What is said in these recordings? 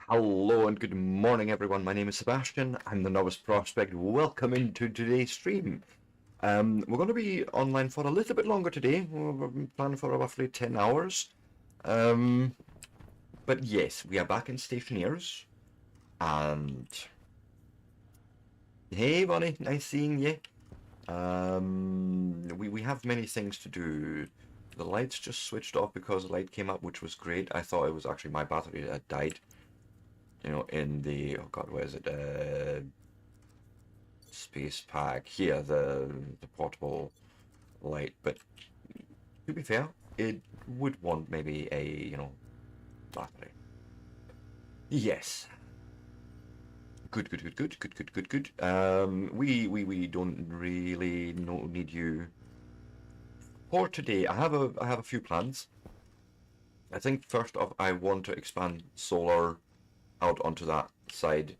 Hello and good morning, everyone. My name is Sebastian. I'm the Novice Prospect. Welcome into today's stream. We're going to be online for a little bit longer today. We're planning for roughly 10 hours. But yes, we are back in Stationeers. And hey, Bonnie, nice seeing you. We have many things to do. The lights just switched off because the light came up, which was great. I thought it was actually my battery that had died. You know, in the, oh god, where is it? Space pack here, the portable light. But to be fair, it would want maybe a, battery. Yes. Good. We don't really need you for today. I have a few plans. I think first off, I want to expand solar out onto that side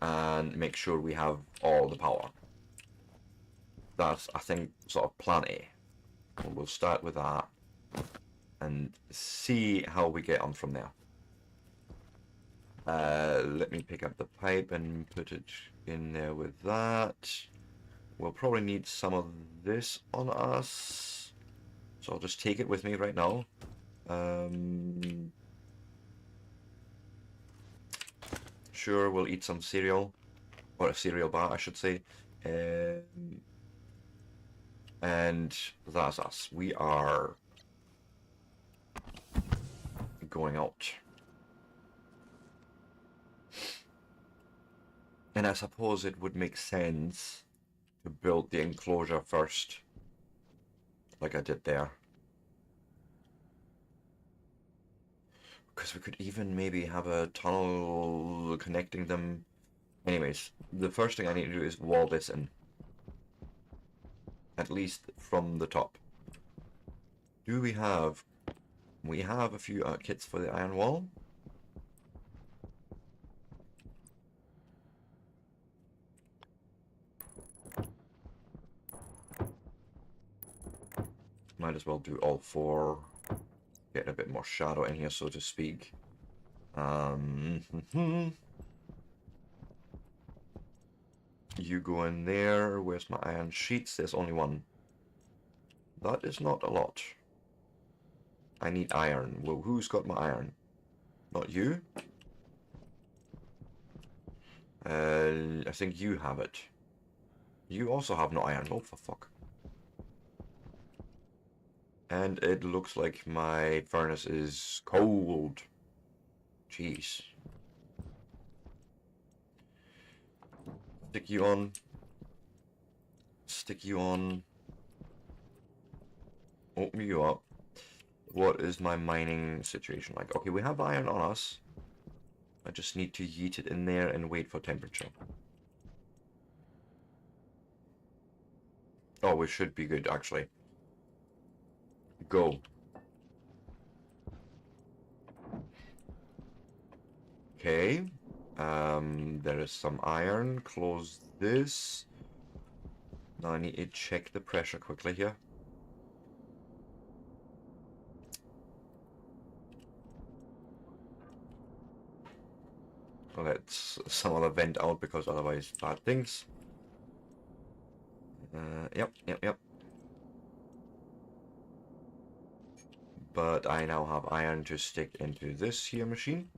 and make sure we have all the power. That's, I think, sort of plan A. We'll start with that and see how we get on from there. Let me pick up the pipe and put it in there with that. We'll probably need some of this on us, so I'll just take it with me right now. Sure, we'll eat some cereal, or a cereal bar, I should say. And that's us. We are going out. And I suppose it would make sense to build the enclosure first, like I did there. Because we could even maybe have a tunnel connecting them. Anyways, the first thing I need to do is wall this in. At least from the top. Do we have... We have a few kits for the iron wall. Might as well do all four. Get a bit more shadow in here, so to speak. You go in there. Where's my iron sheets? There's only one. That is not a lot. I need iron. Well, who's got my iron? Not you? I think you have it. You also have no iron. Oh, for fuck. And it looks like my furnace is cold. Jeez. Stick you on. Stick you on. Open you up. What is my mining situation like? Okay, we have iron on us. I just need to yeet it in there and wait for temperature. Oh, we should be good, actually. Go. Okay. There is some iron. Close this. Now I need to check the pressure quickly here. Let's some other vent out because otherwise bad things. Yep. But I now have iron to stick into this here machine.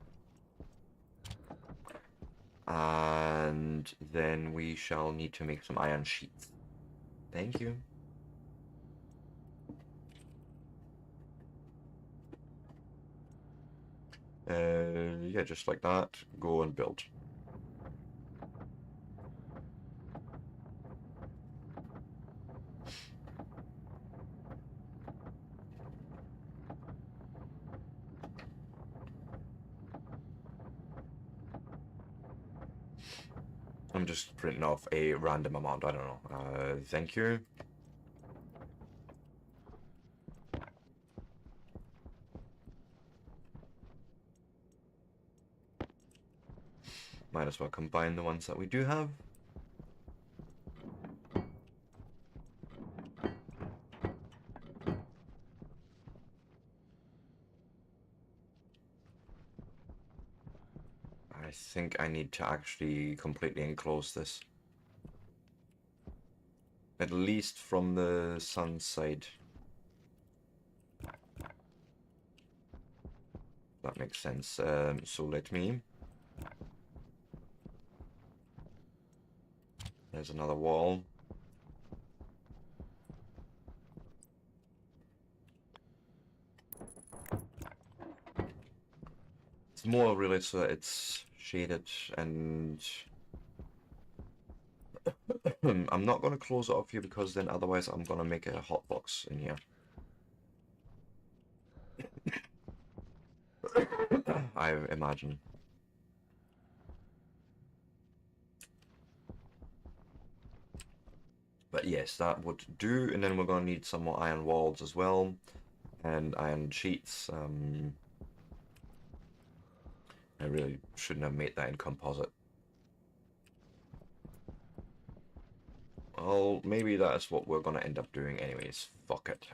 And then we shall need to make some iron sheets. Thank you. Yeah, just like that. Go and build. I'm just printing off a random amount, I don't know. Thank you. Might as well combine the ones that we do have. think I need to actually completely enclose this. At least from the sun side. That makes sense. So let me... There's another wall. It's more really so that it's shaded and... I'm not going to close it off here because then otherwise I'm going to make a hotbox in here. I imagine. But yes, that would do, and then we're going to need some more iron walls as well, and iron sheets. I really shouldn't have made that in composite. Well, maybe that's what we're going to end up doing anyways. Fuck it.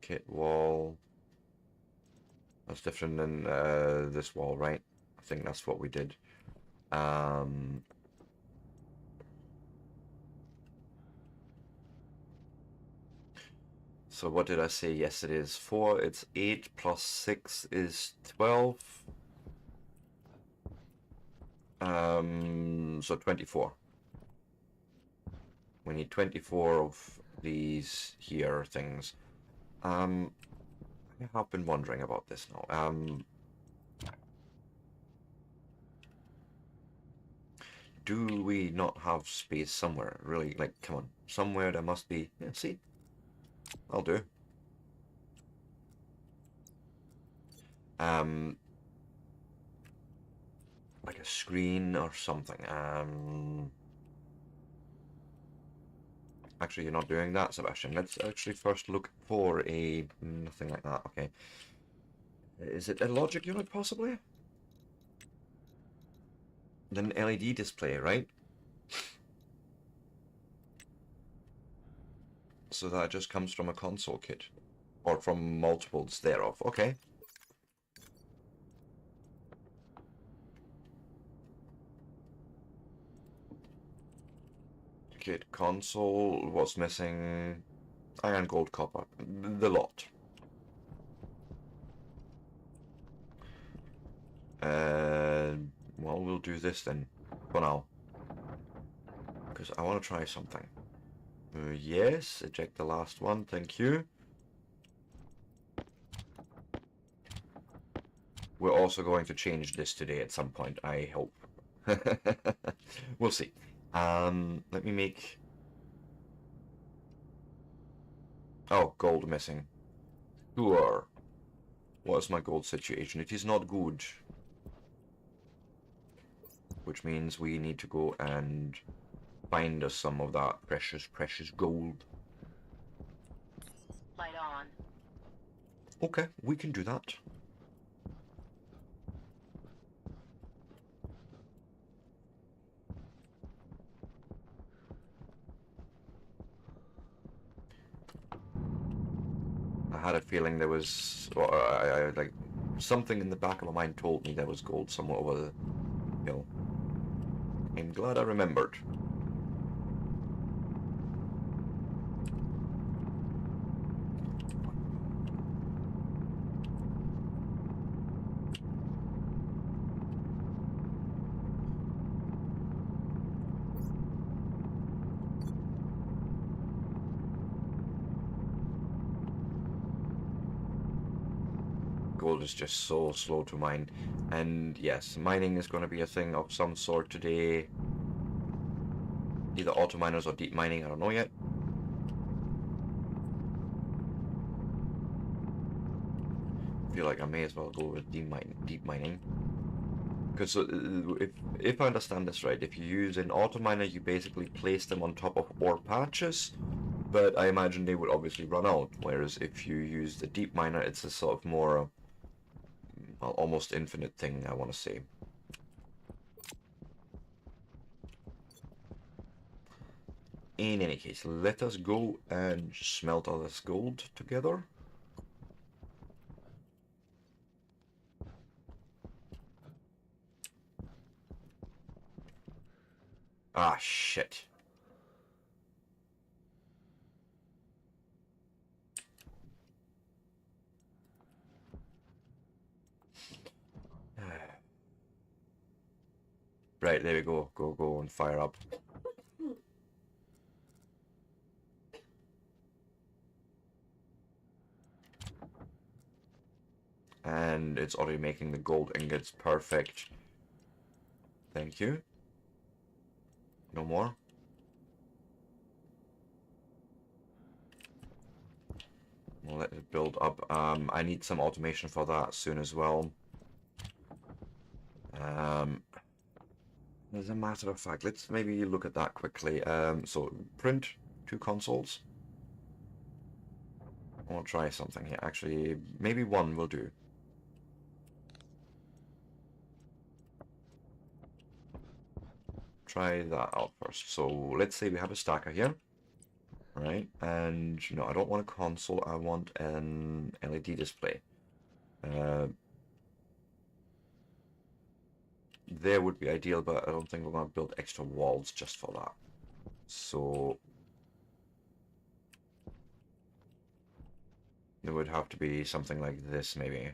Kit wall. That's different than this wall, right? I think that's what we did. So what did I say? Yes, it is 4. It's 8 plus 6 is 12. So 24. We need 24 of these here things. I have been wondering about this now. Do we not have space somewhere? Really, like, come on. Somewhere there must be... Yeah, see? I'll do. Like a screen or something. Actually, you're not doing that, Sebastian. Let's actually first look for a... Nothing like that, okay. Is it a logic unit, possibly? Then LED display, right? So that just comes from a console kit. Or from multiples thereof. Okay. Kit console. What's missing? Iron, gold, copper. The lot. Well, we'll do this then. For now. Because I want to try something. Yes, eject the last one. Thank you. We're also going to change this today at some point, I hope. We'll see. Let me make... Oh, gold missing. Sure. What is my gold situation? It is not good. Which means we need to go and find us some of that precious, precious gold. Light on. Okay, we can do that. I had a feeling there was, well, I like, something in the back of my mind told me there was gold somewhere over the hill. I'm glad I remembered. Gold is just so slow to mine. And yes, mining is going to be a thing of some sort today. Either auto miners or deep mining, I don't know yet. I feel like I may as well go with deep mining. Because if I understand this right, if you use an auto miner, you basically place them on top of ore patches, but I imagine they would obviously run out. Whereas if you use the deep miner, it's a sort of more almost infinite thing, I want to say. In any case, let us go and smelt all this gold together. Ah, shit. Right, there we go. Go and fire up. And it's already making the gold ingots perfect. Thank you. No more. We'll let it build up. I need some automation for that soon as well. As a matter of fact, let's maybe look at that quickly. So print 2 consoles. I'll try something here. Actually, maybe 1 will do. Try that out first. So let's say we have a stacker here. Right, and no, I don't want a console, I want an LED display. There would be ideal, but I don't think we're going to build extra walls just for that. So there would have to be something like this, maybe.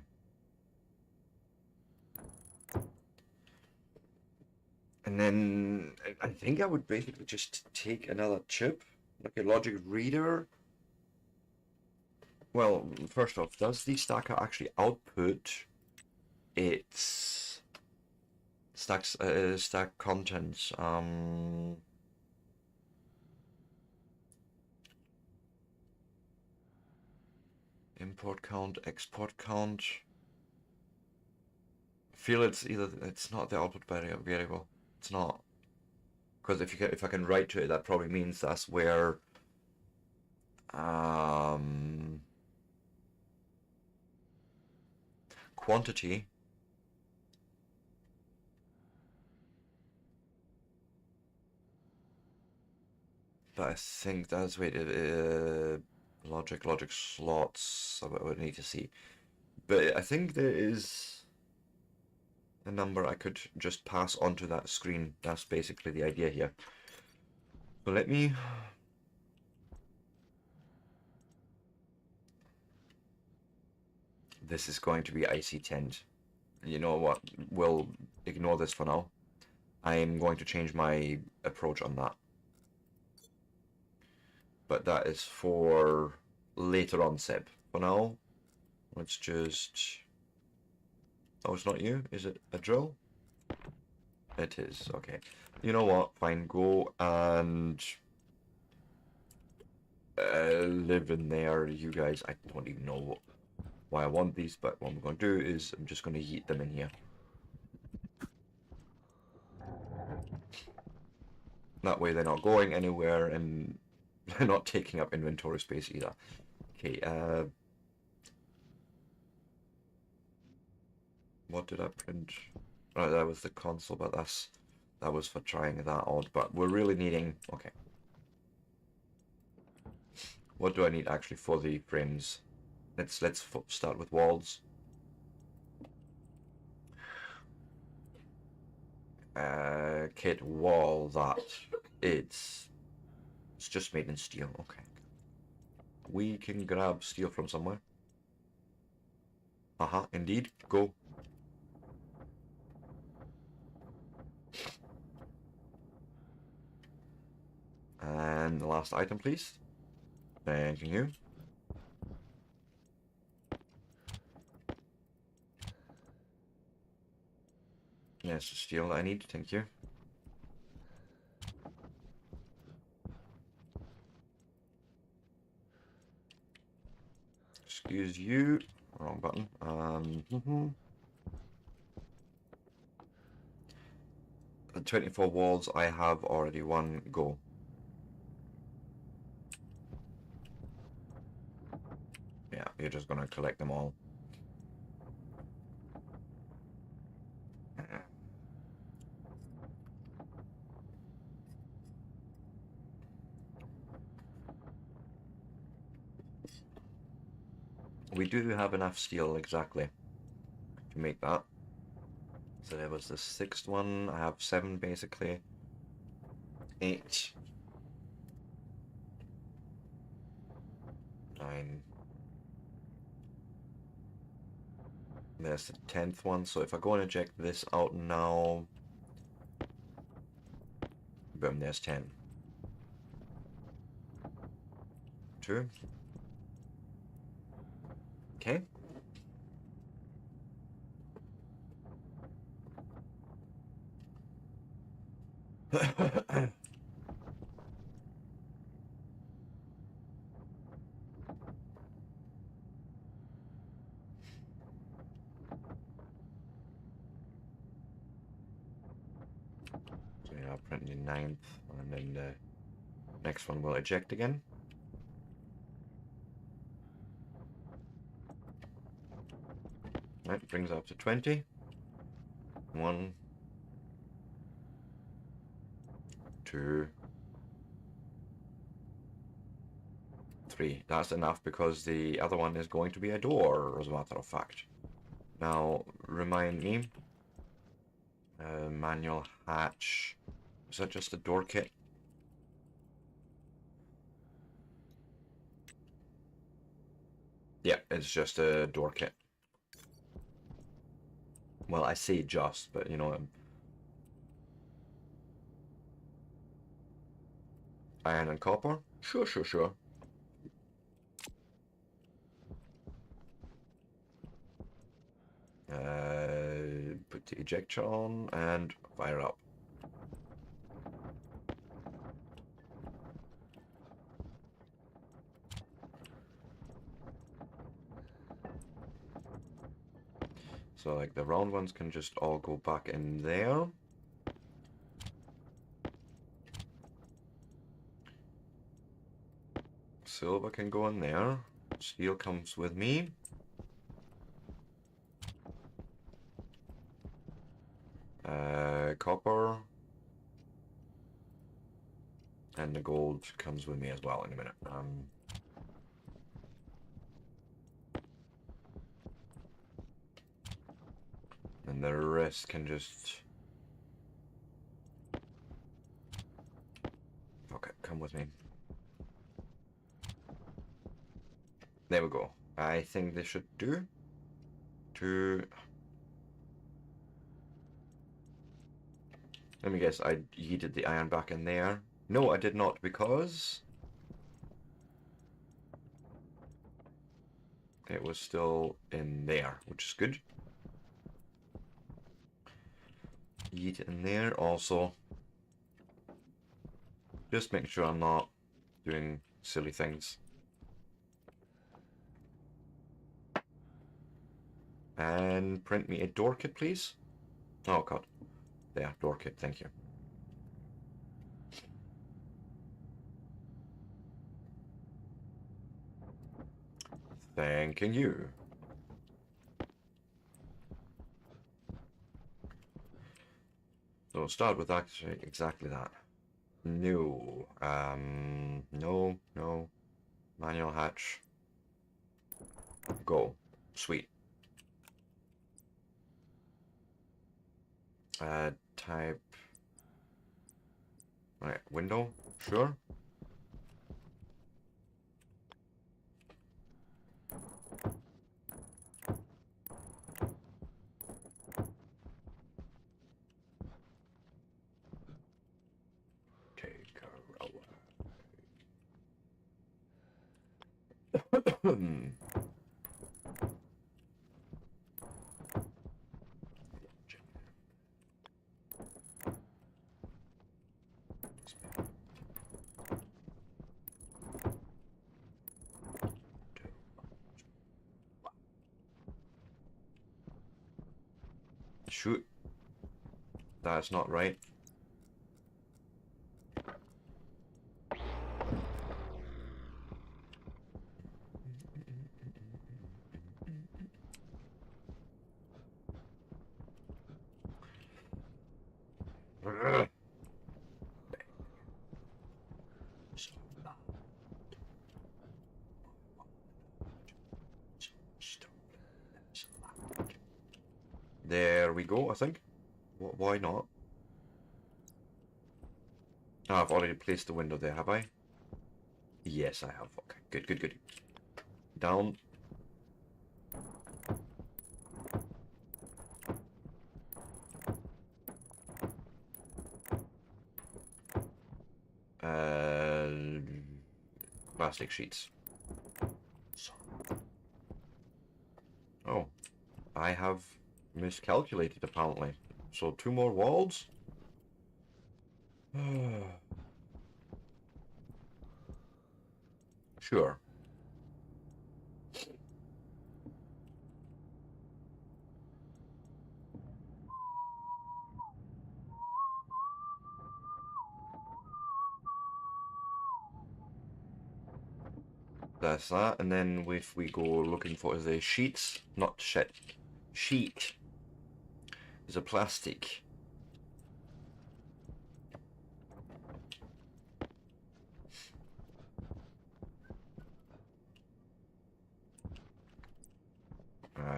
And then I think I would basically just take another chip, like a logic reader. Well, first off, does the stacker actually output its stack contents? Import count, export count. I feel it's not the output variable. It's not, because if I can write to it, that probably means that's where quantity. But I think that's logic slots. I would need to see, but I think there is a number I could just pass onto that screen. That's basically the idea here. So let me. This is going to be icy tint. You know what? We'll ignore this for now. I'm going to change my approach on that. But that is for later on, Seb. For now, let's just... Oh, it's not you? Is it a drill? It is, okay. You know what? Fine, go and live in there, you guys. I don't even know why I want these, but what I'm going to do is I'm just going to yeet them in here. That way they're not going anywhere and they're not taking up inventory space either. Okay, what did I print? Oh, that was the console, but that was for trying that out. But we're really needing... Okay. What do I need actually for the frames? Let's start with walls. Kit wall that it's just made in steel. Okay. We can grab steel from somewhere. Indeed. Go. And the last item, please. Thank you. Yes, steel I need. Thank you. Excuse you. Wrong button. The 24 walls, I have already one. Go. Yeah, you're just gonna collect them all. we do have enough steel exactly to make that. So there was the 6th one. I have 7 basically. 8. 9. There's the 10th one. So if I go and eject this out now, boom, there's 10. 2. Okay. So yeah, print the 9th, and then the next one will eject again. Right, brings it up to 20. 1, 2, 3. That's enough because the other one is going to be a door, as a matter of fact. Now, remind me. Manual hatch. Is that just a door kit? Yeah, it's just a door kit. Well, I say just, but you know, iron and copper? Sure, sure, sure. Put the ejector on and fire up. So like the round ones can just all go back in there. Silver can go in there. Steel comes with me. Copper. And the gold comes with me as well in a minute. And the rest can just... Okay, come with me. There we go. I think this should do. Let me guess, I yeeted the iron back in there. No, I did not, because it was still in there, which is good. Yeet it in there. Also, just making sure I'm not doing silly things. And print me a door kit, please. Oh god. There, door kit, thank you. Thanking you. So we'll start with actually exactly that. No. No. Manual hatch. Go. Sweet. Type. Right, window. Sure. Take her away. Shoot. That's not right. there we go, I think. Why not? Oh, I've already placed the window there, have I? Yes, I have. Okay, good, good, good. Down. Plastic sheets. So. Oh, I have miscalculated apparently. So 2 more walls? Sure. That's that, and then if we go looking for the sheets, not shit, sheet is a plastic.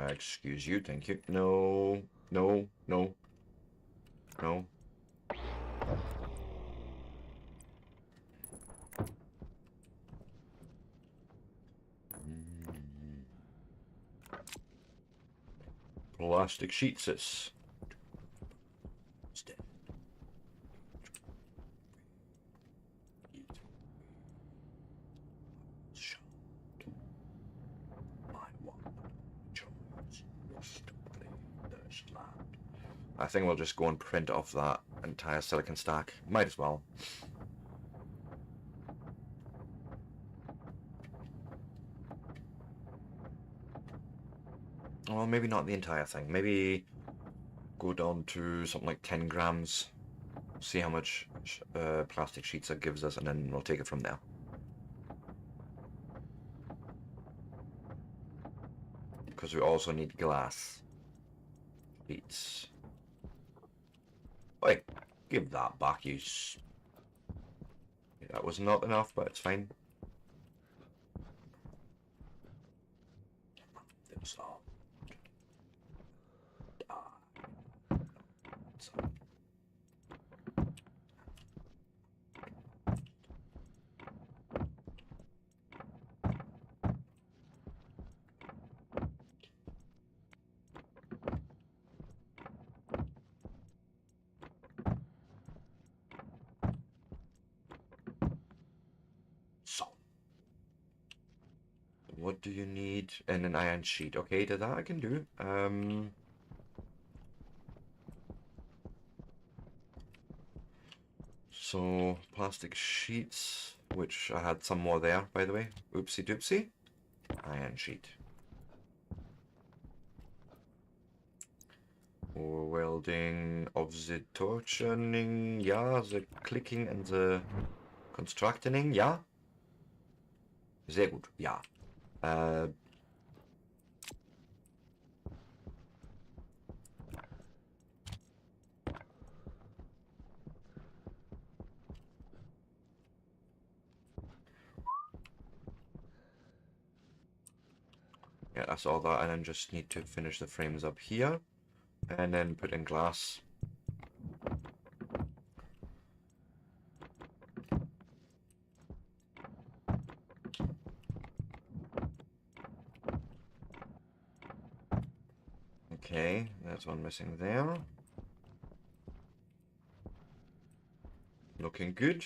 Excuse you, thank you. No, no, no, no. Plastic sheets is. I think we'll just go and print off that entire silicon stack. Might as well. Well, maybe not the entire thing. Maybe go down to something like 10 grams. See how much plastic sheets that gives us, and then we'll take it from there. Because we also need glass sheets. Wait, give that back, you That was not enough, but it's fine. What do you need? And an iron sheet. Okay, that I can do. So plastic sheets, which I had some more there, by the way. Oopsie doopsie. Iron sheet. Welding of the torsioning, yeah, the clicking and the constructing, ja. Sehr gut, ja. Yeah, that's all that, and then just need to finish the frames up here, and then put in glass. Okay, that's one missing there. Looking good.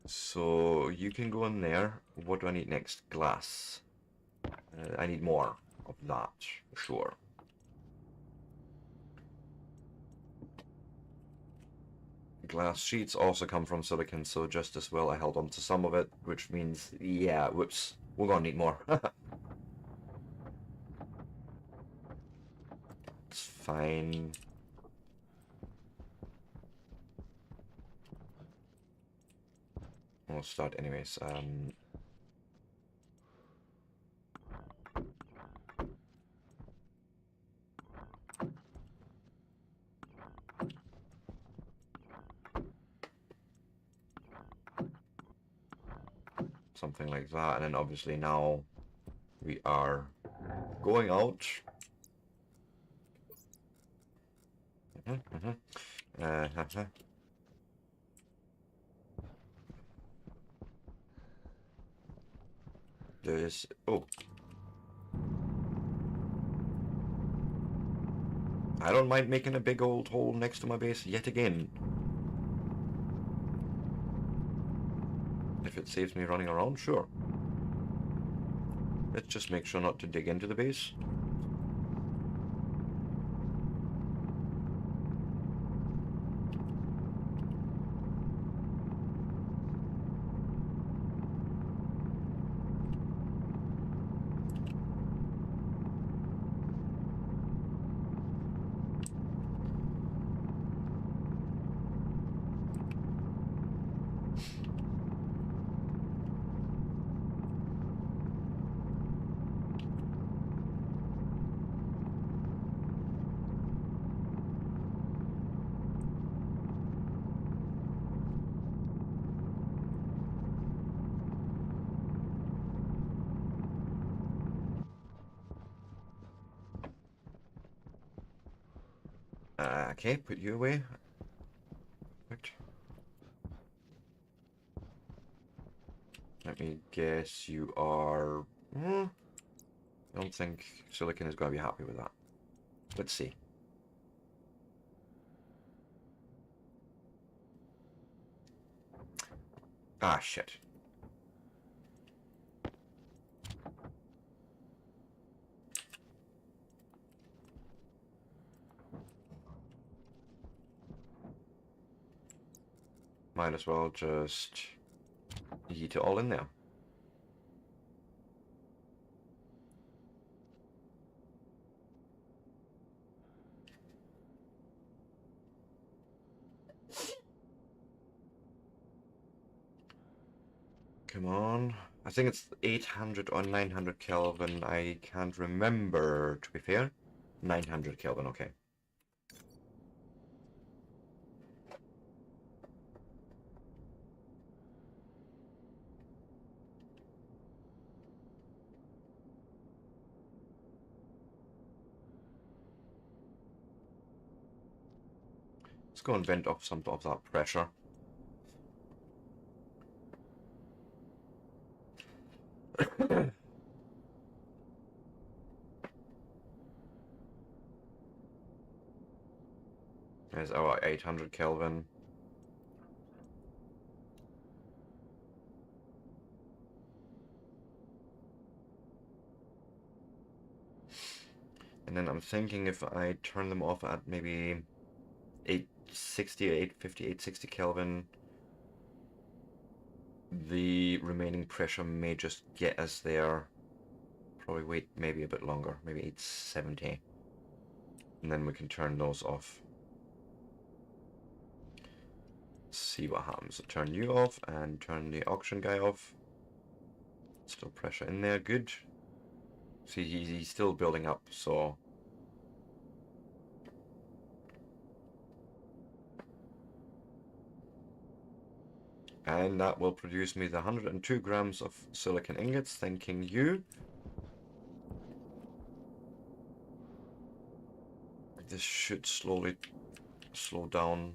So you can go in there. What do I need next? Glass. I need more of that, for sure. Glass sheets also come from silicon, so just as well I held on to some of it, which means, yeah, whoops, we're gonna need more. It's fine. We'll start anyways. something like that. And then obviously now we are going out. There's... Oh. I don't mind making a big old hole next to my base yet again. If it saves me running around, sure. Let's just make sure not to dig into the base. Okay, put you away. Right. Let me guess you are... I don't think Silicon is going to be happy with that. Let's see. Ah, shit. Might as well just yeet it all in there. Come on. I think it's 800 or 900 Kelvin. I can't remember, to be fair. 900 Kelvin, okay. Let's go and vent off some of that pressure. There's our 800 Kelvin. And then I'm thinking if I turn them off at maybe 860, 850, 860 Kelvin, the remaining pressure may just get us there. Probably wait maybe a bit longer, maybe 870. And then we can turn those off. See what happens. So turn you off and turn the auction guy off. Still pressure in there, good. See, he's still building up, so... And that will produce me the 102 grams of silicon ingots, thanking you. This should slowly slow down.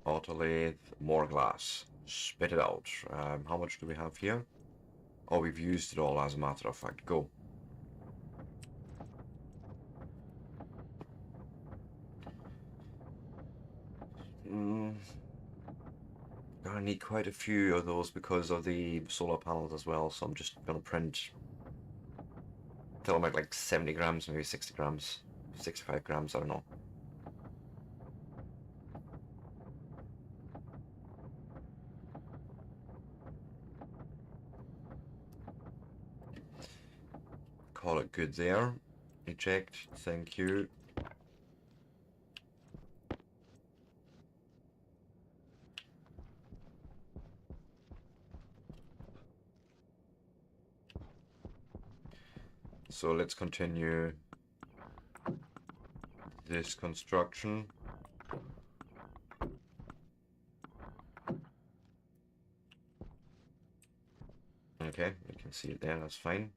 Auto lathe, more glass. Spit it out. How much do we have here? Oh, we've used it all as a matter of fact. Go. Gonna need quite a few of those because of the solar panels as well, so I'm just gonna print till I'm at like 70 grams, maybe 60 grams, 65 grams, I don't know. Call it good there. Eject, thank you. So let's continue this construction. Okay, we can see it there, that's fine.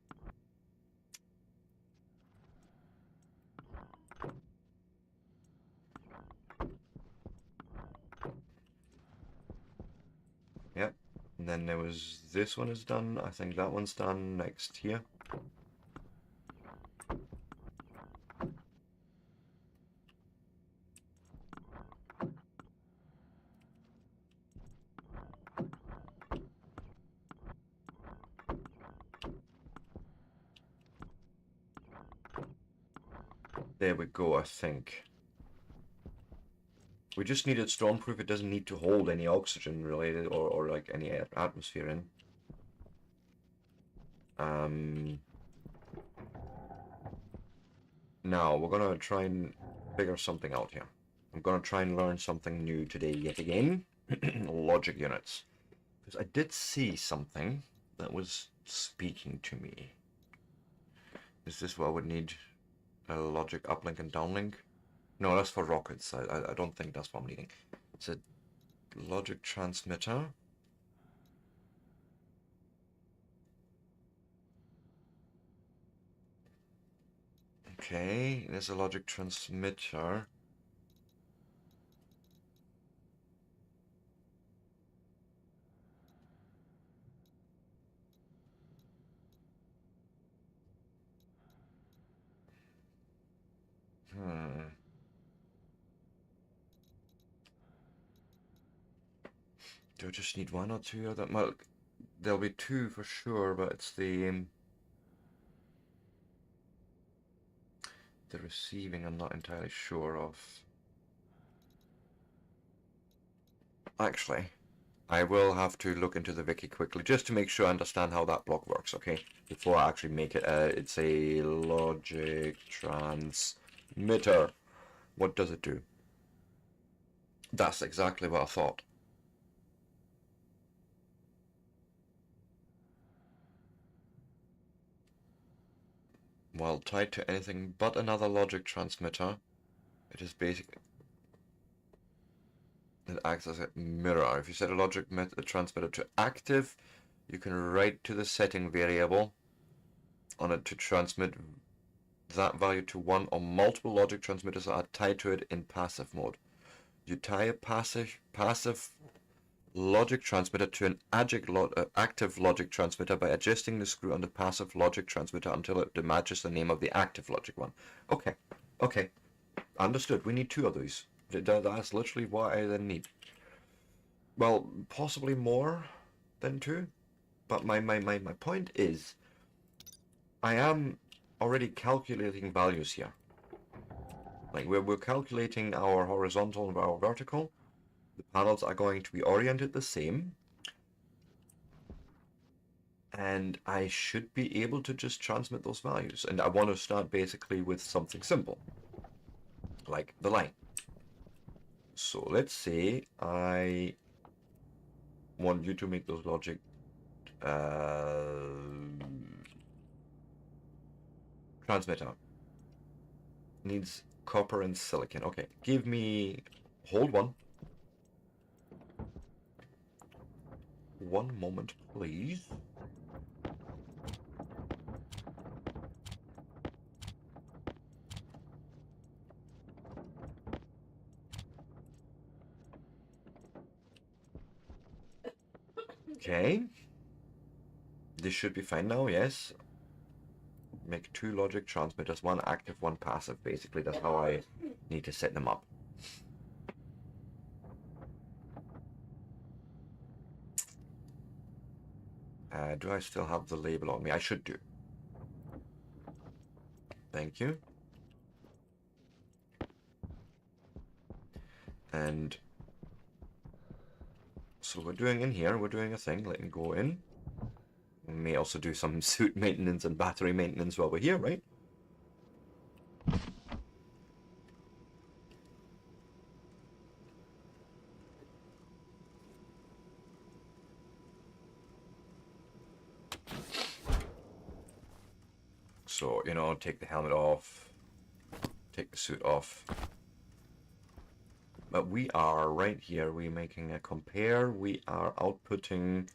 Yep, and then there was this one is done. I think that one's done next here. There we go, I think. We just need it stormproof. It doesn't need to hold any oxygen related or like any atmosphere in. Now we're gonna try and figure something out here. I'm gonna try and learn something new today yet again. Logic units. Because I did see something that was speaking to me. Is this what I would need? A logic uplink and downlink? No, that's for rockets. I don't think that's what I'm needing. It's a logic transmitter. Okay, there's a logic transmitter. Do I just need one or two of them? Well, there'll be two for sure, but it's the receiving I'm not entirely sure of. Actually, I will have to look into the wiki quickly just to make sure I understand how that block works, okay? Before I actually make it. It's a logic transmitter. What does it do? That's exactly what I thought. While tied to anything but another logic transmitter, it is basically... It acts as a mirror. If you set a logic transmitter to active, you can write to the setting variable on it to transmit that value to one or multiple logic transmitters that are tied to it in passive mode. You tie a passive logic transmitter to an active logic transmitter by adjusting the screw on the passive logic transmitter until it matches the name of the active logic one. Okay, okay, understood. We need two of these. That's literally what I then need. Well, possibly more than two, but my point is, I am already calculating values here. Like we're calculating our horizontal and our vertical. The panels are going to be oriented the same. And I should be able to just transmit those values. And I want to start basically with something simple, like the line. So let's say I want you to make those logic transmitter. Needs copper and silicon. Okay, give me, hold one. One moment, please. Okay. This should be fine now, yes. Make two logic transmitters, one active, one passive. Basically, that's how I need to set them up. Do I still have the label on me? I should do. Thank you. And so we're doing in here, we're doing a thing, let me go in. We may also do some suit maintenance and battery maintenance while we're here, right? So, you know, take the helmet off, take the suit off. But we are right here. We're making a compare. We are outputting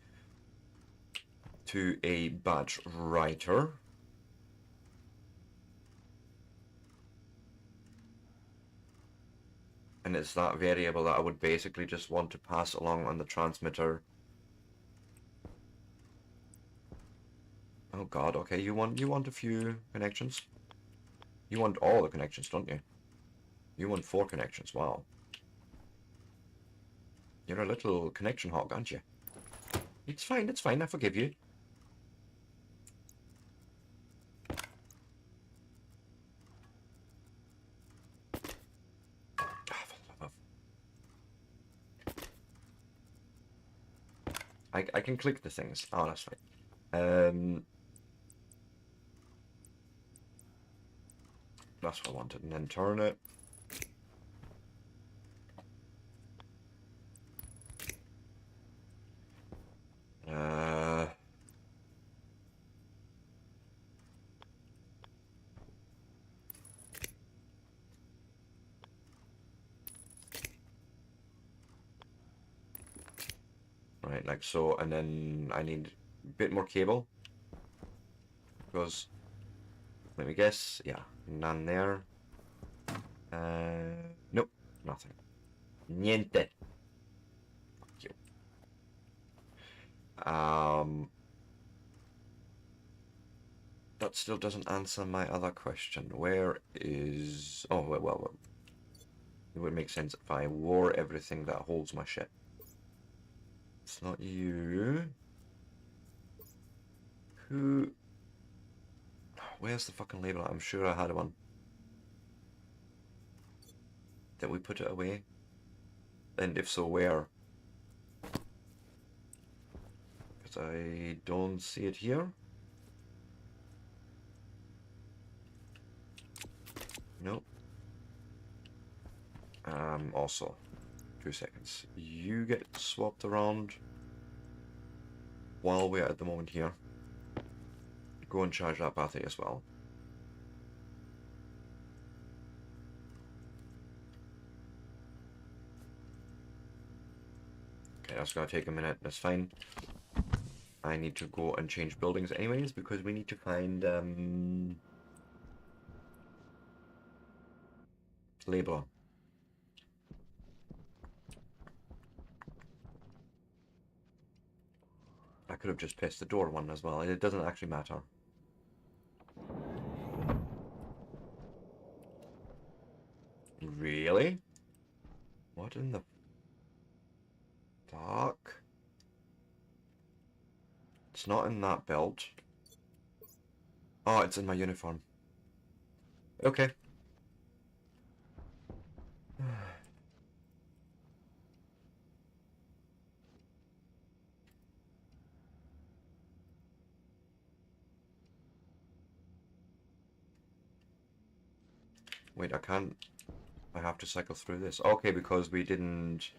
to a batch writer. And it's that variable that I would basically just want to pass along on the transmitter. Oh god, okay, you want a few connections? You want all the connections, don't you? You want 4 connections, wow. You're a little connection hog, aren't you? It's fine, I forgive you. I can click the things. Oh, that's fine. That's what I wanted, and then turn it. Right, like so, and then I need a bit more cable. Because, let me guess, yeah, none there. Nope, nothing. Niente. Fuck you. That still doesn't answer my other question. Where is... Oh, well, it would make sense if I wore everything that holds my ship. It's not you. Who... Where's the fucking label? I'm sure I had one. Did we put it away? And if so, where? Because I don't see it here. Nope. Also, 2 seconds. You get swapped around while we're at the moment here. Go and charge that battery as well. Okay, that's gonna take a minute, that's fine. I need to go and change buildings anyways, because we need to find, labeler. I could have just pressed the door one as well, and it doesn't actually matter. Really? What in the fuck? It's not in that belt. Oh, it's in my uniform. Okay. Wait, I can't... I have to cycle through this. Okay, because we didn't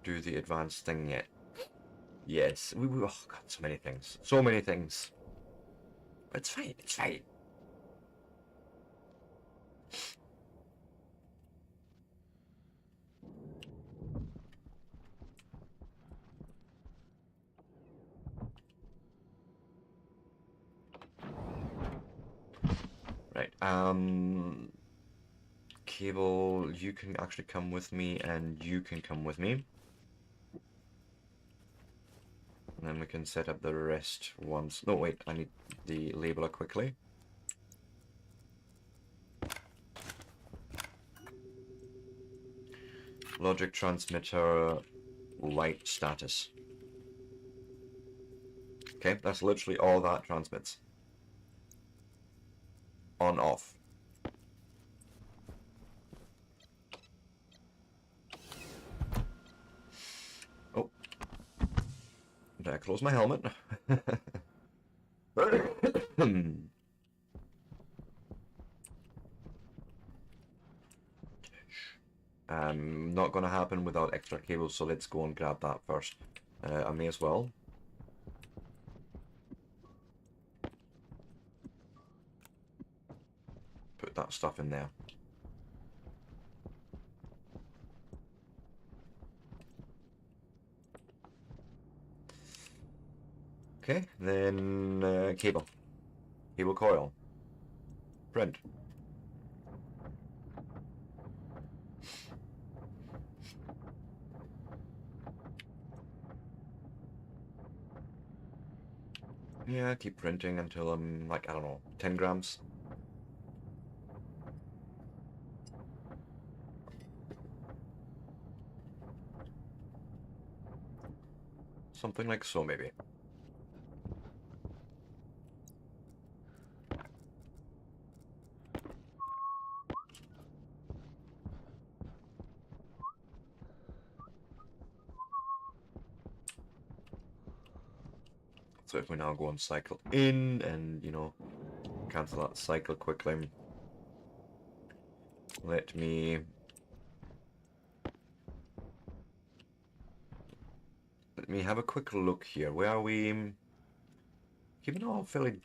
do the advanced thing yet. Yes, oh god, so many things. So many things. But it's fine, it's fine. Right, Cable, you can actually come with me, and you can come with me. And then we can set up the rest once. No, wait, I need the labeler quickly. Logic transmitter, light status. Okay, that's literally all that transmits. On, off. Oh. Did I close my helmet? Not gonna happen without extra cables, so let's go and grab that first. I may as well. Put that stuff in there. Okay, then cable. Cable coil. Print. Yeah, keep printing until I'm like, I don't know, 10 grams. Something like so, maybe. So if we now go and cycle in and, you know, cancel that cycle quickly. Let me have a quick look here. Where are we? Keeping it all fairly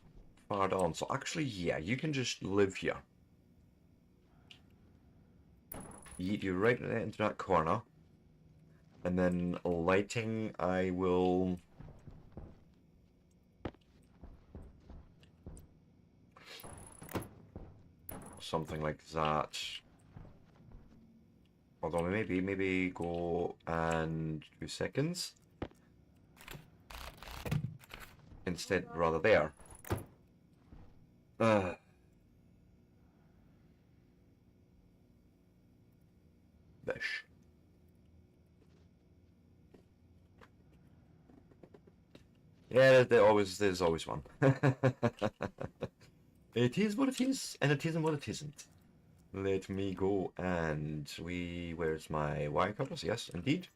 far down. So actually, yeah, you can just live here. Yeet you right into that corner. And then lighting, I will... something like that. Although maybe go and 2 seconds. Instead, rather there. Bish. Yeah, there's always one. It is what it is, and it isn't what it isn't. Let me go and where's my wire cutters? Yes, indeed.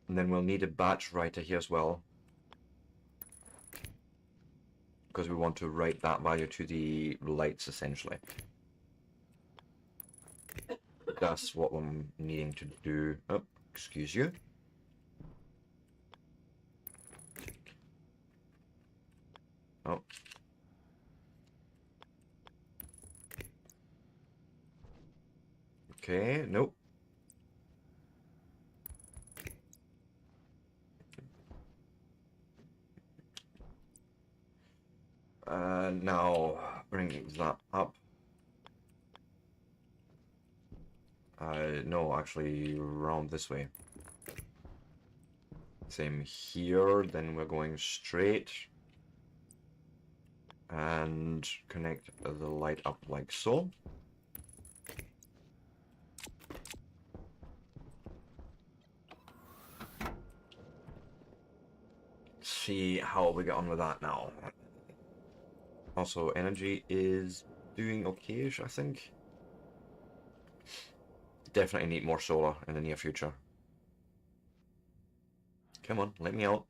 And then we'll need a batch writer here as well, because we want to write that value to the lights essentially. That's what I'm needing to do. Oh, excuse you. Oh. Okay, nope. Now bring that up. No, actually around this way. Same here, then we're going straight. And connect the light up like so. See how we get on with that now. Also, energy is doing okay-ish, I think. Definitely need more solar in the near future. Come on, let me out.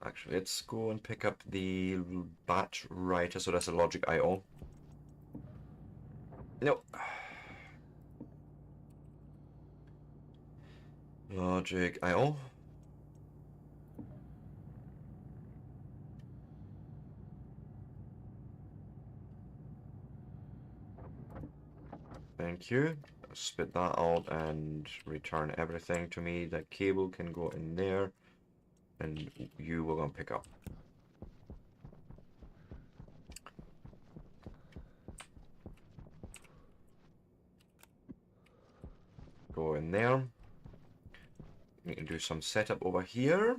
Actually, let's go and pick up the batch writer, so that's a logic I/O. Nope. Logic I/O. Thank you. Spit that out and return everything to me. That cable can go in there, and you will go and pick up. Go in there. We can do some setup over here.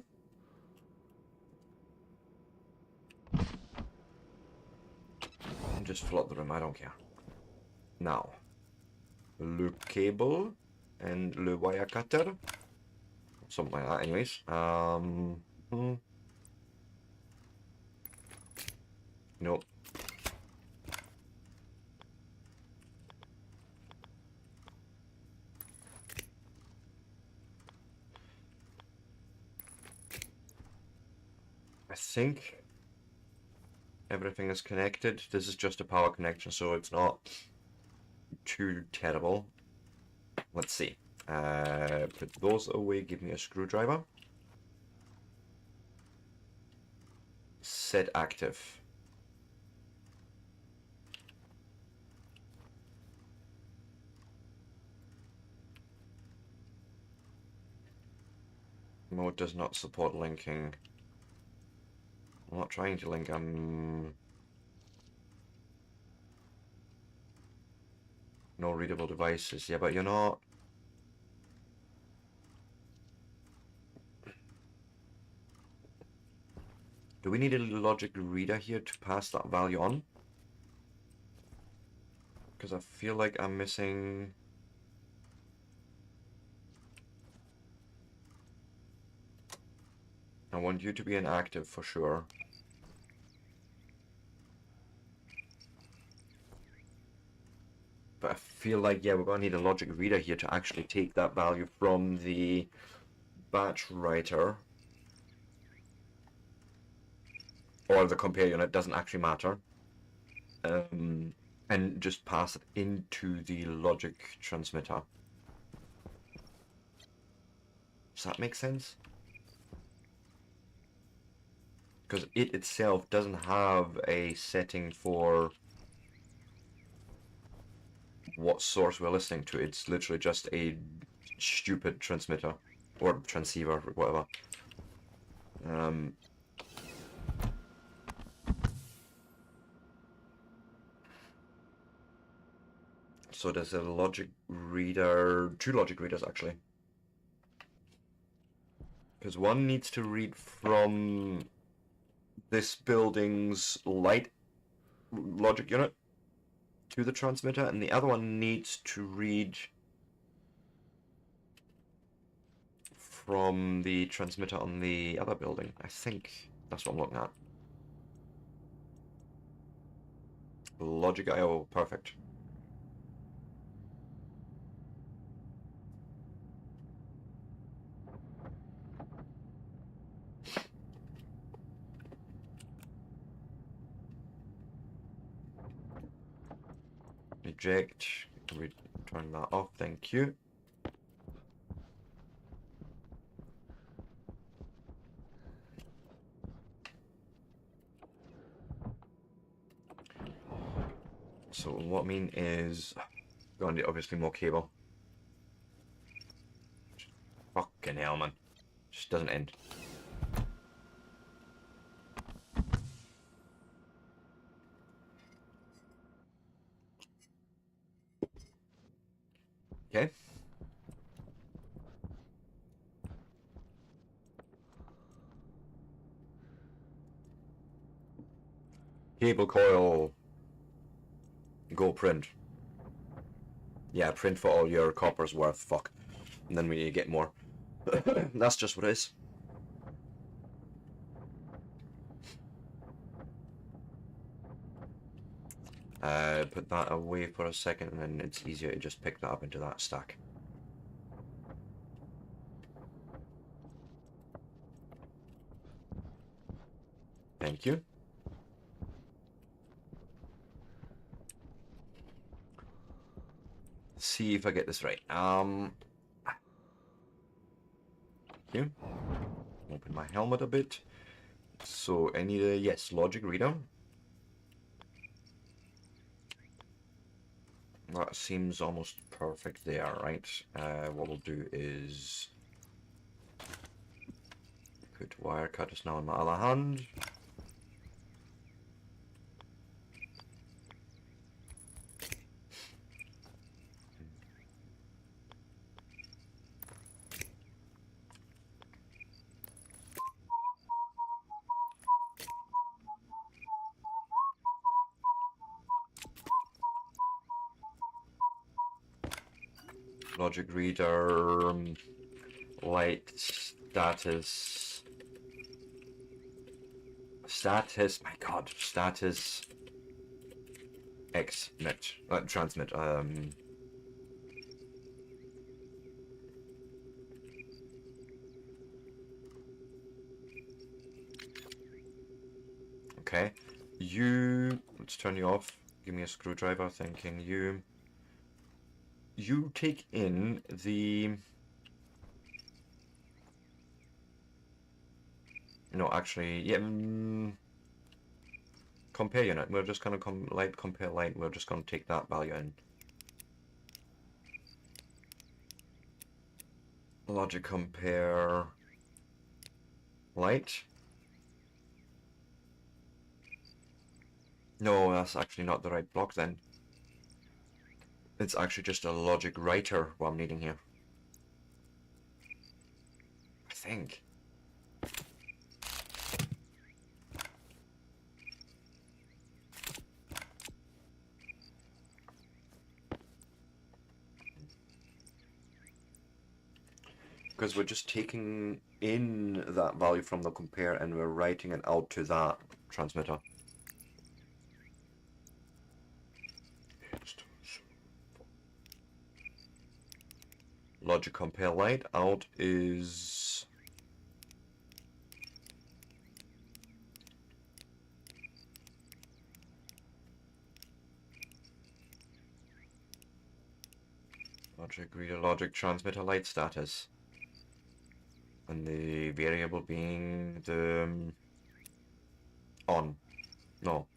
And just flood the room, I don't care. Now, le cable and le wire cutter. Something like that anyways. Nope. I think everything is connected. This is just a power connection, so it's not too terrible. Let's see. Put those away, give me a screwdriver. Set active. Mode does not support linking. I'm not trying to link, no readable devices. Yeah, but you're not... Do we need a logic reader here to pass that value on? Because I feel like I'm missing... I want you to be inactive for sure. But I feel like, yeah, we're going to need a logic reader here to actually take that value from the batch writer. Or the compare unit, doesn't actually matter. And just pass it into the logic transmitter. Does that make sense? Because it itself doesn't have a setting for what source we're listening to. It's literally just a stupid transmitter or transceiver or whatever. So there's a logic reader, two logic readers actually. Because one needs to read from this building's light logic unit to the transmitter, and the other one needs to read from the transmitter on the other building. I think that's what I'm looking at. Logic IO, perfect. Eject, turn that off, thank you. So what I mean is, going to need obviously more cable. Fucking hell, man. Just doesn't end. Okay. Cable coil. Go print. Yeah, print for all your copper's worth. Fuck. And then we need to get more. That's just what it is. Put that away for a second, and then it's easier to just pick that up into that stack. Thank you. See if I get this right. Thank you. Open my helmet a bit. So I need a, yes, logic reader. That seems almost perfect there, right? What we'll do is put wire cutters now in my other hand. Logic reader, light status, my god, status, XMIT, transmit, okay, let's turn you off, give me a screwdriver, thanking you. You take in the... No, actually, yeah, compare unit. We're just gonna compare light. We're just gonna take that value in. Logic compare. light. No, that's actually not the right block then. It's actually just a logic writer what I'm needing here. I think. Because we're just taking in that value from the compare and we're writing it out to that transmitter. Logic compare light out is logic reader logic transmitter light status. And the variable being the on. No.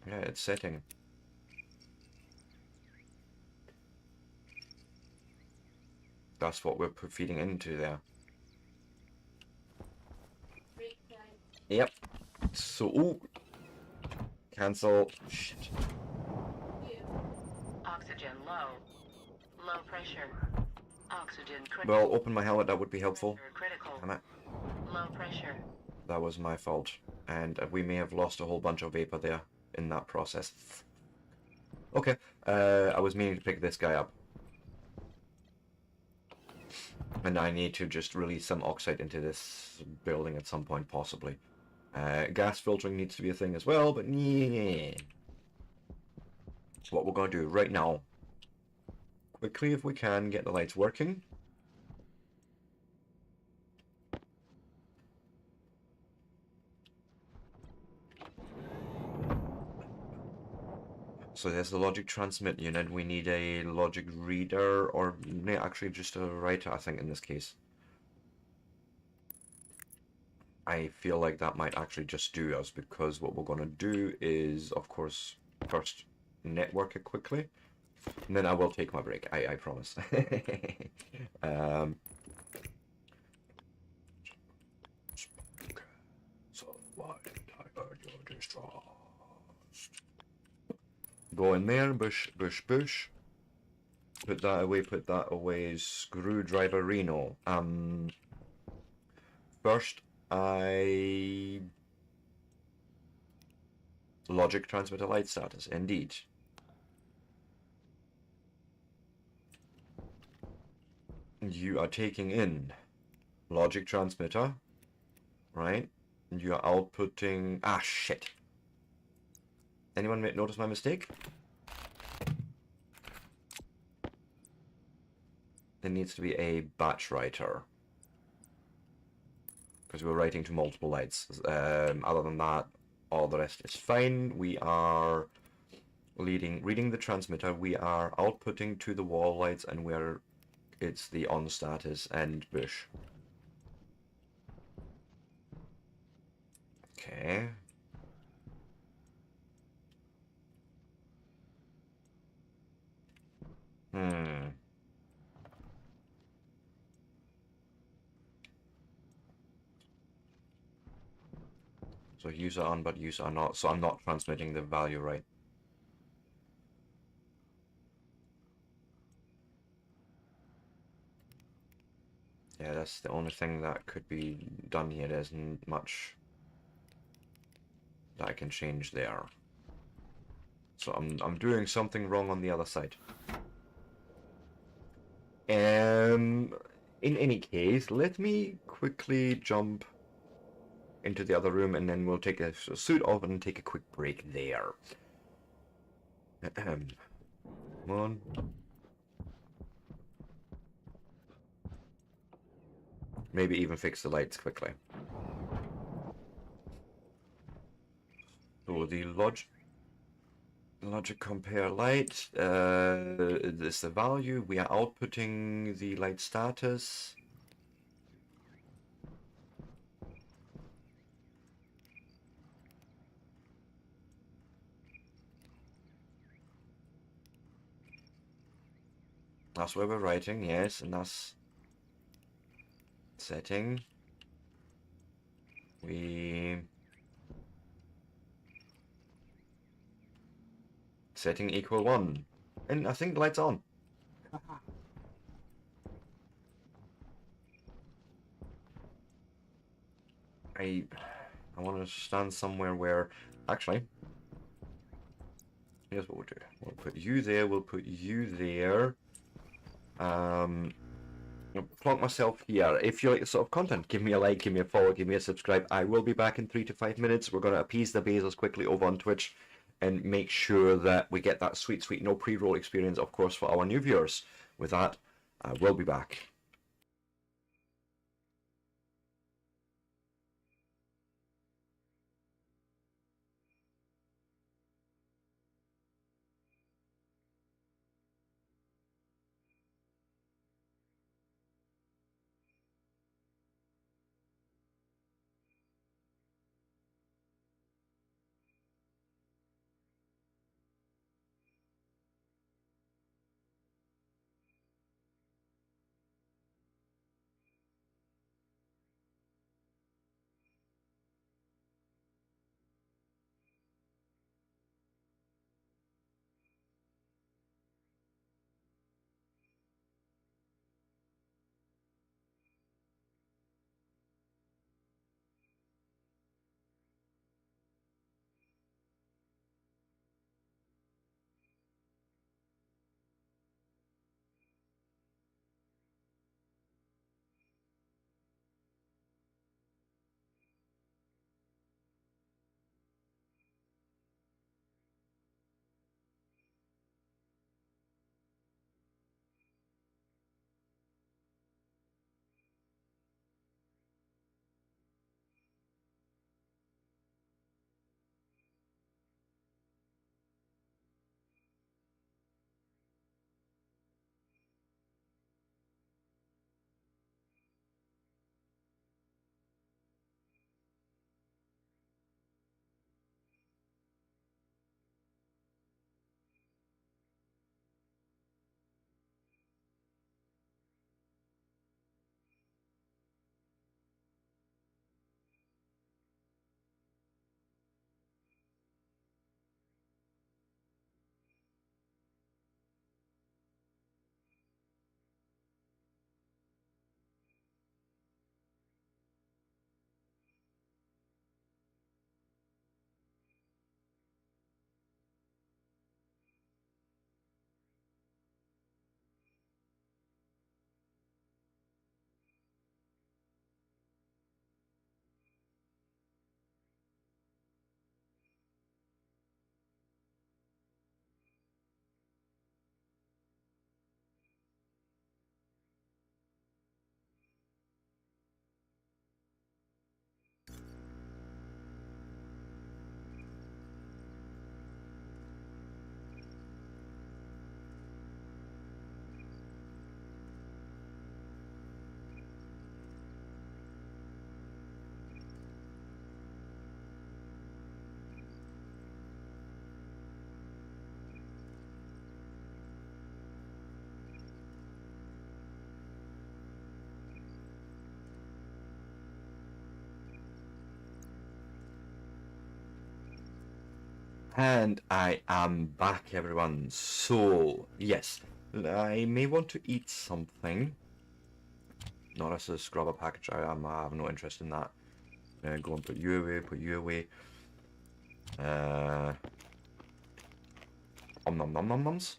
Yeah, it's setting. That's what we're feeding into there. Yep. So, ooh. Cancel. Shit. Oxygen low. Low pressure. Oxygen critical. Well, open my helmet, that would be helpful. Critical. Damn it. Low pressure. That was my fault. And we may have lost a whole bunch of vapor there in that process. Okay. I was meaning to pick this guy up. And I need to just release some oxide into this building at some point, possibly. Gas filtering needs to be a thing as well, but yeah. So what we're going to do right now, quickly if we can, get the lights working. So there's the logic transmit unit. We need a logic reader, or actually just a writer, I think, in this case. I feel like that might actually just do us, because what we're going to do is, of course, first network it quickly, and then I will take my break, I promise. So why did I earn your distrust? Go in there, bush, bush, bush. Put that away, screwdriver Reno. First, logic transmitter light status, indeed. You are taking in logic transmitter, right? And you are outputting, ah shit. Anyone notice my mistake? There needs to be a batch writer, because we're writing to multiple lights. Other than that, all the rest is fine. We are reading the transmitter. We are outputting to the wall lights, and it's the on status and bush. Okay. So user on, but user are not. So I'm not transmitting the value right. Yeah, that's the only thing that could be done here. There isn't much that I can change there. So I'm doing something wrong on the other side. In any case, let me quickly jump into the other room, and then we'll take a suit off and take a quick break there. Come on. Maybe even fix the lights quickly. So the Logic compare light. Is the value. We are outputting the light status. That's where we're writing, yes, and that's setting. We setting equal 1. And I think the light's on. I want to stand somewhere where, actually, here's what we'll do. We'll put you there, we'll put you there. Plonk myself here. If you like this sort of content, give me a like, give me a follow, give me a subscribe. I will be back in 3 to 5 minutes. We're going to appease the Bezos quickly over on Twitch and make sure that we get that sweet, sweet no pre-roll experience, of course, for our new viewers. With that, I will be back. And I am back, everyone. So, yes, I may want to eat something. Not as a scrubber package, I have no interest in that. Go and put you away, put you away. Nom nom nom noms.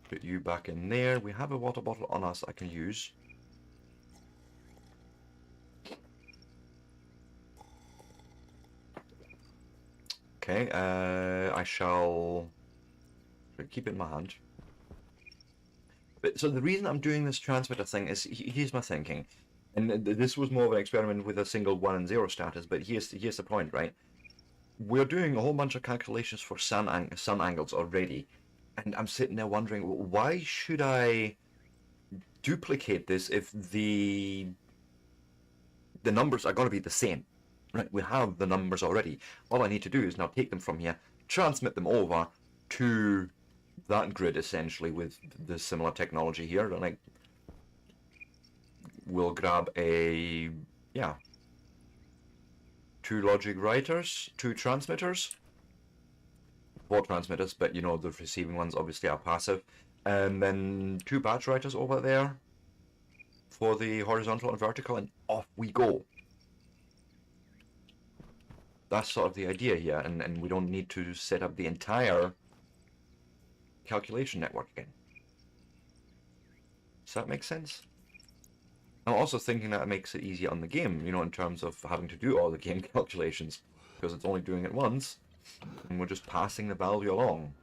Put you back in there. We have a water bottle on us I can use. Okay, I shall keep it in my hand. But so the reason I'm doing this transmitter thing is, here's my thinking. And this was more of an experiment with a single 1 and 0 status, but here's the point, right? we're doing a whole bunch of calculations for sun angles already, and I'm sitting there wondering, why should I duplicate this if the numbers are going to be the same? Right, we have the numbers already. All I need to do is now take them from here, transmit them over to that grid essentially with the similar technology here, and we'll grab a, yeah, 2 logic writers, 2 transmitters, 4 transmitters, but you know the receiving ones obviously are passive, and then 2 batch writers over there for the horizontal and vertical, and off we go. That's sort of the idea here, and we don't need to set up the entire calculation network again. Does that make sense? I'm also thinking that it makes it easier on the game, you know, in terms of having to do all the game calculations, because it's only doing it once, and we're just passing the value along.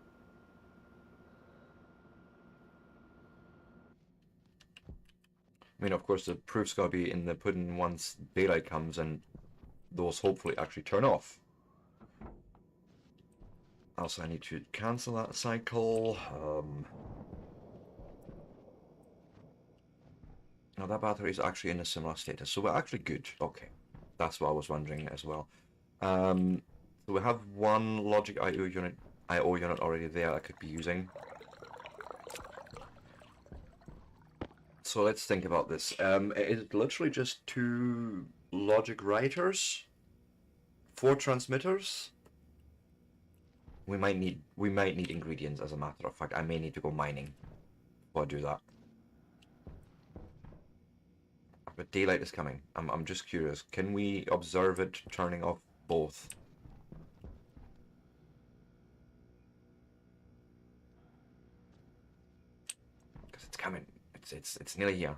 I mean, of course, the proof's got to be in the pudding once daylight comes, and those hopefully actually turn off. Also, I need to cancel that cycle. Now that battery is actually in a similar status, so we're actually good. Okay, that's what I was wondering as well. So we have 1 logic IO unit already there I could be using. So let's think about this. It is literally just 2 logic writers, 4 transmitters. We might need ingredients, as a matter of fact. I may need to go mining before I do that. But daylight is coming. I'm just curious. Can we observe it turning off both? Because it's coming. It's nearly here.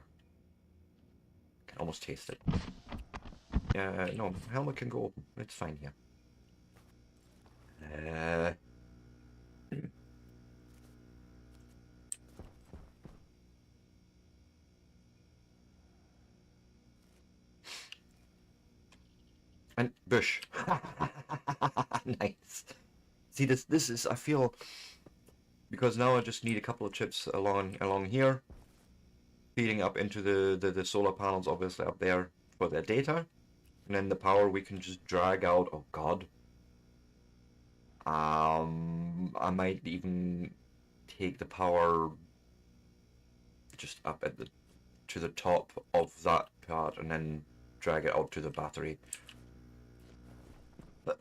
Can almost taste it. Yeah, no, helmet can go. It's fine here. And bush. Nice. See, this is, I feel, because now I just need a couple of chips along here, feeding up into the solar panels, obviously up there for their data, and then the power we can just drag out. Oh God. I might even take the power just up at to the top of that part and then drag it out to the battery. But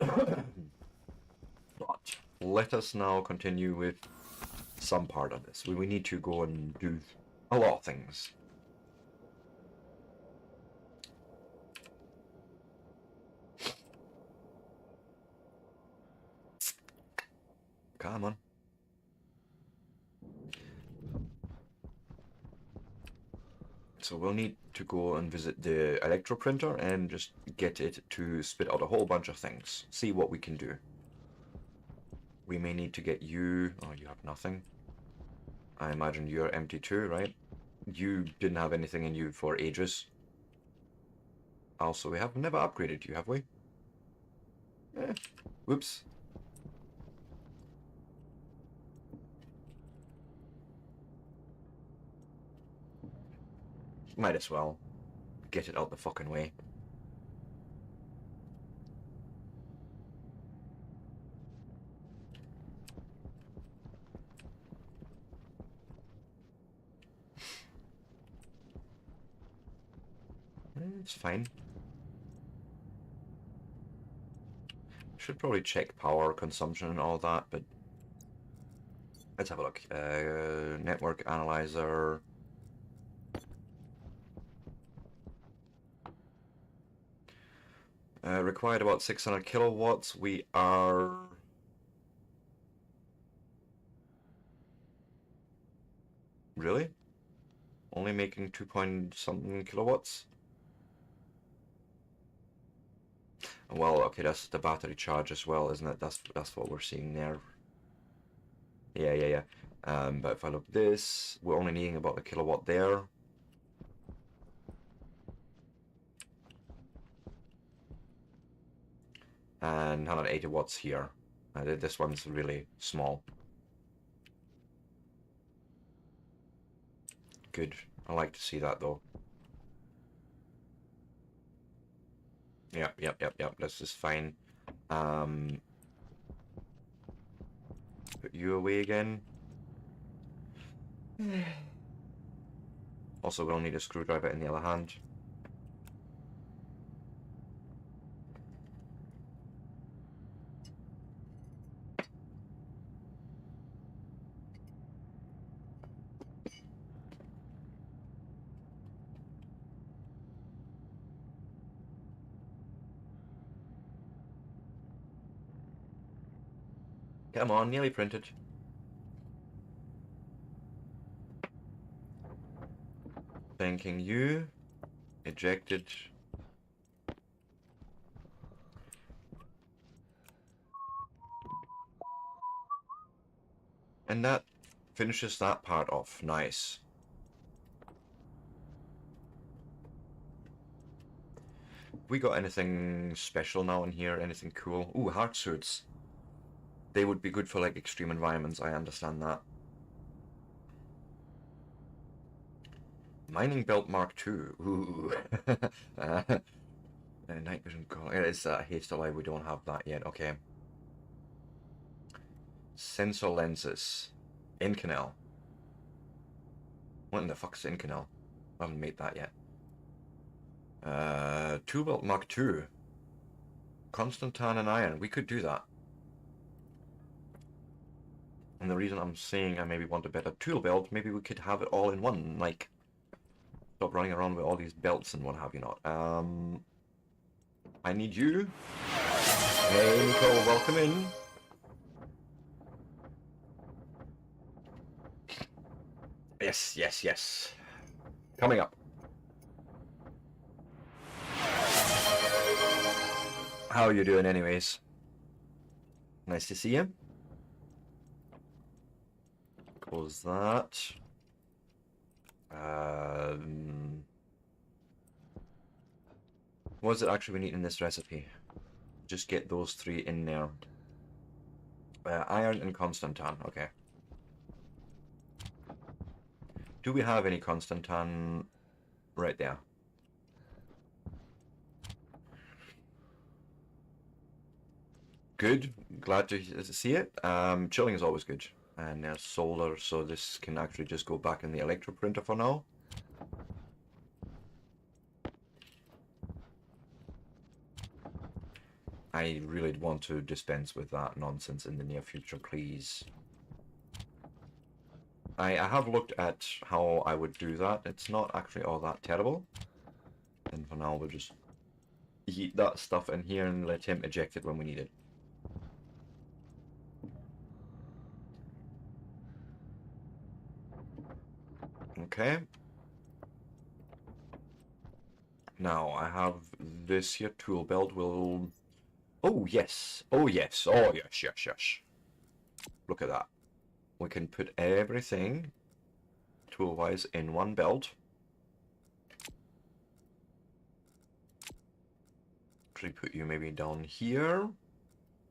let us now continue with some part of this. We need to go and do a lot of things. Come on. So we'll need to go and visit the electro printer and just get it to spit out a whole bunch of things. See what we can do. We may need to get you... Oh, you have nothing. I imagine you're empty too, right? You didn't have anything in you for ages. Also, we have never upgraded you, have we? Whoops. Might as well get it out the fucking way. It's fine. Should probably check power consumption and all that, but let's have a look. Network analyzer. Required about 600 kilowatts. We are... Really? Only making 2 point something kilowatts? Well, okay, that's the battery charge as well, isn't it? That's what we're seeing there. Yeah. But if I look this, we're only needing about a kilowatt there. and 180 watts here. This one's really small. Good. I like to see that though. Yep. This is fine. Put you away again. Also, we'll need a screwdriver in the other hand. Come on, nearly printed. Thanking you. Ejected. And that finishes that part off. Nice. We got anything special now in here? Anything cool? Ooh, heart suits. They would be good for like extreme environments, I understand that. Mining belt Mark II. Ooh. Night vision call. It's haste alive, we don't have that yet. Okay. Sensor lenses. Inconel. What in the fuck's Inconel? I haven't made that yet. Tool belt Mark II. Constantan and iron. We could do that. And the reason I'm saying I maybe want a better tool belt, maybe we could have it all in one, like stop running around with all these belts and what have you not. I need you. Hey Nicole, welcome in. Yes. Coming up. How are you doing anyways? Nice to see you. Close that. What is it actually we need in this recipe? Just get those three in there. Iron and Constantan, okay. Do we have any Constantan right there? Good, glad to see it. Chilling is always good. And there's solar, so this can actually just go back in the electro printer for now. I really want to dispense with that nonsense in the near future, please. I have looked at how I would do that. It's not actually all that terrible. And for now, we'll just heat that stuff in here and let him eject it when we need it. Okay. Now, I have this here tool belt will... Oh, yes. Oh, yes. Oh, yes. Look at that. We can put everything, tool-wise, in one belt. Actually put you maybe down here.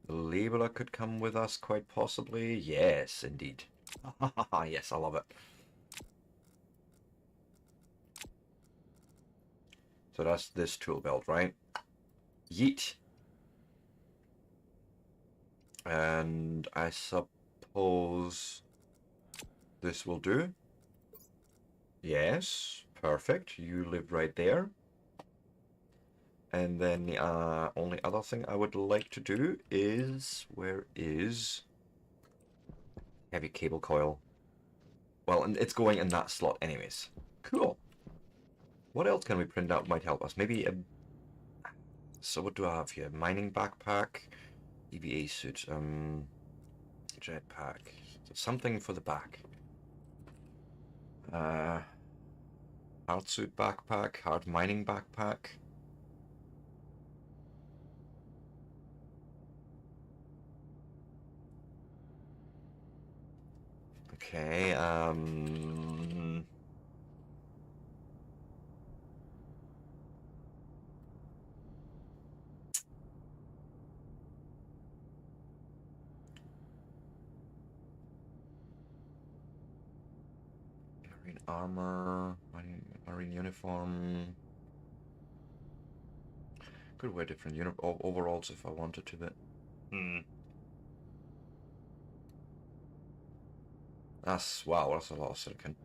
The labeler could come with us, quite possibly. Yes, indeed. Yes, I love it. So that's this tool belt, right? Yeet. And I suppose this will do. Yes, perfect. You live right there. And then the only other thing I would like to do is... Where is... Heavy cable coil? Well, and it's going in that slot anyways. Cool. What else can we print out might help us? Maybe a... So what do I have here? Mining backpack, EVA suit, jetpack, something for the back. Hard suit backpack, hard mining backpack. Okay, armor, marine uniform. Could wear different overalls if I wanted to, but wow, that's a lot of silicon.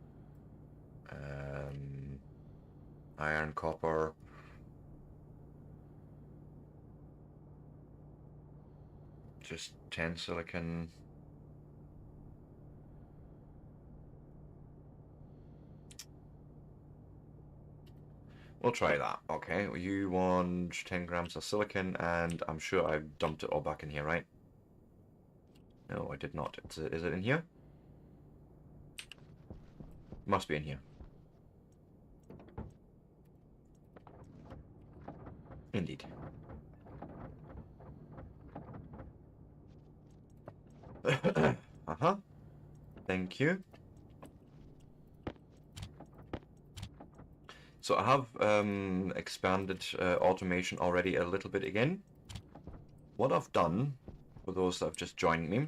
Iron, copper. Just 10 silicon. We'll try that. Okay, you want 10 grams of silicon, and I'm sure I've dumped it all back in here, right? No, I did not. Is it in here? Must be in here. Indeed. Uh-huh. Thank you. So I have expanded automation already a little bit again. What I've done, for those that have just joined me,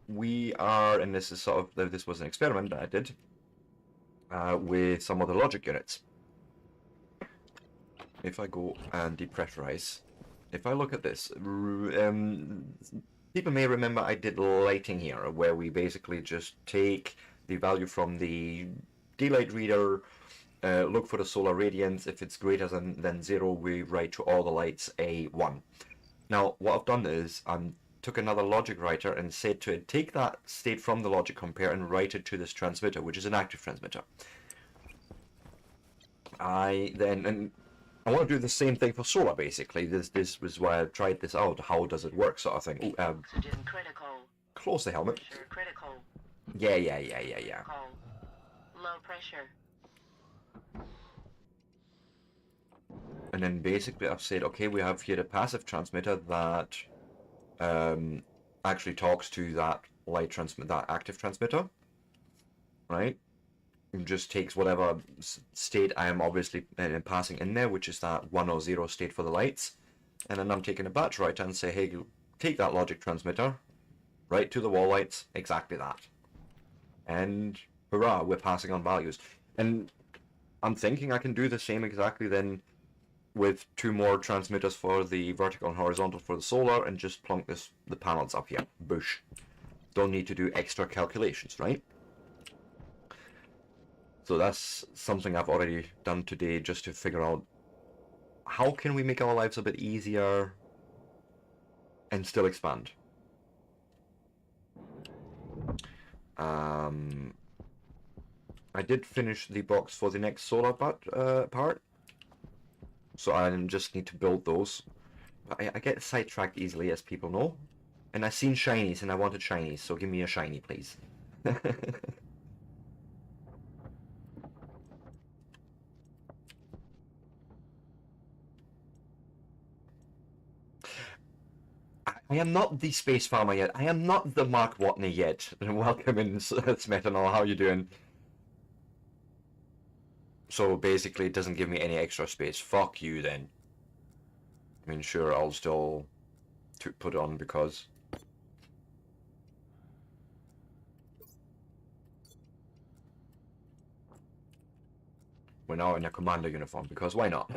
we are, and this is sort of, this was an experiment that I did with some of the logic units. If I go and depressurize, if I look at this, people may remember I did lighting here, where we basically just take the value from the daylight reader, look for the solar radiance. If it's greater than 0, we write to all the lights a 1. Now, what I've done is took another logic writer and said to it, take that state from the logic compare and write it to this transmitter, which is an active transmitter. I want to do the same thing for solar, basically. This was why I tried this out. How does it work, sort of thing. Oxygen critical. Close the helmet. Pressure critical. Yeah. Call. Low pressure. And then basically I've said, okay, we have here a passive transmitter that actually talks to that that active transmitter, right? It just takes whatever state I am obviously passing in there, which is that 1 or 0 state for the lights. And then I'm taking a batch writer and say, hey, take that logic transmitter, right to the wall lights, exactly that. And hurrah, we're passing on values. And I'm thinking I can do the same exactly then with 2 more transmitters for the vertical and horizontal for the solar, and just plunk the panels up here. Boosh. Don't need to do extra calculations, right? So that's something I've already done today, just to figure out how can we make our lives a bit easier and still expand. I did finish the box for the next solar part. So I just need to build those. But I get sidetracked easily, as people know. And I've seen shinies, and I wanted shinies, so give me a shiny, please. I am not the space farmer yet. I am not the Mark Watney yet. Welcome in, Smetanol. How you doing? So basically, it doesn't give me any extra space. Fuck you, then. I mean, sure, I'll still put it on because... we're now in a commander uniform, because why not?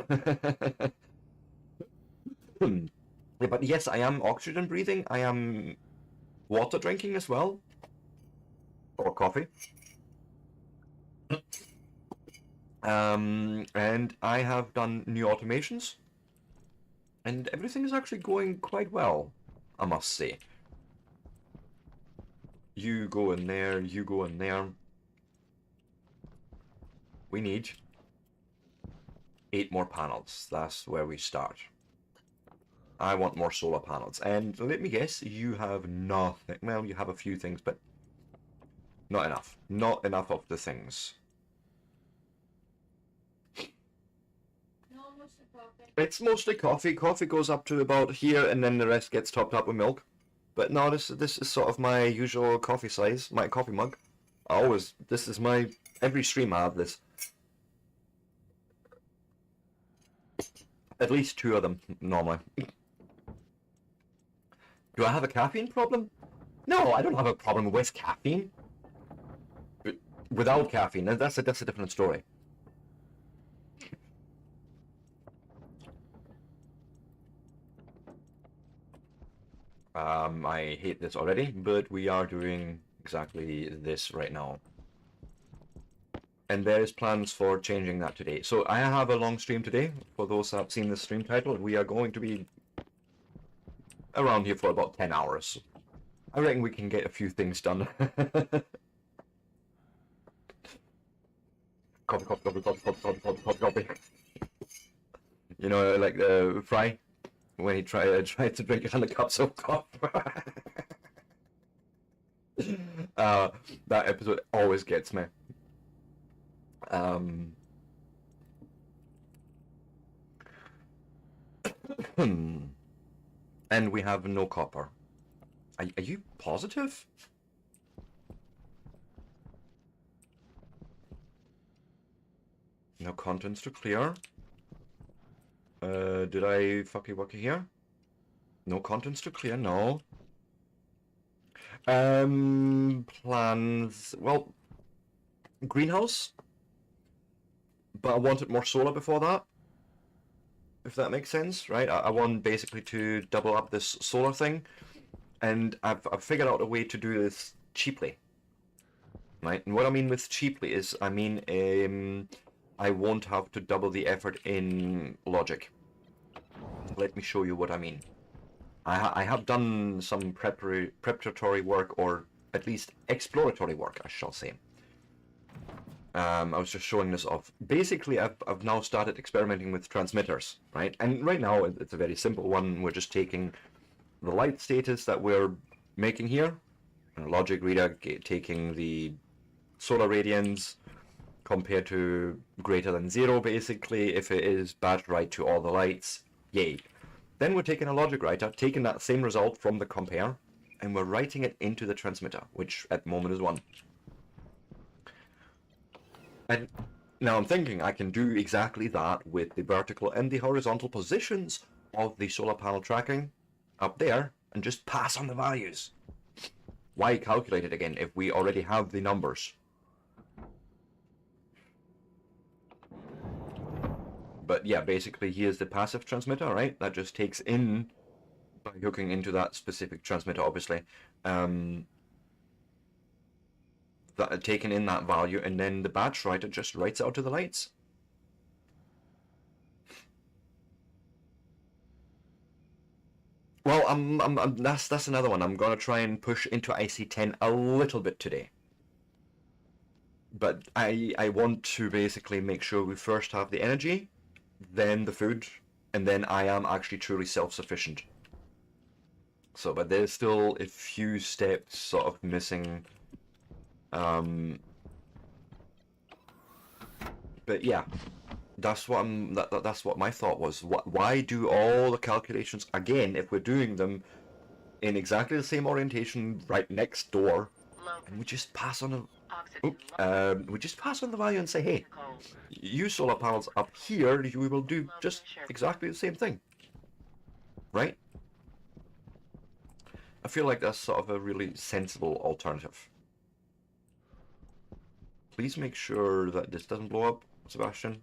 Yeah, but yes, I am oxygen breathing. I am water drinking as well. Or coffee. And I have done new automations. And everything is actually going quite well, I must say. You go in there, you go in there. We need 8 more panels. That's where we start. I want more solar panels. And let me guess, you have nothing. Well, you have a few things, but not enough. Not enough of the things. It's mostly coffee. Coffee goes up to about here, and then the rest gets topped up with milk. But no, this is sort of my usual coffee size, my coffee mug. This is my, every stream I have this. At least 2 of them, normally. Do I have a caffeine problem? No, I don't have a problem with caffeine. without caffeine, and that's a different story. I hate this already, but we are doing exactly this right now. And there is plans for changing that today. So I have a long stream today. For those that have seen the stream title, we are going to be around here for about 10 hours. I reckon we can get a few things done. Copy, copy, copy, copy, copy, copy, copy, copy, copy. You know, like the Fry, when he tried to drink 100 cups of coffee. That episode always gets me. And we have no copper. Are you positive? No contents to clear. Did I fucky wucky here? No contents to clear, no. Plans, well, greenhouse, but I wanted more solar before that, if that makes sense, right? I want basically to double up this solar thing, and I've figured out a way to do this cheaply, right? And what I mean with cheaply is, I mean, I won't have to double the effort in logic. Let me show you what I mean. I have done some preparatory work, or at least exploratory work, I shall say. I was just showing this off. Basically, I've now started experimenting with transmitters, right? And right now, it's a very simple one. We're just taking the light status that we're making here, and logic reader taking the solar radians compared to greater than 0, basically. If it is badged right to all the lights, yay. Then we're taking a logic writer, taking that same result from the compare, and we're writing it into the transmitter, which at the moment is 1. And now I'm thinking I can do exactly that with the vertical and the horizontal positions of the solar panel tracking up there, and just pass on the values. Why calculate it again if we already have the numbers? But yeah, basically here's the passive transmitter, right? That just takes in, by hooking into that specific transmitter, obviously, that taking in that value, and then the batch writer just writes it out to the lights. Well, that's another one. I'm gonna try and push into IC10 a little bit today. But I want to basically make sure we first have the energy, then the food, and then I am actually truly self-sufficient. So, but there's still a few steps sort of missing. But yeah, that's what that's what my thought was. Why do all the calculations again if we're doing them in exactly the same orientation right next door, and we just pass on a we just pass on the value and say, hey, you solar panels up here, we will do just exactly the same thing, right? I feel like that's sort of a really sensible alternative. Please make sure that this doesn't blow up, Sebastian.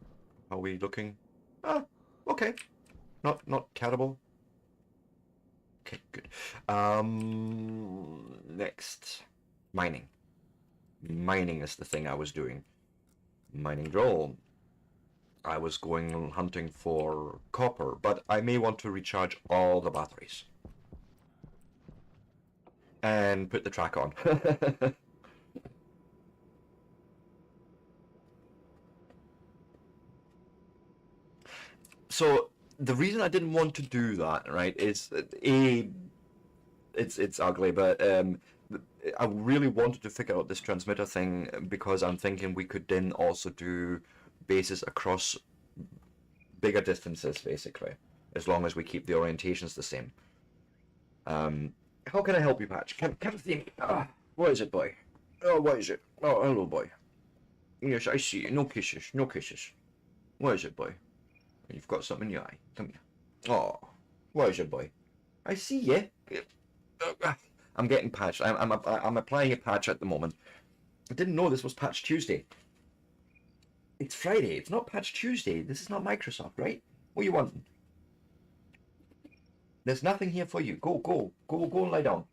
How are we looking? Ah, okay. Not terrible. Okay, good. Next. Mining. Mining is the thing I was doing. Mining drill. I was going hunting for copper, but I may want to recharge all the batteries. And put the track on. So the reason I didn't want to do that, right, is it's ugly, but I really wanted to figure out this transmitter thing because I'm thinking we could then also do bases across bigger distances, basically, as long as we keep the orientations the same. How can I help you, Patch? Come see. What is it, boy? Oh, what is it? Oh, hello, boy. Yes, I see you. No kisses, no kisses. What is it, boy? You've got something in your eye. Come here. Oh, what is it, boy? I see you. I'm getting patched. I'm applying a patch at the moment. I didn't know this was Patch Tuesday. It's Friday. It's not Patch Tuesday. This is not Microsoft, right? What are you wanting? There's nothing here for you. Go and lie down.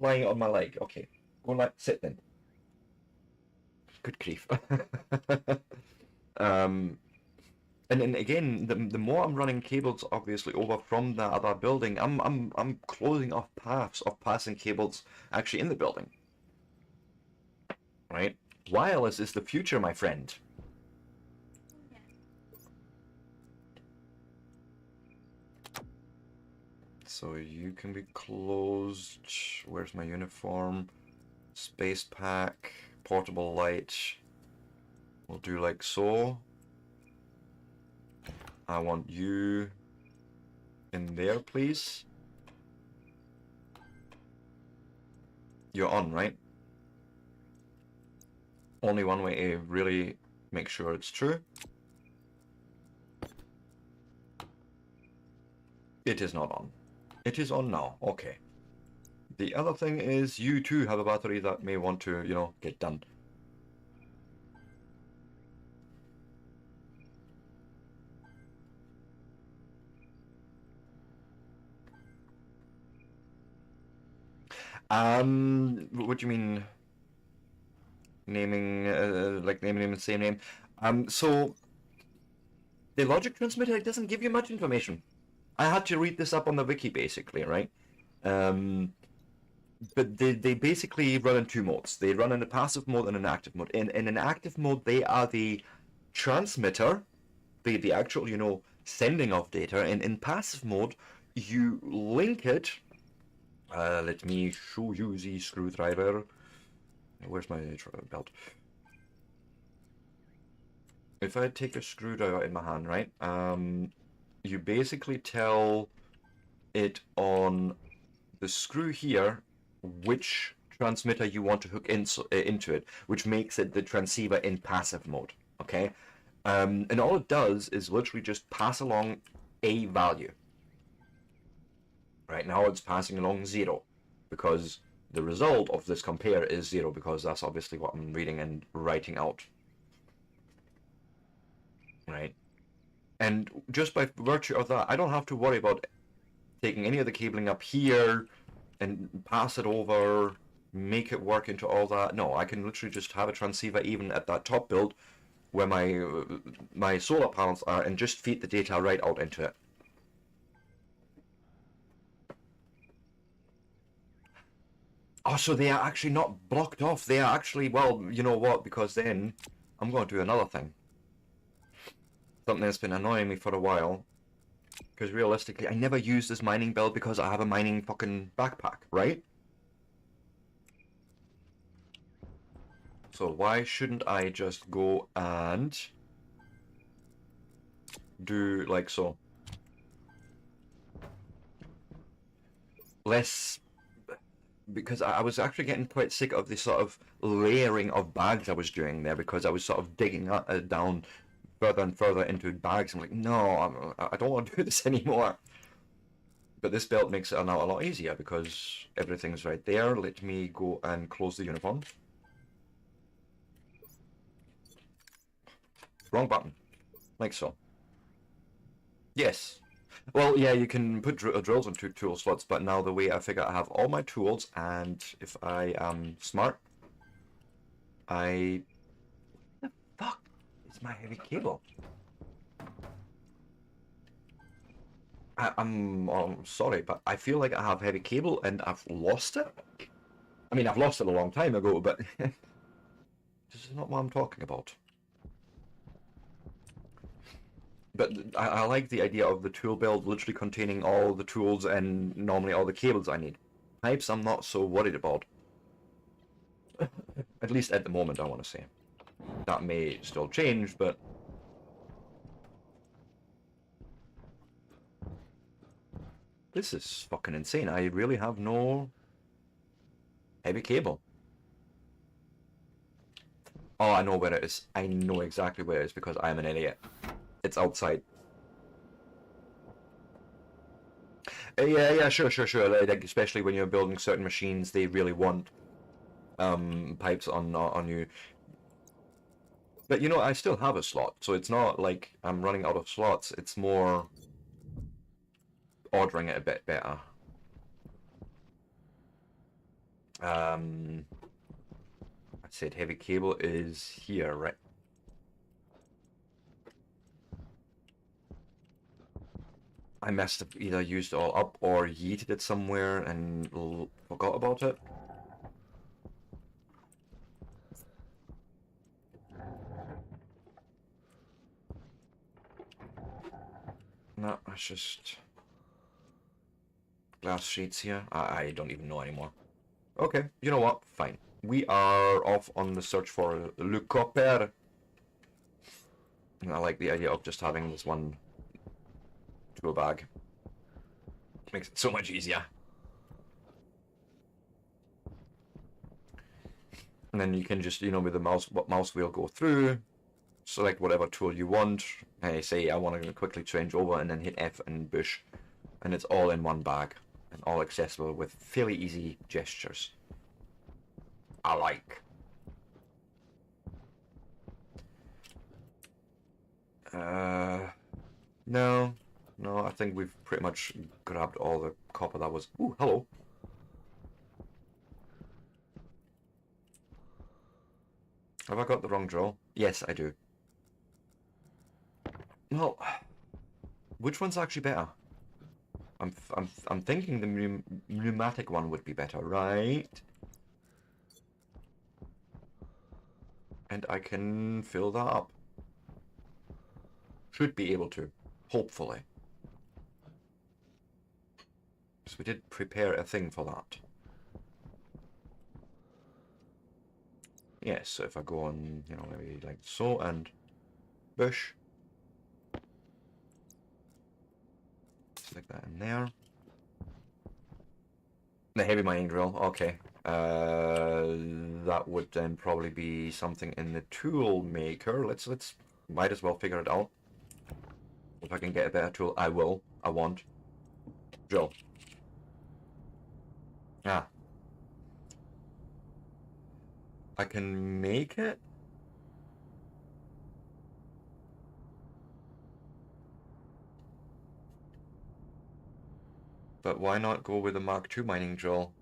Lying on my leg. Okay. Go and sit then. Good grief. And then again, the more I'm running cables obviously over from the other building, I'm closing off paths of passing cables actually in the building. Right? Wireless is the future, my friend. So you can be closed. Where's my uniform? Space pack, portable light. We'll do like so. I want you in there, please. You're on, right? Only one way to really make sure it's true. It is not on. It is on now. Okay. The other thing is you too have a battery that may want to, you know, get done. What do you mean? Naming, like naming them the same name. So the logic transmitter, it doesn't give you much information. I had to read this up on the wiki basically, right? But they basically run in two modes. They run in a passive mode and an active mode. In an active mode, they are the transmitter, the actual, you know, sending of data. And in passive mode, you link it. Let me show you the screwdriver. Where's my belt? If I take a screwdriver in my hand, right? You basically tell it on the screw here which transmitter you want to hook into it, which makes it the transceiver in passive mode. Okay, and all it does is literally just pass along a value. Right now it's passing along 0 because the result of this compare is 0 because that's obviously what I'm reading and writing out. Right? And just by virtue of that, I don't have to worry about taking any of the cabling up here and pass it over, make it work into all that. No, I can literally just have a transceiver even at that top build where my solar panels are and just feed the data right out into it. Oh, so they are actually not blocked off. They are actually, well, you know what, because then I'm going to do another thing. Something that's been annoying me for a while. Because realistically, I never use this mining belt because I have a mining fucking backpack, right? So why shouldn't I just go and do like so? Less... Because I was actually getting quite sick of the sort of layering of bags I was doing there because I was sort of digging down further and further into bags. I'm like, no, I don't want to do this anymore. But this belt makes it now a lot easier because everything's right there. Let me go and close the uniform. Wrong button. Like so. Yes. Well, yeah, you can put drills into tool slots, but now the way I figure I have all my tools, and if I am smart, What the fuck is my heavy cable? I'm sorry, but I feel like I have heavy cable and I've lost it. I mean, I've lost it a long time ago, but this is not what I'm talking about. But I like the idea of the tool belt literally containing all the tools and normally all the cables I need. Pipes I'm not so worried about. At least at the moment, I want to say. That may still change, but... This is fucking insane. I really have no heavy cable. Oh, I know where it is. I know exactly where it is because I'm an idiot. It's outside. Yeah, sure. Like, especially when you're building certain machines, they really want pipes on you. But you know, I still have a slot, so it's not like I'm running out of slots. It's more ordering it a bit better. I said heavy cable is here, right? I must have either used it all up or yeeted it somewhere and forgot about it. No, it's just glass sheets here. I don't even know anymore. Okay, you know what? Fine. We are off on the search for Le Copper. I like the idea of just having this one tool bag. Makes it so much easier. And then you can just, you know, with the mouse wheel go through, select whatever tool you want. I say I want to quickly change over and then hit F and push. And it's all in one bag and all accessible with fairly easy gestures. I like. No, I think we've pretty much grabbed all the copper that was. Ooh, hello. Have I got the wrong drill? Yes, I do. Well, which one's actually better? I'm thinking the pneumatic one would be better, right? And I can fill that up. Should be able to, hopefully. So we did prepare a thing for that. Yes, so if I go on, you know, maybe like so and push. Stick that in there. The heavy mining drill, okay. That would then probably be something in the tool maker. Let's might as well figure it out. If I can get a better tool, I will. I want. Drill. Ah. I can make it. But why not go with a Mark II mining drill?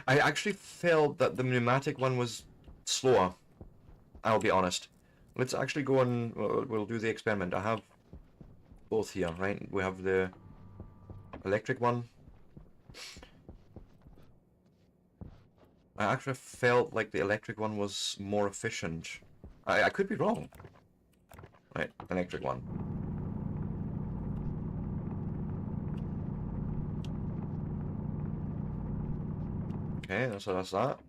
I actually felt that the pneumatic one was slower. I'll be honest. Let's actually go and we'll do the experiment. I have both here, right? We have the electric one. I actually felt like the electric one was more efficient. I could be wrong. Right, electric one. Okay, so that's that.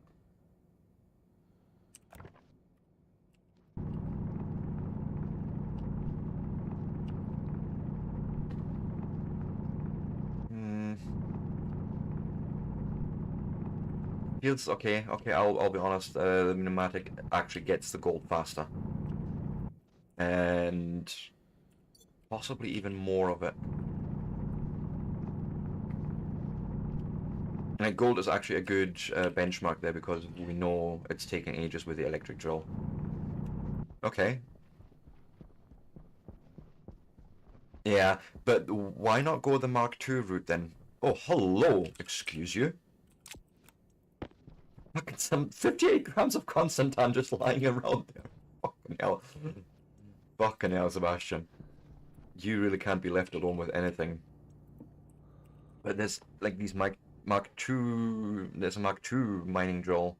Feels okay. Okay, I'll be honest. The pneumatic actually gets the gold faster, and possibly even more of it. And gold is actually a good benchmark there because we know it's taking ages with the electric drill. Okay. Yeah, but why not go the Mark II route then? Oh, hello. Excuse you. Look at some 58 grams of Constantan just lying around there. Fucking hell. Fucking hell, Sebastian. You really can't be left alone with anything. But there's like these Mark II. There's a Mark II mining drill.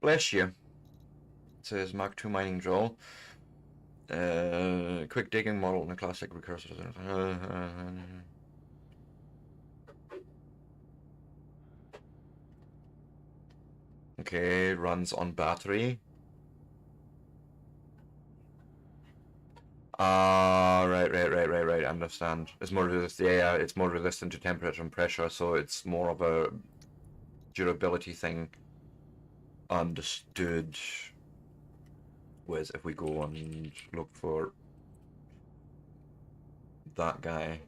Bless you. It says Mark II mining drill. Quick digging model and a classic recursor. Okay, runs on battery. Right. Understand. It's more resistant. Yeah, it's more resistant to temperature and pressure, so it's more of a durability thing. understood was if we go and look for that guy.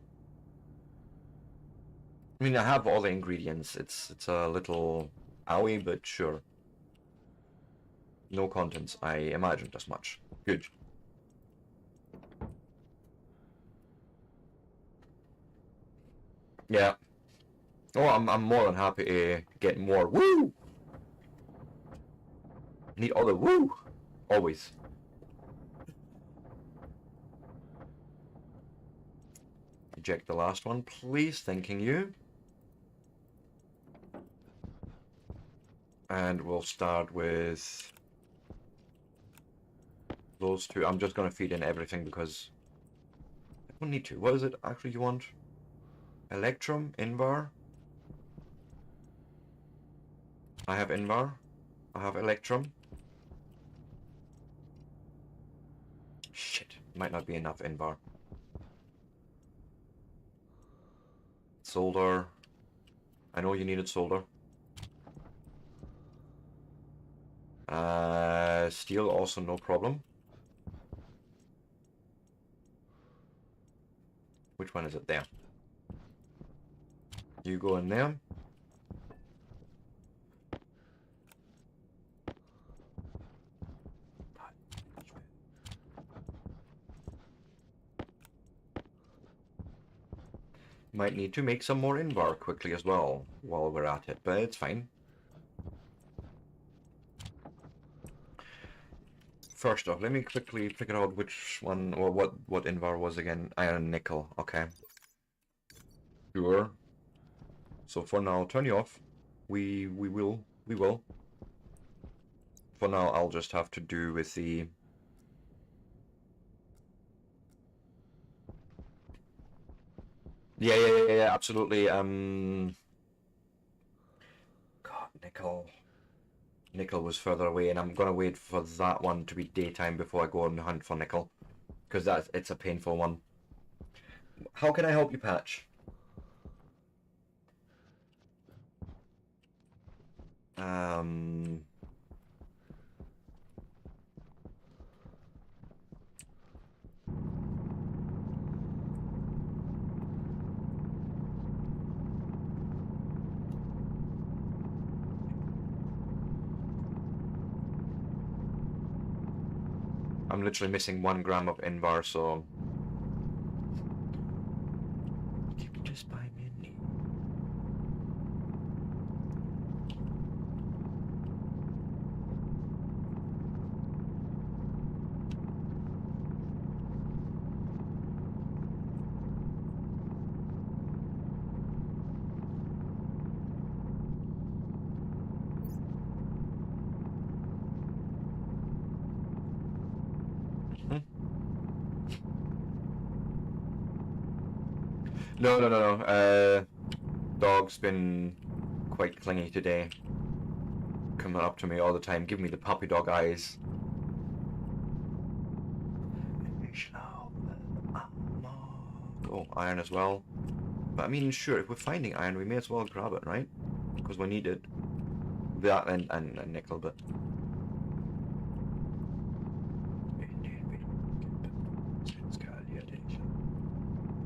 I mean, I have all the ingredients. It's a little owie, but sure. No contents. I imagined as much. Good. Yeah. Oh, I'm more than happy to get more. Woo! Need all the woo! Always. Eject the last one, please. Thanking you. And we'll start with those two. I'm just gonna feed in everything because I don't need to. What is it actually you want? Electrum, Invar. I have Invar. I have Electrum. Shit, might not be enough Invar. Solder. I know you needed solder. Steel also no problem. Which one is it? There. You go in there. Might need to make some more Invar quickly as well while we're at it, but it's fine. First off, let me quickly figure out which one or what Invar was again. Iron and nickel. Okay. Sure. So for now, turn you off. We will. For now, I'll just have to do with the. Yeah, absolutely. God, nickel. Nickel was further away, and I'm gonna wait for that one to be daytime before I go and hunt for nickel, because it's a painful one. How can I help you, Patch? I'm literally missing 1 gram of Invar, so. Just buy me a knee. No. Dog's been quite clingy today. Coming up to me all the time, giving me the puppy dog eyes. Oh, iron as well. But I mean, sure, if we're finding iron, we may as well grab it, right? Because we need it. That and nickel, but.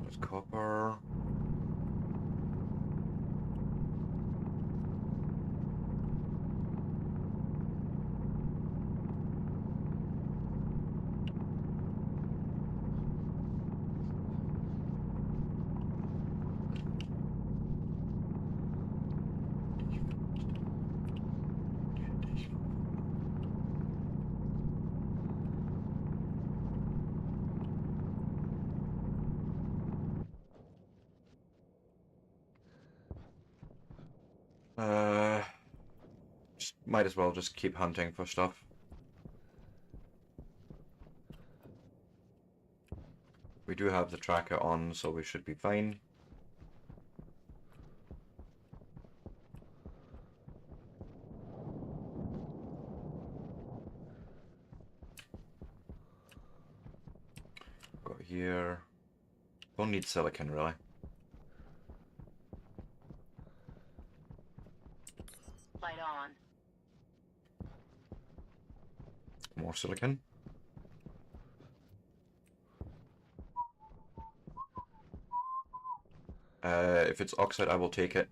There's copper. Might as well just keep hunting for stuff. We do have the tracker on, so we should be fine. Got here. Don't need silicon, really. Light on. More silicon. If it's oxide, I will take it.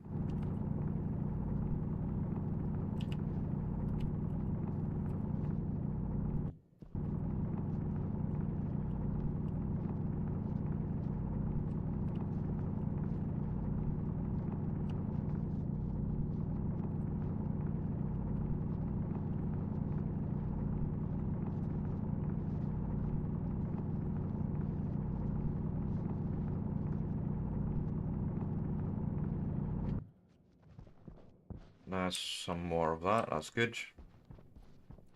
That's some more of that. That's good.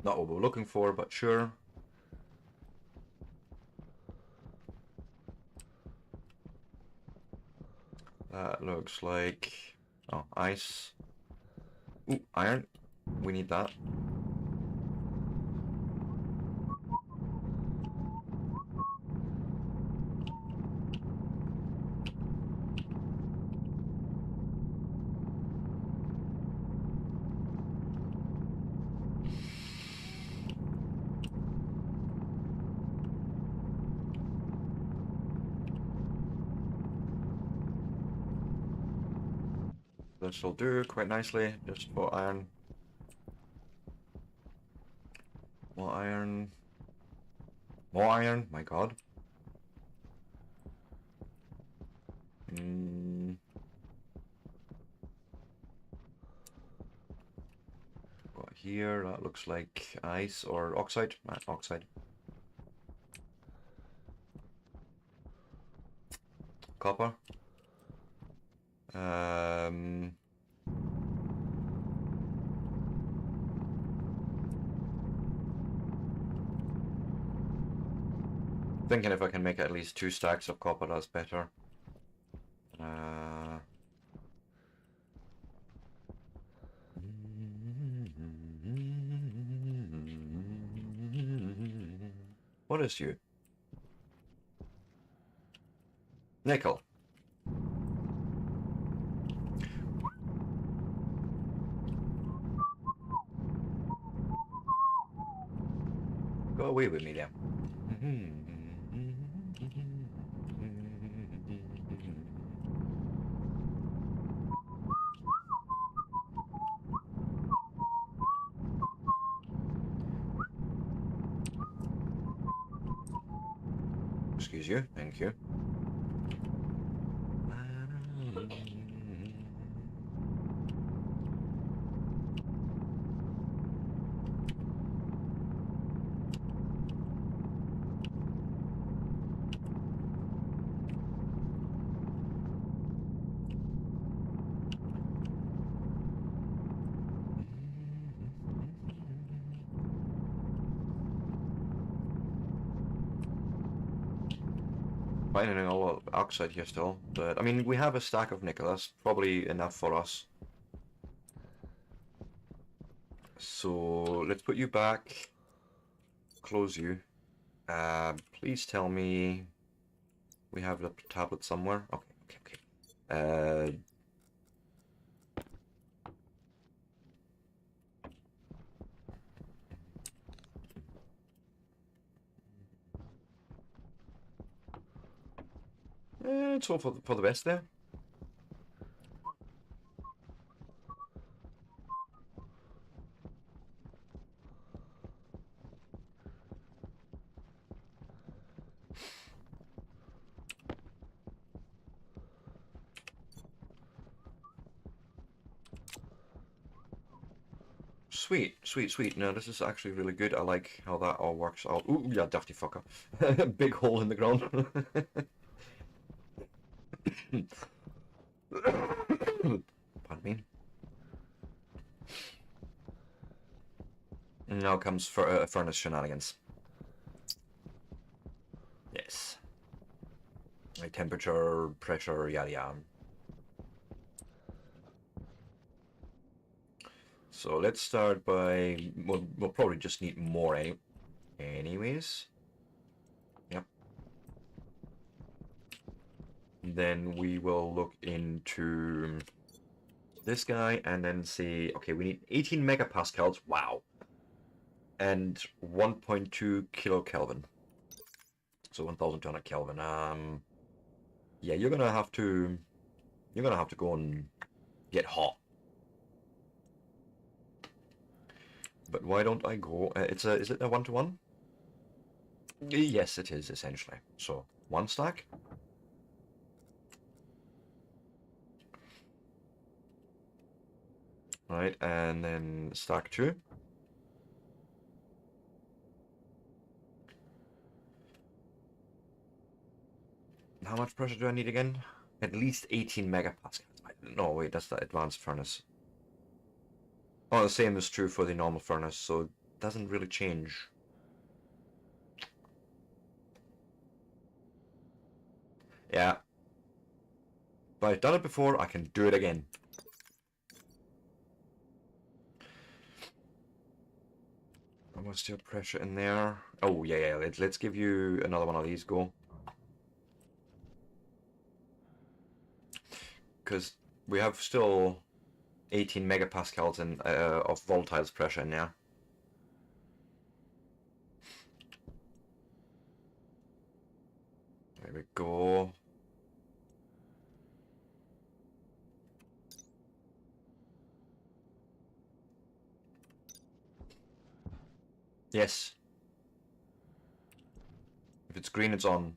Not what we're looking for, but sure. That looks like... oh, ice. Ooh, iron. We need that. This will do quite nicely, just for iron. More iron. More iron, my god. Got here, that looks like ice or oxide. Oxide. Copper. Thinking if I can make at least 2 stacks of copper, that's better. What is you? Nickel. Go away with me then. Excuse you, thank you. Finding a lot of oxide here still, but I mean, we have a stack of nickel, that's probably enough for us. So let's put you back, close you. Please tell me we have the tablet somewhere. Okay. It's all for the best there. Sweet, sweet, sweet. No, this is actually really good. I like how that all works out. Ooh, yeah, dirty fucker. Big hole in the ground. Pardon me. Now comes for furnace shenanigans. Yes. Like temperature, pressure, yada yada. So let's start by, we'll probably just need more anyways. Yep. Then we will look into this guy and then see, okay, we need 18 megapascals. Wow. and 1.2 kilokelvin. So 1,200 Kelvin. Yeah, you're gonna have to go and get hot. But why don't I go? Is it a 1-to-1? Yes, it is essentially. So 1 stack. Right, and then stack 2. How much pressure do I need again? At least 18 megapascals. No, wait, that's the advanced furnace. Oh, the same is true for the normal furnace, so it doesn't really change. Yeah. But I've done it before, I can do it again. What's your pressure in there? Oh, yeah, let's give you another one of these go. Because we have still 18 megapascals in, of volatiles pressure in there. There we go. Yes. If it's green, it's on.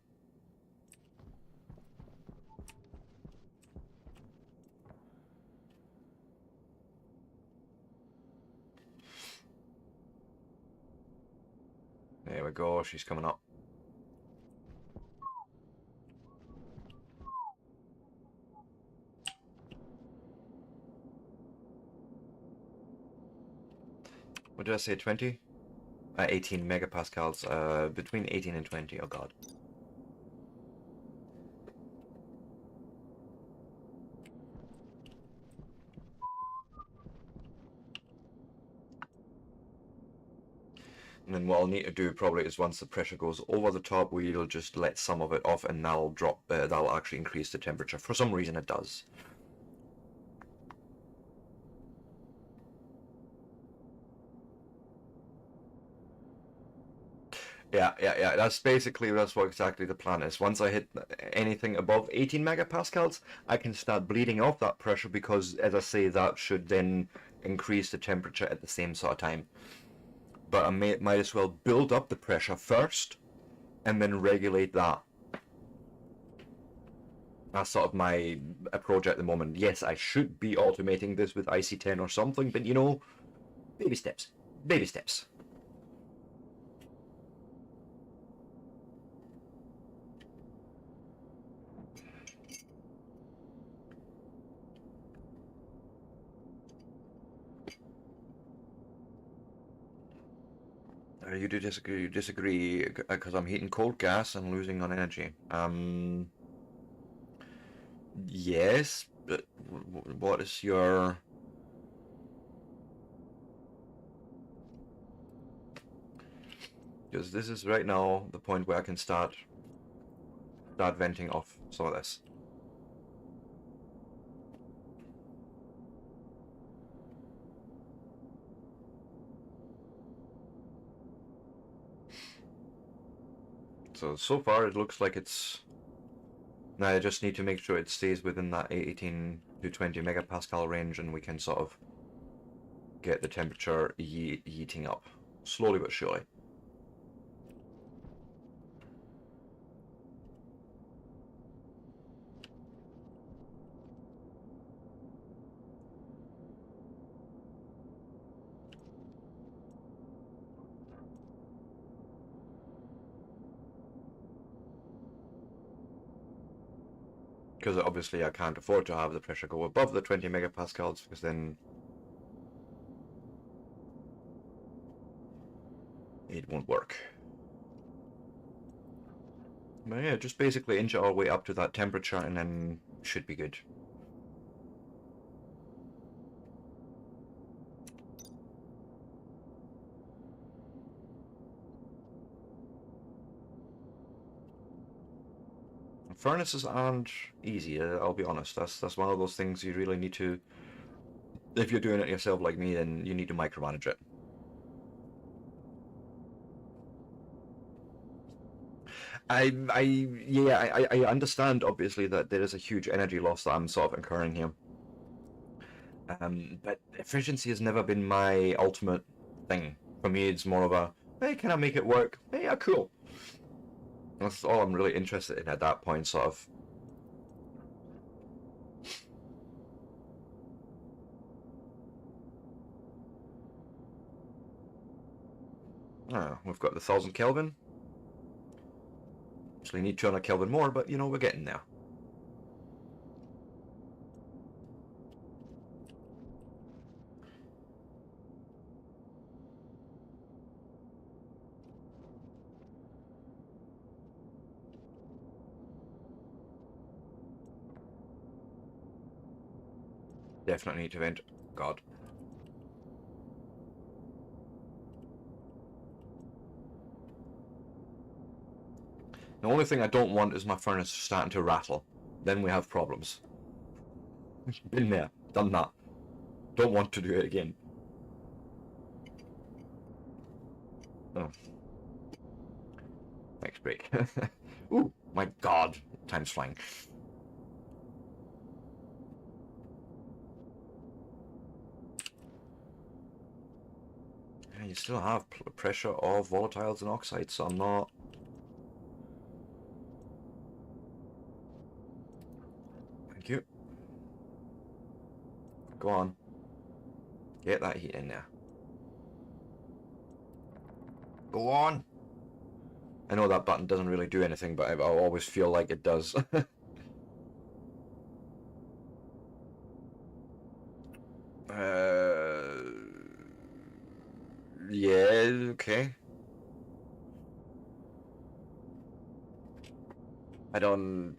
There we go, she's coming up. What did I say, 20? 18 megapascals, between 18 and 20, oh god. And then what I'll need to do probably is once the pressure goes over the top, we'll just let some of it off and that'll drop, that'll actually increase the temperature. For some reason it does. Yeah. That's what exactly the plan is. Once I hit anything above 18 megapascals, I can start bleeding off that pressure because, as I say, that should then increase the temperature at the same sort of time. But I might as well build up the pressure first and then regulate that. That's sort of my approach at the moment. Yes, I should be automating this with IC10 or something, but you know, baby steps. Baby steps. You do disagree? You disagree because I'm heating cold gas and losing on energy. Yes, but what is your... Because this is right now the point where I can start venting off some of this. So far it looks like it's... Now I just need to make sure it stays within that 18 to 20 megapascal range and we can sort of get the temperature yeeting up. Slowly but surely. Because obviously I can't afford to have the pressure go above the 20 megapascals because then it won't work. But yeah, just basically inch our way up to that temperature and then should be good. Furnaces aren't easy, I'll be honest. That's one of those things you really need to... If you're doing it yourself like me, then you need to micromanage it. I understand obviously that there is a huge energy loss that I'm sort of incurring here. But efficiency has never been my ultimate thing. For me, it's more of a, hey, can I make it work? Hey, yeah, cool. That's all I'm really interested in at that point, sort of. We've got the 1000 Kelvin. Actually need 200 Kelvin more, but you know, we're getting there. Definitely need to vent. God. The only thing I don't want is my furnace starting to rattle. Then we have problems. Been there, done that. Don't want to do it again. Oh. Next break. Ooh, my God. Time's flying. Yeah, you still have pressure of volatiles and oxides, so I'm not... Thank you. Go on. Get that heat in there. Go on! I know that button doesn't really do anything, but I'll always feel like it does. Yeah, okay. I don't...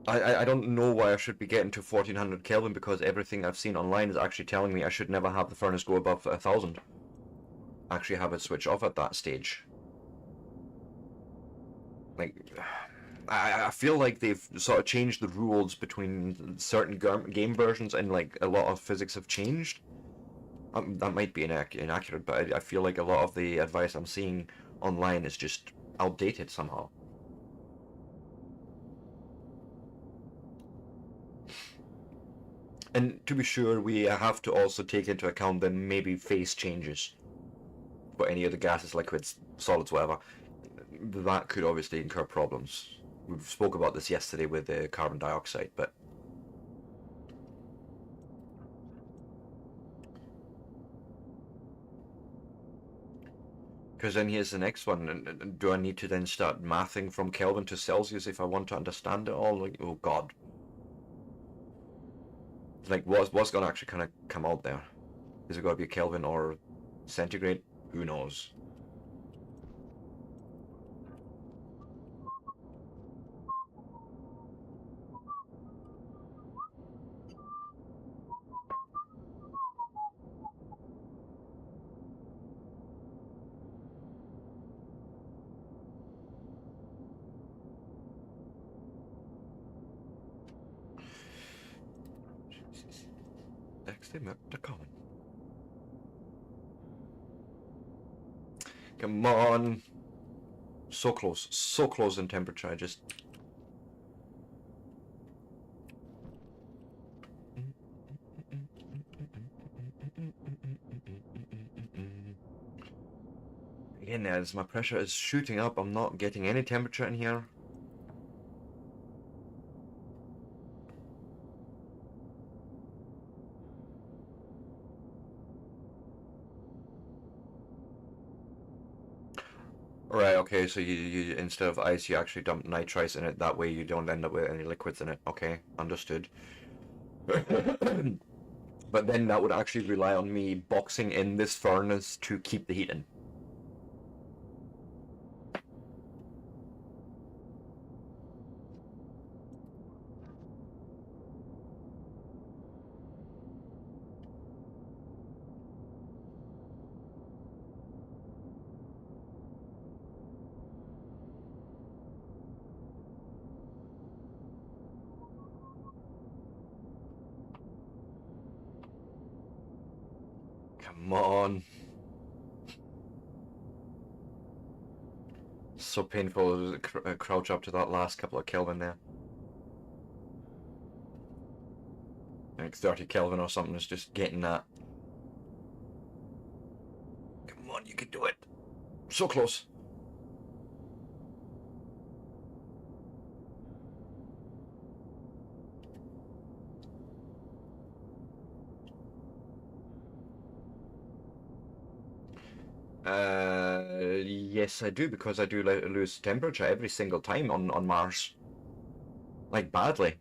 I don't know why I should be getting to 1400 Kelvin, because everything I've seen online is actually telling me I should never have the furnace go above 1000. Actually have it switch off at that stage. Like, I feel like they've sort of changed the rules between certain game versions, and like a lot of physics have changed. That might be inaccurate, but I feel like a lot of the advice I'm seeing online is just outdated somehow. And to be sure, we have to also take into account that maybe phase changes for any of the gases, liquids, solids, whatever. That could obviously incur problems. We spoke about this yesterday with the carbon dioxide, but... Because then here's the next one. Do I need to then start mathing from Kelvin to Celsius if I want to understand it all? Like, oh God. Like, what's going to actually kind of come out there? Is it going to be Kelvin or centigrade? Who knows? Next they met the common. Come on. So close in temperature. I just... Again, as my pressure is shooting up, I'm not getting any temperature in here. Right, okay, so you instead of ice, you actually dump nitrites in it. That way you don't end up with any liquids in it. Okay, understood. But then that would actually rely on me boxing in this furnace to keep the heat in. Come on. so painful to crouch up to that last couple of Kelvin there. Like 30 Kelvin or something is just getting that. Come on, you can do it. So close. Yes, I do, because I do lose temperature every single time on Mars. Like, badly.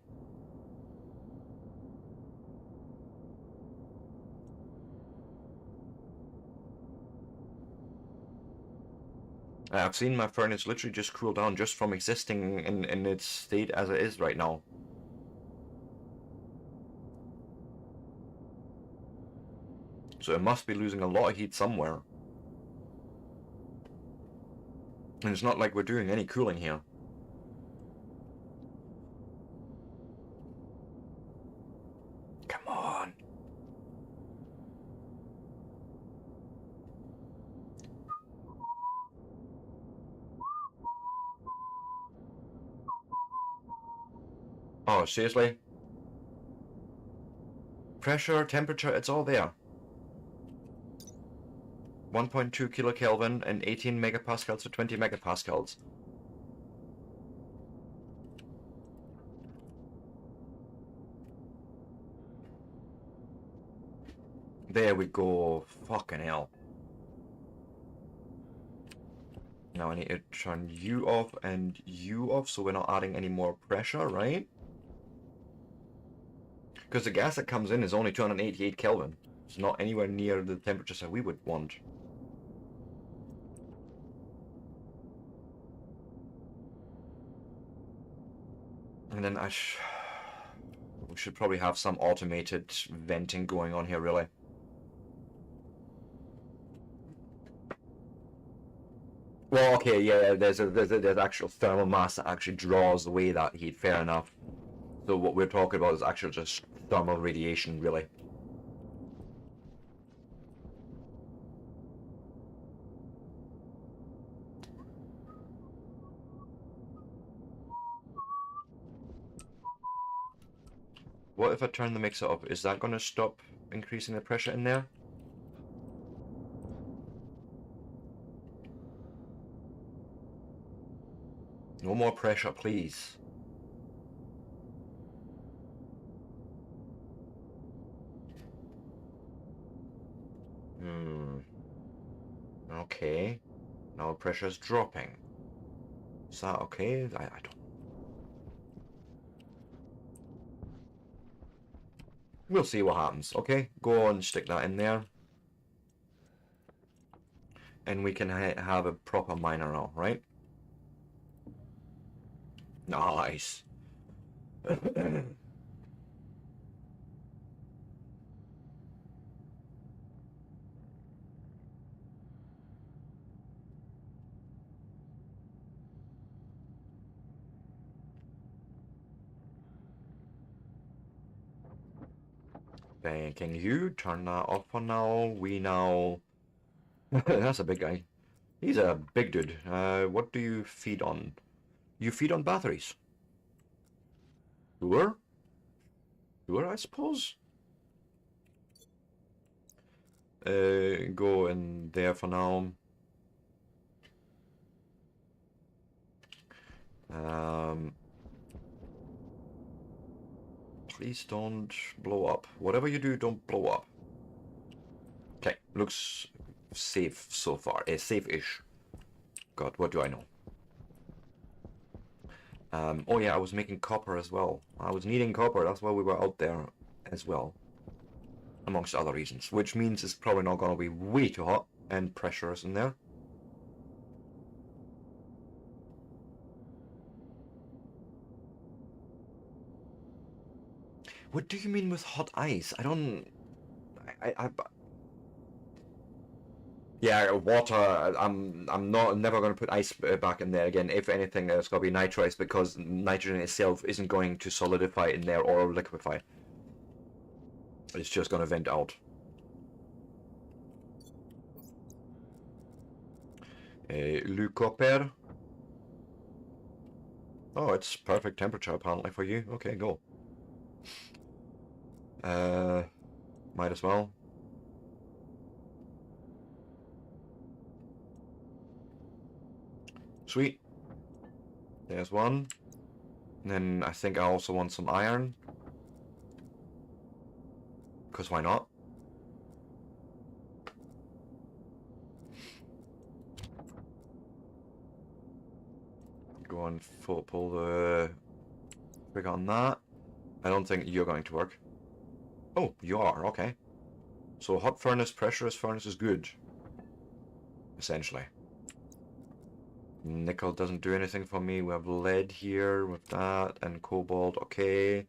I've seen my furnace literally just cool down just from existing in its state as it is right now. So it must be losing a lot of heat somewhere. And it's not like we're doing any cooling here. Come on. Oh, seriously? Pressure, temperature, it's all there. 1.2 kilokelvin and 18 megapascals to 20 megapascals. There we go. Fucking hell. Now I need to turn you off and you off so we're not adding any more pressure, right? Because the gas that comes in is only 288 Kelvin. It's not anywhere near the temperatures that we would want. And then we should probably have some automated venting going on here, really. Well, okay, yeah, there's actual thermal mass that actually draws away that heat, fair enough. So what we're talking about is actually just thermal radiation, really. What if I turn the mixer up? Is that going to stop increasing the pressure in there? No more pressure, please. Okay. Now pressure is dropping. Is that okay? I don't... We'll see what happens, okay? Go on, stick that in there. And we can have a proper miner now, right? Nice. Thanking you. Turn that off for now. We now... That's a big guy. He's a big dude. What do you feed on? You feed on batteries. Sure? Sure, I suppose. Go in there for now. Please don't blow up. Whatever you do, don't blow up. Okay, looks safe so far. Safe-ish. God, what do I know? Oh yeah, I was making copper as well. I was needing copper, that's why we were out there as well. Amongst other reasons. Which means it's probably not going to be way too hot and pressure is in there. What do you mean with hot ice? I don't... Yeah, water. I'm never going to put ice back in there again. If anything, there's going to be nitro ice because nitrogen itself isn't going to solidify in there or liquefy. It's just going to vent out. Le copper. Oh, it's perfect temperature apparently for you. Okay, go. Might as well. Sweet. There's one. And then I think I also want some iron. Because why not? Go on, pull the trigger on that. I don't think you're going to work. Oh, you are, okay. So hot furnace, pressurous furnace is good. Essentially. Nickel doesn't do anything for me. We have lead here with that, and cobalt, okay.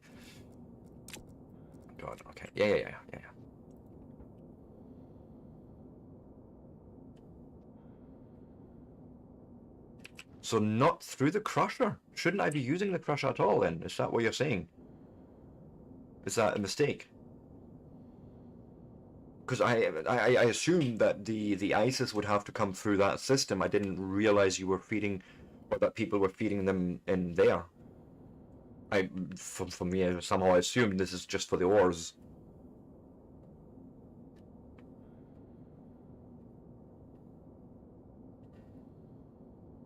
God, okay. Yeah. So not through the crusher. Shouldn't I be using the crusher at all then? Is that what you're saying? Is that a mistake? Because I assumed that the ISIS would have to come through that system. I didn't realize you were feeding, or that people were feeding them in there. For me, I somehow assumed this is just for the ores.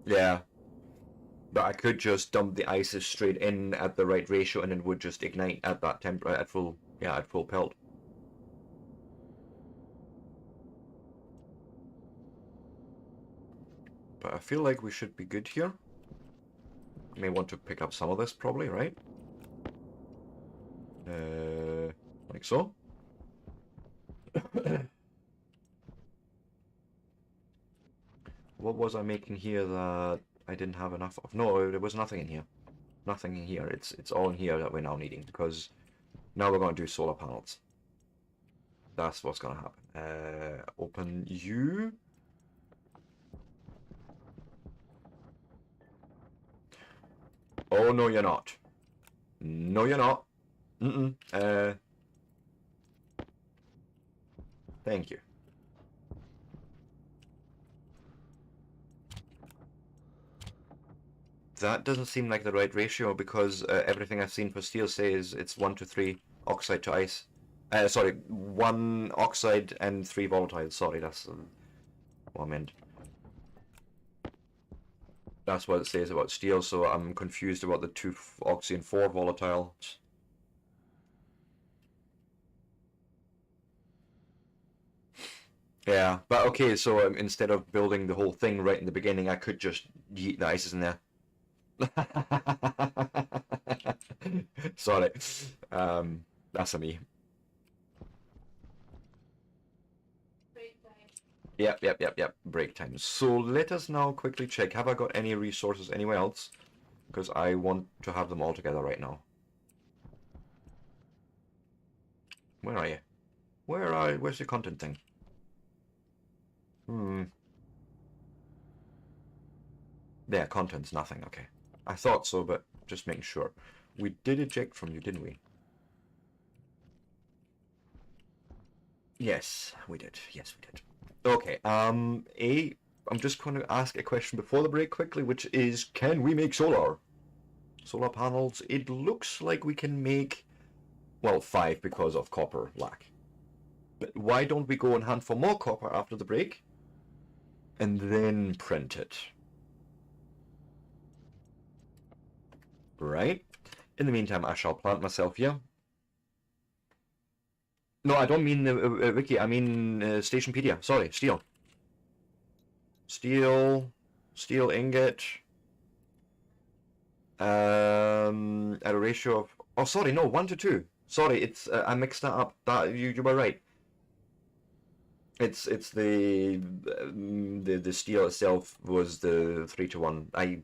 Yeah. But I could just dump the ISIS straight in at the right ratio and it would just ignite at that temp at full pelt. But I feel like we should be good here. May want to pick up some of this probably, right? Like so. What was I making here that I didn't have enough of? No, there was nothing in here. Nothing in here. It's all in here that we're now needing because now we're going to do solar panels. That's what's going to happen. Open you. Oh, no, you're not. No, you're not. Thank you. That doesn't seem like the right ratio because everything I've seen for steel says it's 1 to 3 oxide to ice. Sorry, 1 oxide and 3 volatile. Sorry, that's what I meant. That's what it says about steel, so I'm confused about the 2 oxy and 4 volatile. Yeah, but okay, so instead of building the whole thing right in the beginning, I could just yeet the ices in there. Sorry. That's a me. Yep. Break time. So let us now quickly check. Have I got any resources anywhere else? Because I want to have them all together right now. Where are you? Where's the content thing? There, content's nothing. Okay. I thought so, but just making sure. We did eject from you, didn't we? Yes, we did. Yes, we did. Okay. I'm just going to ask a question before the break quickly, which is, can we make solar? Solar panels. It looks like we can make, well, 5 because of copper lack. But why don't we go and hunt for more copper after the break? And then print it. Right? In the meantime, I shall plant myself here. No, I don't mean Wiki. I mean Stationpedia. Sorry, steel. Steel ingot. At a ratio of. Oh, sorry, no, 1 to 2. Sorry, it's I mixed that up. That you were right. It's the steel itself was the 3 to 1.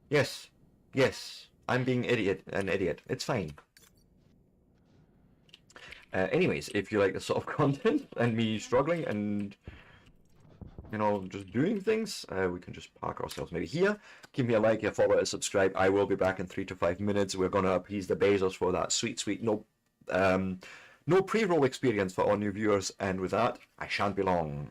Yes. I'm being an idiot. It's fine. Anyways, if you like the sort of content and me struggling and just doing things, we can just park ourselves maybe here. Give me a like, a follow, a subscribe. I will be back in 3 to 5 minutes. We're gonna appease the Bezos for that sweet no pre-roll experience for all new viewers. And with that, I shan't be long.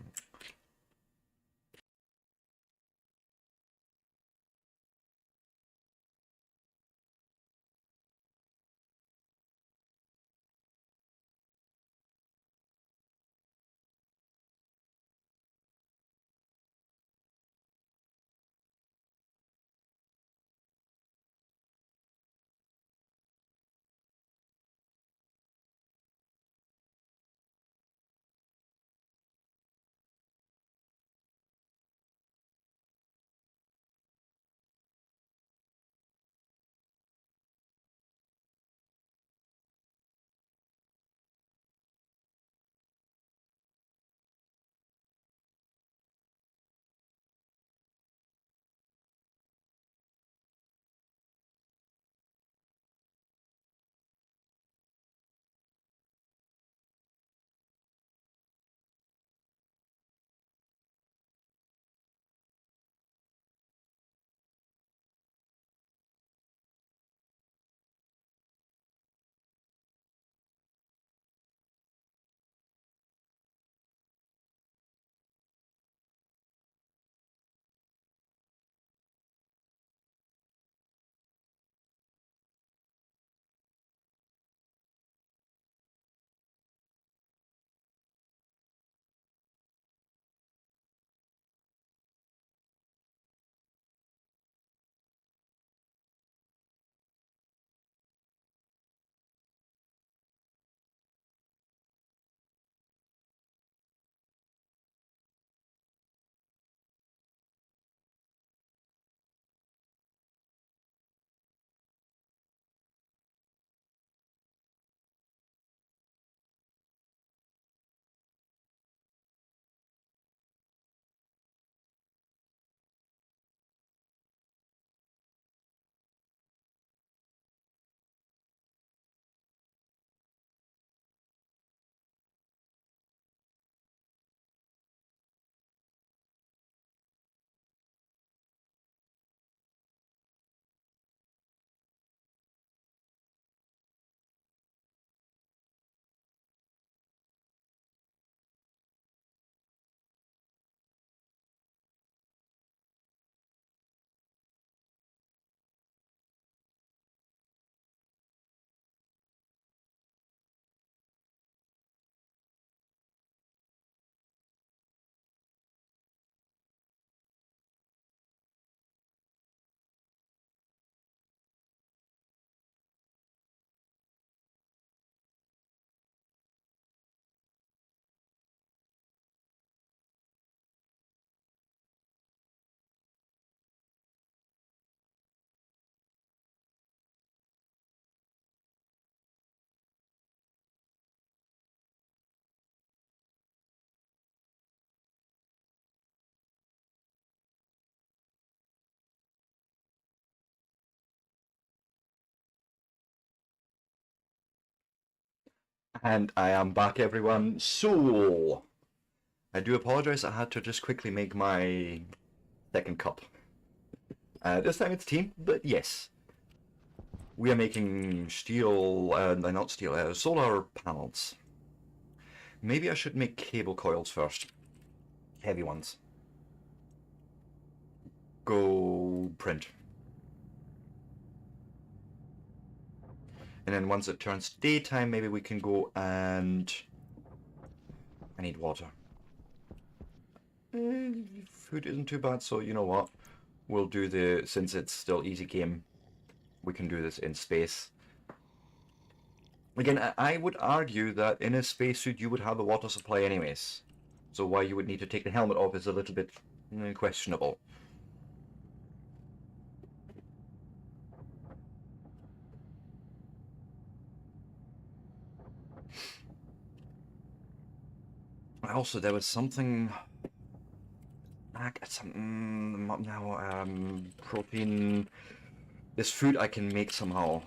And I am back, everyone. So, I do apologize, I had to just quickly make my second cup. This time it's team, but yes. We are making steel, not steel, solar panels. Maybe I should make cable coils first. Heavy ones. Go print. And then once it turns daytime, maybe we can go and... I need water. Food isn't too bad, so you know what? We'll do the... Since it's still easy game, we can do this in space. Again, I would argue that in a spacesuit you would have a water supply anyways. So why you would need to take the helmet off is a little bit questionable. Also, there was something... protein... This food I can make somehow.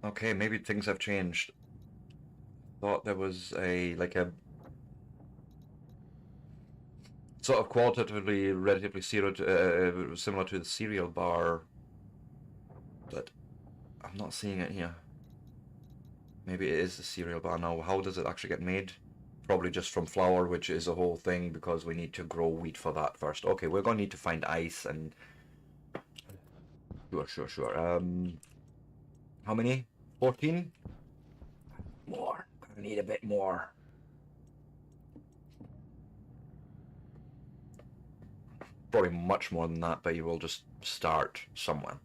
Okay, maybe things have changed. Thought there was a sort of qualitatively relatively similar to the cereal bar, but I'm not seeing it here. Maybe it is the cereal bar now. How does it actually get made? Probably just from flour, which is a whole thing because we need to grow wheat for that first. Okay, we're gonna need to find ice and... Sure. How many? 14? More. Gonna need a bit more. Probably much more than that, but you will just start somewhere.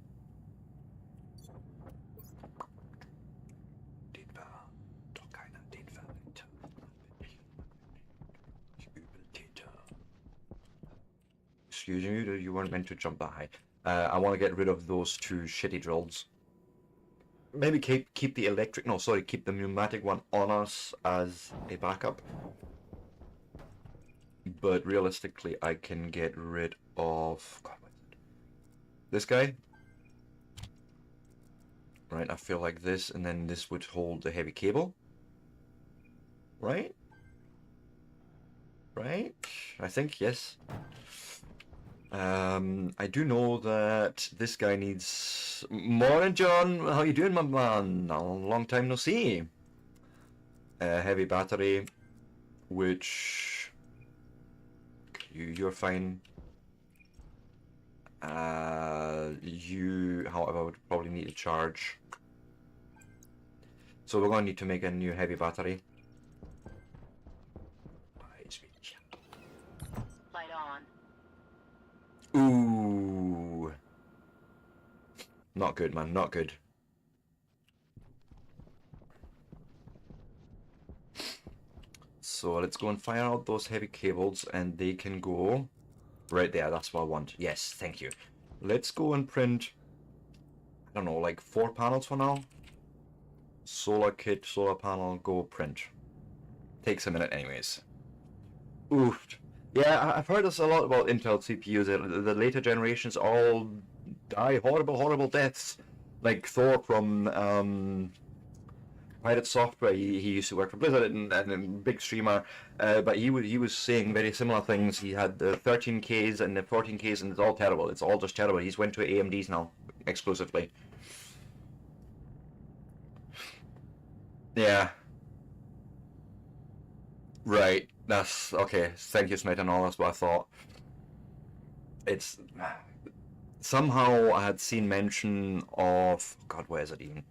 Excuse me, you weren't meant to jump that high. I want to get rid of those two shitty drills. Maybe keep the electric, no, sorry, keep the pneumatic one on us as a backup. But realistically, I can get rid of... God, what is it? This guy. Right, I feel like this, and then this would hold the heavy cable. Right? Right? I think, yes. I do know that this guy needs... Morning, John! How you doing, my man? A long time no see. Heavy battery, which... You're fine. You, however, would probably need to charge. So we're going to need to make a new heavy battery. Light on. Ooh. Not good, man, not good. So let's go and fire out those heavy cables and they can go right there. That's what I want. Yes, thank you. Let's go and print, I don't know, like 4 panels for now. Solar kit, solar panel, go print. Takes a minute anyways. Oof. Yeah, I've heard this a lot about Intel CPUs. The later generations all die horrible deaths. Like Thor from Pirate Software. He used to work for Blizzard and a big streamer. But he was saying very similar things. He had the 13Ks and the 14Ks, and it's all terrible. It's all just terrible. He's went to AMDs now exclusively. Yeah. Right. That's okay. Thank you, Smith, and all. That's what I thought. It's somehow I had seen mention of... God, where is it even?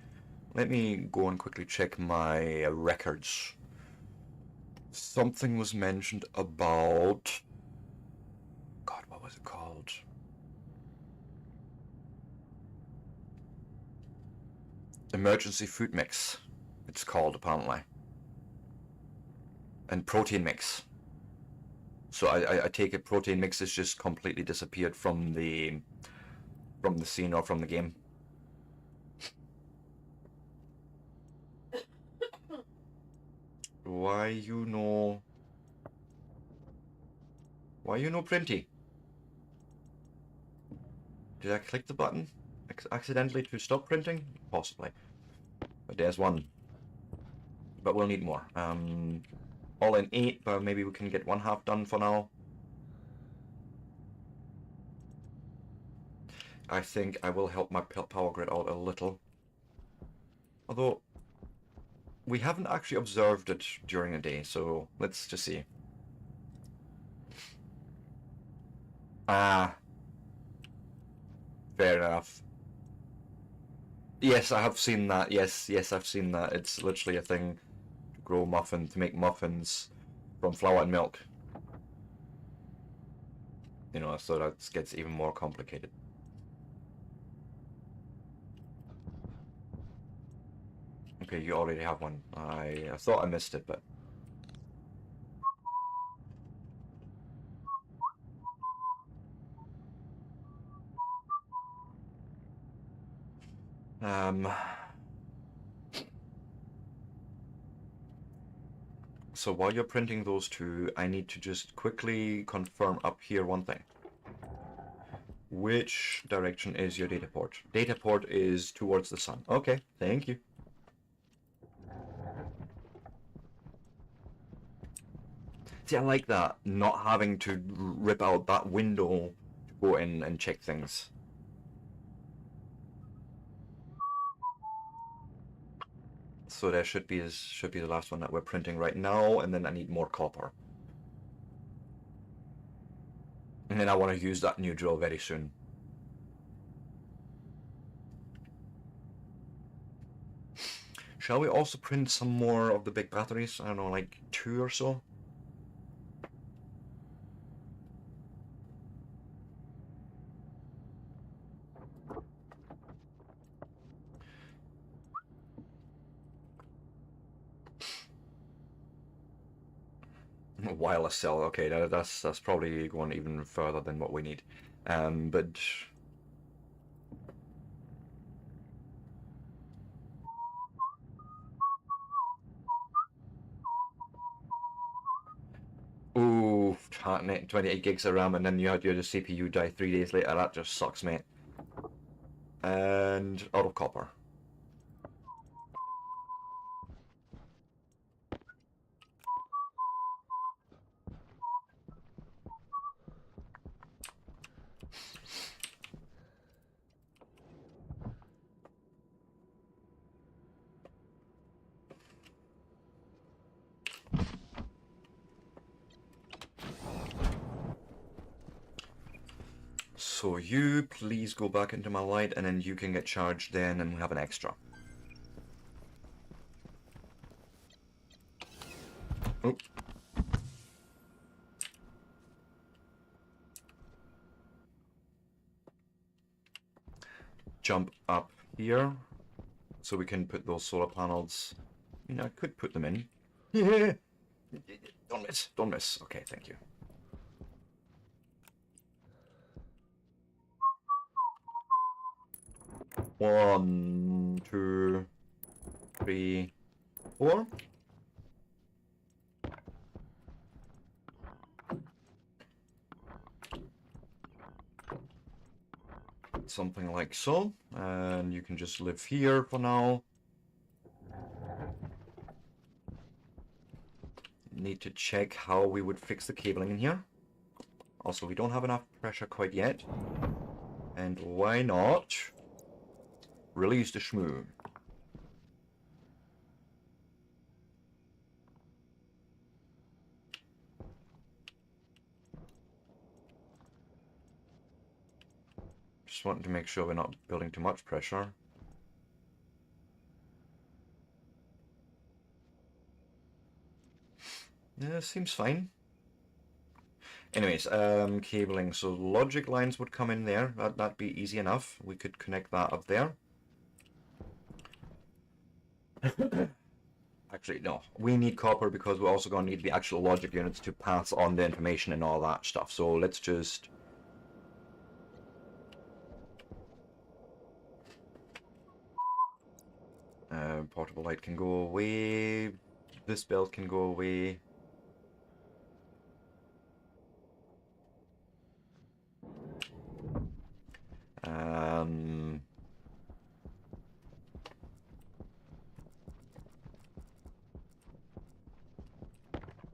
Let me go and quickly check my records. Something was mentioned about... God, what was it called? Emergency food mix, it's called, apparently. And protein mix. So I take it protein mix has just completely disappeared from the scene or from the game. Why you no Printy? Did I click the button accidentally to stop printing? Possibly. But there's one. But we'll need more. All in 8, but maybe we can get 1/2 done for now. I think I will help my power grid out a little. Although, we haven't actually observed it during the day, so let's just see. Ah. Fair enough. Yes, I have seen that. Yes, I've seen that. It's literally a thing to grow to make muffins from flour and milk. You know, so that gets even more complicated. Okay, you already have one. I thought I missed it, but... So while you're printing those two, I need to just quickly confirm up here one thing. Which direction is your data port? Data port is towards the sun. Okay, thank you. See, I like that, not having to rip out that window to go in and check things. So there should be the last one that we're printing right now, and then I need more copper. And then I want to use that new drill very soon. Shall we also print some more of the big batteries? I don't know, like 2 or so? Wireless cell, okay, that's probably going even further than what we need. But... Ooh, 28 gigs of RAM, and then you had your CPU die 3 days later. That just sucks, mate. And out of copper. So you please go back into my light, and then you can get charged then, and we have an extra. Oh. Jump up here, so we can put those solar panels. You know, I could put them in. Yeah. Don't miss. Don't miss. Okay, thank you. One, 2, 3, 4. Something like so, and you can just live here for now. Need to check how we would fix the cabling in here. Also, we don't have enough pressure quite yet. And why not release the shmoo? Just wanting to make sure we're not building too much pressure. Yeah, seems fine. Anyways, cabling. So logic lines would come in there. That'd be easy enough. We could connect that up there. Actually, no. We need copper because we're also going to need the actual logic units to pass on the information and all that stuff. So let's just... portable light can go away. This belt can go away.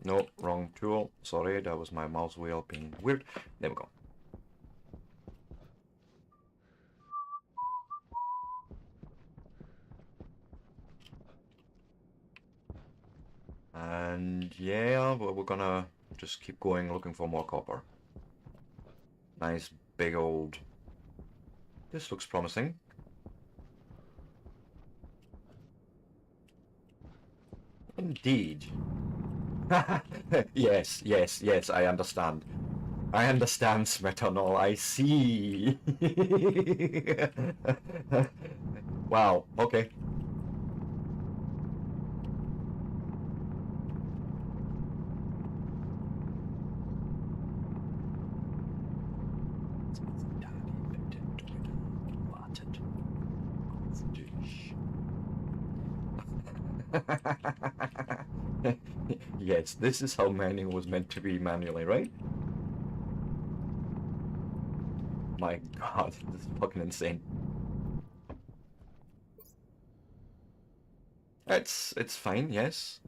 No, wrong tool. Sorry, that was my mouse wheel being weird. There we go. And yeah, we're gonna just keep going looking for more copper. Nice big old... This looks promising. Indeed. Yes, yes, yes, I understand. I understand, Smetanol, I see. Wow, okay. Yes, this is how manual was meant to be manually, right? My god, this is fucking insane. It's fine, yes.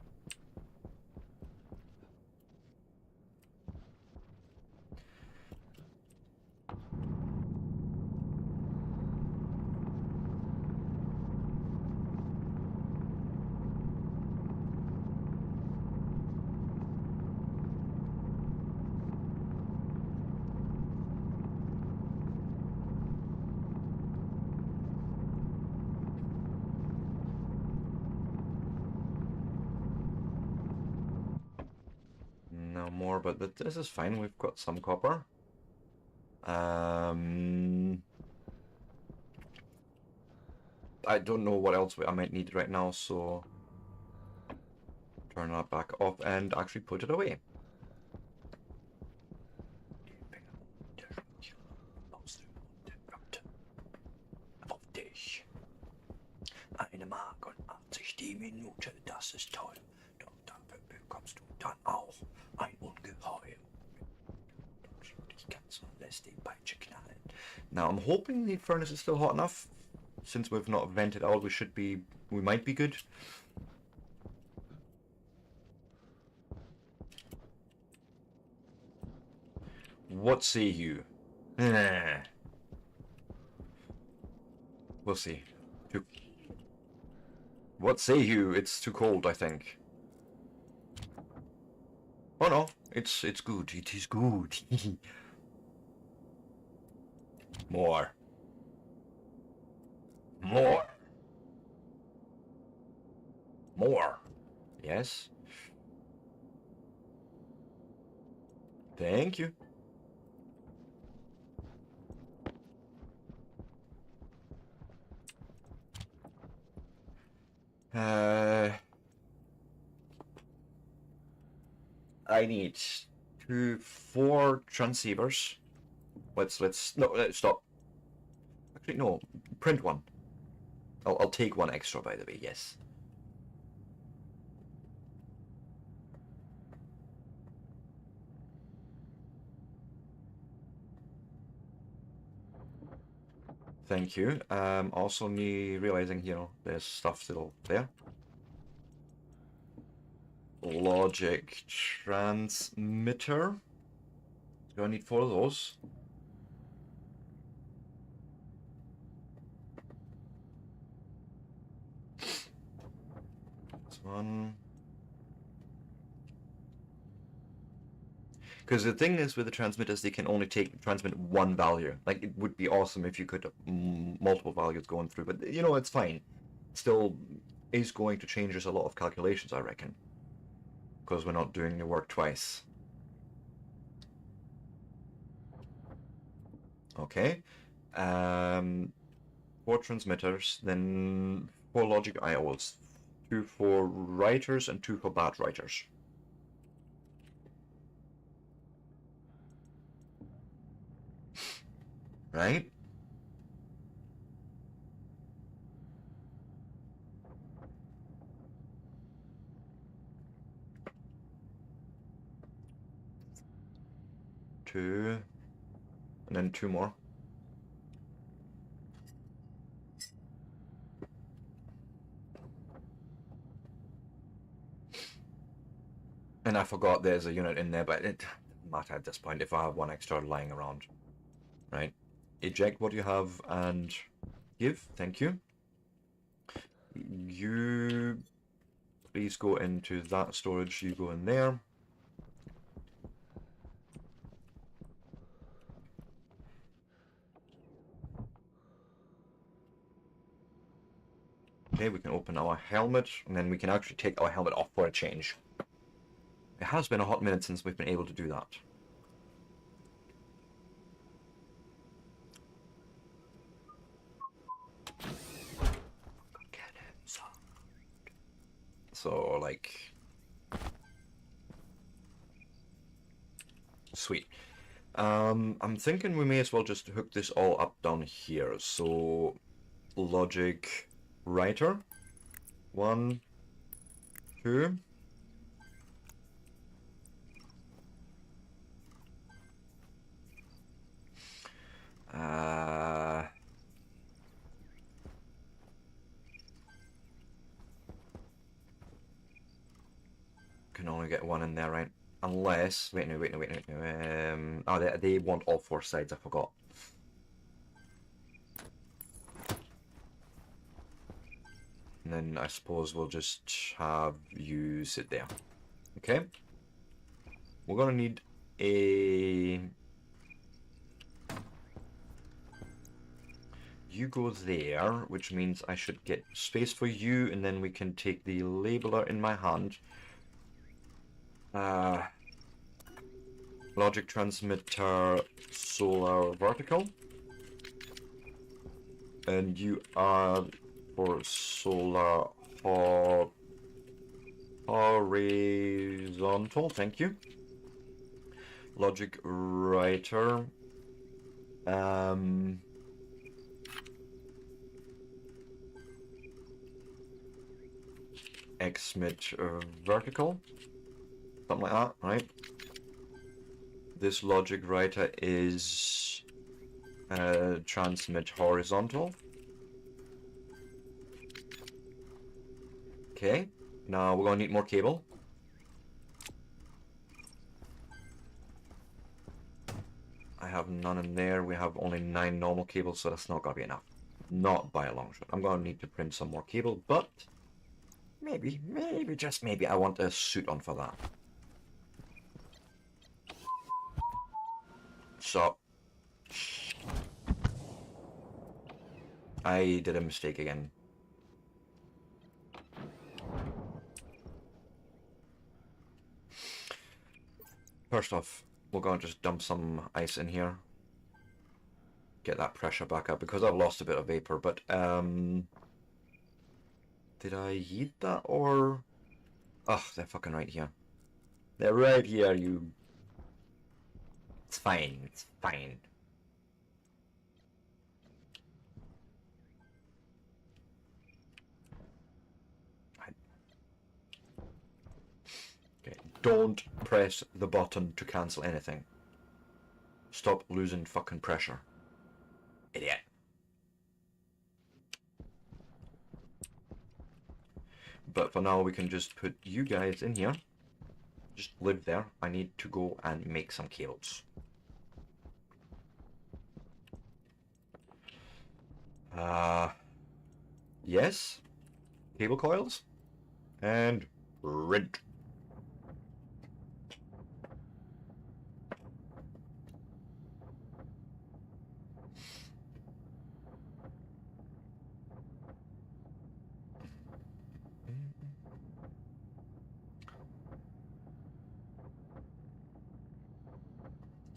No more, but this is fine. We've got some copper. I don't know what else I might need right now, so turn that back off and actually put it away. Eine Mark und 80 die Minute, das ist toll. Doch dafür bekommst du dann auch ein Ungeheuer. Die Katze lässt die Peitsche knallen. Now I'm hoping the furnace is still hot enough. Since we've not vented out, we might be good. What say you? We'll see. What say you? It's too cold, I think. Oh no, it's good. It is good. More. More. More. Yes. Thank you. I need 4 transceivers. Let's stop. Actually, no, print one. I'll take one extra, by the way. Yes. Thank you. Also me realizing, there's stuff still there. Logic transmitter. Do I need 4 of those? This one. Because the thing is with the transmitters, they can only transmit one value. Like, it would be awesome if you could have multiple values going through, but it's fine. Still is going to change us a lot of calculations, I reckon. Because we're not doing the work twice. Okay. 4 transmitters, then 4 logic IOs. 2 for writers and 2 for bad writers. Right? Two, and then 2 more. And I forgot there's a unit in there, but it doesn't matter at this point if I have one extra lying around. Right. Eject what you have and give. Thank you. You please go into that storage. You go in there. Okay, we can open our helmet, and then we can actually take our helmet off for a change. It has been a hot minute since we've been able to do that. So, like... Sweet. I'm thinking we may as well just hook this all up down here. So, logic writer. 1, 2. Can only get one in there, right? Unless, wait, no. Oh, they want all 4 sides. I forgot. And then I suppose we'll just have you sit there. Okay. We're gonna need a... You go there, which means I should get space for you, and then we can take the labeler in my hand. Logic transmitter, solar vertical. And you are for solar horizontal, thank you. Logic writer. Xmit vertical. Something like that, right? This logic writer is transmit horizontal. Okay, now we're gonna need more cable. I have none in there. We have only 9 normal cables, so that's not gonna be enough. Not by a long shot. I'm gonna need to print some more cable, but maybe, just maybe, I want a suit on for that. So, I did a mistake again. First off, we're going to just dump some ice in here. Get that pressure back up, because I've lost a bit of vapor, but, did I yeet that, or... Ugh, they're fucking right here. They're right here, you... It's fine, it's fine. Okay, don't press the button to cancel anything. Stop losing fucking pressure. Idiot. But for now, we can just put you guys in here. Just live there. I need to go and make some cables. Yes. Cable coils. And rent.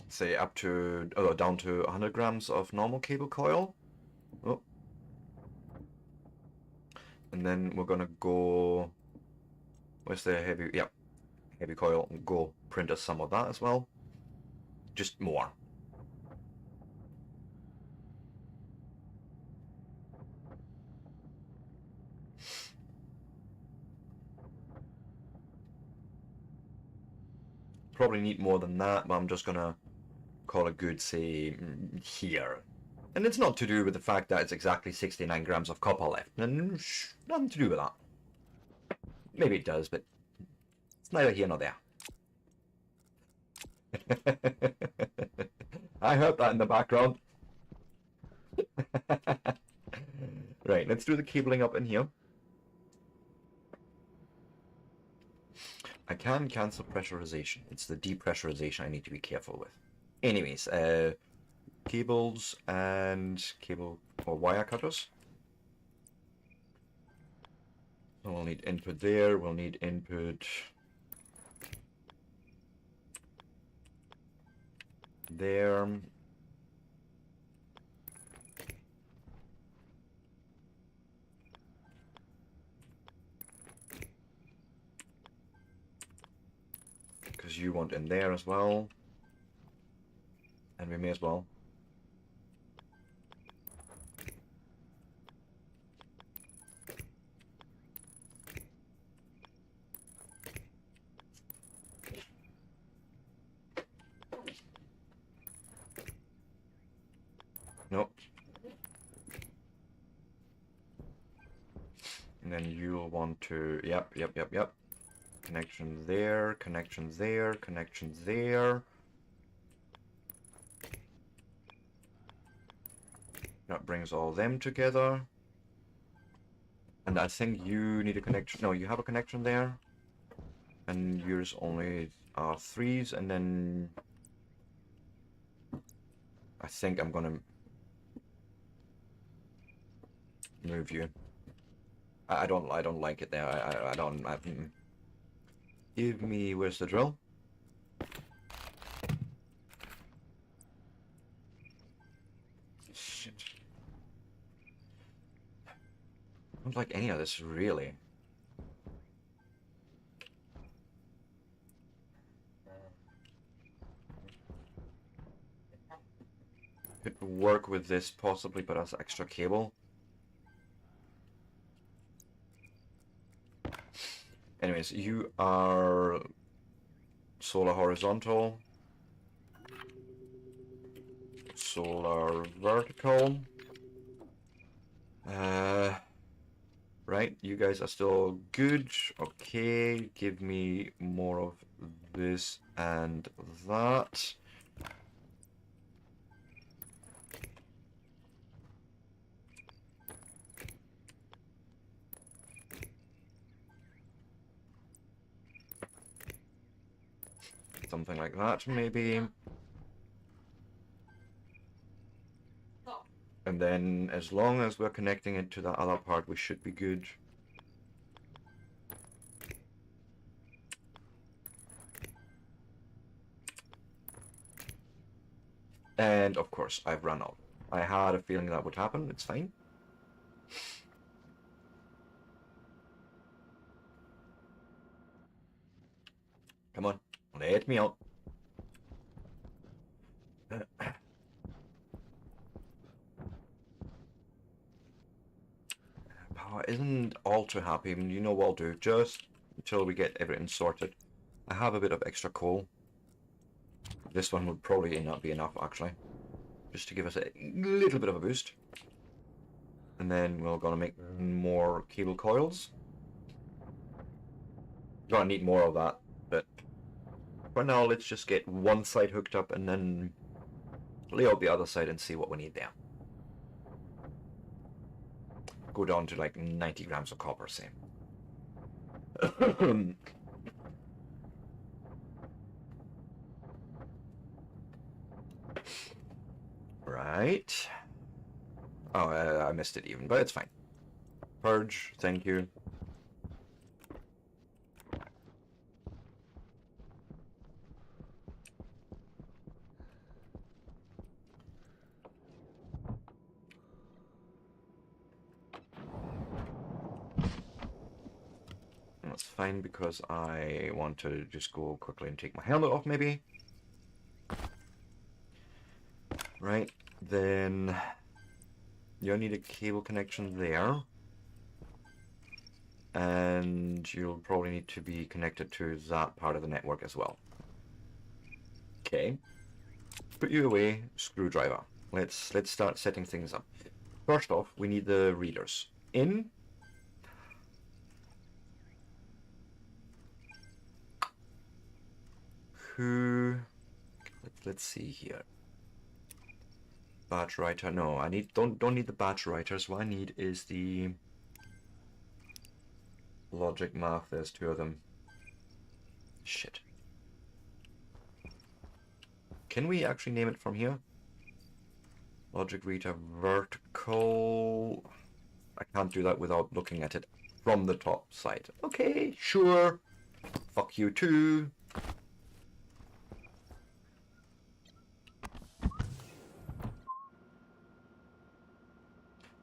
Say up to, down to 100 grams of normal cable coil. Oh. And then we're gonna go, where's the heavy, yeah, heavy coil, and go print us some of that as well. Just more. Probably need more than that, but I'm just gonna call it good, say, here. And it's not to do with the fact that it's exactly 69 grams of copper left. And nothing to do with that. Maybe it does, but it's neither here nor there. I heard that in the background. Right, let's do the cabling up in here. I can cancel pressurization. It's the depressurization I need to be careful with. Anyways, cables and cable or wire cutters. So we'll need input there, we'll need input there. Because you want in there as well. And we may as well. Nope. And then you'll want to, yep. Connection there, connection there, connection there. That brings all them together. And I think you need a connection, no, you have a connection there. And yours only are 3s, and then I think I'm gonna move you. I don't like it there. I don't. Give me. Where's the drill? Shit. I don't like any of this really. Could work with this possibly, but as extra cable. Anyways, you are solar horizontal, solar vertical. Right, you guys are still good. Okay, give me more of this and that. Something like that, maybe. And then, as long as we're connecting it to the other part, we should be good. And, of course, I've run out. I had a feeling that would happen. It's fine. Come on, let me out. Power isn't all too happy. I mean, you know what I'll do, just until we get everything sorted. I have a bit of extra coal. This one would probably not be enough, actually. Just to give us a little bit of a boost. And then we're gonna make more cable coils. Gonna need more of that, but for now, let's just get one side hooked up and then lay out the other side and see what we need there. Go down to like 90 grams of copper, say. Right. Oh, I missed it even, but it's fine. Purge, thank you. That's fine because I want to just go quickly and take my helmet off, maybe. Right, then you'll need a cable connection there. And you'll probably need to be connected to that part of the network as well. Okay. Put you away, screwdriver. Let's start setting things up. First off, we need the readers. In. Who let's see here. Batch writer. No, I don't need the batch writers. What I need is the logic math. There's 2 of them. Shit. Can we actually name it from here? Logic reader vertical. I can't do that without looking at it from the top side. Okay, sure. Fuck you too.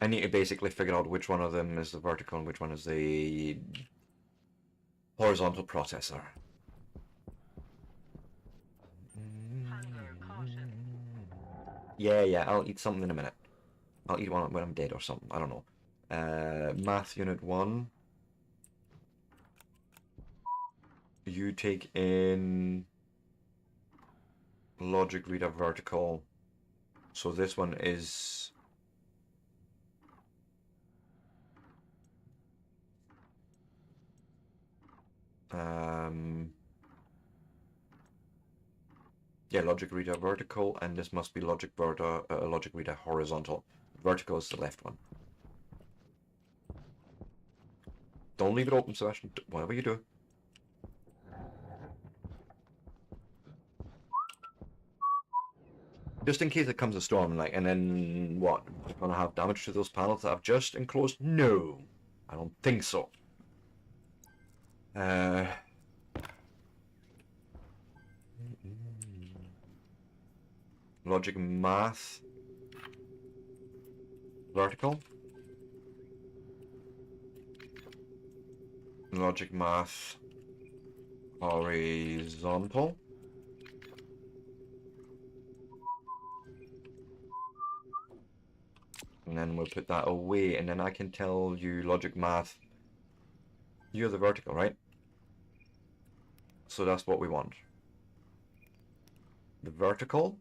I need to basically figure out which one of them is the vertical and which one is the horizontal processor. Hunger caution. Yeah, I'll eat something in a minute. I'll eat one when I'm dead or something, I don't know. Math unit 1. You take in logic reader vertical. So this one is yeah, logic reader vertical, and this must be logic reader horizontal. Vertical is the left one. Don't leave it open, Sebastian. Whatever you do. Just in case it comes a storm, like, and then what? We're gonna have damage to those panels that I've just enclosed? No, I don't think so. Logic math vertical. Logic math horizontal. And then we'll put that away, and then I can tell you logic math. You're the vertical, right? So that's what we want. The vertical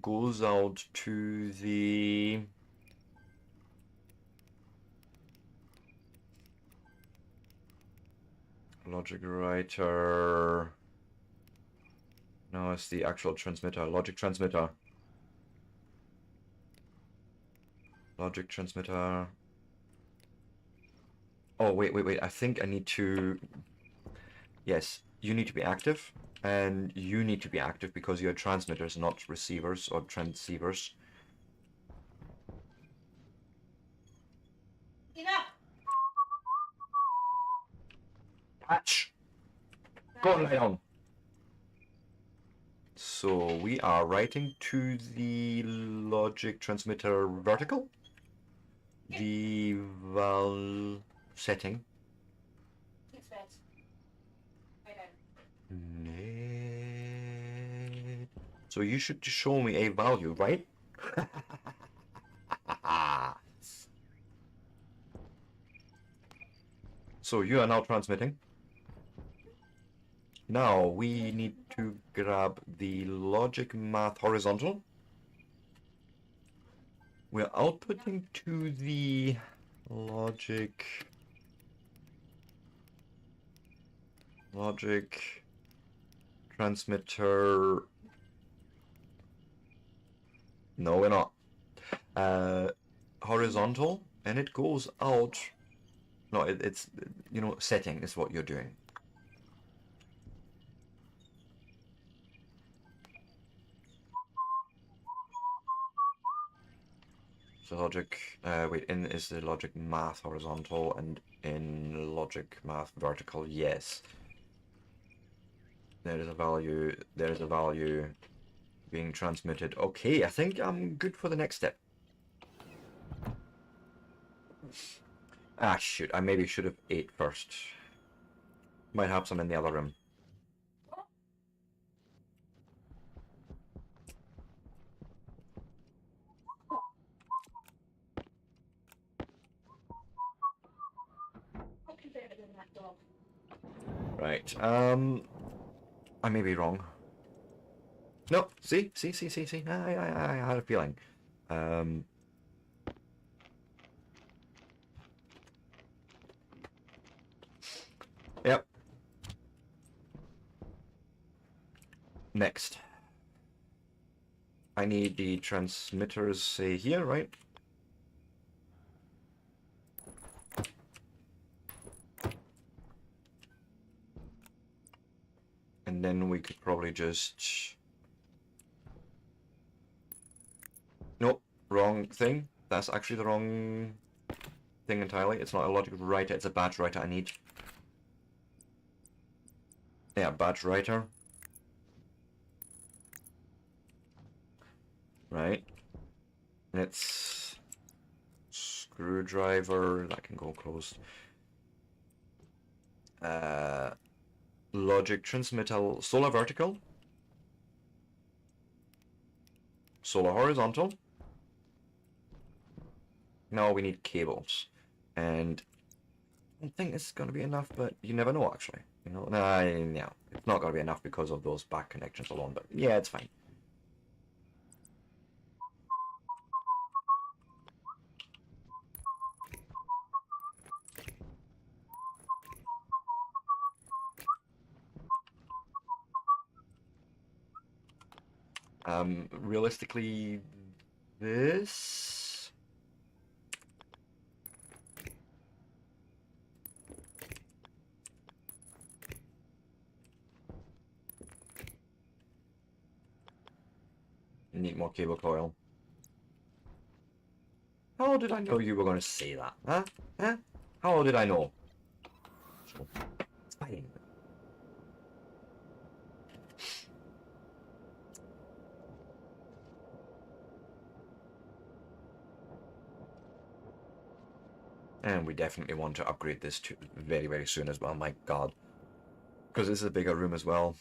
goes out to the logic writer. No, it's the actual transmitter. Logic transmitter. Logic transmitter. Oh, wait. I think I need to... Yes, you need to be active, and you need to be active because you're transmitters, not receivers or transceivers. Enough. Catch! Go and lie down. So we are writing to the logic transmitter vertical. The val setting. It's red. Right down. Net. So you should show me a value, right? So you are now transmitting. Now we need to grab the logic math horizontal. We're outputting to the logic transmitter. No, we're not. Horizontal, and it goes out. No, it's, you know, setting is what you're doing. So logic, wait, in is the logic math horizontal, and in logic math vertical, yes. There is a value being transmitted. Okay, I think I'm good for the next step. Ah, shoot, I maybe should have ate first. Might have some in the other room. Fucking better than that dog. Right, I may be wrong. No, see? I had a feeling. Yep. Next. I need the transmitters, say, here, right? And then we could probably just... Nope, wrong thing. That's actually the wrong thing entirely. It's not a logic writer, it's a batch writer I need. Yeah, batch writer. Right. And it's... Screwdriver, that can go closed. Logic transmittal, solar vertical. Solar horizontal. Now we need cables. And I don't think this is going to be enough, but you never know, actually. You know, yeah, it's not going to be enough because of those back connections alone, but yeah, it's fine. Realistically, this... Need more cable coil. How did I know you were going to say that? Huh? Huh? How did I know? It's fine. And we definitely want to upgrade this to very, very soon as well, my god. Because this is a bigger room as well.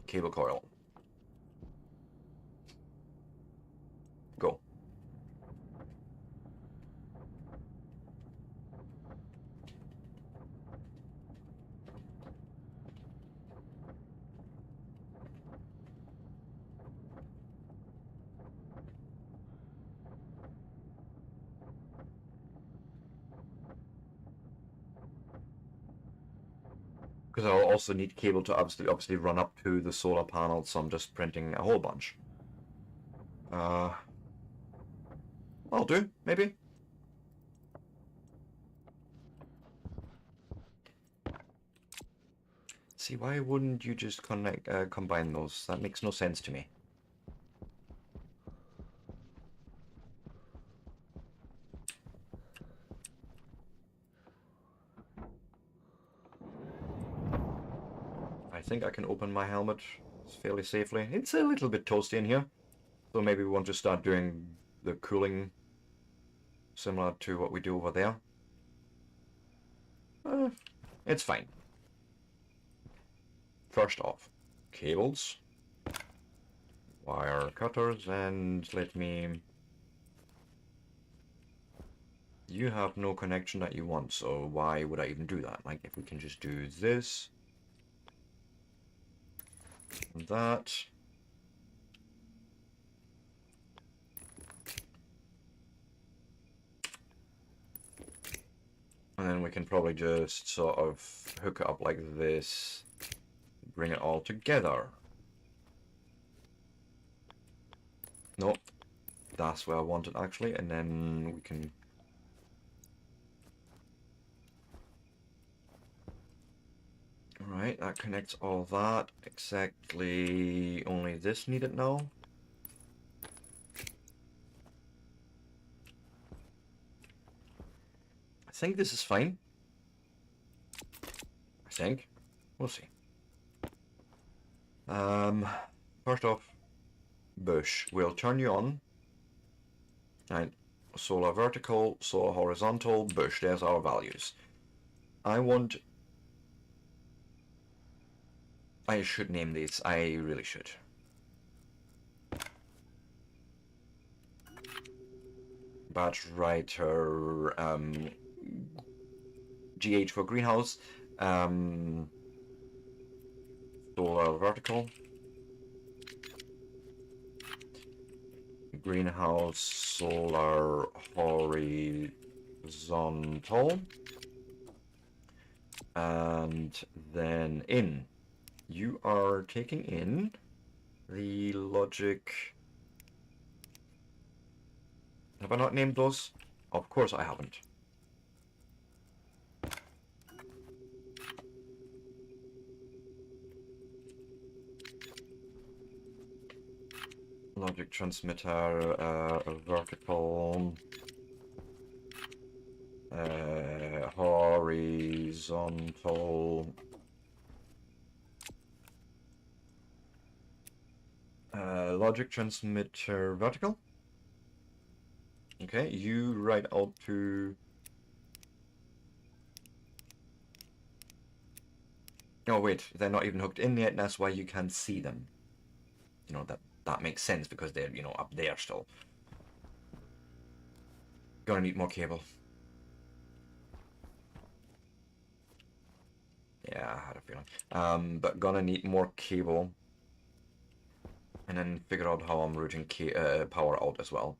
Cable coil. Go. Because I'll also need cable to obviously run up to the solar panel, so I'm just printing a whole bunch. I'll do, maybe. See, why wouldn't you just combine those? That makes no sense to me. I think I can open my helmet fairly safely. It's a little bit toasty in here, so maybe we want to start doing the cooling similar to what we do over there. It's fine. First off, cables, wire cutters, and let me... You have no connection that you want, so why would I even do that? Like, if we can just do this, and that. And then we can probably just sort of hook it up like this, bring it all together. Nope, that's where I want it actually, and then we can... Alright, that connects all that, exactly only this needed now. I think this is fine. I think. We'll see. First off, bush. We'll turn you on. Right. Solar vertical, solar horizontal, bush. There's our values. I should name these. I really should. Batch writer, GH for greenhouse, solar vertical, greenhouse solar horizontal, And then in. You are taking in the logic. Have I not named those? Of course I haven't. Logic transmitter, vertical, horizontal, logic transmitter vertical. Okay, you write out to... Oh wait, they're not even hooked in yet, and that's why you can't see them. You know, that makes sense because they're, you know, up there still. Gonna need more cable. Yeah, I had a feeling. But gonna need more cable. And then figure out how I'm routing power out as well.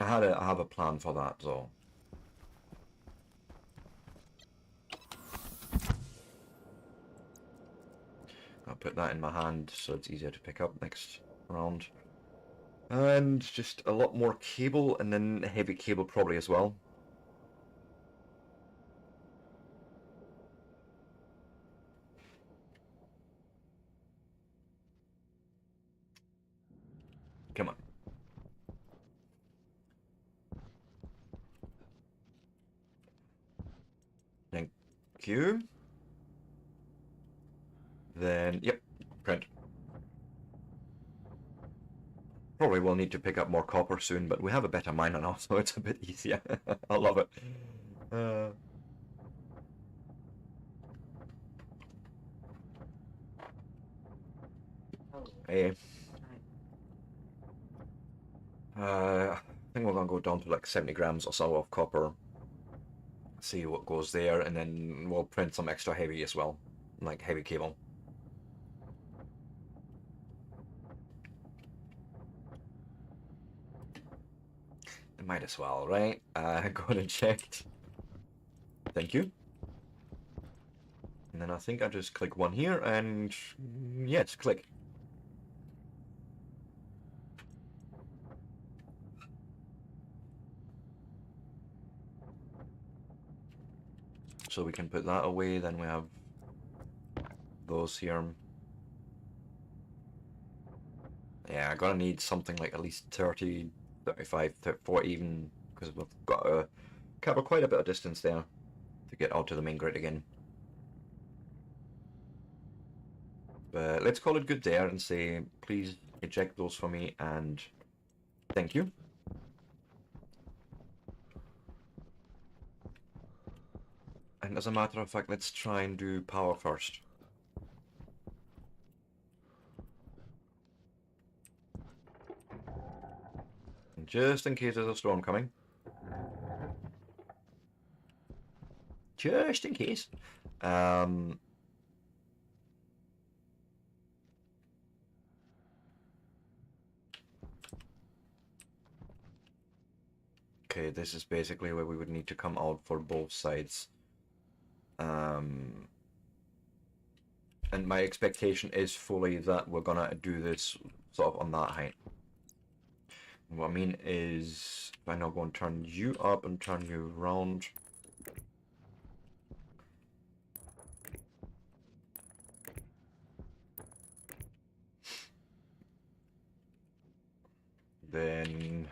I have a plan for that, so. I'll put that in my hand so it's easier to pick up next round. And just a lot more cable, and then heavy cable probably as well. Come on. Thank you. Then, yep, print. Probably will need to pick up more copper soon, but we have a better miner now, so it's a bit easier. I love it. Hey. I think we're gonna go down to like 70 grams or so of copper. See what goes there, and then we'll print some extra heavy as well, like heavy cable. Might as well, right? Go ahead and checked. Thank you. And then I think I just click one here, and yes, click. So we can put that away, then we have those here. Yeah, I'm gonna need something like at least 30, 35, 40 even, because we've got to cover quite a bit of distance there to get out to the main grid again. But let's call it good there and say, please eject those for me, and thank you. And as a matter of fact, let's try and do power first. Just in case there's a storm coming. Just in case. Okay, this is basically where we would need to come out for both sides. And my expectation is fully that we're gonna do this sort of on that height. What I mean is, if I now go and turn you up and turn you around. Then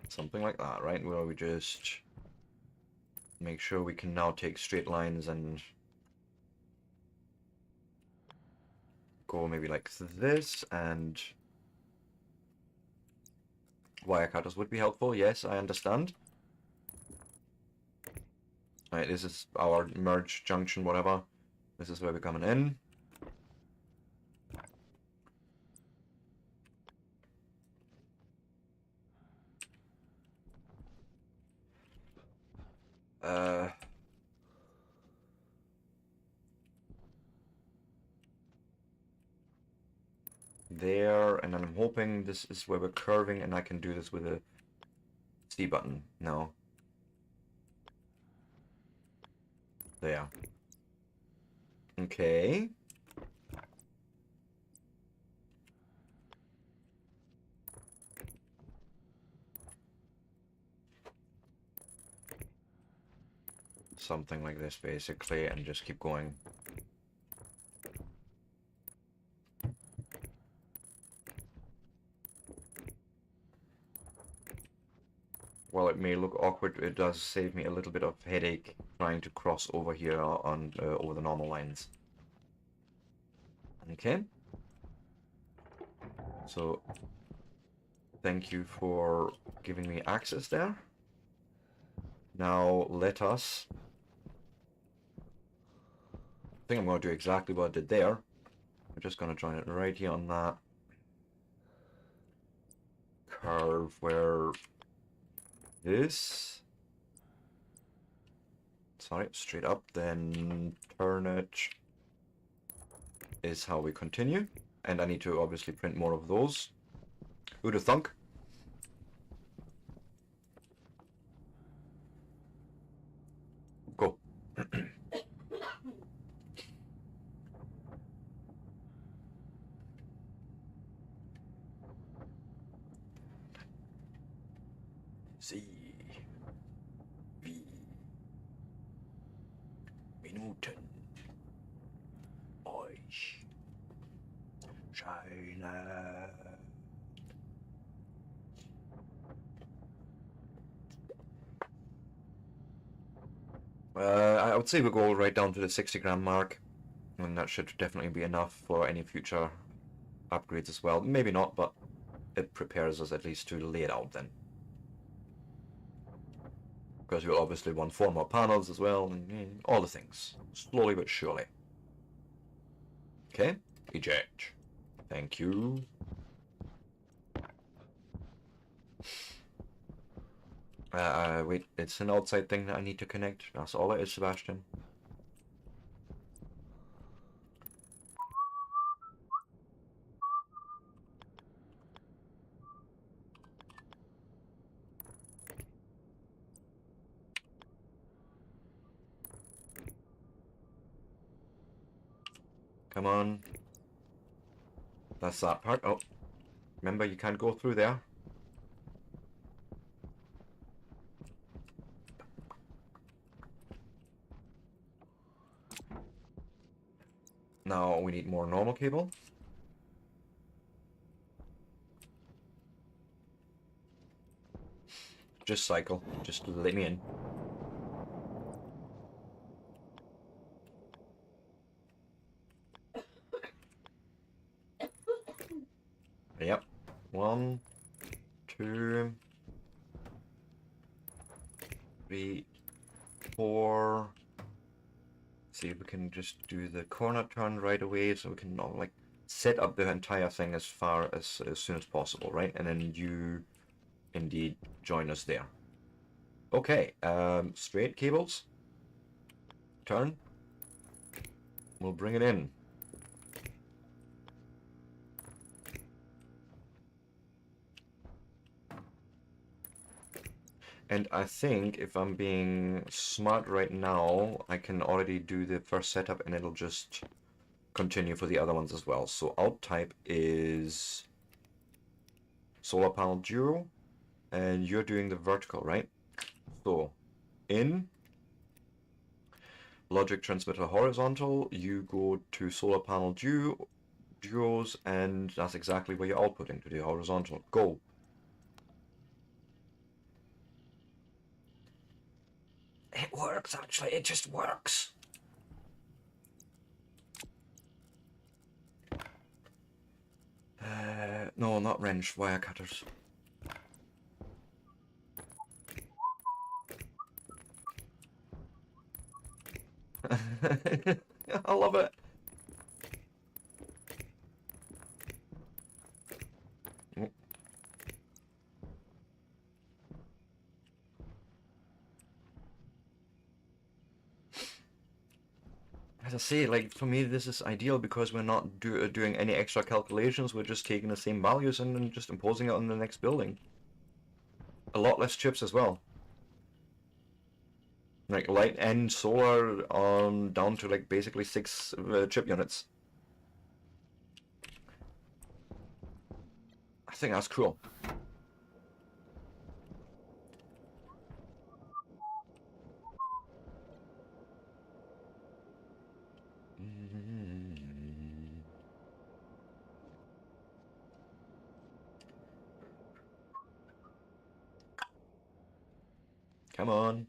something like that, right? Where we just make sure we can now take straight lines and go maybe like this, and wire cutters would be helpful. Yes, I understand. Alright, this is our merge junction, whatever. This is where we're coming in. There, and then I'm hoping this is where we're curving, and I can do this with a C button. No. There. Okay. Something like this, basically, and just keep going. While it may look awkward, it does save me a little bit of headache trying to cross over here on over the normal lines. Okay. So, thank you for giving me access there. Now let us... I think I'm going to do exactly what I did there. I'm just going to join it right here on that curve where this... Sorry, straight up, then turn it is how we continue. And I need to obviously print more of those. Who'da thunk? Go. C. V. Minuten. Euch. China. I would say we'll go right down to the 60 gram mark, and that should definitely be enough for any future upgrades as well. Maybe not, but it prepares us at least to lay it out then. Because we'll obviously want 4 more panels as well, and all the things. Slowly but surely. Okay, eject. Thank you. Wait, it's an outside thing that I need to connect. That's all it is, Sebastian. Come on. That's that part. Oh, remember you can't go through there. Now we need more normal cable. Just cycle. Just let me in. Yep. 1, 2, 3, 4. See if we can just do the corner turn right away, so we can like set up the entire thing as soon as possible, right? And then you indeed join us there. Okay, straight cables. Turn. We'll bring it in. And I think if I'm being smart right now, I can already do the first setup and it'll just continue for the other ones as well. So out type is solar panel duo, and you're doing the vertical, right? So in logic transmitter horizontal, you go to solar panel duos, and that's exactly where you're outputting to the horizontal. Go. It works, actually. It just works. No, not wrench, wire cutters. I love it. As I say, like, for me this is ideal because we're not doing any extra calculations, we're just taking the same values and then just imposing it on the next building. a lot less chips as well. Like light and solar down to like basically 6 chip units. I think that's cool. Come on.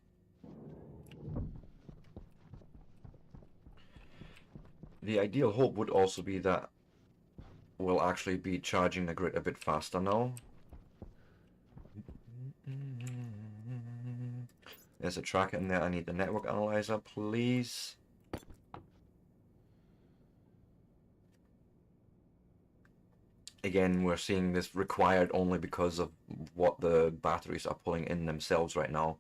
The ideal hope would also be that we'll actually be charging the grid a bit faster now. There's a tracker in there. I need the network analyzer, please. Again, we're seeing this required only because of what the batteries are pulling in themselves right now.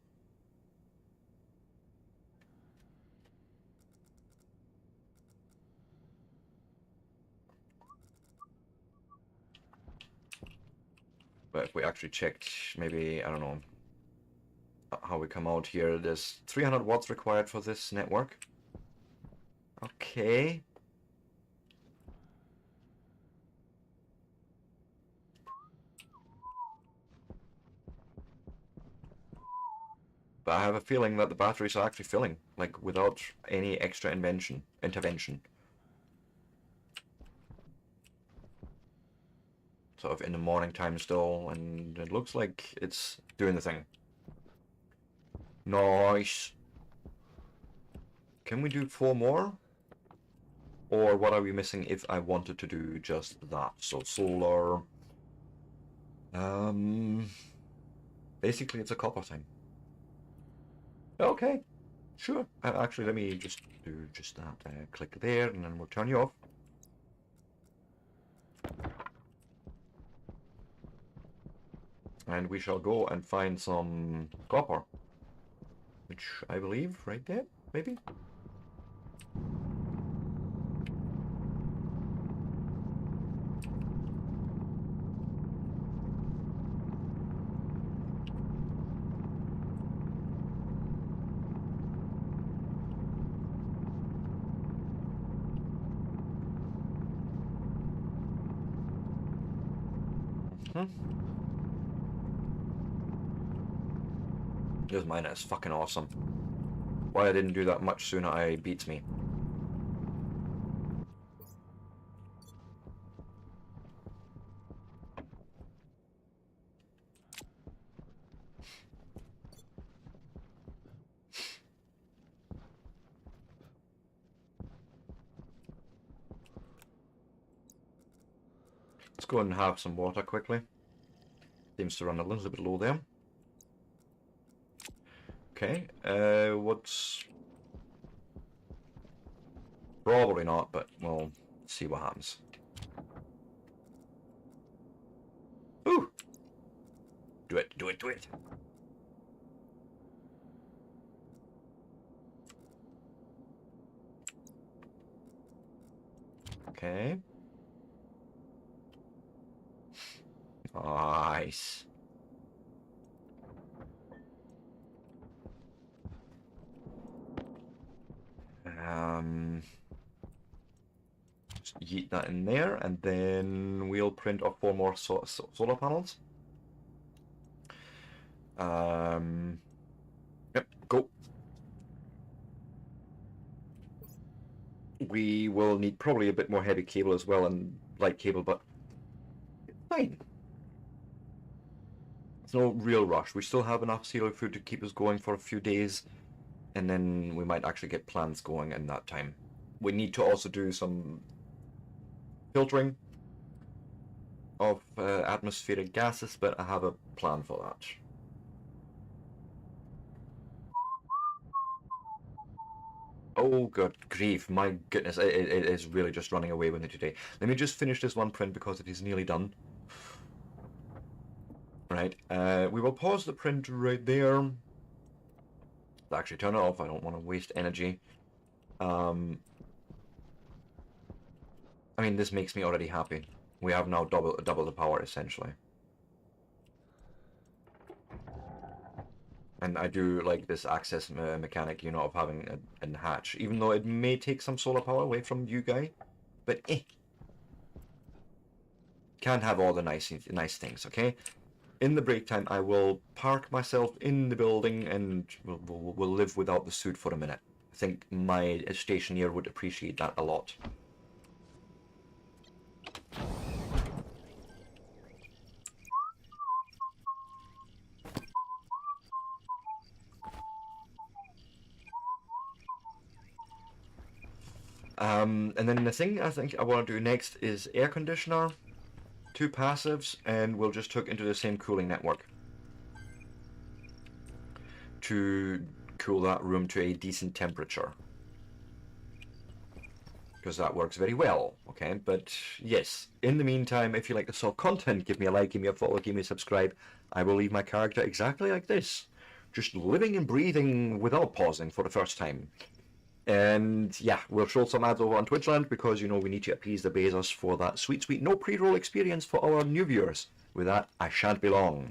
But if we actually checked, maybe, I don't know, how we come out here, there's 300 watts required for this network. Okay. But I have a feeling that the batteries are actually filling, like without any extra intervention. Sort of in the morning time still, and it looks like it's doing the thing. Nice. Can we do 4 more? Or what are we missing if I wanted to do just that? So solar. Basically it's a copper thing. Okay, sure. Actually, let me just do just that. Click there, and then we'll turn you off. And we shall go and find some copper. Which I believe right there, maybe? This miner is fucking awesome. Why I didn't do that much sooner, it beats me. Let's go and have some water quickly. Seems to run a little bit low there. Okay, what's... Probably not, but we'll see what happens. Ooh! Do it, do it, do it! Okay. Nice. Just yeet that in there, and then we'll print off 4 more solar panels. Yep, go. We will need probably a bit more heavy cable as well, and light cable, but it's fine. It's no real rush. We still have enough cereal food to keep us going for a few days, and then we might actually get plants going in that time. We need to also do some filtering of atmospheric gases, but I have a plan for that. Oh, good grief, my goodness, it is really just running away with me today. Let me just finish this one print because it is nearly done. Right, we will pause the print right there. Actually, turn it off, I don't want to waste energy. I mean, this makes me already happy. We have now double the power, essentially. And I do like this access mechanic, you know, of having a hatch, even though it may take some solar power away from you guy, but can't have all the nice things, okay? In the break time, I will park myself in the building and we'll live without the suit for a minute. I think my stationeer would appreciate that a lot. And then the thing I think I want to do next is air conditioner, 2 passives, and we'll just hook into the same cooling network to cool that room to a decent temperature. Because that works very well, okay? But yes, in the meantime, if you like the sort of content, give me a like, give me a follow, give me a subscribe. I will leave my character exactly like this. Just living and breathing without pausing for the first time. And yeah, we'll show some ads over on Twitchland because, you know, we need to appease the Bezos for that sweet, sweet no pre-roll experience for our new viewers. With that, I shan't be long.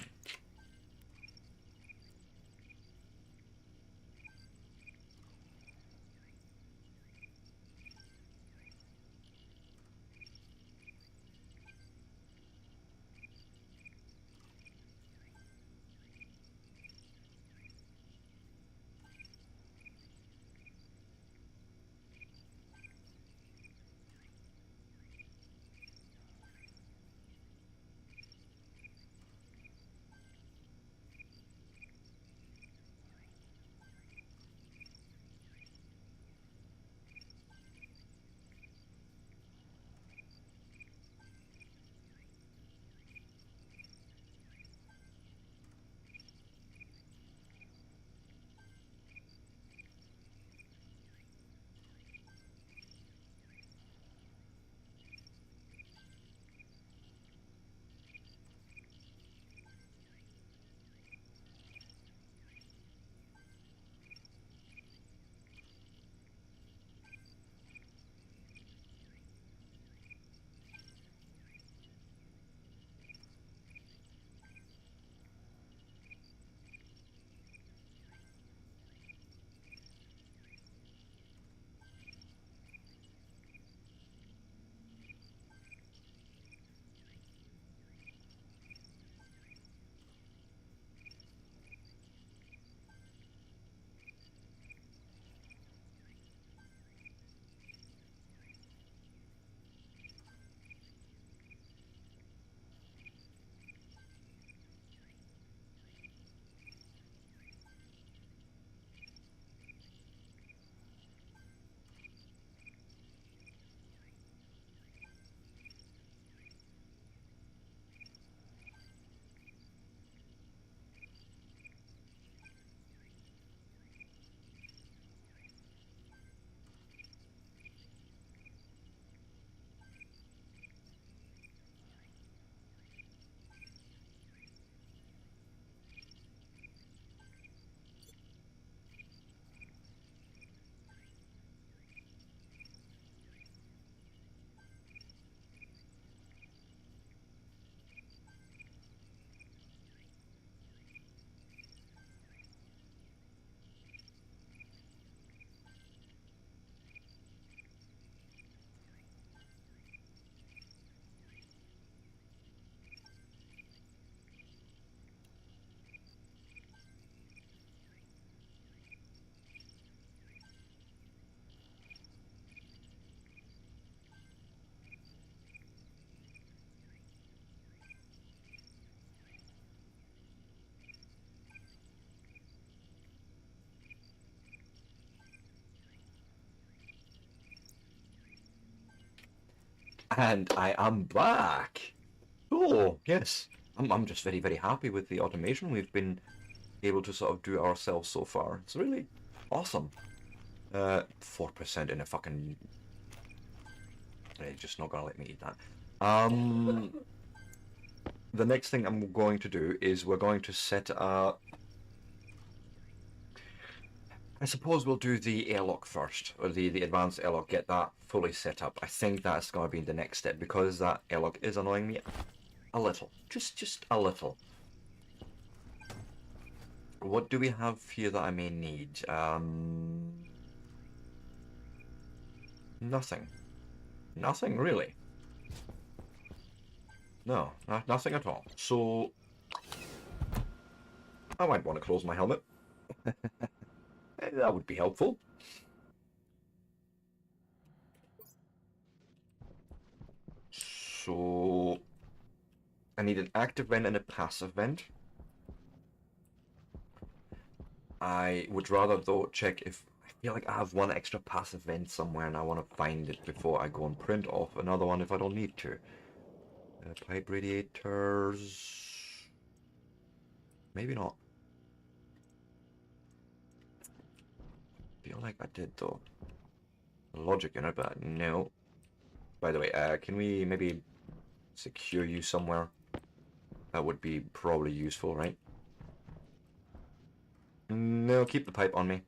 And I am back. Oh, yes. I'm just very, very happy with the automation we've been able to sort of do ourselves so far. It's really awesome. 4% in a fucking... They're just not gonna let me eat that. The next thing I'm going to do is we're going to set up... I suppose we'll do the airlock first, or the advanced airlock, get that fully set up. I think that's going to be the next step, because that airlock is annoying me a little. Just a little. What do we have here that I may need? Nothing. Nothing, really. No, nothing at all. So, I might want to close my helmet. That would be helpful. So, I need an active vent and a passive vent. I would rather, though, check if... I feel like I have one extra passive vent somewhere and I want to find it before I go and print off another one if I don't need to. Pipe radiators... Maybe not. Feel like I did, though. Logic in it, but no. By the way, can we maybe secure you somewhere? That would be probably useful, right? No, keep the pipe on me.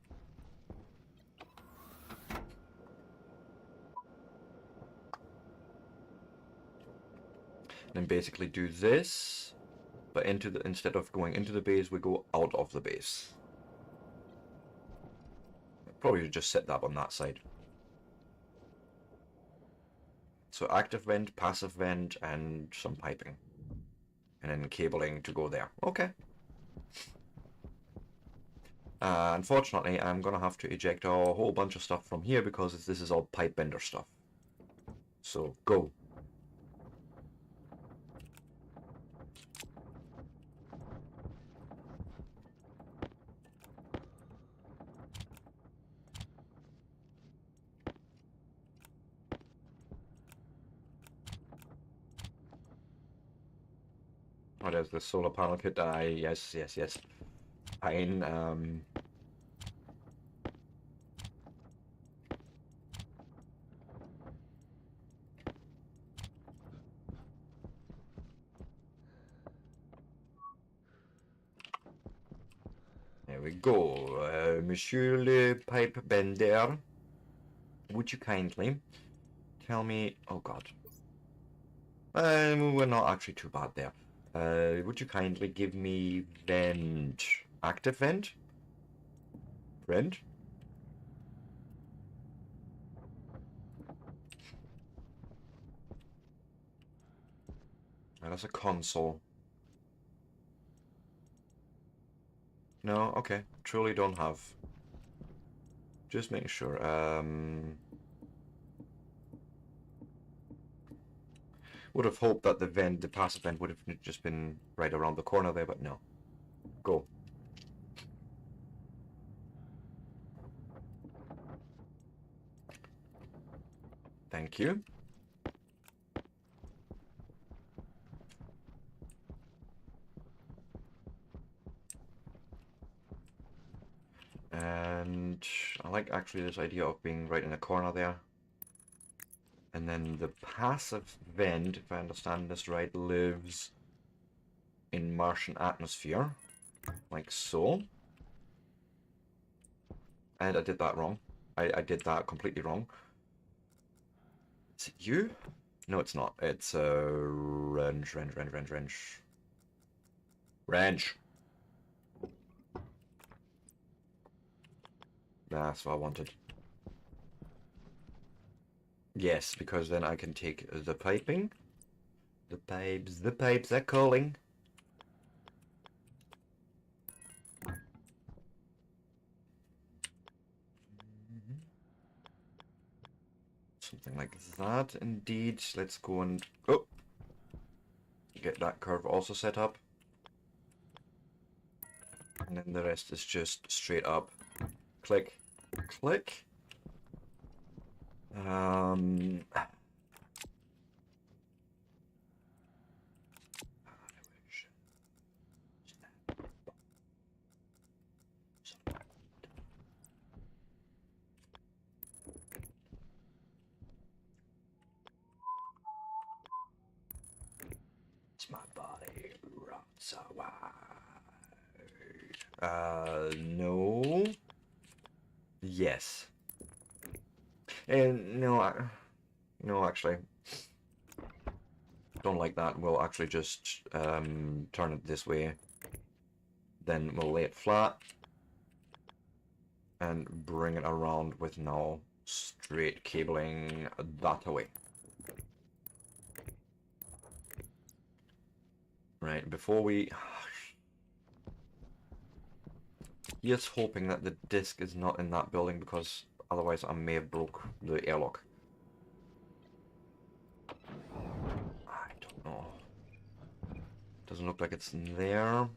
Then basically do this, but instead of going into the base, we go out of the base. Probably should just set that on that side. So active vent, passive vent, and some piping. And then cabling to go there. Okay. Unfortunately, I'm gonna have to eject a whole bunch of stuff from here because this is all pipe bender stuff. So, go. Oh, there's the solar panel kit. Yes. Fine. There we go. Monsieur le Pipe Bender, would you kindly tell me... Oh, God. We're not actually too bad there. Would you kindly give me vent? Active vent? Vent? That's a console. No? Okay. Truly don't have. Just making sure. Would have hoped that the passive vent would have just been right around the corner there, but no. Go. Thank you. And I like actually this idea of being right in the corner there. And then the passive vent, if I understand this right, lives in Martian atmosphere. Like so. And I did that wrong. I did that completely wrong. Is it you? No, it's not. It's wrench. Wrench. That's what I wanted. Yes, because then I can take the piping. The pipes are calling. Something like that, indeed. Let's go and get that curve also set up. And then the rest is just straight up. Click. Click. My body runs away. No. Yes. And no, no, actually, don't like that. We'll actually just turn it this way. Then we'll lay it flat and bring it around with now straight cabling that away. Right, before we... Here's hoping that the disc is not in that building, because otherwise I may have broke the airlock. I don't know. Doesn't look like it's in there.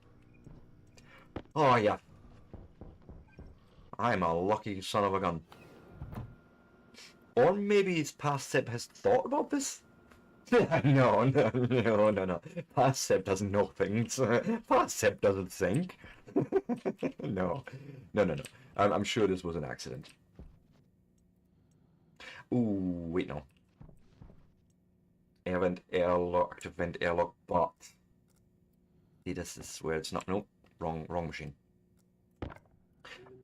Oh yeah. I'm a lucky son of a gun. Or maybe his past Seb has thought about this? No. Past Seb doesn't know things. Past Seb doesn't think. No. I'm sure this was an accident. Ooh, wait, no. Air vent, airlock, active vent, airlock, but... See, this is where it's not... Nope, wrong machine.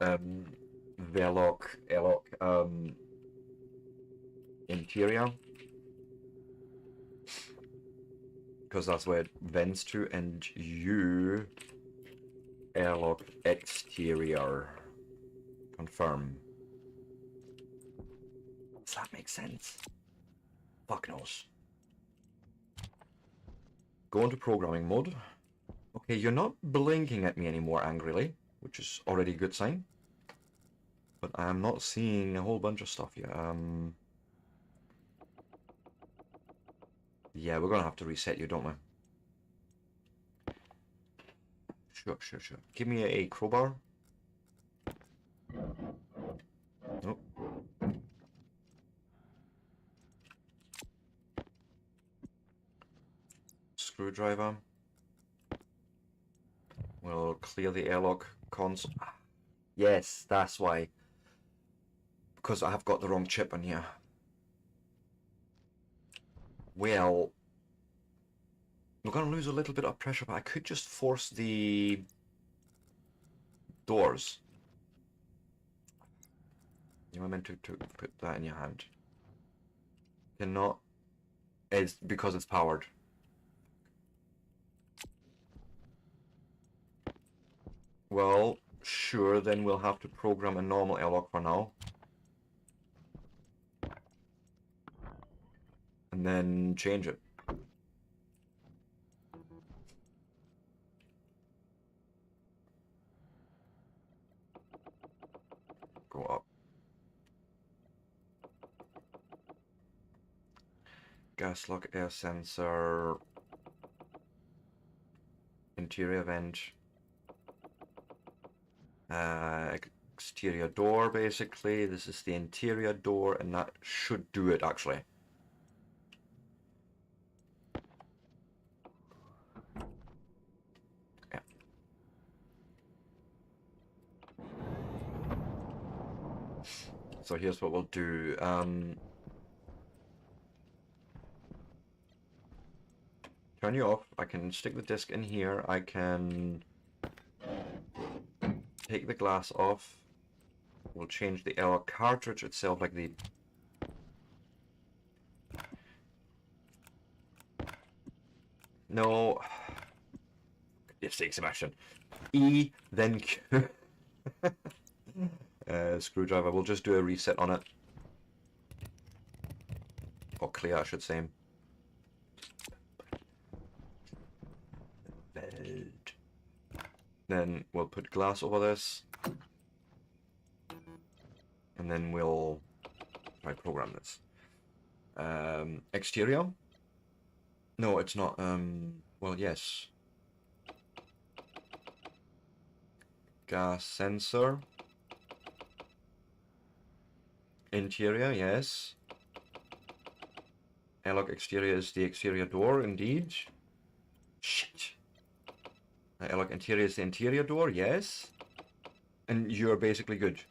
Verlock, airlock, interior. Because that's where it vents to, and you... Airlock, exterior. Confirm. Does that make sense? Fuck knows. Go into programming mode. Okay, you're not blinking at me anymore angrily, which is already a good sign. But I'm not seeing a whole bunch of stuff yet. Yeah, we're gonna have to reset you, don't we? Sure. Give me a crowbar. Nope. Screwdriver. We'll clear the airlock console. Yes, that's why. Because I have got the wrong chip in here. Well, we're going to lose a little bit of pressure, but I could just force the doors. You were meant to put that in your hand. Cannot. It's because it's powered. Well, sure, then we'll have to program a normal airlock for now. And then change it. Go up. Gas lock, air sensor, interior vent, exterior door basically. This is the interior door, and that should do it actually. Yeah. So here's what we'll do. Turn you off. I can stick the disc in here. I can take the glass off. We'll change the airlock cartridge itself, like the... No. If sake, Sebastian. E, then Q. Screwdriver. We'll just do a reset on it. Or clear, I should say. Then we'll put glass over this. And then we'll try program this. Exterior? No, it's not. Well, yes. Gas sensor. Interior, yes. Airlock exterior is the exterior door, indeed. Shit. Airlock interior is the interior door, yes. And you're basically good.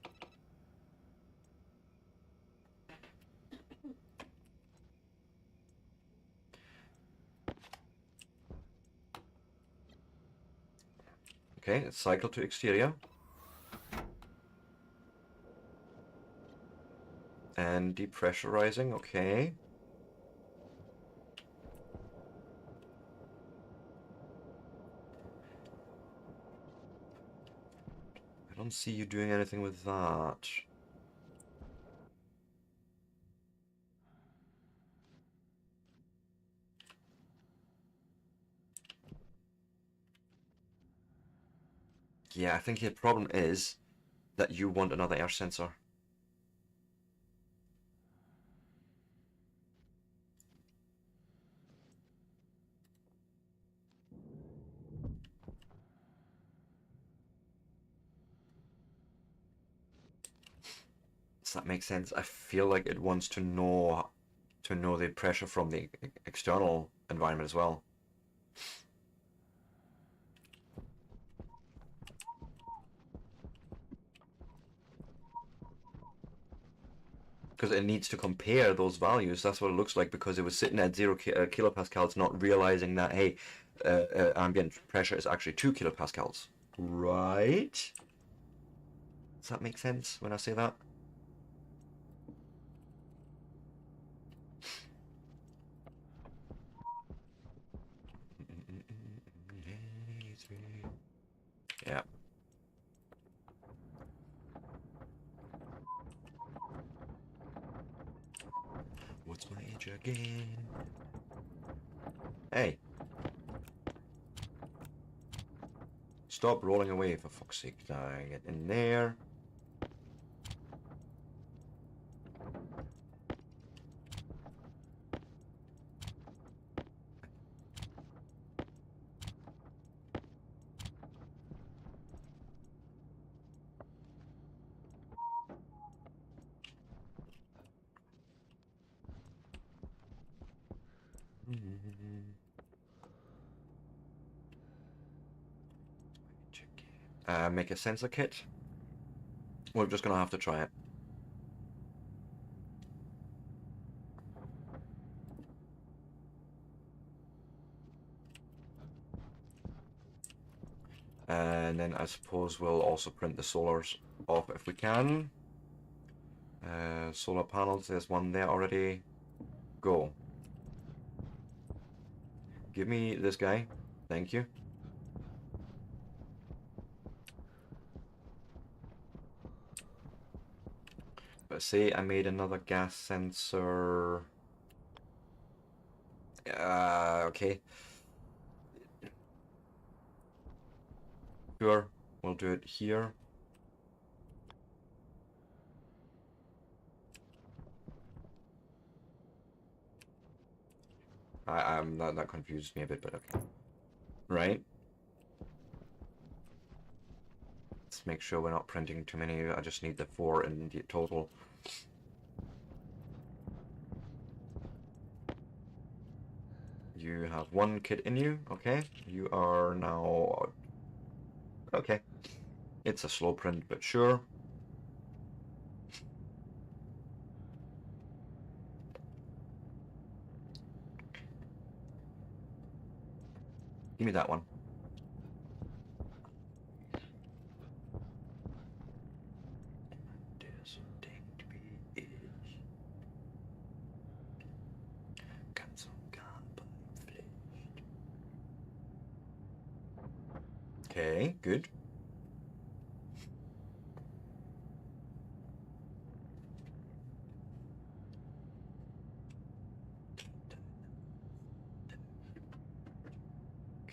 Okay, let's cycle to exterior. And depressurizing, okay. I don't see you doing anything with that. Yeah, I think the problem is that you want another air sensor. Does that make sense? I feel like it wants to know the pressure from the external environment as well. Because it needs to compare those values. That's what it looks like, because it was sitting at 0 kilopascals, not realizing that, hey, ambient pressure is actually 2 kilopascals. Right? Does that make sense when I say that? Yeah. What's my age again? Hey. Stop rolling away, for fuck's sake. Get in there. Make a sensor kit. We're just gonna have to try it. And then I suppose we'll also print the solars off if we can. Solar panels, there's one there already. Go. Give me this guy. Thank you. But say I made another gas sensor. Okay. Sure, we'll do it here. I'm that confused me a bit, but okay. Right. Let's make sure we're not printing too many. I just need the 4 in the total. You have 1 kit in you, okay? You are now... Okay. It's a slow print, but sure. Give me that one. Destined to be is. Cancel carbon flesh. Okay, good.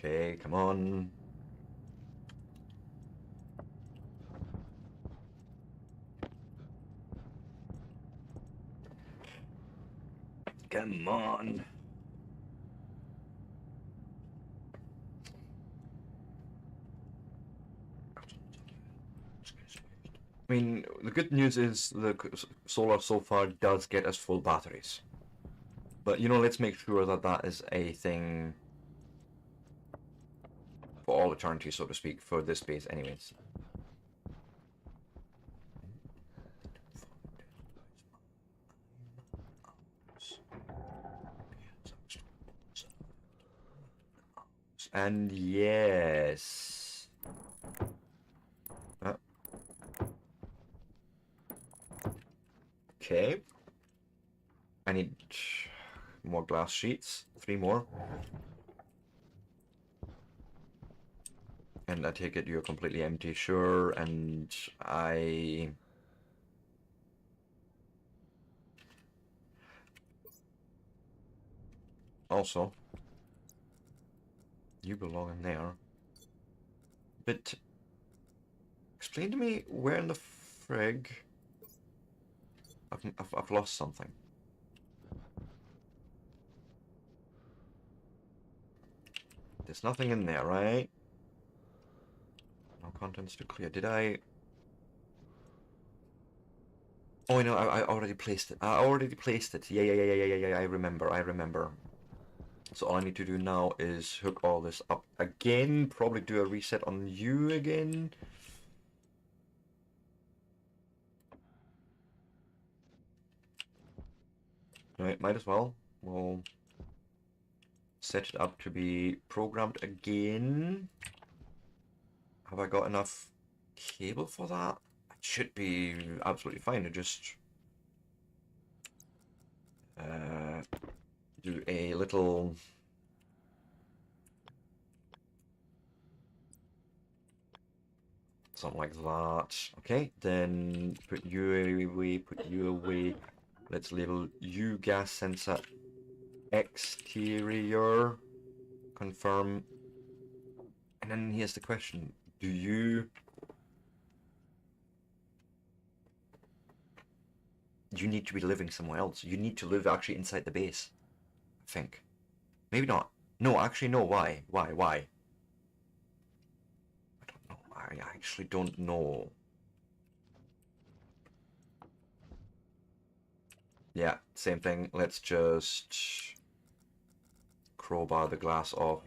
Okay, come on. Come on. I mean, the good news is the solar so far does get us full batteries. But, you know, let's make sure that that is a thing for all eternity, so to speak, for this base anyways. And yes. Okay. I need more glass sheets. 3 more. And I take it you're completely empty, sure, and I... Also, you belong in there. But, explain to me where in the frig... I've lost something. There's nothing in there, right? No contents to clear. Did I... Oh, no, I already placed it. I already placed it. Yeah, I remember. So all I need to do now is hook all this up again. Probably do a reset on you again. Right, might as well. We'll set it up to be programmed again. Have I got enough cable for that? It should be absolutely fine to just do a little something like that. Okay, then put you away. Let's label you gas sensor exterior. Confirm. And then here's the question. Do you... You need to be living somewhere else. You need to live actually inside the base. I think. Maybe not. No, actually no. Why? Why? I don't know. I actually don't know. Yeah, same thing. Let's just crowbar the glass off.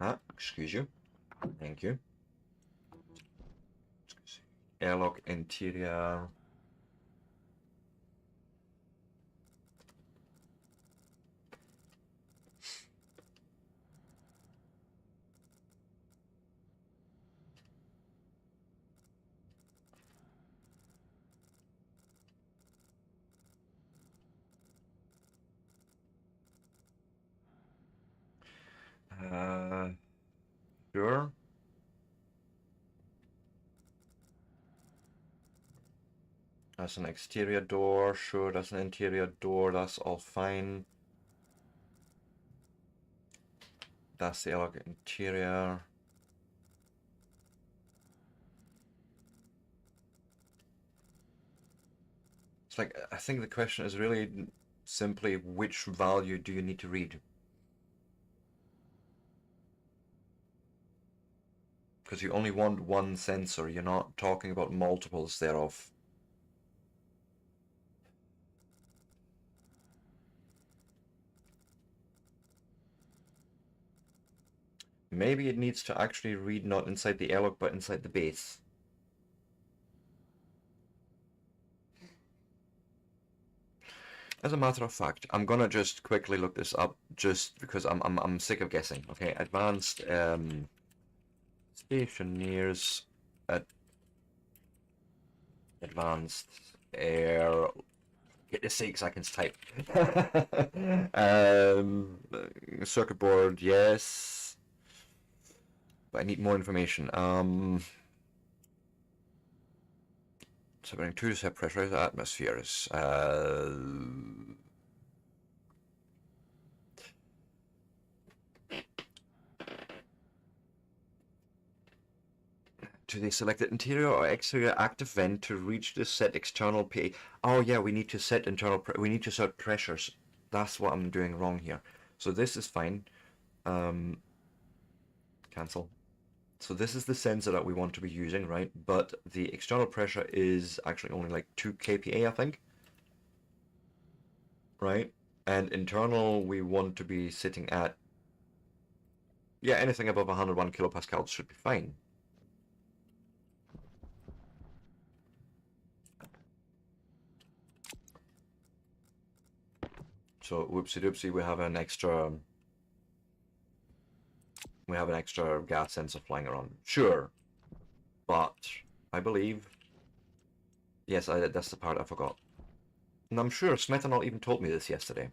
Ah, excuse you. Thank you. Airlock interior. Sure. That's an exterior door. Sure, that's an interior door. That's all fine. That's the airlock interior. It's like, I think the question is really simply which value do you need to read? Because you only want one sensor, you're not talking about multiples thereof. Maybe it needs to actually read not inside the airlock but inside the base. As a matter of fact, I'm gonna just quickly look this up just because I'm sick of guessing. Okay, advanced Stationeers at advanced air. Get the 6 seconds type. Circuit board, yes. But I need more information. Separating two set pressurized atmospheres. To the selected interior or exterior active vent to reach the set external PA. Oh yeah, we need to set we need to set pressures. That's what I'm doing wrong here. So this is fine. Cancel. So this is the sensor that we want to be using, right? But the external pressure is actually only like 2 kPa, I think. Right? And internal, we want to be sitting at... Yeah, anything above 101 kilopascals should be fine. So, whoopsie doopsie, we have an extra we have an extra gas sensor flying around. Sure, but I believe... Yes, that's the part I forgot. And I'm sure Smetanol even told me this yesterday.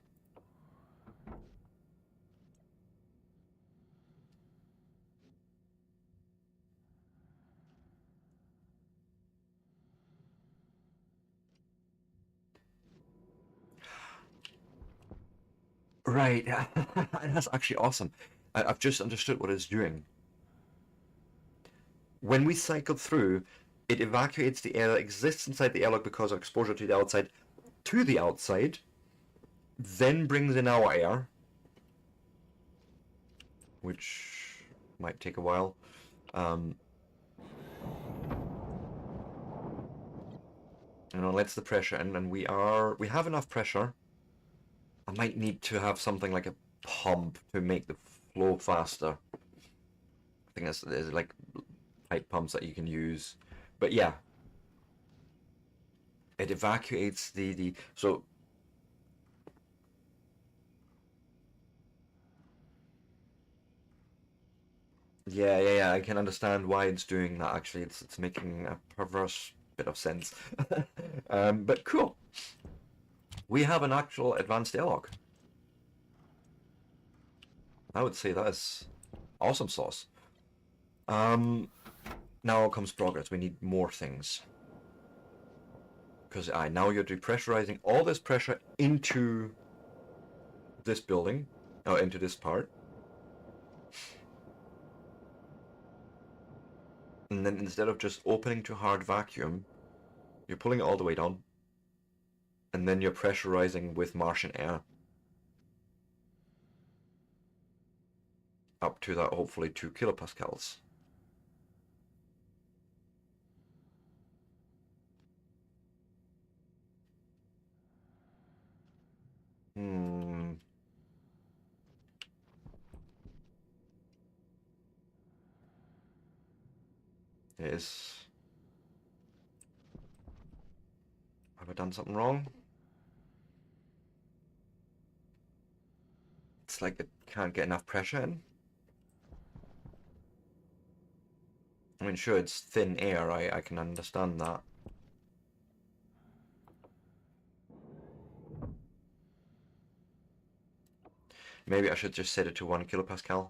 Right, that's actually awesome. I've just understood what it's doing. When we cycle through, it evacuates the air that exists inside the airlock because of exposure to the outside, then brings in our air, which might take a while. Lets the pressure in, and we have enough pressure. I might need to have something like a pump to make the flow faster. I think there's like pipe pumps that you can use, but yeah, it evacuates so. Yeah, I can understand why it's doing that. Actually, it's making a perverse bit of sense. But cool. We have an actual advanced airlock. I would say that is awesome sauce. Now comes progress. We need more things. Because now you're depressurizing all this pressure into this building, or into this part. And then instead of just opening to hard vacuum, you're pulling it all the way down. And then you're pressurizing with Martian air. Up to that, hopefully, 2 kilopascals. Have I done something wrong? It's like it can't get enough pressure in. I mean, sure, it's thin air, I can understand that. Maybe I should just set it to 1 kilopascal.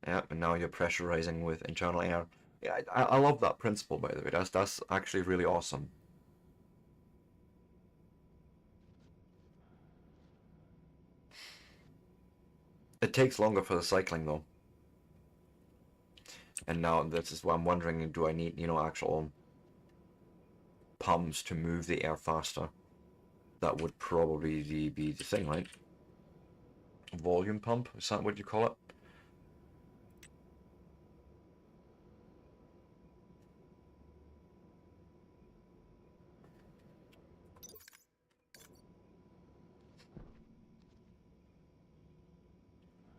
Yep, and now you're pressurizing with internal air. Yeah, I love that principle, by the way. That's actually really awesome. It takes longer for the cycling, though. And now this is what I'm wondering, do I need, actual pumps to move the air faster? That would probably be the thing, right? Volume pump, is that what you call it?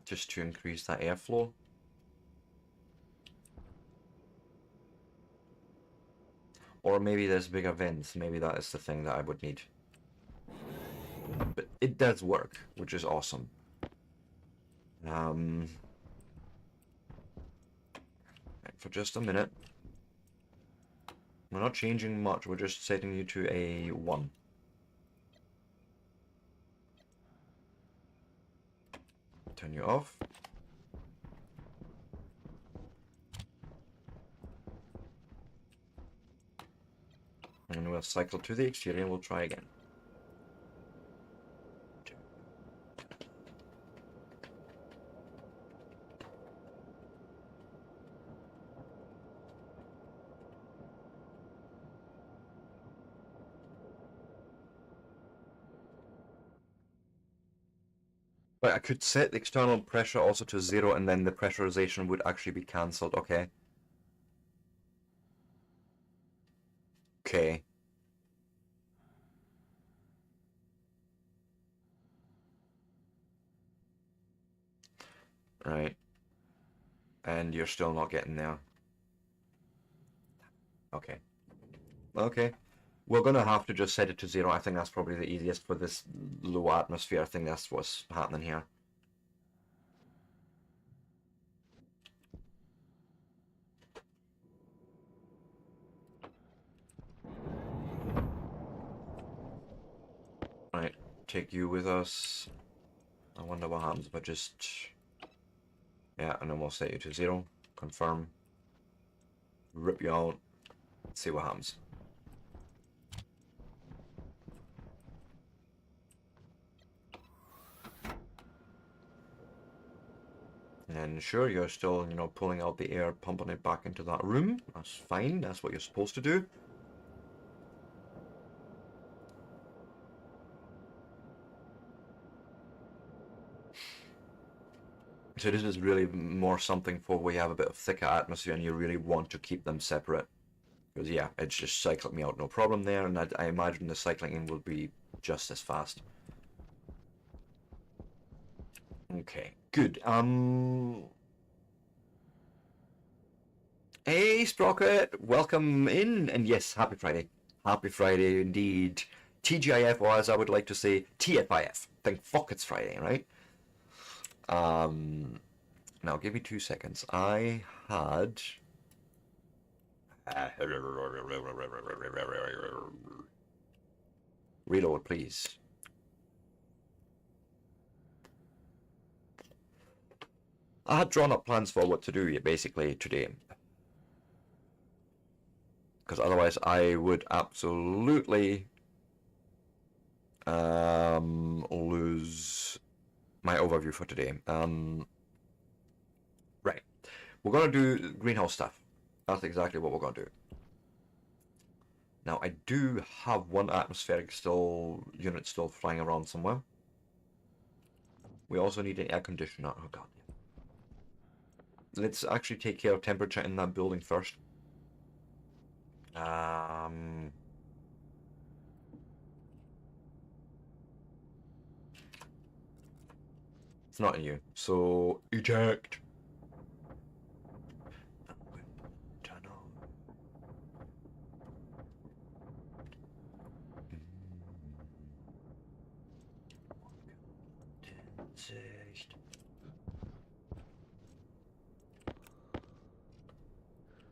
Just to increase that airflow. Or maybe there's bigger vents, maybe that is the thing that I would need. But it does work, which is awesome. For just a minute. We're not changing much, we're just setting you to a 1. Turn you off. And we'll cycle to the exterior and we'll try again. But I could set the external pressure also to 0 and then the pressurization would actually be cancelled. Okay. Okay. Right. And you're still not getting there. Okay. Okay. We're going to have to just set it to 0. I think that's probably the easiest for this low atmosphere. I think that's what's happening here. Right, take you with us. I wonder what happens if I just... Yeah, and then we'll set you to 0. Confirm. Rip you out. See what happens. And sure, you're still, you know, pulling out the air, pumping it back into that room. That's fine. That's what you're supposed to do. So this is really more something for where you have a bit of thicker atmosphere and you really want to keep them separate. Because yeah, it's just cycling me out, no problem there, and I imagine the cycling in will be just as fast. Okay, good. Hey, Sprocket, welcome in, and yes, happy Friday. Happy Friday indeed. TGIF, or as I would like to say, TFIF. Thank fuck it's Friday, right? Now give me 2 seconds. I had... Reload, please. I had drawn up plans for what to do basically today. Because otherwise I would absolutely lose my overview for today. Right. We're going to do greenhouse stuff. That's exactly what we're going to do. Now, I do have one atmospheric unit still flying around somewhere. We also need an air conditioner. Oh god. Let's actually take care of temperature in that building first. It's not in you, so eject. Turn on.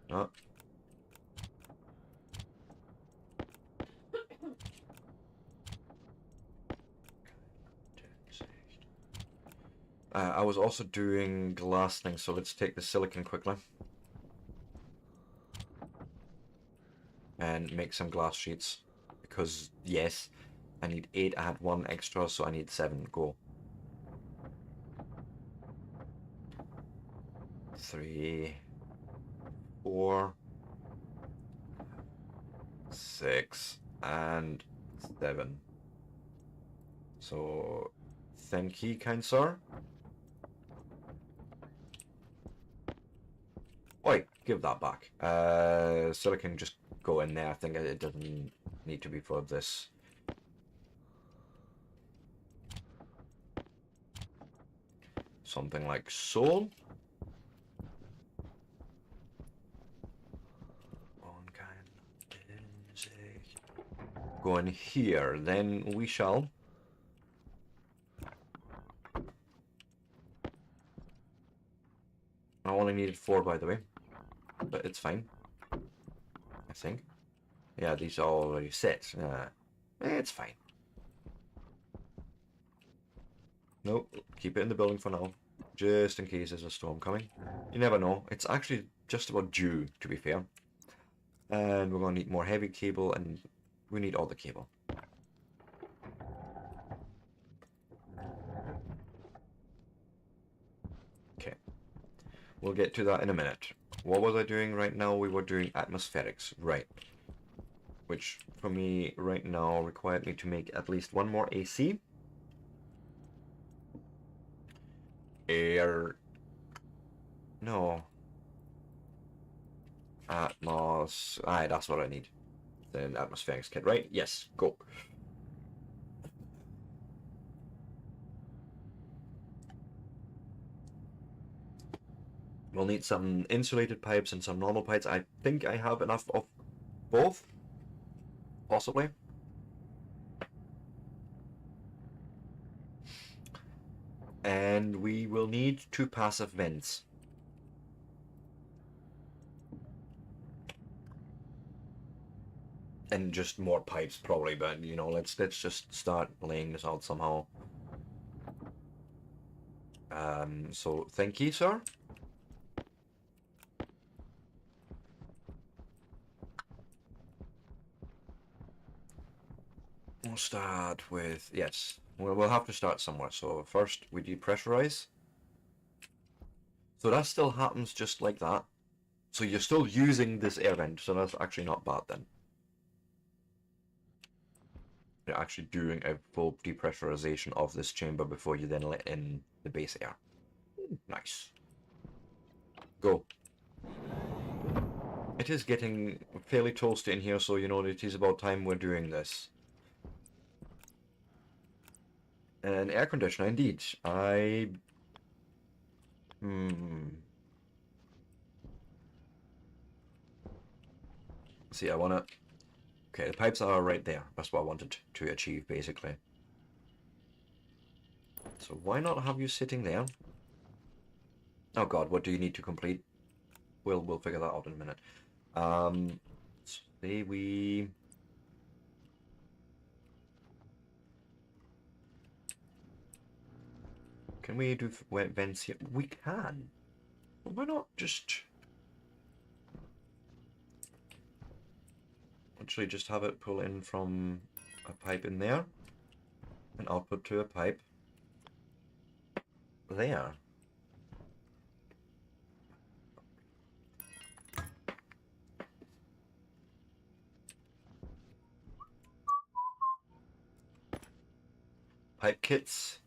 No. I was also doing glass things, so let's take the silicon quickly. And make some glass sheets. Because, yes, I need 8, I had 1 extra, so I need 7. Go. 3, 4, 6, and 7. So, thank you, kind sir. Oi, give that back. Silicon just go in there. I think it doesn't need to be for this. Something like so. Go in here, then we shall. I only needed 4, by the way, but it's fine. I think. Yeah, these are already set. It's fine. Nope, keep it in the building for now, just in case there's a storm coming. You never know. It's actually just about due, to be fair. And we're going to need more heavy cable, and we need all the cable. Okay. We'll get to that in a minute. What was I doing right now? We were doing atmospherics, right. Which, for me, right now, required me to make at least 1 more AC. Air... No. Aye, that's what I need. Then atmospherics kit, right? Yes, go. We'll need some insulated pipes and some normal pipes. I think I have enough of both. possibly. And we will need 2 passive vents. And just more pipes probably, but you know, let's just start laying this out somehow. So thank you, sir. We'll start with, yes, we'll have to start somewhere. So first we depressurize. So that still happens just like that. So you're still using this air vent, so that's actually not bad then. You're actually doing a full depressurization of this chamber before you then let in the base air. Nice. Go. It is getting fairly toasty in here, so you know it is about time we're doing this. An air conditioner, indeed. See, I wanna... Okay, the pipes are right there. That's what I wanted to achieve, basically. So why not have you sitting there? Oh god, what do you need to complete? We'll figure that out in a minute. Say we... Can we do vents here? We can. Why not just... Actually just have it pull in from a pipe in there. And output to a pipe there. Pipe kits.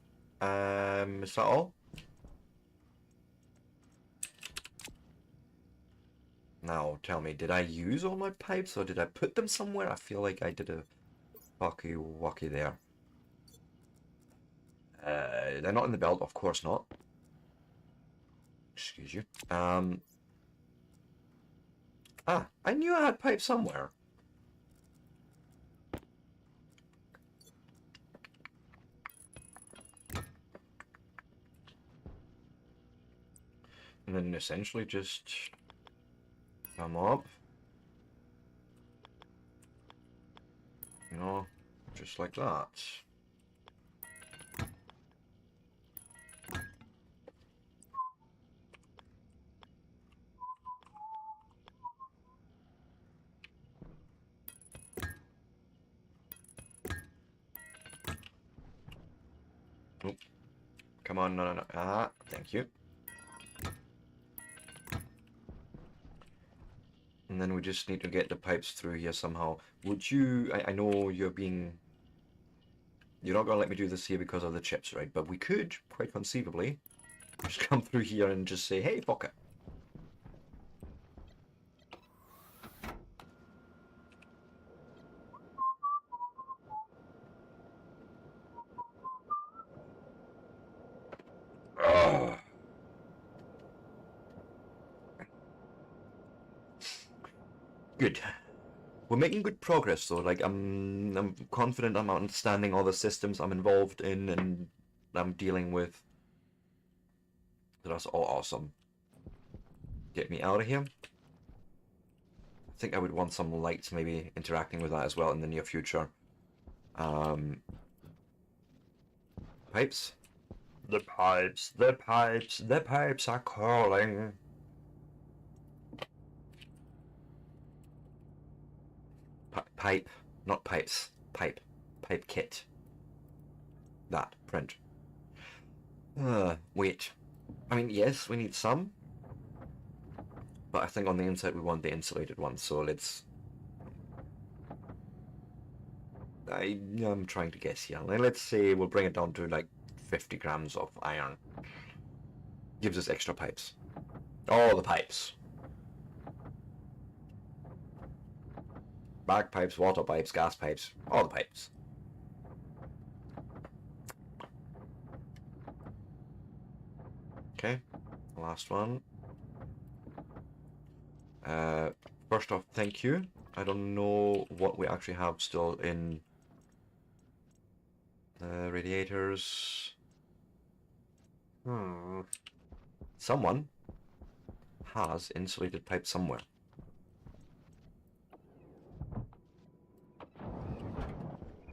Is that all? Now, tell me, did I use all my pipes or did I put them somewhere? I feel like I did a fucky-wucky there. They're not in the belt, of course not. Excuse you. I knew I had pipes somewhere. And then essentially just come up. You know, just like that. Nope. Come on, no. Ah, thank you. And then we just need to get the pipes through here somehow. Would you... I know you're being... You're not going to let me do this here because of the chips, right? But we could, quite conceivably, just come through here and just say, hey, fuck it. Ugh. Good. We're making good progress, though. Like, I'm confident I'm understanding all the systems I'm involved in and I'm dealing with. So that's all awesome. Get me out of here. I think I would want some lights maybe interacting with that as well in the near future. Pipes? The pipes are calling. Pipe, not pipes. Pipe kit. That, print. Wait. I mean, yes, we need some. But I think on the inside we want the insulated ones, so let's... I'm trying to guess here. Let's say we'll bring it down to like 50 grams of iron. Gives us extra pipes. All the pipes. Bagpipes, water pipes, gas pipes, all the pipes. Okay, last one. First off, thank you. I don't know what we actually have still in the radiators. Someone has insulated pipe somewhere.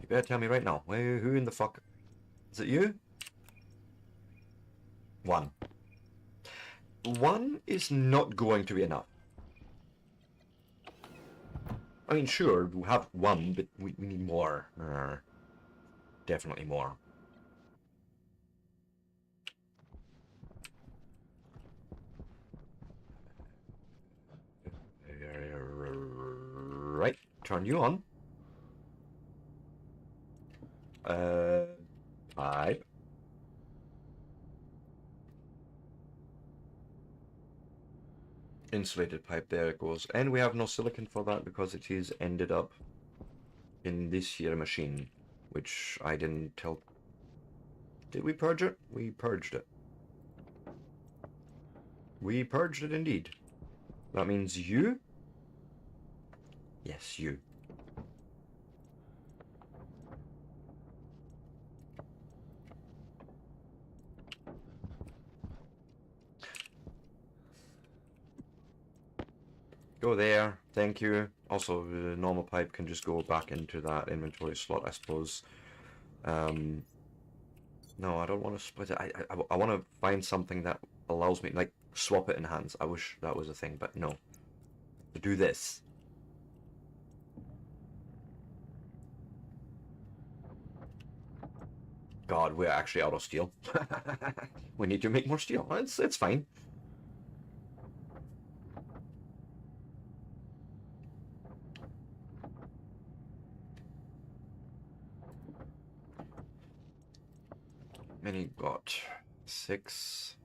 You better tell me right now. Who in the fuck? Is it you? One. One is not going to be enough. I mean, sure, we have one, but we need more. Definitely more. Right, turn you on. Pipe. Insulated pipe, there it goes. And we have no silicon for that because it is ended up in this here machine, which I didn't tell. Did we purge it? We purged it. We purged it indeed. That means you? Yes, you. Go there, thank you. Also, the normal pipe can just go back into that inventory slot, I suppose. No, I don't want to split it. I want to find something that allows me, like, swap it in hands. I wish that was a thing, but no. To do this. God, we're actually out of steel. We need to make more steel. It's fine. Many got 6.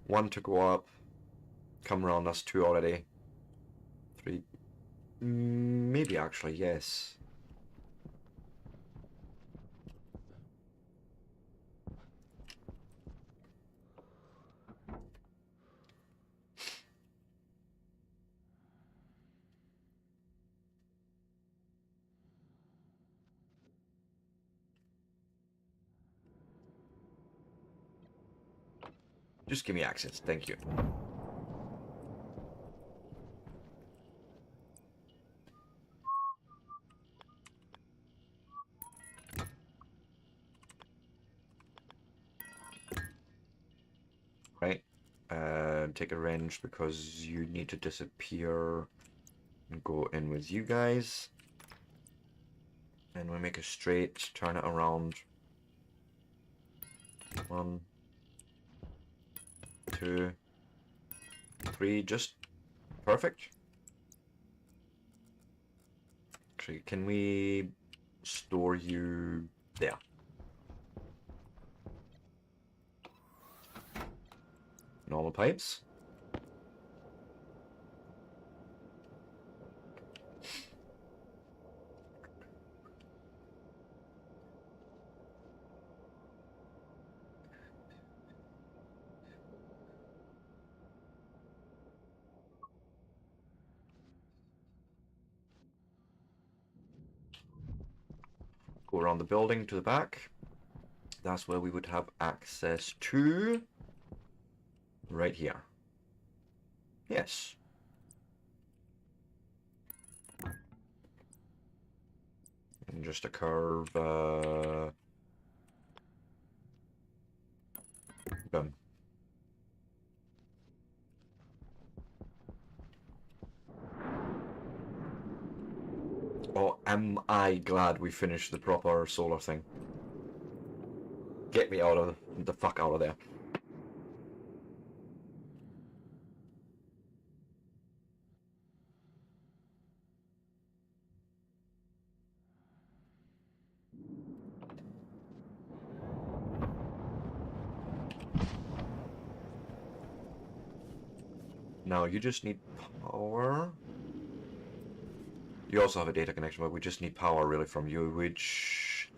1 to go up. Come around, that's 2 already. 3. Maybe actually, yes. Just give me access, thank you. Right. Take a wrench because you need to disappear and go in with you guys. And we make a straight, turn it around. 1, 2, 3, just perfect. Actually, can we store you there? Normal pipes. Go around the building to the back. That's where we would have access to. Right here. Yes. And just a curve. Boom. Oh, am I glad we finished the proper solar thing. Get me out of the fuck out of there. Now you just need power. You also have a data connection, but we just need power really from you, which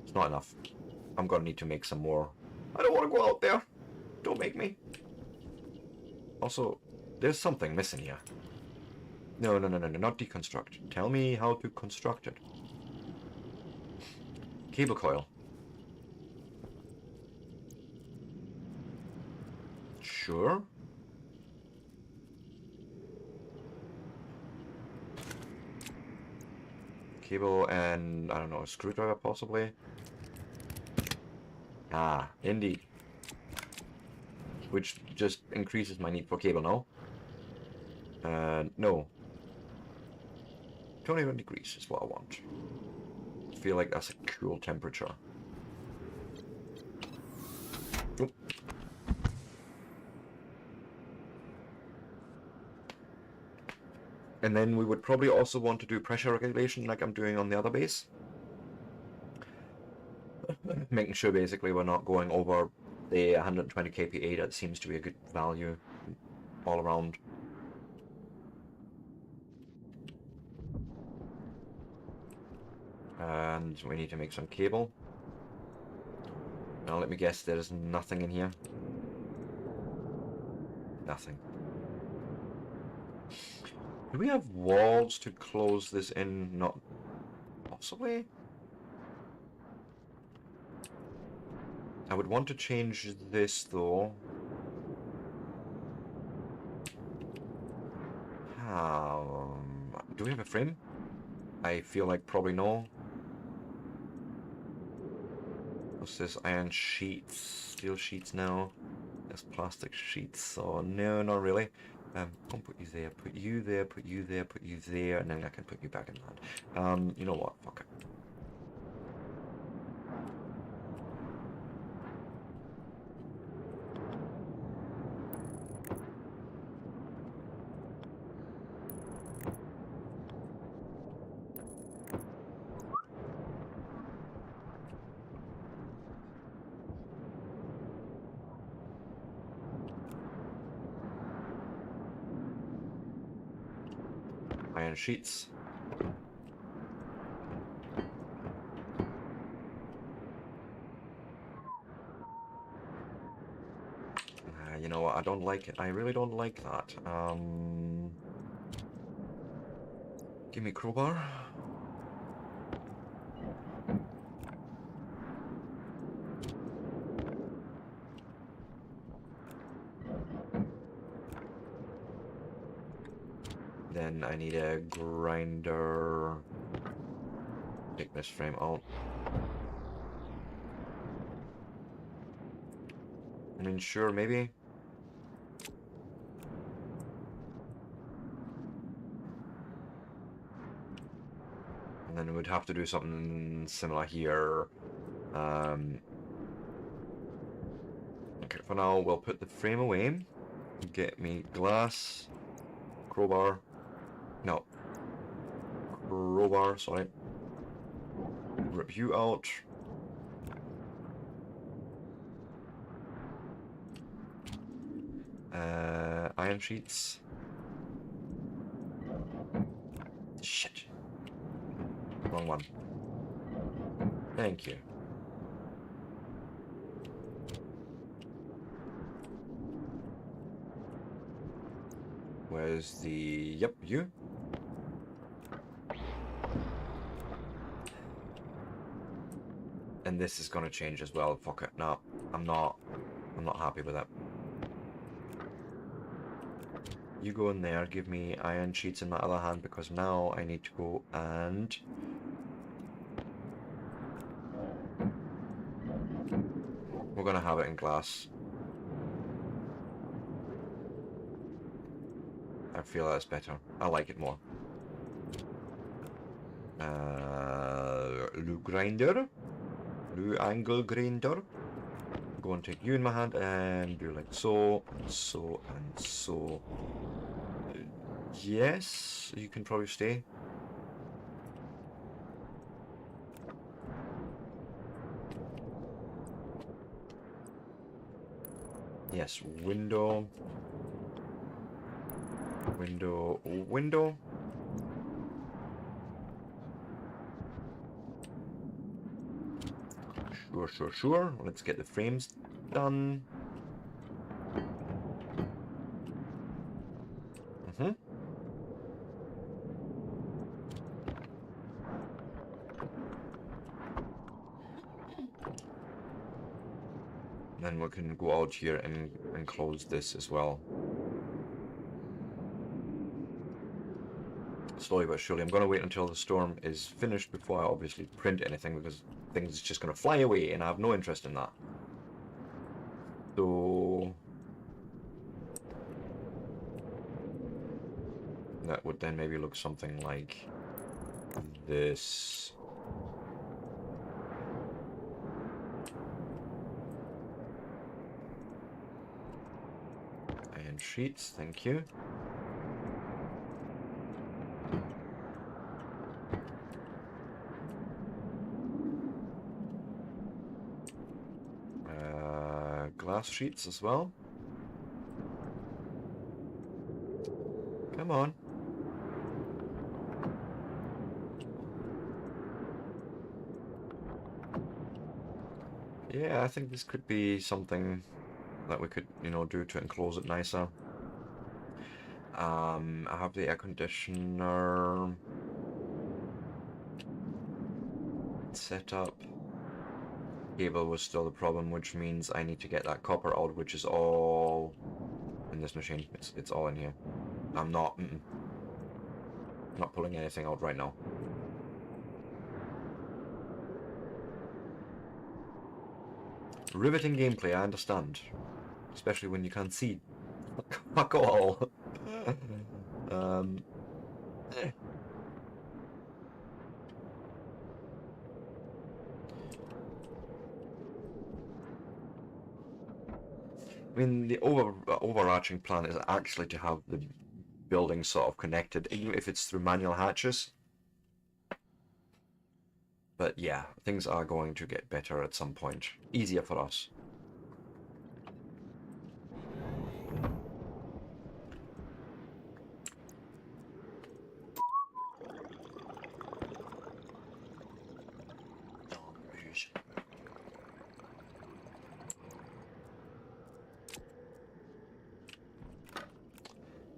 it's not enough. I'm gonna need to make some more. I don't want to go out there. Don't make me. Also, there's something missing here. No, no, no, no, no, not deconstruct. Tell me how to construct it. Cable coil. Sure. Cable and, I don't know, a screwdriver possibly? Ah, indeed. Which just increases my need for cable now. No. 21 degrees is what I want. I feel like that's a cool temperature. Oop. And then we would probably also want to do pressure regulation like I'm doing on the other base. Making sure basically we're not going over the 120 kPa. That seems to be a good value all around. And we need to make some cable. Now let me guess, there's nothing in here. Nothing. Do we have walls to close this in? Not possibly. I would want to change this though. Do we have a frame? I feel like probably no. What's this? Iron sheets, steel sheets now. There's plastic sheets, so no, not really. I'll put you there, put you there, put you there, put you there, and then I can put you back in that. You know what? Fuck it. Iron sheets. You know what? I don't like it. I really don't like that. Give me crowbar. Then I need a grinder. Take this frame out. I mean, sure, maybe. And then we'd have to do something similar here. Okay, for now, we'll put the frame away. Get me glass. Crowbar. No. Crowbar, sorry. Rip you out. Iron sheets. Shit. Wrong one. Thank you. Where's the... Yep, you. And this is gonna change as well. Fuck it. No, I'm not happy with that. You go in there, give me iron sheets in my other hand, because now I need to go and... We're gonna have it in glass. I feel that's better. I like it more. Blue grinder. Blue angle grinder. Go and take you in my hand and do like so, and so, and so. Yes, you can probably stay. Yes, window. Window, window. Sure, sure, sure. Let's get the frames done. then we can go out here and close this as well. Slowly but surely. I'm going to wait until the storm is finished before I obviously print anything, because things are just going to fly away and I have no interest in that. So that would then maybe look something like this. And sheets, thank you. Glass sheets as well. Come on. Yeah, I think this could be something that we could, you know, do to enclose it nicer. I have the air conditioner set up. Cable was still the problem, which means I need to get that copper out, which is all in this machine. It's all in here. I'm not pulling anything out right now. Riveting gameplay, I understand. Especially when you can't see. Fuck all. Eh. I mean, the overarching plan is actually to have the building sort of connected, even if it's through manual hatches. But yeah, things are going to get better at some point. Easier for us.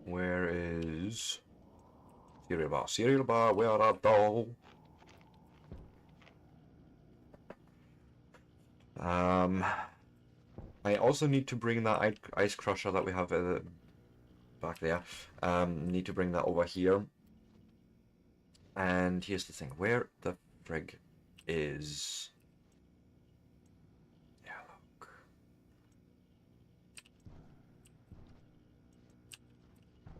Where is cereal bar? Cereal bar, where art thou? I also need to bring that ice crusher that we have back there. Need to bring that over here. And here's the thing: where the frig is? Yeah, look.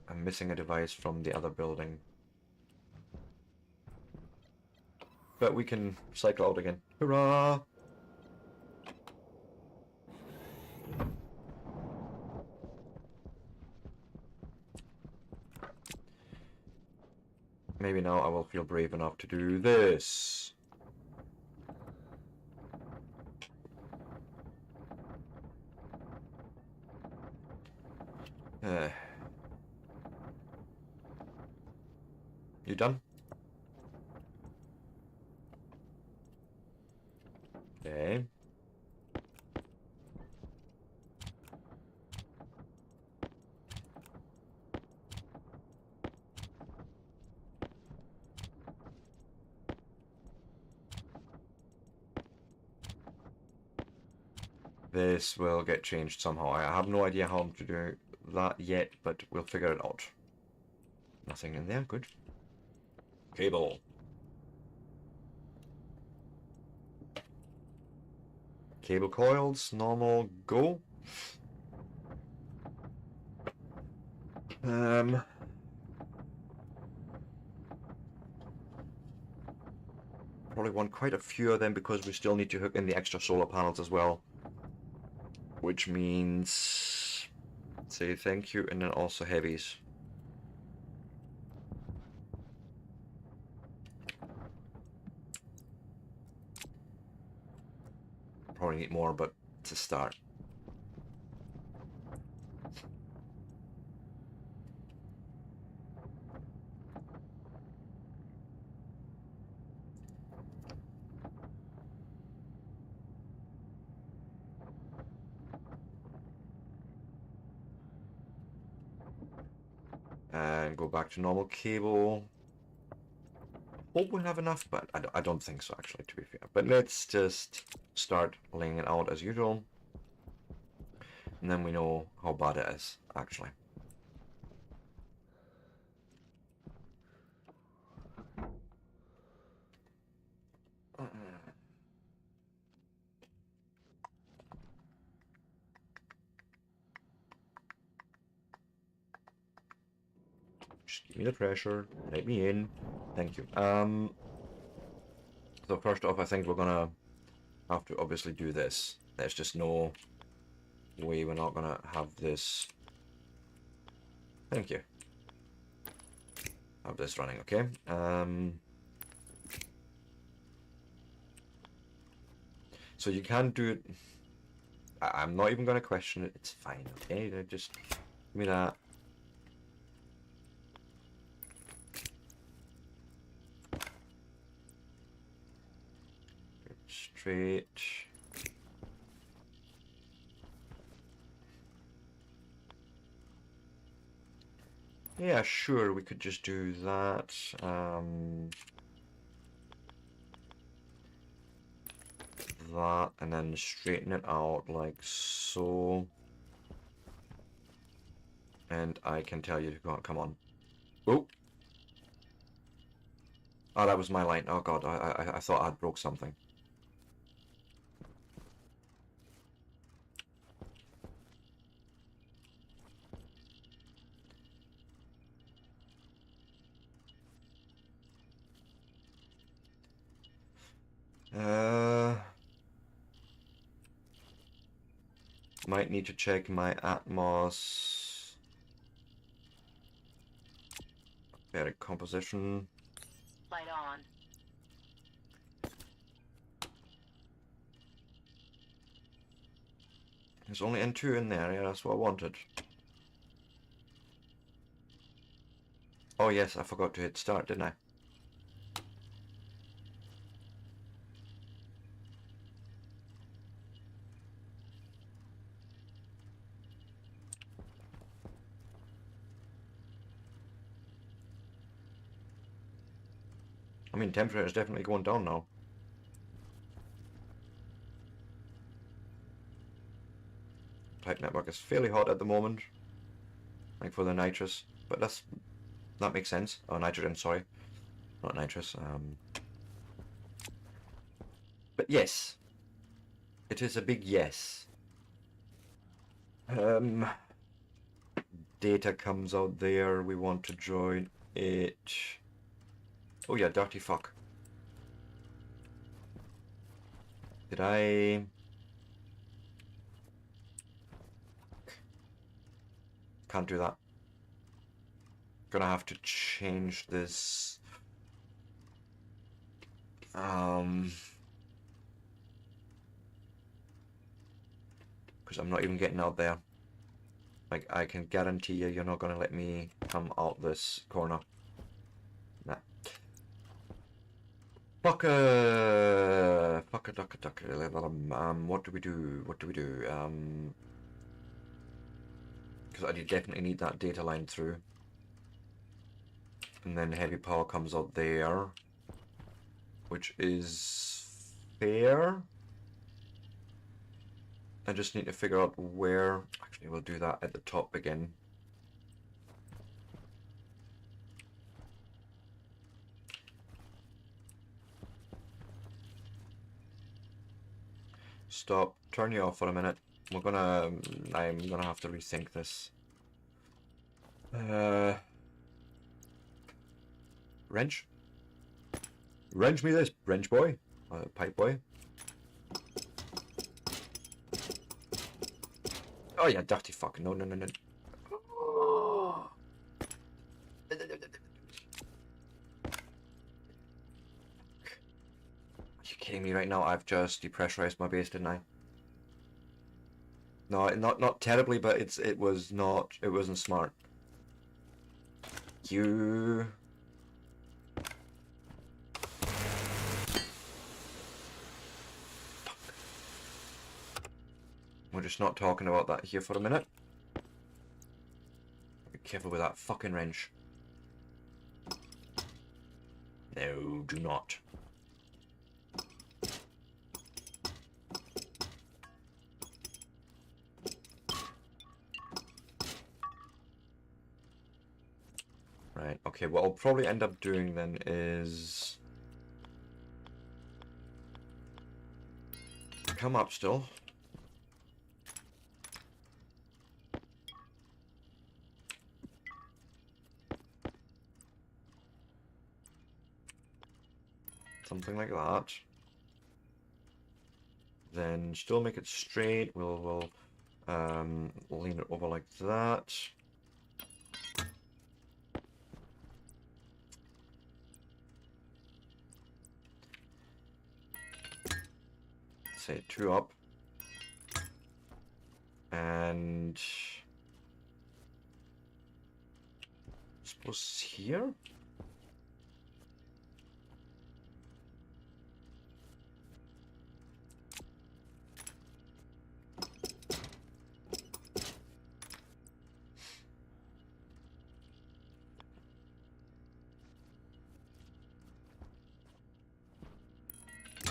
I'm missing a device from the other building. But we can cycle out again. Hurrah! Maybe now I will feel brave enough to do this. You done? Okay. This will get changed somehow. I have no idea how to do that yet, but we'll figure it out. Nothing in there, good. Cable. Cable coils, normal, go. Probably want quite a few of them because we still need to hook in the extra solar panels as well. Which means, say thank you, and then also heavies. Probably need more, but to start. And go back to normal cable. Hope we have enough, but I don't think so, actually, to be fair. But let's just start laying it out as usual. And then we know how bad it is, actually. Just give me the pressure. Let me in. Thank you. So first off, I think we're gonna have to obviously do this. There's just no way we're not gonna have this. Thank you. Have this running, okay? So you can do it. I'm not even gonna question it. It's fine, okay? Just give me that. Straight. Yeah, sure, we could just do that. That, and then straighten it out like so. And I can tell you to go on, come on. Oh! Oh, that was my line. Oh god, I thought I'd broke something. Might need to check my Atmos. Better composition. Light on. There's only N2 in there, yeah, that's what I wanted. Oh yes, I forgot to hit start, didn't I? I mean, temperature is definitely going down now. Type network is fairly hot at the moment, like for the nitrous, but that makes sense. Oh, nitrogen, sorry, not nitrous. But yes, it is a big yes. Data comes out there. We want to join it. Oh yeah, dirty fuck. Did I? Can't do that. Gonna have to change this. Because I'm not even getting out there. Like, I can guarantee you, you're not gonna let me come out this corner. Nah. Fucker, ducker. What do we do? What do we do? Because I definitely need that data line through. And then heavy power comes out there, which is fair. I just need to figure out where. Actually, we'll do that at the top again. Stop. Turn you off for a minute. I'm gonna have to rethink this. Wrench? Wrench me this, wrench boy. Pipe boy. Oh yeah, dirty fuck. No. Oh. Are you kidding me right now? I've just depressurized my base, didn't I? No, not terribly, but it wasn't smart. You. Fuck. We're just not talking about that here for a minute. Be careful with that fucking wrench. No, do not. Okay, what I'll probably end up doing then is come up still. Something like that. Then still make it straight. We'll lean it over like that. Say 2 up. And suppose here?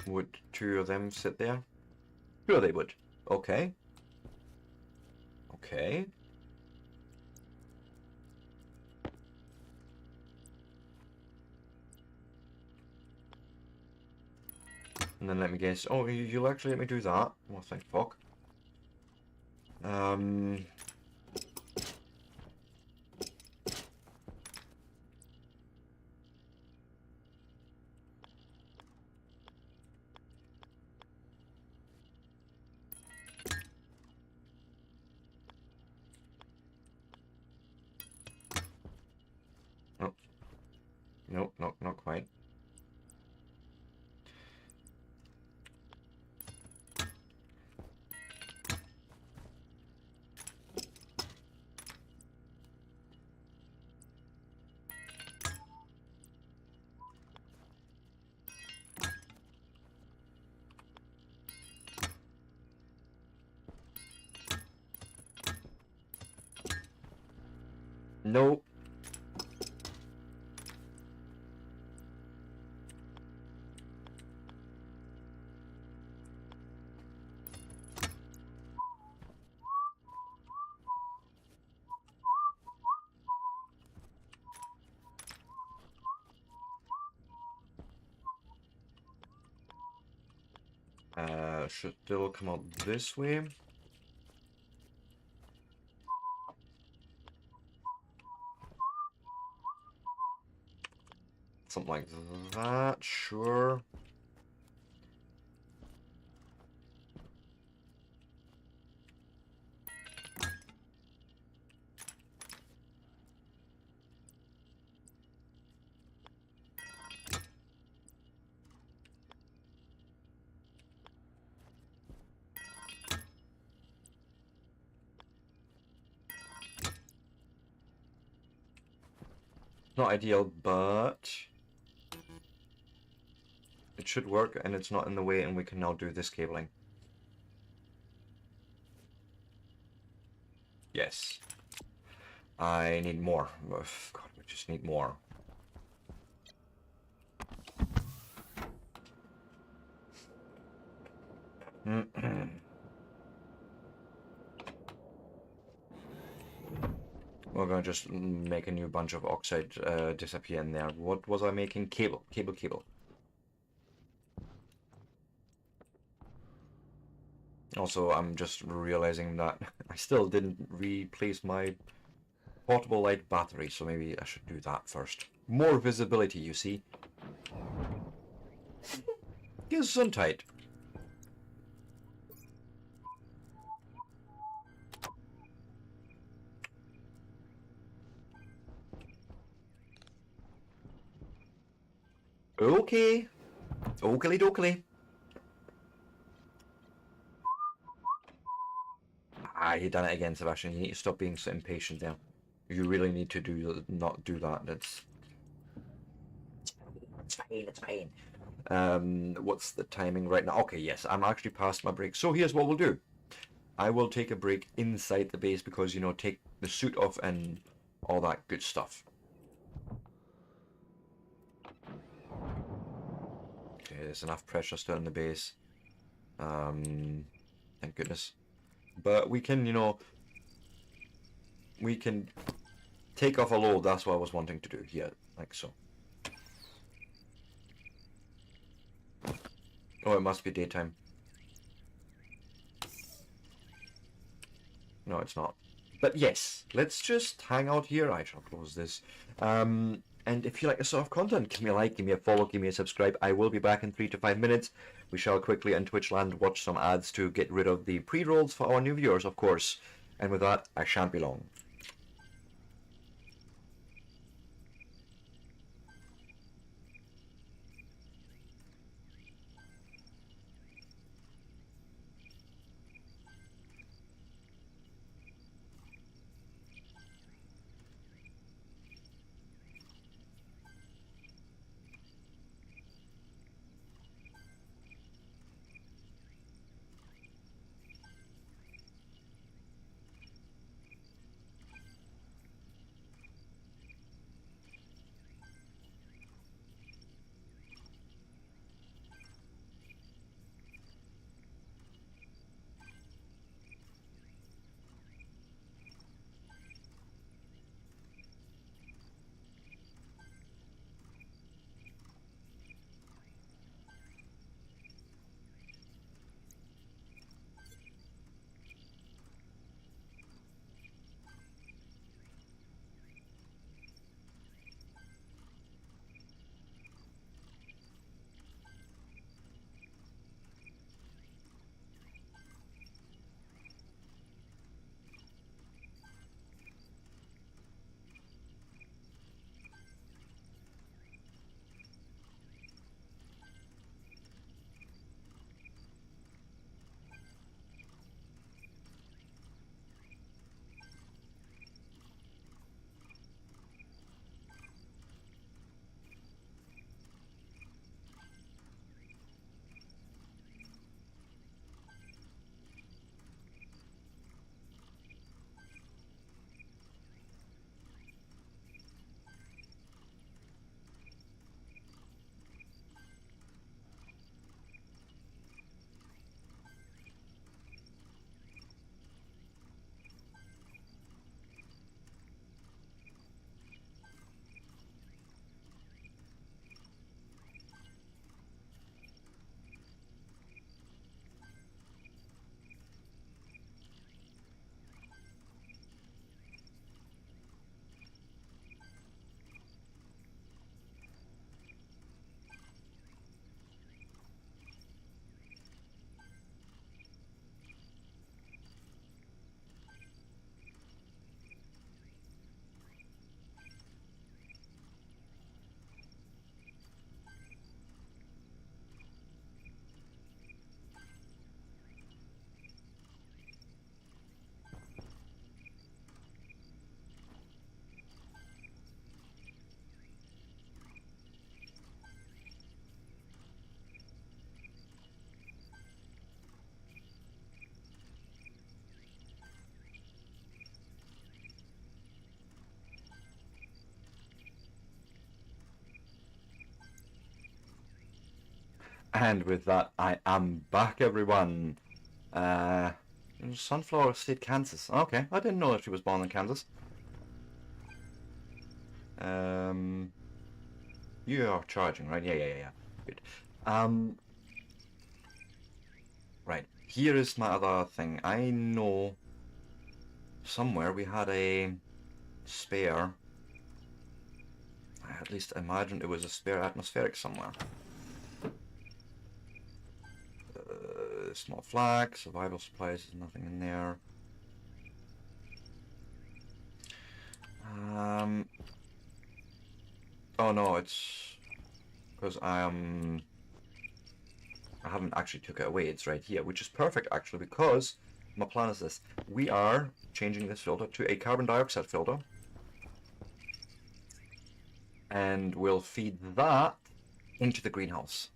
Would 2 of them sit there? Sure they would. Okay. Okay. And then let me guess. Oh, you'll actually let me do that? Well, thank fuck. Oh. Nope, not quite. Nope. Should still come out this way. Something like that, sure. Not ideal, but it should work, and it's not in the way, and we can now do this cabling. Yes. I need more. Ugh, God, we just need more. We're gonna just make a new bunch of oxide disappear in there. What was I making? Cable. Also, I'm just realizing that I still didn't replace my portable light battery, so maybe I should do that first. More visibility, you see. Gesundheit. Okay. Oakley dokley. Ah, you done it again, Sebastian. You need to stop being so impatient there. You really need to not do that. It's fine. What's the timing right now? Okay, yes, I'm actually past my break. So here's what we'll do. I will take a break inside the base because, you know, take the suit off and all that good stuff. Okay, there's enough pressure still in the base. Thank goodness. But we can, you know, we can take off a load, that's what I was wanting to do here, like so. Oh, it must be daytime. No, it's not. But yes, let's just hang out here. I shall close this. And if you like this sort of content, give me a like, give me a follow, give me a subscribe. I will be back in 3 to 5 minutes. We shall quickly in Twitchland watch some ads to get rid of the pre-rolls for our new viewers, of course. And with that, I shan't be long. And with that, I am back, everyone. Sunflower State, Kansas. Okay, I didn't know that she was born in Kansas. You are charging, right? Yeah. Good. Right. Here is my other thing. I know somewhere we had a spare. I at least imagined it was a spare atmospheric somewhere. Small flag, survival supplies, there's nothing in there. Oh no, it's because I haven't actually took it away. It's right here, which is perfect actually, because my plan is this. We are changing this filter to a carbon dioxide filter, and we'll feed that into the greenhouse.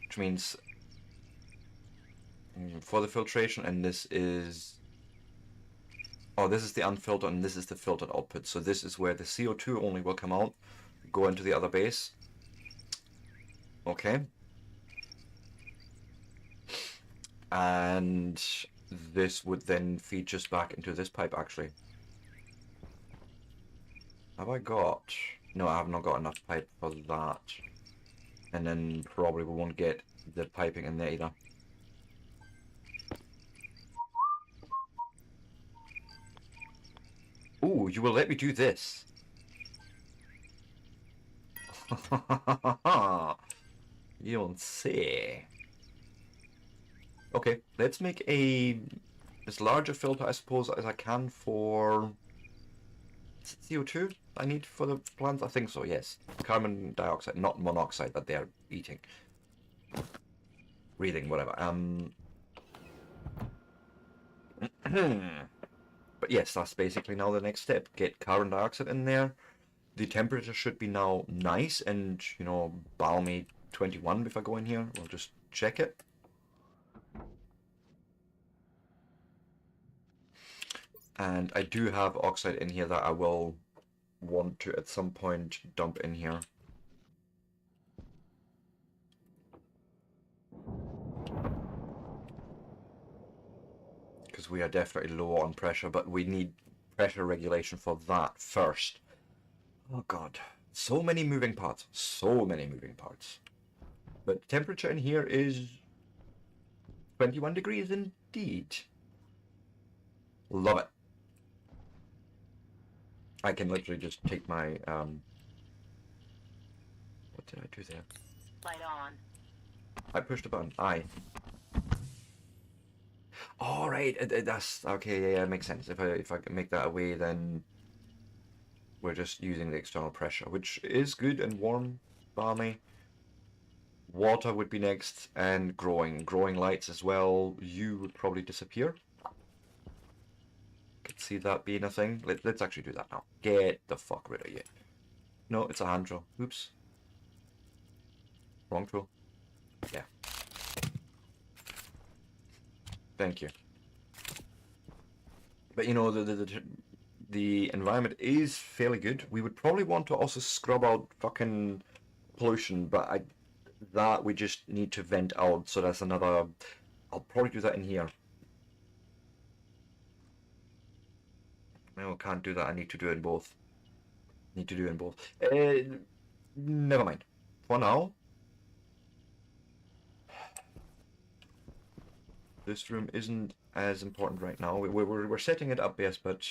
Which means for the filtration, and this is the unfiltered and this is the filtered output. So this is where the CO2 only will come out, go into the other base. Okay. And this would then feed just back into this pipe, actually. Have I got... No, I have not got enough pipe for that. And then probably we won't get the piping in there either. Ooh, you will let me do this. You don't say. Okay, let's make as large a filter, I suppose, as I can for... Is it CO2 I need for the plants? I think so, yes. Carbon dioxide, not monoxide that they're eating. Breathing, whatever. But yes, that's basically now the next step. Get carbon dioxide in there. The temperature should be now nice and, you know, balmy 21 if I go in here. We'll just check it. And I do have oxide in here that I will want to at some point dump in here. Because we are definitely low on pressure, but we need pressure regulation for that first. Oh god, so many moving parts, so many moving parts. But temperature in here is 21 degrees indeed. Love it. I can literally just take my, what did I do there? Light on. I pushed a button, aye. All right, that's, okay, yeah, it makes sense. If I can make that away, then we're just using the external pressure, which is good and warm, balmy. Water would be next, and growing lights as well. You would probably disappear. Could see that being a thing. Let's actually do that now. Get the fuck rid of you. No, it's a hand drill. Oops. Wrong tool. Yeah. Thank you. But you know, the environment is fairly good. We would probably want to also scrub out fucking pollution, but that we just need to vent out, so that's another... I'll probably do that in here. No, I can't do that. I need to do it in both. Need to do it in both. Never mind. For now, this room isn't as important right now. We're setting it up, yes, but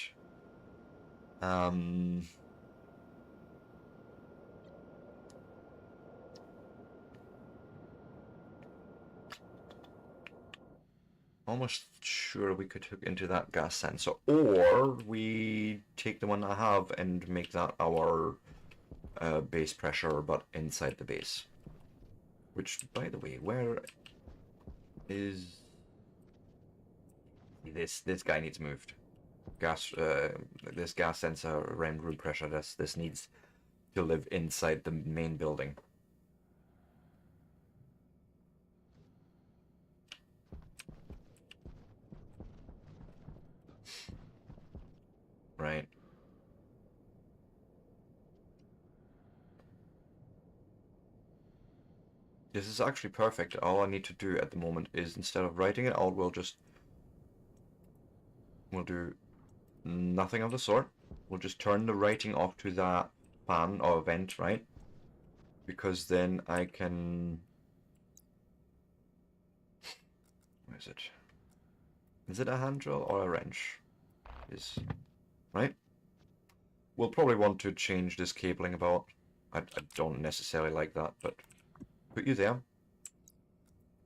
almost sure we could hook into that gas sensor, or we take the one I have and make that our base pressure, but inside the base. Which, by the way, where is this guy needs moved? This gas sensor around room pressure. This needs to live inside the main building. Right. This is actually perfect. All I need to do at the moment is, instead of writing it out, we'll do nothing of the sort. We'll just turn the writing off to that fan or vent, right? Because then I can... Where is it? Is it a hand drill or a wrench? Right? We'll probably want to change this cabling about. I don't necessarily like that, but put you there.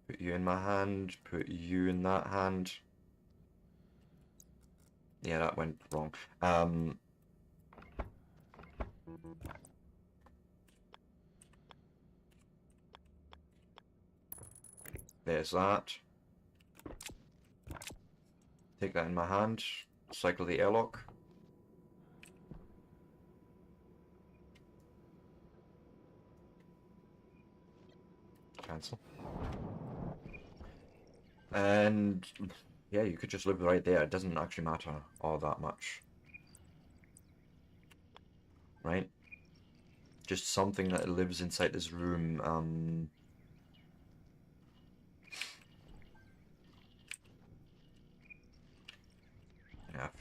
Put you in my hand. Put you in that hand. Yeah, that went wrong. There's that. Take that in my hand. Cycle the airlock. Cancel. And yeah, you could just live right there. It doesn't actually matter all that much. Right? Just something that lives inside this room.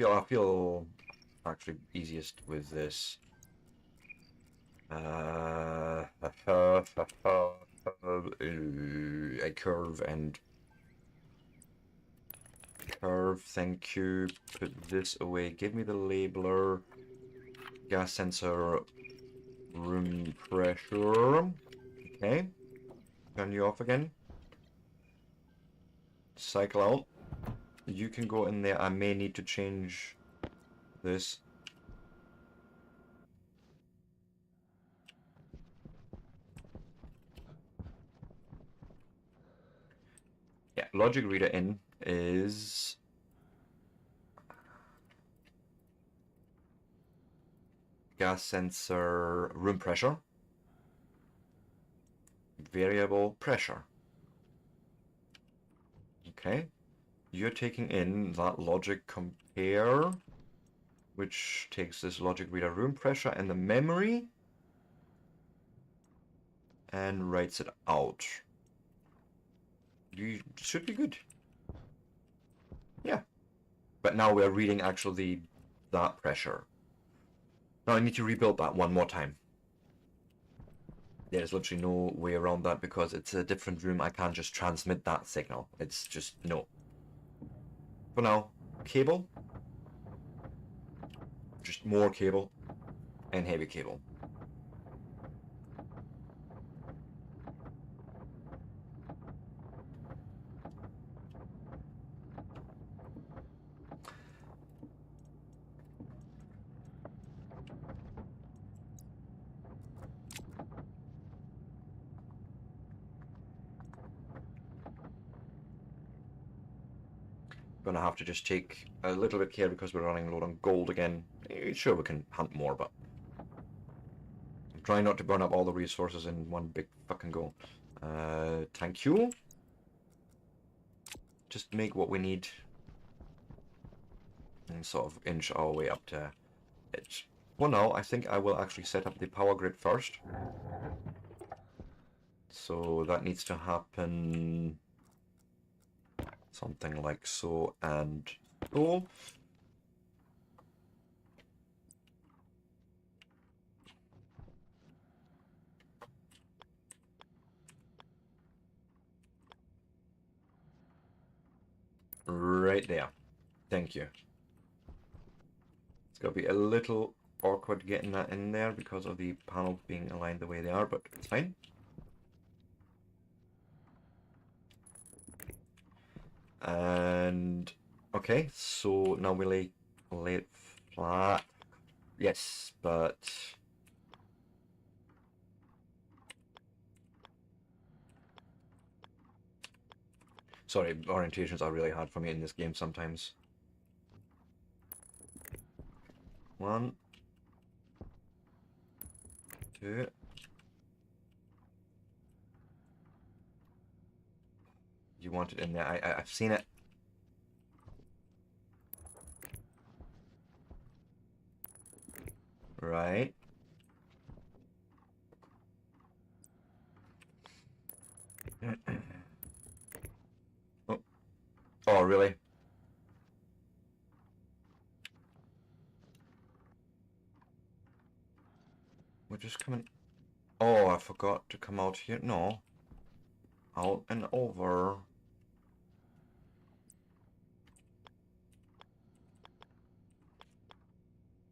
I feel actually easiest with this. A curve and curve, thank you. Put this away. Give me the labeler. Gas sensor, room pressure. Okay. Turn you off again. Cycle out. You can go in there. I may need to change this. Yeah, logic reader in is gas sensor, room pressure, variable pressure. Okay, you're taking in that logic compare, which takes this logic reader room pressure and the memory and writes it out. You should be good. Yeah. But now we're reading actually that pressure. Now I need to rebuild that one more time. There's literally no way around that because it's a different room. I can't just transmit that signal. It's just no. For now, cable. Just more cable and heavy cable. Gonna have to just take a little bit care because we're running low on gold again. Sure, we can hunt more, but I'm trying not to burn up all the resources in one big fucking go. Thank you. Just make what we need and sort of inch our way up to it. Well, now I think I will actually set up the power grid first. So that needs to happen something like so and so. Right there. Thank you. It's going to be a little awkward getting that in there because of the panels being aligned the way they are, but it's fine. And okay, so now we lay it flat. Yes, but sorry, orientations are really hard for me in this game sometimes. One, two. You want it in there. I've seen it. Right. Oh. Oh, really? We're just coming... Oh, I forgot to come out here. No. Out and over.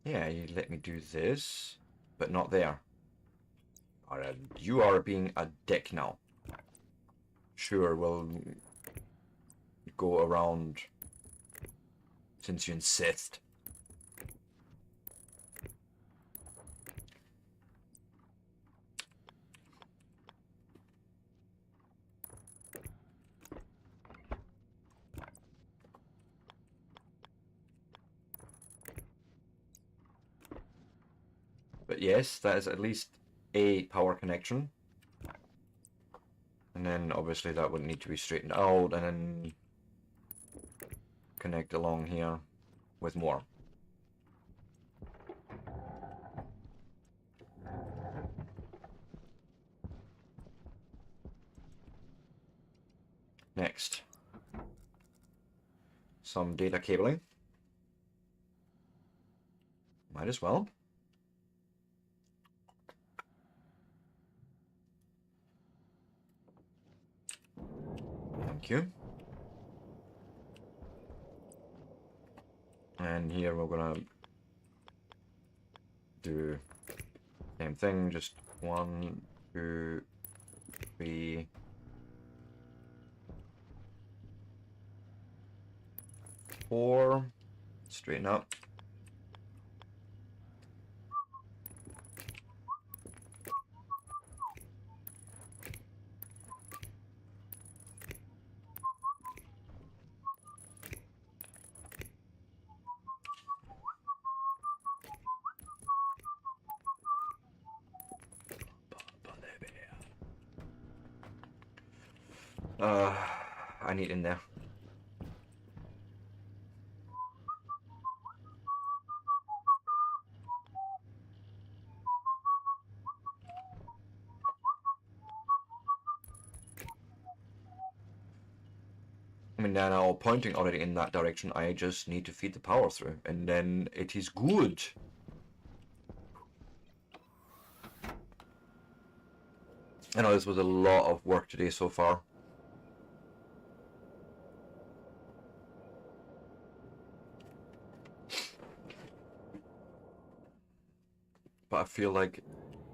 Yeah, you let me do this, but not there. Alright, you are being a dick now. Sure, we'll go around since you insist. But yes, that is at least a power connection. And then obviously that would need to be straightened out and then connect along here with more. Next, some data cabling. Might as well. Thank you. And here we're gonna do same thing, just 1, 2, 3, 4. Straighten up. I need in there. I mean, they're now pointing already in that direction. I just need to feed the power through, and then it is good. I know this was a lot of work today so far. But I feel like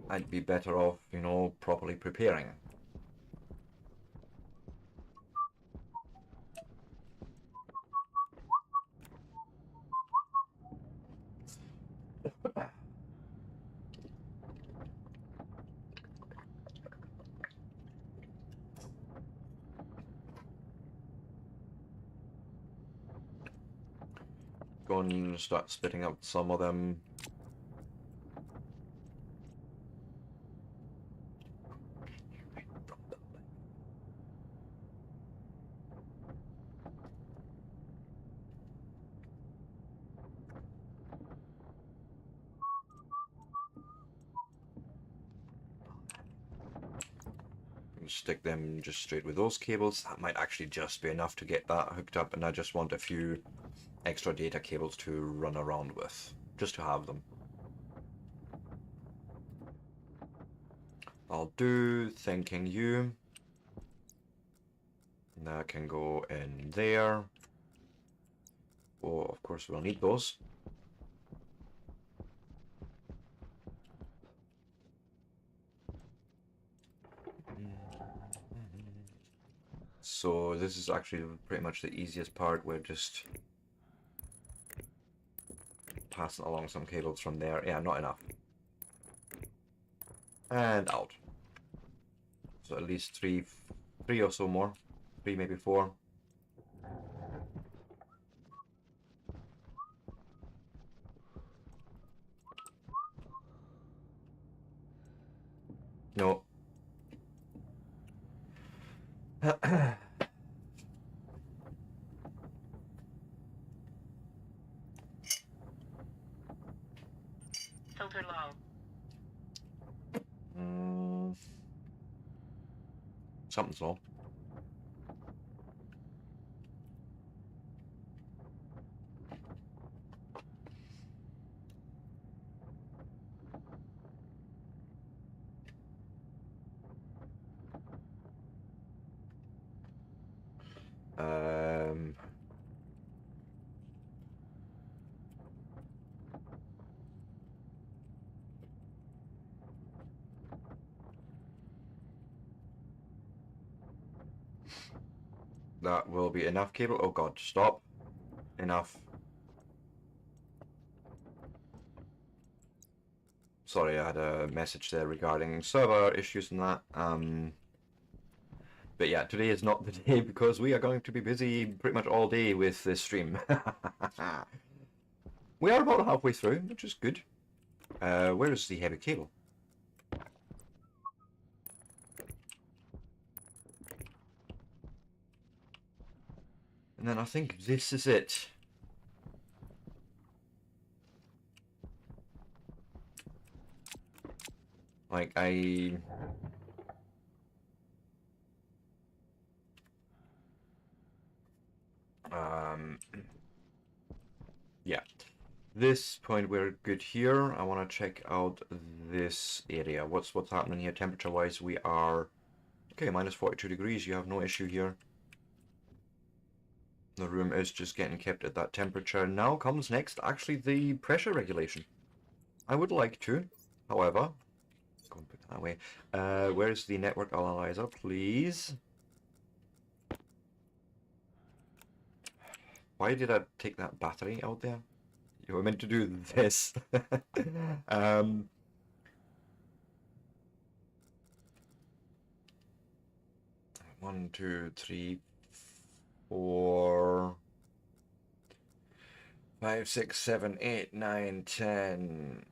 I'd be better off, you know, properly preparing. Go and start spitting out some of them. Stick them just straight with those cables. That might actually just be enough to get that hooked up, and I just want a few extra data cables to run around with, just to have them. I'll do thanking you. That can go in there. Oh, of course we'll need those. So this is actually pretty much the easiest part. We're just passing along some cables from there. Yeah, not enough. And out. So at least three or so more. 3, maybe 4. No. Filter low. Something's wrong. That will be enough cable. Oh god, stop. Enough. Sorry, I had a message there regarding server issues and that. But yeah, today is not the day because we are going to be busy pretty much all day with this stream. We are about halfway through, which is good. Where is the heavy cable? And then I think this is it. Like, yeah. this point we're good here. I want to check out this area. What's happening here temperature wise? We are okay, minus 42 degrees. You have no issue here. The room is just getting kept at that temperature. Now comes next actually the pressure regulation. I would like to, however, go and put it that way. Where's the network analyzer, please? Why did I take that battery out there? You were meant to do this. 1, 2, 3, 4, 5, 6, 7, 8, 9, 10,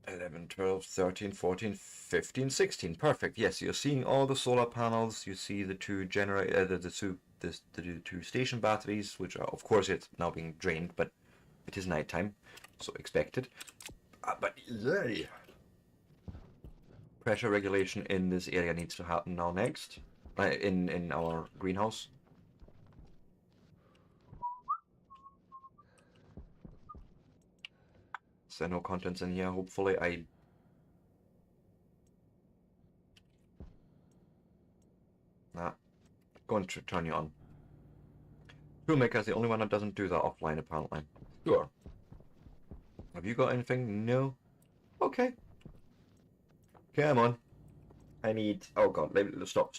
11, 12, 13, 14, 15, 16. Perfect. Yes, you're seeing all the solar panels. You see the two the two station batteries, which are, of course, it's now being drained, but it is nighttime, so expected. But yay! Pressure regulation in this area needs to happen now next, in our greenhouse. So no contents in here. Hopefully, go and turn you on. Toolmaker's the only one that doesn't do that offline, apparently. Sure. Have you got anything? No. Okay. Come on. I need. Oh god. Stop.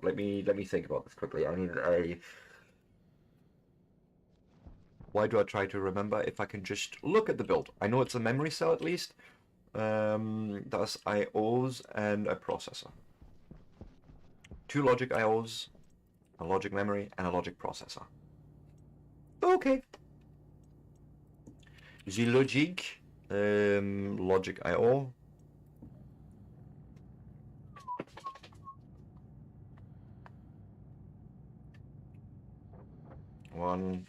Let me think about this quickly. I need a. Why do I try to remember if I can just look at the build? I know it's a memory cell at least. That's IOs and a processor. 2 logic IOs, a logic memory, and a logic processor. Okay. The logic, logic IO. One.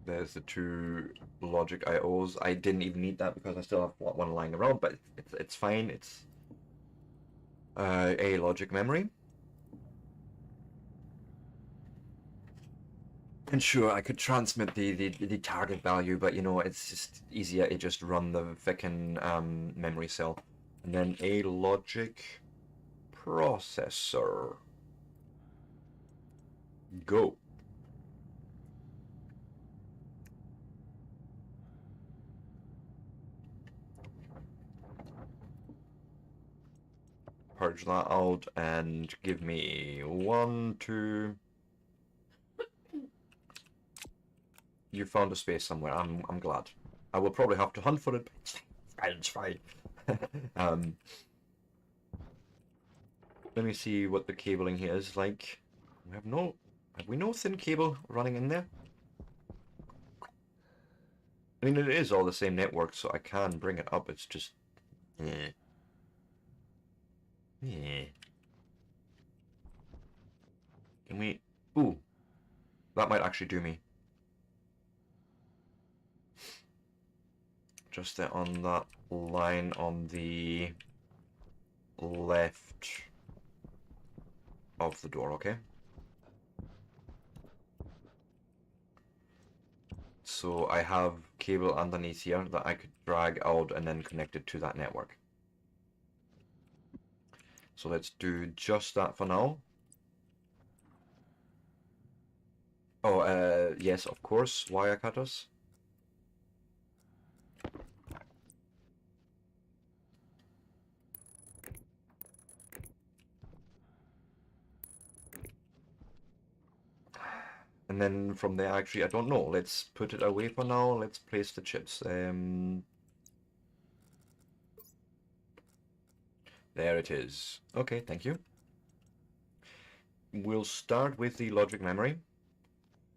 There's the 2 logic IOs. I didn't even need that because I still have one lying around, but it's fine. It's a logic memory. And sure, I could transmit the target value, but you know, it's just easier to just run the frickin' memory cell. And then a logic processor. Go. Purge that out and give me 1, 2. You found a space somewhere. I'm glad. I will probably have to hunt for it. It's fine. Let me see what the cabling here is like. Have we no thin cable running in there? I mean, it is all the same network, so I can bring it up. It's just, yeah. Can we? Ooh, that might actually do me. Just on that line on the left of the door, okay? So I have cable underneath here that I could drag out and then connect it to that network. So let's do just that for now. Oh, yes, of course, wire cutters. And then from there, actually, I don't know. Let's put it away for now. Let's place the chips. There it is. Okay, thank you. We'll start with the logic memory.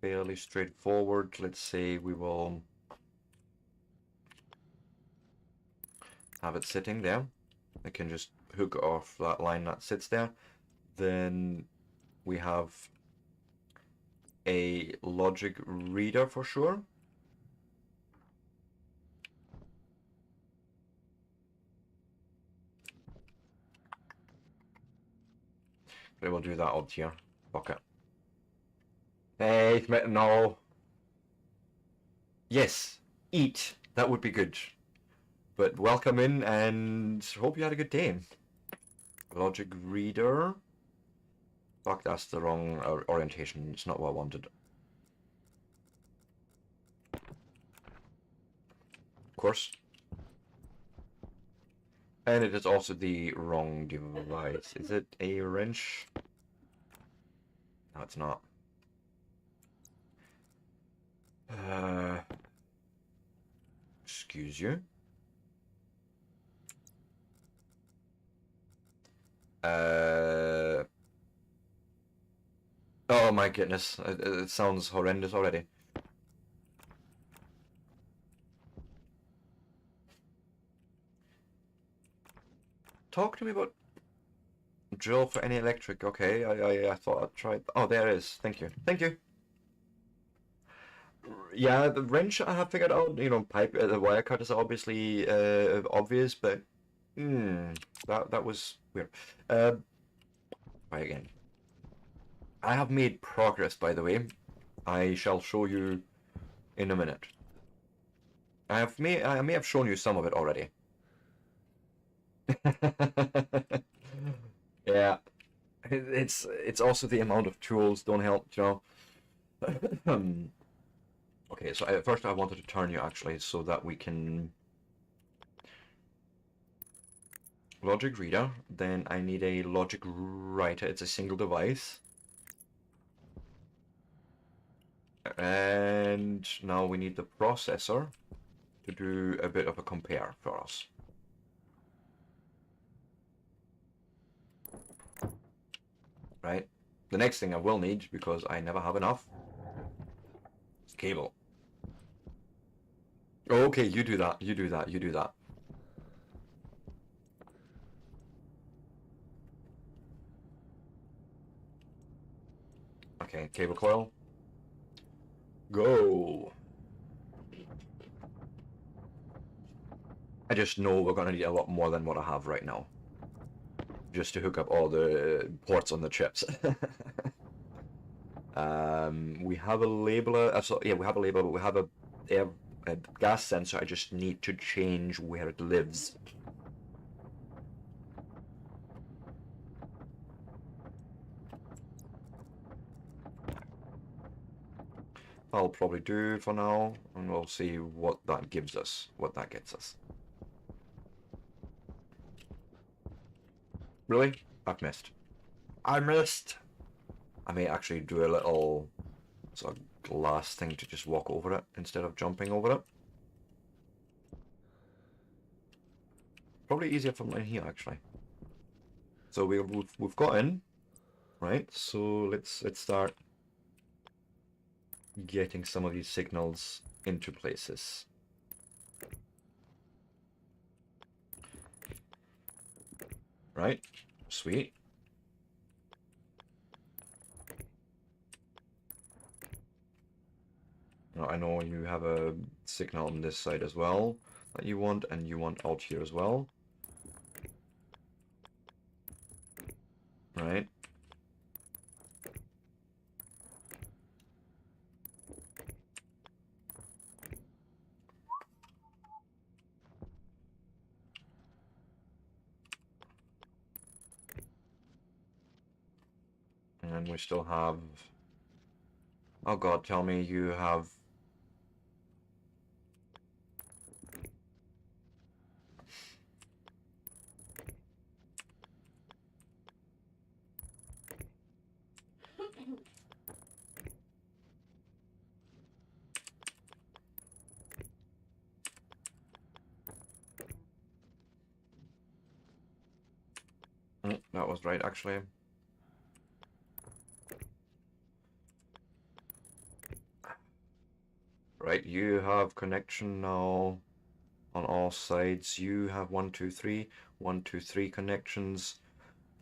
Fairly straightforward. Let's say we will have it sitting there. I can just hook off that line that sits there. Then we have a logic reader for sure. But we'll do that out here. Okay. Hey, no. Yes, eat. That would be good. But welcome in and hope you had a good day. Logic reader. Fuck, that's the wrong orientation. It's not what I wanted. Of course. And it is also the wrong device. Is it a wrench? No, it's not. Excuse you. Oh my goodness, it sounds horrendous already. Talk to me about drill for any electric. Okay, I thought I'd try. Oh, there it is. Thank you. Thank you. Yeah, the wrench I have figured out. You know, pipe the wire cut is obviously obvious, but that was weird. Try again. I have made progress, by the way. I shall show you in a minute. I may have shown you some of it already. Yeah, it's also the amount of tools don't help, you know. Okay, so first I wanted to turn you actually so that we can logic reader. Then I need a logic writer. It's a single device. And now we need the processor to do a bit of a compare for us. Right? The next thing I will need, because I never have enough, is cable. Okay, you do that, you do that, you do that. Okay, cable coil. Go. I just know we're gonna need a lot more than what I have right now, just to hook up all the ports on the chips. We have a labeler. So yeah, we have a labeler, but we have a gas sensor. I just need to change where it lives. I'll probably do for now, and we'll see what that gives us, what that gets us. Really? I've missed. I missed! I may actually do a little sort of glass thing to just walk over it instead of jumping over it. Probably easier from in here actually. So we've got in, right? So let's start getting some of these signals into places. Right? Sweet. Now, I know you have a signal on this side as well that you want, and you want out here as well. Right? And we still have... Oh god, tell me you have... that was right, actually. Right, you have connection now on all sides. You have 1, 2, 3, 1, 2, 3 connections.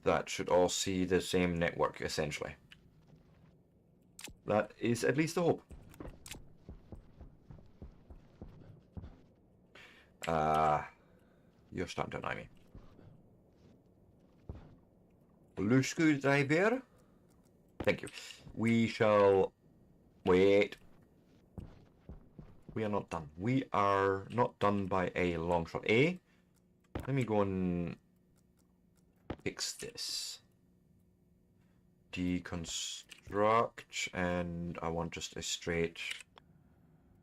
That should all see the same network, essentially. That is at least the hope. You're starting to annoy me. Le screwdriver. Thank you. We shall Wait. We are not done. We are not done by a long shot. Let me go and fix this. Deconstruct, and I want just a straight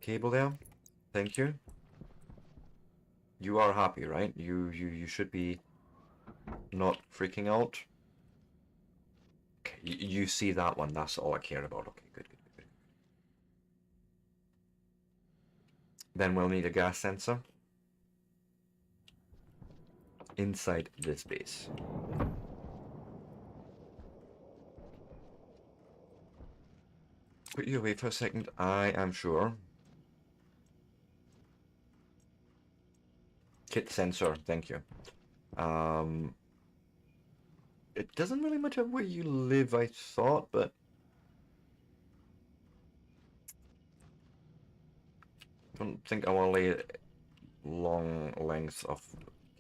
cable there. Thank you. You are happy, right? You should be not freaking out. Okay, you see that one. That's all I care about. Okay, good. Then we'll need a gas sensor inside this base. Put you away for a second. I am sure. Kit sensor, thank you. It doesn't really matter where you live, I thought, but don't think I want to lay long lengths of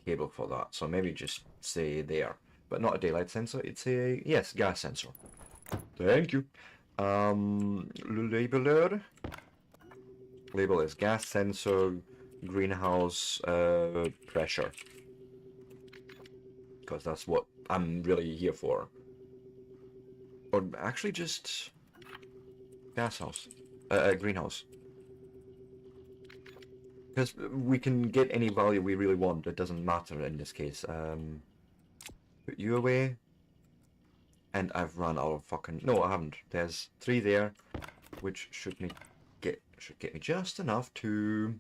cable for that. So maybe just say there, but not a daylight sensor. It's a gas sensor. Thank you. Labeler. Label is gas sensor, greenhouse pressure, because that's what I'm really here for. Or actually just gas house, greenhouse. Because we can get any value we really want. It doesn't matter in this case. Put you away. And I've run out of fucking... No, I haven't. There's 3 there, which should get me just enough to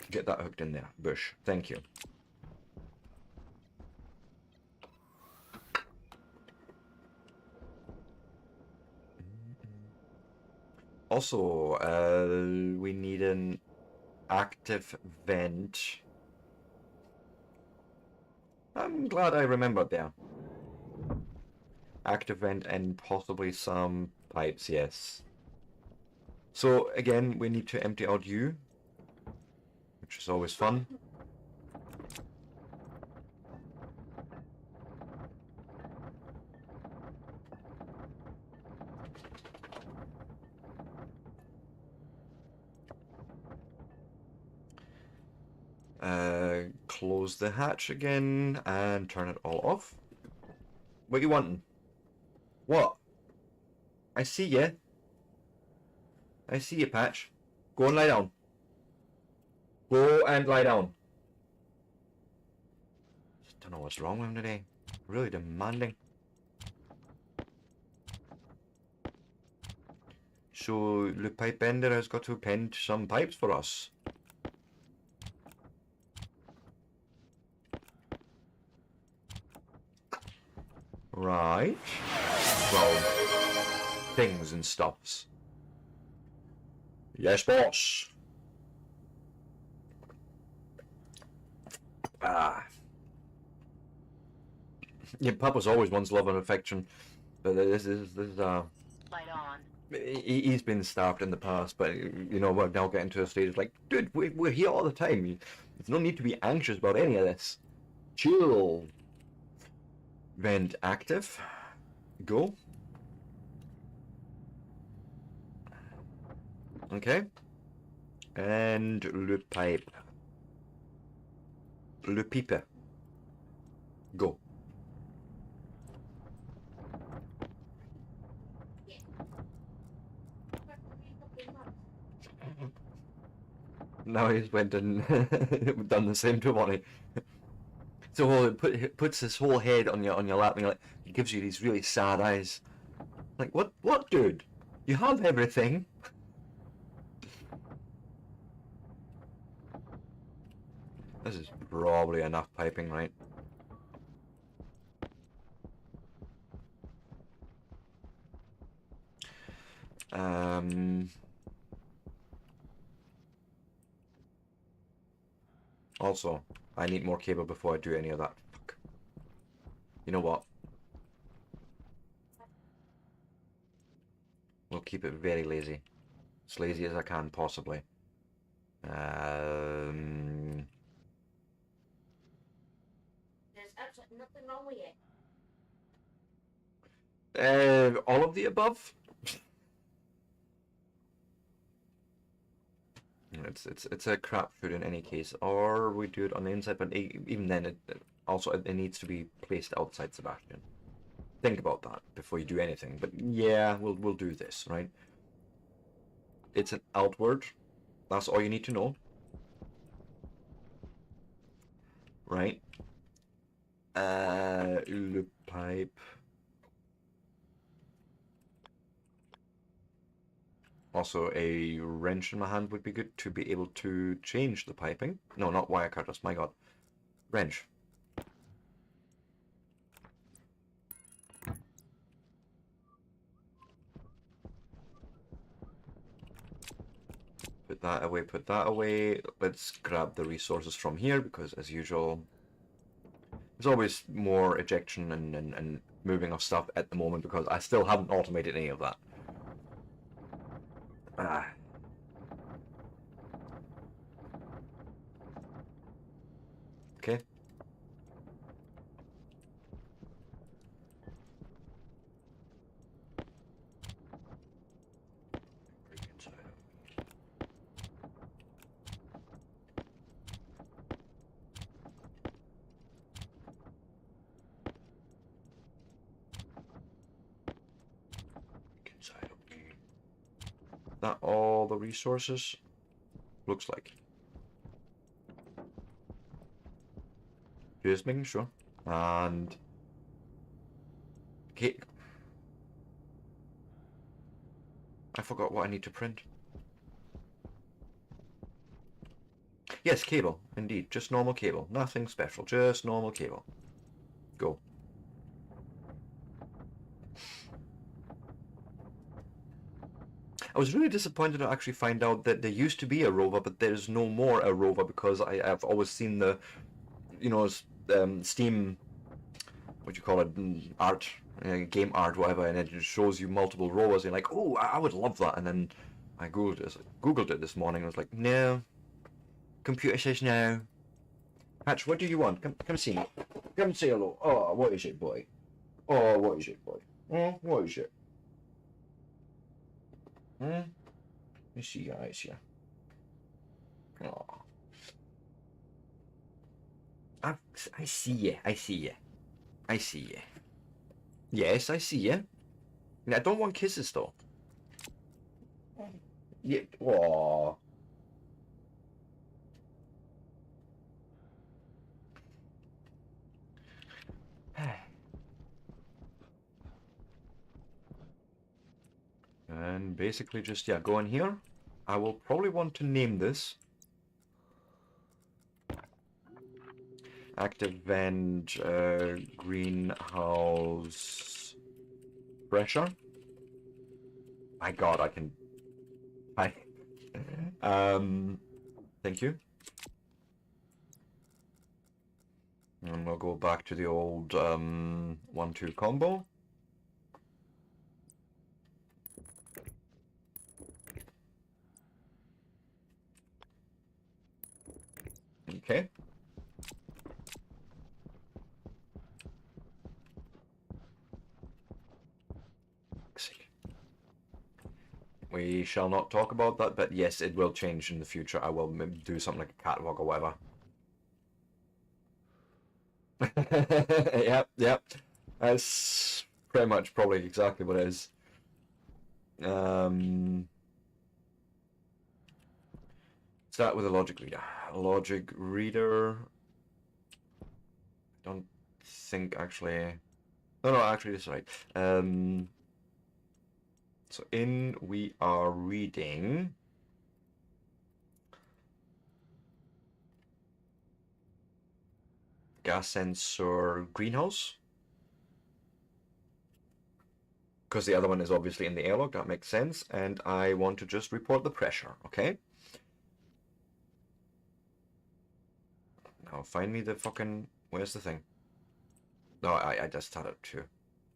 get that hooked in there. Bush. Thank you. Also, we need an active vent. I'm glad I remembered there. Active vent and possibly some pipes, yes. So again, we need to empty out you, which is always fun. Close the hatch again and turn it all off. What you wanting? What? I see you. I see you, Patch. Go and lie down. Go and lie down. Just don't know what's wrong with him today. Really demanding. So the pipe bender has got to bend some pipes for us. Right. Well, things and stuffs. Yes, boss. Yeah, Papa's always wants love and affection, but this is Light on. he's been starved in the past, but you know, we're now getting to a stage like, dude, we're here all the time. There's no need to be anxious about any of this. Chill. Vent active. Go. Okay. And le pipe. Le pipe. Go. Now he's went and done the same to Bonnie. So it puts his whole head on your lap, and he gives you these really sad eyes. Like, what, dude? You have everything. This is probably enough piping, right? Also, I need more cable before I do any of that. Fuck. You know what? We'll keep it very lazy. As lazy as I can, possibly. There's absolutely nothing wrong with it. All of the above? It's a crapshoot in any case. Or we do it on the inside, but even then, it needs to be placed outside Sebastian. Think about that before you do anything. But yeah, we'll do this, right? It's an outward. That's all you need to know. Right? Loop pipe. Also, a wrench in my hand would be good to be able to change the piping. No, not wire cutters, my god. Wrench. Put that away, put that away. Let's grab the resources from here, because as usual, there's always more ejection and moving of stuff at the moment, because I still haven't automated any of that. Okay. That all the resources? Looks like. Just making sure. And okay. I forgot what I need to print. Yes, cable, indeed. Just normal cable. Nothing special. Just normal cable. Go. I was really disappointed to actually find out that there used to be a rover, but there's no more a rover, because I've always seen the, you know, Steam, what do you call it, art, game art, whatever, and it just shows you multiple rovers. And you're like, oh, I would love that. And then I Googled it this morning. And I was like, no. Computer says no. Hatch, what do you want? Come see me. Come say hello. Oh, what is it, boy? Oh, what is it, boy? Oh, what is it? Let me see your eyes here. Oh. I see you. I see you. I see you. Yes, I see you. I don't want kisses, though. Yeah. Aww. And basically just, yeah, go in here. I will probably want to name this active vent greenhouse pressure. My god, I can... thank you. And we'll go back to the old 1-2 combo. Okay. We shall not talk about that, but yes, it will change in the future. I will do something like a catwalk or whatever. Yep. That's pretty much probably exactly what it is. Start with a logic reader. Logic reader. Don't think actually. No, actually, this is right. So in we are reading gas sensor greenhouse, because the other one is obviously in the airlock. That makes sense. And I want to just report the pressure. Okay. Now find me the fucking... Where's the thing? No, I just had it too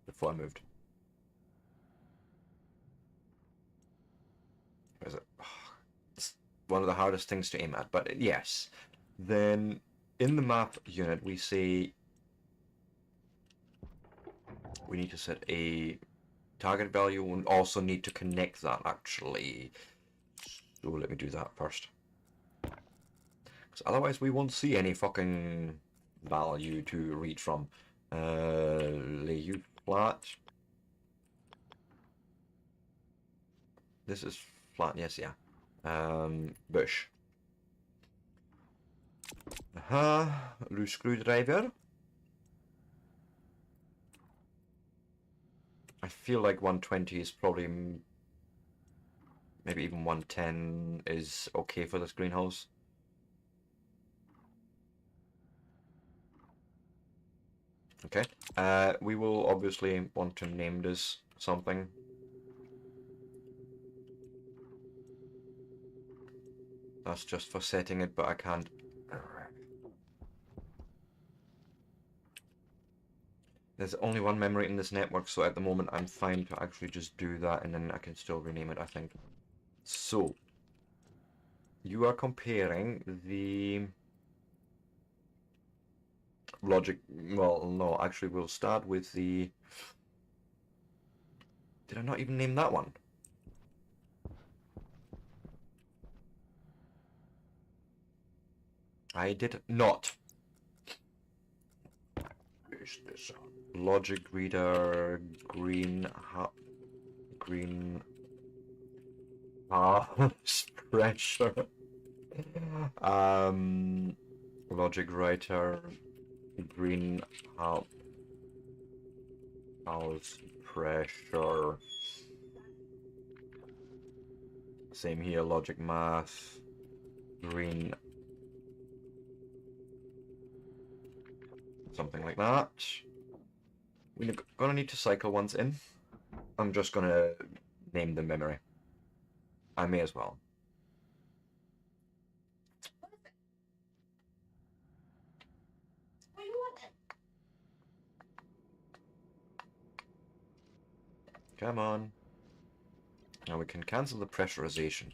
before I moved. Where is it? It's one of the hardest things to aim at, but yes. Then in the map unit we say we need to set a target value and also need to connect that actually. So let me do that first. 'Cause otherwise we won't see any fucking value to read from. Lay you flat. This is flat, yes, yeah. Bush. Loose screwdriver. I feel like 120 is probably, maybe even 110 is okay for this greenhouse. Okay. We will obviously want to name this something. That's just for setting it, but I can't. There's only one memory in this network, so at the moment I'm fine to actually just do that, and then I can still rename it, I think. So, you are comparing the logic. Well, no, actually, we'll start with the. Did I not even name that one? I did not. Is this logic reader green pressure? Logic writer green house pressure. Same here, logic math green, something like that. We're gonna need to cycle once in. I'm just gonna name the memory. I may as well. What do you want then? Come on. Now we can cancel the pressurization.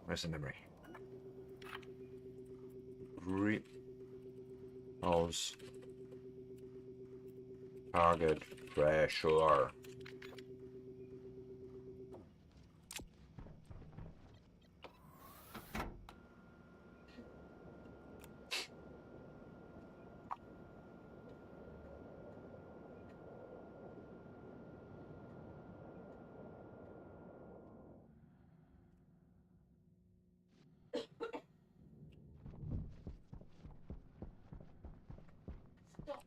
Where's the memory? Greenhouse target pressure. Stop.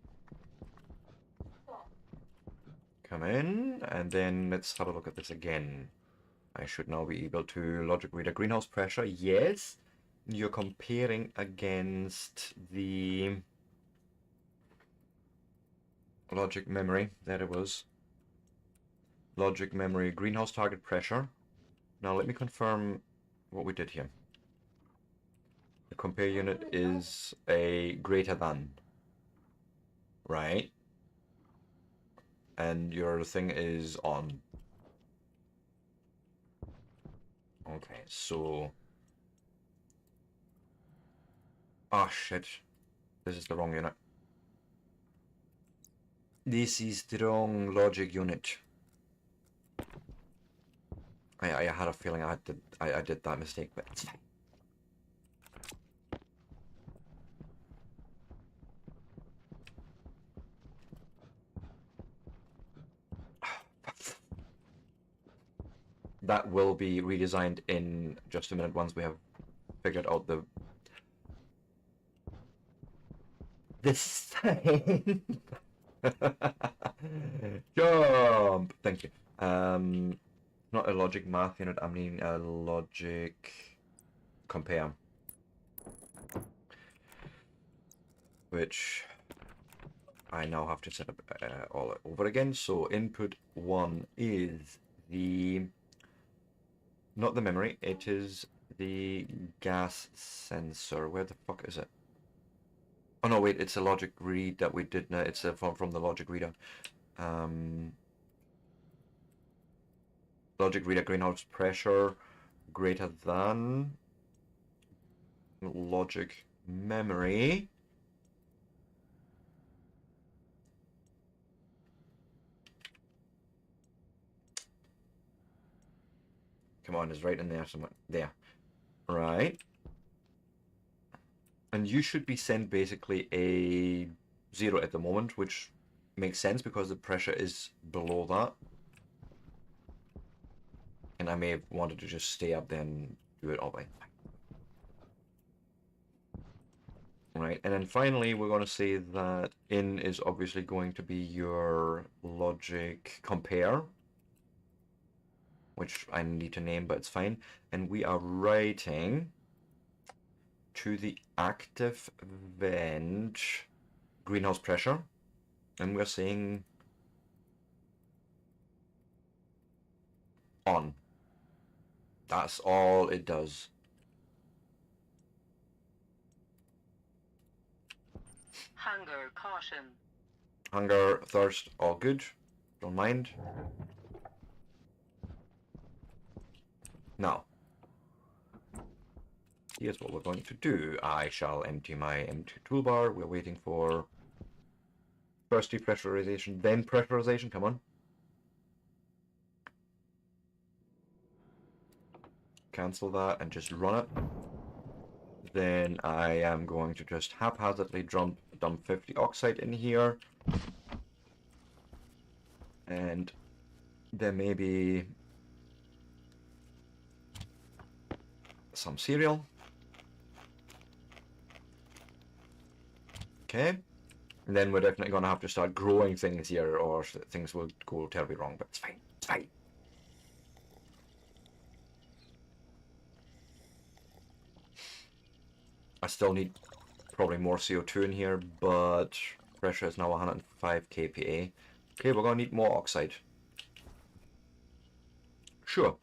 Stop. Come in, and then let's have a look at this again. I should now be able to logic read a greenhouse pressure. Yes, you're comparing against the logic memory. There it was. Logic memory, greenhouse target pressure. Now let me confirm what we did here. The compare unit is a greater than, right? And your thing is on. Okay, so... Oh shit. This is the wrong unit. This is the wrong logic unit. I had a feeling I did that mistake, but it's fine. That will be redesigned in just a minute once we have figured out this thing. Jump! Thank you. Not a logic math unit, I mean a logic compare. Which I now have to set up all over again. So input 1 is the... not the memory, it is the gas sensor. Where the fuck is it? Oh no, wait, it's a logic read that we did. It's from the logic reader. Logic reader greenhouse pressure greater than logic memory. Come on, it's right in there somewhere. There. Right. And you should be sent basically a 0 at the moment, which makes sense because the pressure is below that. And I may have wanted to just stay up there and do it all by. Right, and then finally we're going to say that in is obviously going to be your logic compare, which I need to name, but it's fine. And we are writing to the active vent greenhouse pressure, and we're saying on. That's all it does. Hunger, caution. Hunger, thirst, all good. Don't mind. Now, here's what we're going to do. I shall empty my empty toolbar. We're waiting for first depressurization, then pressurization. Come on. Cancel that and just run it. Then I am going to just haphazardly dump 50 oxide in here. And there may be some cereal. Okay. And then we're definitely going to have to start growing things here or things will go terribly wrong, but it's fine. It's fine. I still need probably more CO2 in here, but pressure is now 105 kPa. Okay, we're going to need more oxide. Sure.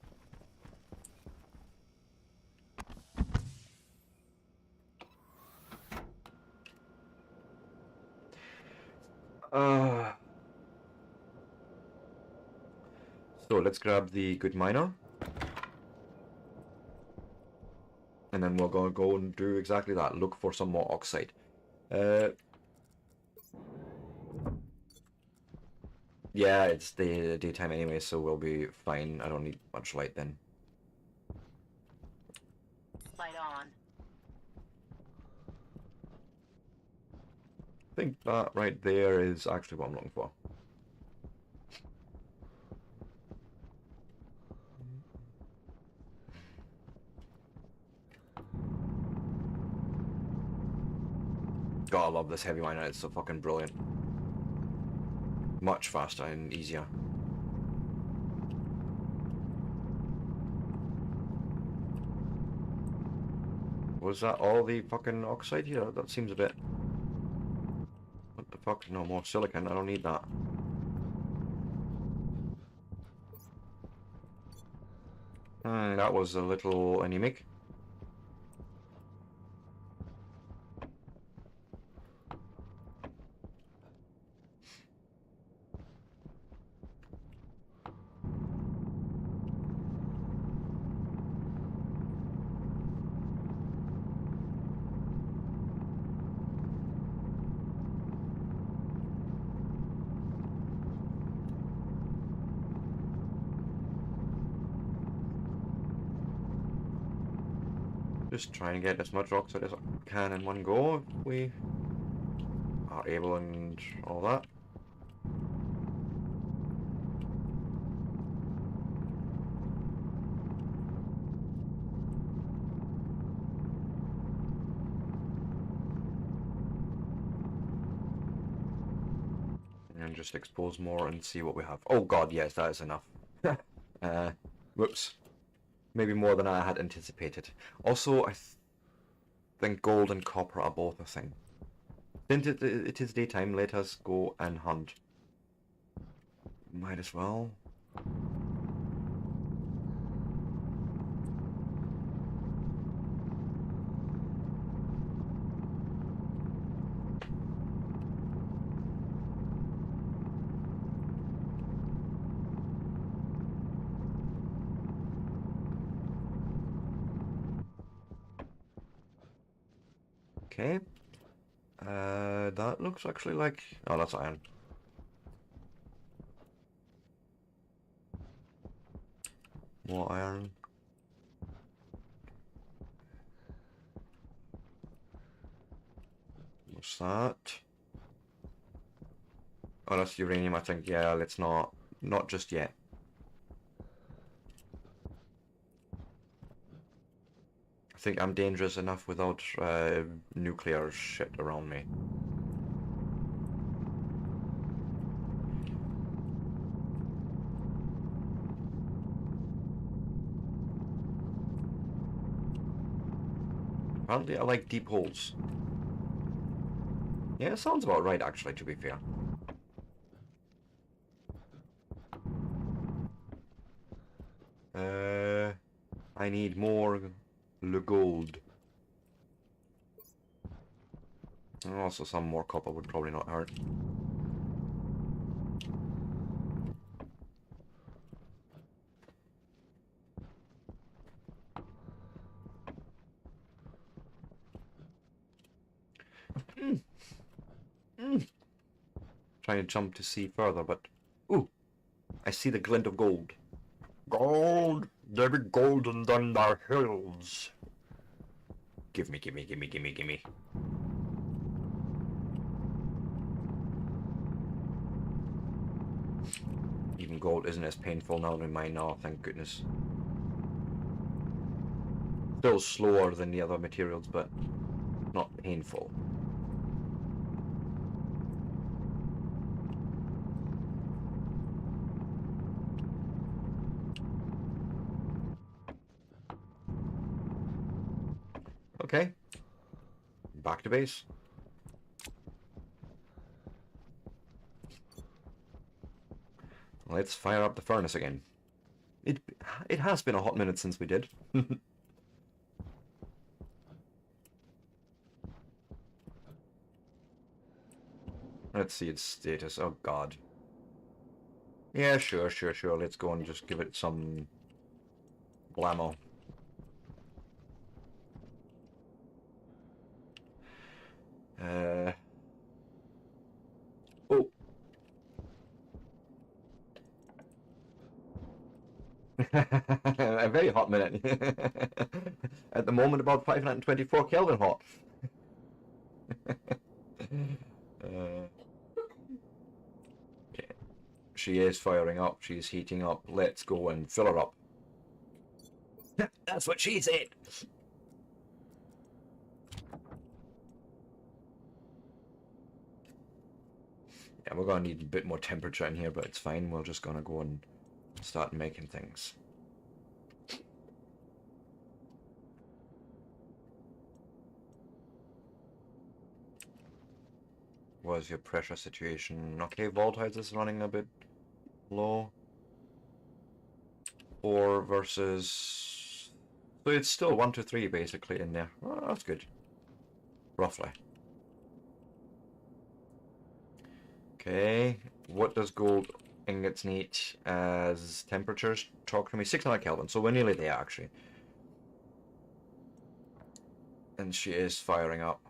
So let's grab the good miner. And then we're going to go and do exactly that. Look for some more oxide. Yeah, it's the daytime anyway, so we'll be fine. I don't need much light then. Light on. I think that right there is actually what I'm looking for. God, I love this heavy miner. It's so fucking brilliant. Much faster and easier. Was that all the fucking oxide here? That seems a bit... What the fuck? No more silicon. I don't need that. That was a little anemic. Just try and get as much oxide as I can in one go if we are able and all that. And just expose more and see what we have. Oh god, yes, that is enough. Whoops. Maybe more than I had anticipated. Also, I think gold and copper are both a thing. Since it is daytime, let us go and hunt. Might as well. Okay. That looks actually like... Oh, that's iron. More iron. What's that? Oh, that's uranium, I think. Yeah, let's not. Not just yet. I think I'm dangerous enough without nuclear shit around me. Apparently I like deep holes. Yeah, it sounds about right actually, to be fair. I need more gold. And also some more copper would probably not hurt. Trying to jump to see further, but... Ooh! I see the glint of gold. Gold! There be golden on the hills. Gimme, gimme, gimme, gimme, gimme. Even gold isn't as painful now in mine now, thank goodness. Still slower than the other materials, but not painful. Okay. Back to base. Let's fire up the furnace again. It has been a hot minute since we did. Let's see its status. Oh god. Yeah, sure. Let's go and just give it some blammo. Oh. A very hot minute. At the moment, about 524 Kelvin hot. Okay. She is firing up. She's heating up. Let's go and fill her up. That's what she said. Yeah, we're gonna need a bit more temperature in here, but it's fine. We're just gonna go and start making things. What's your pressure situation? Okay, volatiles is running a bit low. 4 versus... So it's still 1 to 3 basically in there. Oh, that's good. Roughly. Okay, what does gold ingots need as temperatures? Talk to me. 600 Kelvin, so we're nearly there actually. And she is firing up.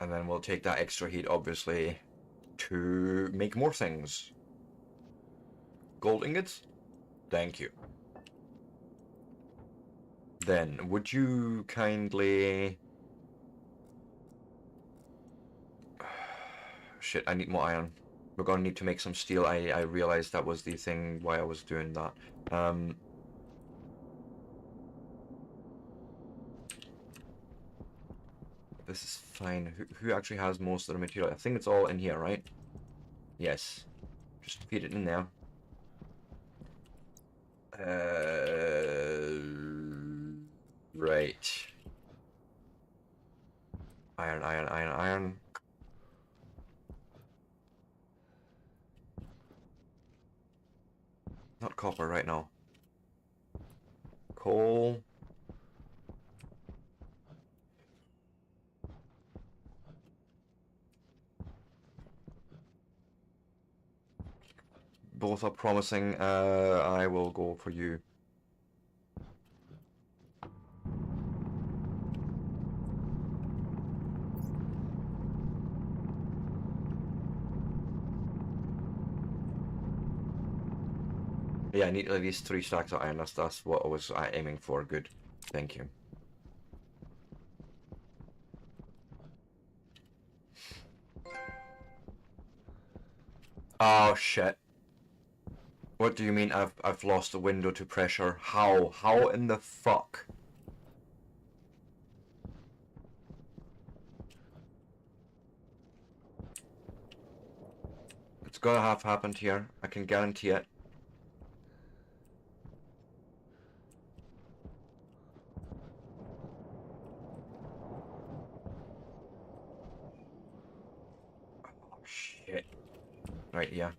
And then we'll take that extra heat, obviously, to make more things. Gold ingots? Thank you. Then, would you kindly... Shit, I need more iron. We're gonna need to make some steel. I realized that was the thing why I was doing that. This is fine. Who actually has most of the material? I think it's all in here, right? Yes. Just feed it in there. Right. Iron. Not copper right now. Coal. Both are promising. I will go for you. Yeah, I need at least 3 stacks of iron. That's what I was aiming for. Good. Thank you. Oh shit. What do you mean I've lost the window to pressure? How? How in the fuck? It's gonna have happened here. I can guarantee it. Oh shit. Right, yeah.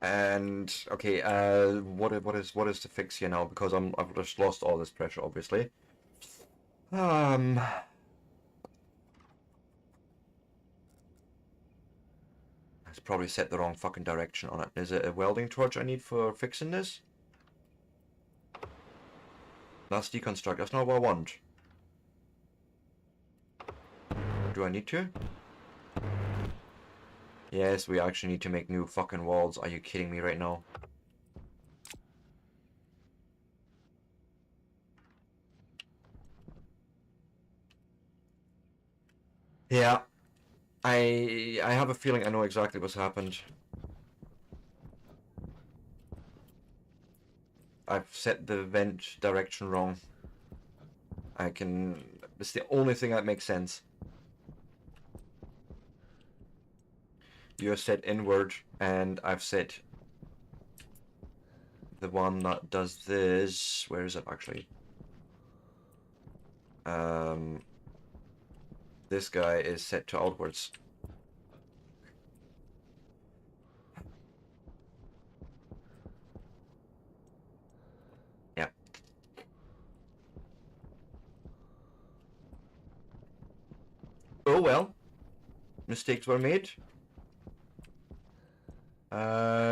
And okay, what is the fix here now? Because I've just lost all this pressure, obviously. I probably set the wrong fucking direction on it. Is it a welding torch I need for fixing this? That's deconstruct. That's not what I want. Do I need to? Yes, we actually need to make new fucking walls. Are you kidding me right now? Yeah. I have a feeling I know exactly what's happened. I've set the vent direction wrong. It's the only thing that makes sense. You're set inward, and I've set the one that does this. Where is it actually? This guy is set to outwards. Yeah. Oh well. Mistakes were made.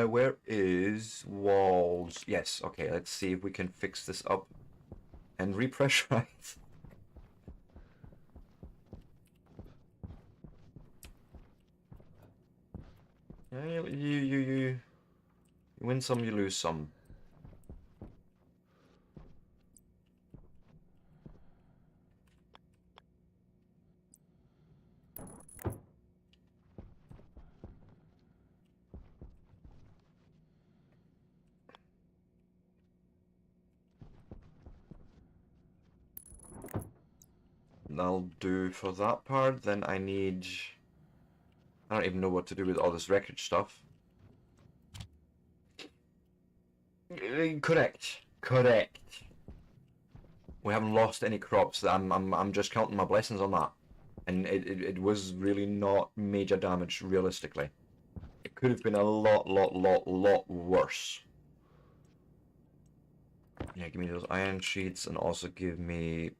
Where is walls? Yes, okay, let's see if we can fix this up and repressurize. Yeah, you win some, you lose some. That'll do for that part. Then I don't even know what to do with all this wreckage stuff. Correct. Correct. We haven't lost any crops. I'm just counting my blessings on that. And it was really not major damage, realistically. It could have been a lot worse. Yeah, give me those iron sheets and also give me...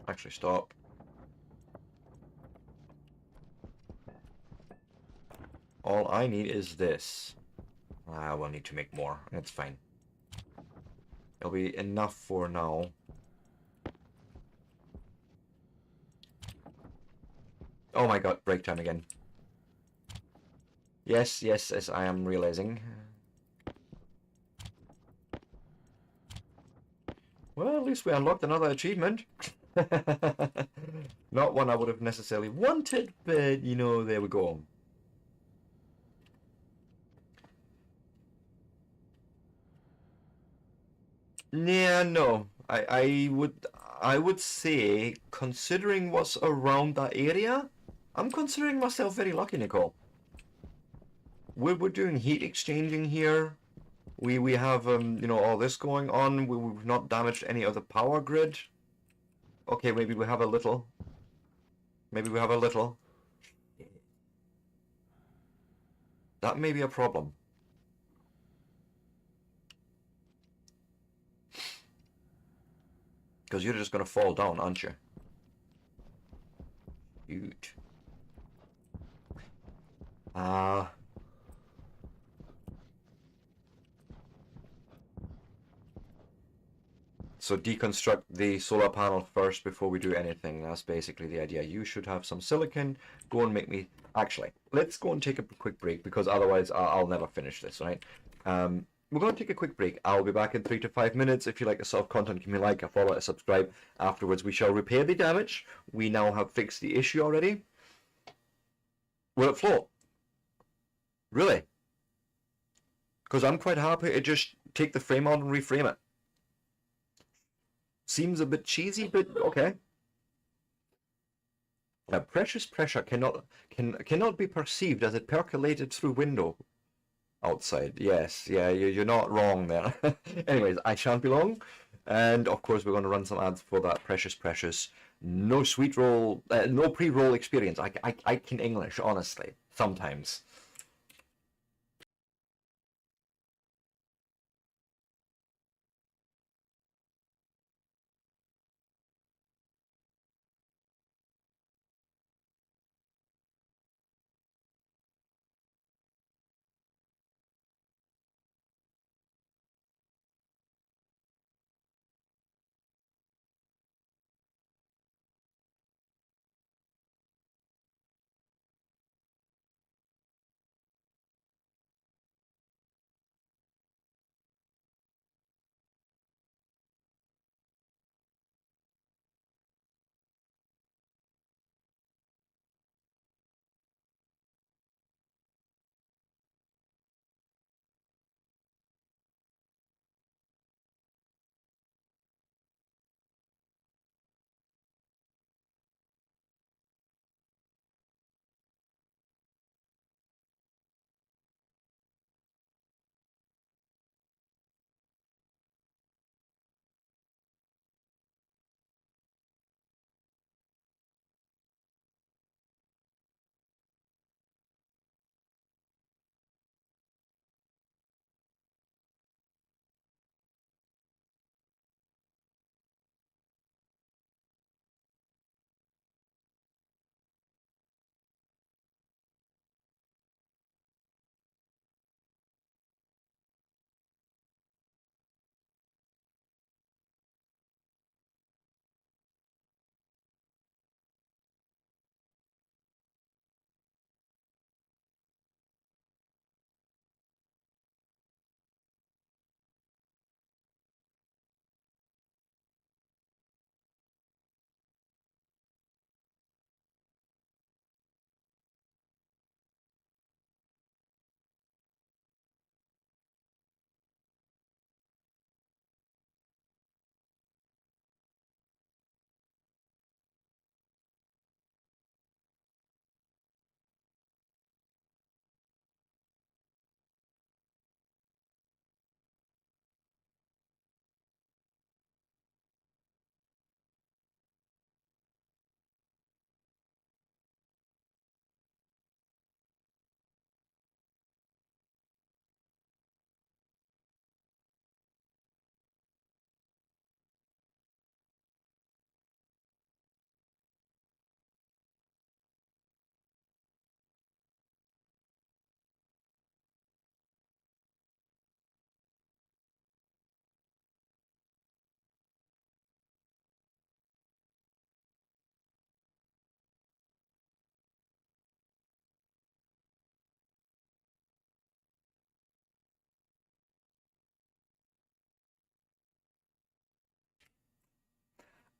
Actually, stop. All I need is this. I will need to make more. It's fine. It'll be enough for now. Oh my god, break time again. Yes, yes, as I am realizing. Well, at least we unlocked another achievement. Not one I would have necessarily wanted, but, you know, there we go. Yeah, no. I would say, considering what's around that area, I'm considering myself very lucky, Nicole. We're doing heat exchanging here. We have you know, all this going on. We've not damaged any of the power grid. Okay, maybe we have a little. Maybe we have a little. That may be a problem. Because you're just gonna fall down, aren't you? Huge. So deconstruct the solar panel first before we do anything. That's basically the idea. You should have some silicon. Go and make me... Actually, let's go and take a quick break because otherwise I'll never finish this, right? We're going to take a quick break. I'll be back in 3 to 5 minutes. If you like the sort of content, give me a like, a follow, a subscribe. Afterwards, we shall repair the damage. We now have fixed the issue already. Will it float? Really? Because I'm quite happy to just take the frame out and reframe it. Seems a bit cheesy, but okay. Precious pressure cannot be perceived as it percolated through window outside. Yes, yeah, you're not wrong there. Anyways, I shan't be long, and of course we're going to run some ads for that precious. No sweet roll, no pre-roll experience. I can English honestly sometimes.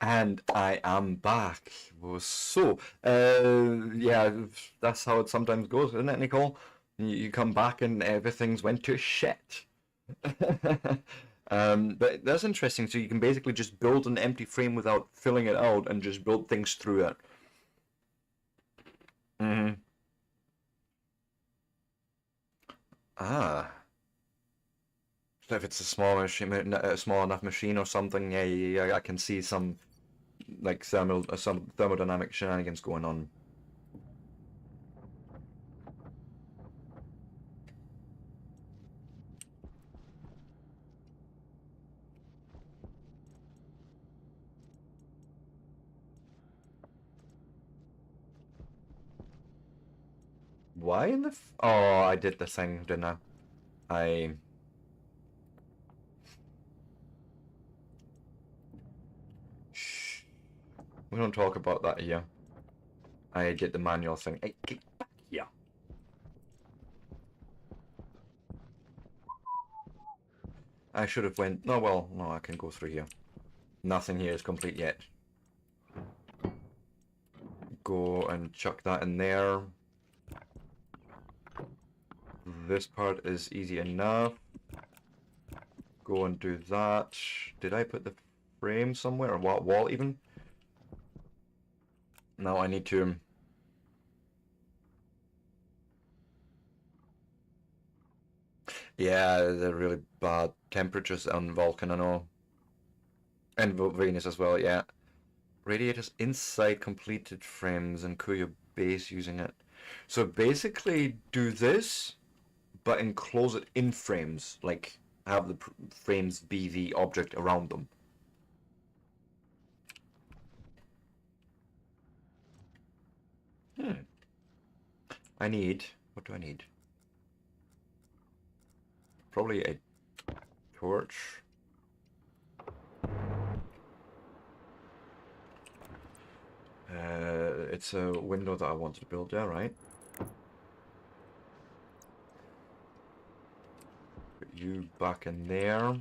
And I am back. So, yeah, that's how it sometimes goes, isn't it, Nicole? You come back and everything's went to shit. But that's interesting. So you can basically just build an empty frame without filling it out and just build things through it. Mm-hmm. Ah. So if it's a small machine, a small enough machine or something, yeah, I can see some like some thermodynamic shenanigans going on. Why in the oh, I did the thing, didn't I? I We don't talk about that here. I get the manual thing. Hey, get back here. I should have went... No, well, no, I can go through here. Nothing here is complete yet. Go and chuck that in there. This part is easy enough. Go and do that. Did I put the frame somewhere? Or what wall even? No, I need to... Yeah, the really bad temperatures on Vulcan and all. And Venus as well, yeah. Radiators inside completed frames and cool your base using it. So basically do this, but enclose it in frames. Like, have the frames be the object around them. I need... What do I need? Probably a torch. It's a window that I wanted to build, yeah, right? Put you back in there.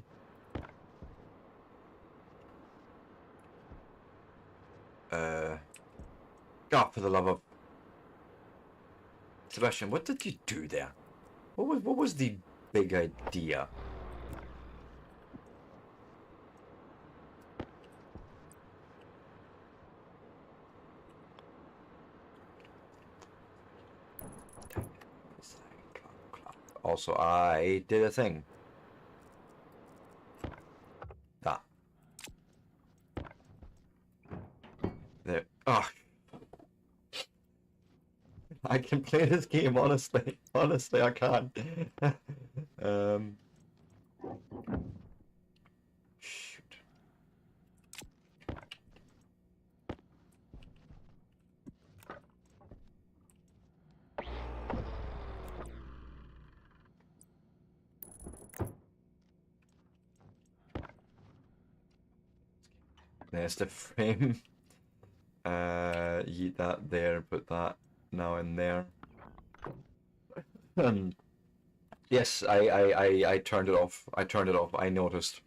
God, for the love of... Sebastian, what did you do there? What was the big idea? Also, I did a thing. That. There. Ah. I can play this game, honestly. Honestly, I can. Shoot. There's the frame. Yeet that there, put that now in there. Yes, I turned it off. I turned it off. I noticed.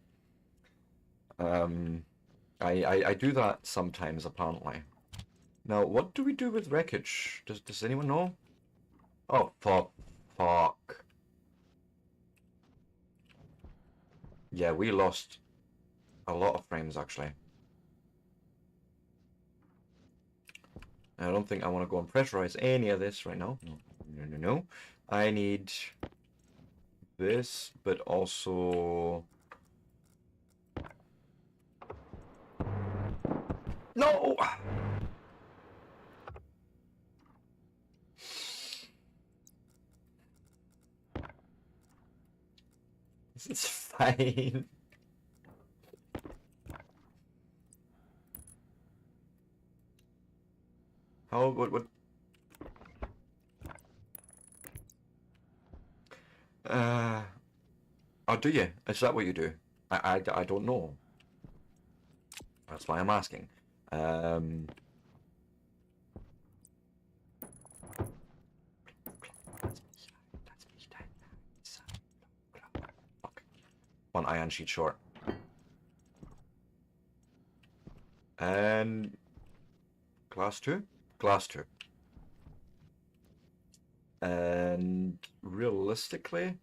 I do that sometimes, apparently. Now, what do we do with wreckage? Does anyone know? Oh, fuck. Yeah, we lost a lot of frames, actually. I don't think I want to go and pressurize any of this right now. No. I need this, but also... No! This is fine. How, what? Oh, do you? Is that what you do? I don't know. That's why I'm asking. One iron sheet short. And glass 2? Glass 2. And realistically,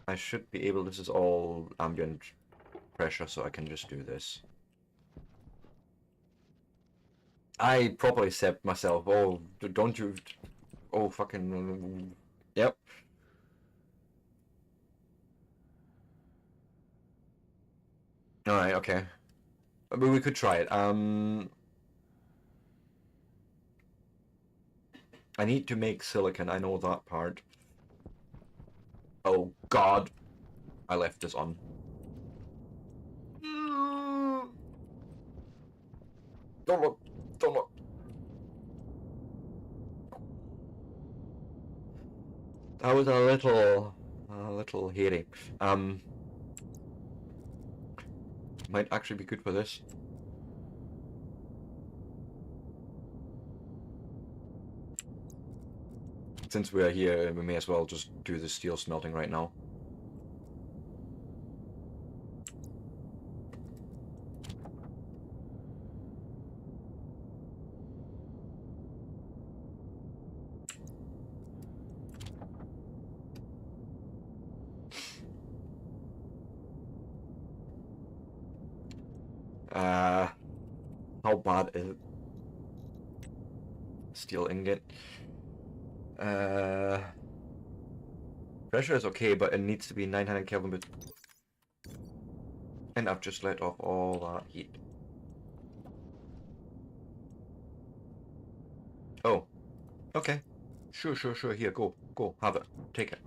I should be able, this is all ambient pressure, so I can just do this. I properly said myself, oh, don't you, oh, fucking, yep. Alright, okay. I mean, we could try it. I need to make silicon, I know that part. Oh god. I left this on. Don't look. Don't look. That was a little hairy. Might actually be good for this. Since we're here, we may as well just do the steel smelting right now. How bad is it? Steel ingot. Pressure is okay, but it needs to be 900 Kelvin. But and I've just let off all that heat. Oh, okay. Sure. Here, go. Have it. Take it.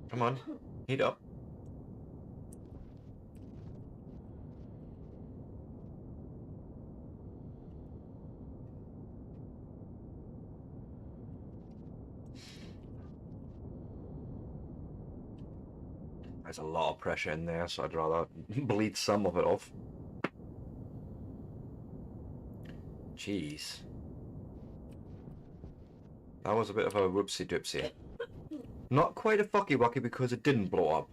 Come on, heat up. There's a lot of pressure in there, so I'd rather bleed some of it off. Jeez. That was a bit of a whoopsie doopsie. Not quite a fucky wucky because it didn't blow up.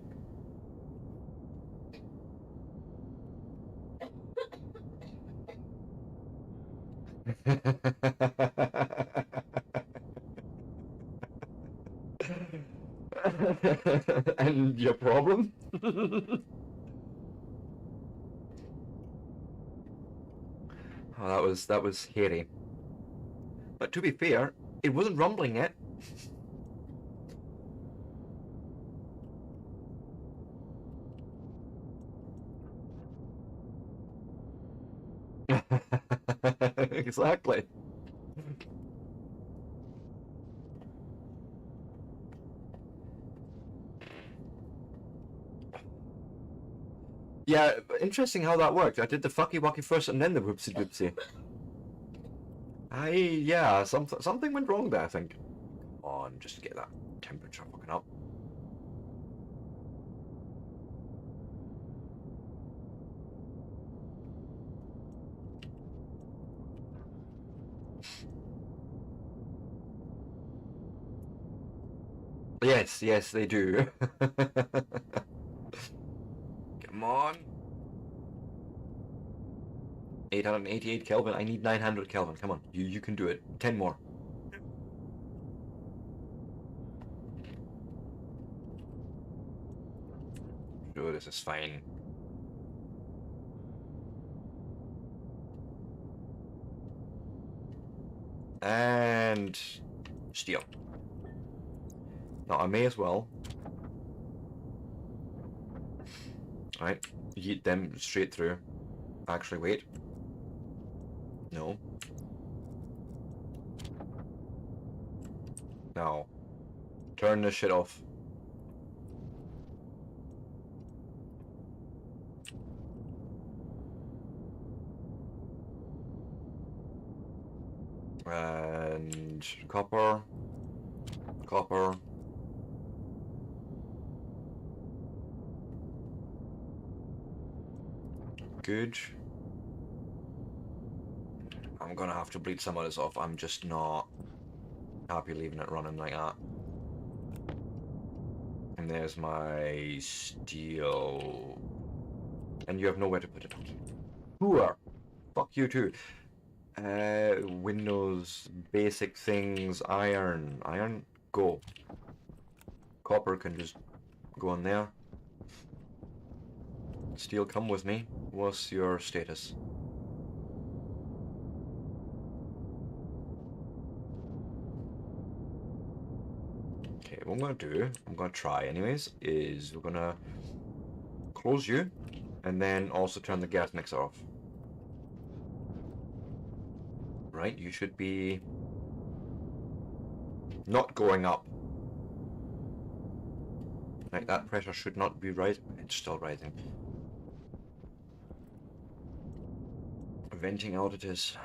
And your problem? Oh, that was hairy. But to be fair, it wasn't rumbling yet. Exactly. Yeah, interesting how that worked. I did the fucky wucky first and then the whoopsie doopsie. Yeah, something went wrong there, I think. Come on, just get that temperature fucking up. Yes, they do. Come on. 888 Kelvin. I need 900 Kelvin. Come on, you can do it. 10 more. Sure, this is fine. And steel. Now I may as well. Alright, yeet them straight through. Actually, wait. No. Now, turn this shit off. And copper. Good. I'm gonna have to bleed some of this off. I'm just not happy leaving it running like that. And there's my steel. And you have nowhere to put it. Poor. Fuck you too. Windows, basic things, iron. Iron, go. Copper can just go on there. Steel, come with me. What's your status? Okay, what I'm gonna do, I'm gonna try anyways, is we're gonna close you and then also turn the gas mixer off. Right, you should be not going up. Right, that pressure should not be rising. It's still rising. Venting out it is.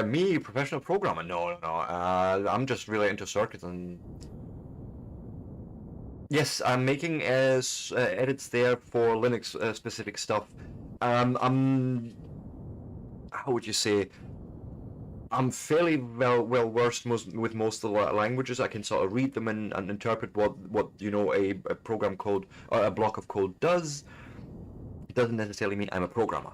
Me, professional programmer? No, no. I'm just really into circuits and. Yes, I'm making edits there for Linux specific stuff. I'm. How would you say? I'm fairly well versed with most of the languages. I can sort of read them and interpret what a program code or a block of code does. It doesn't necessarily mean I'm a programmer,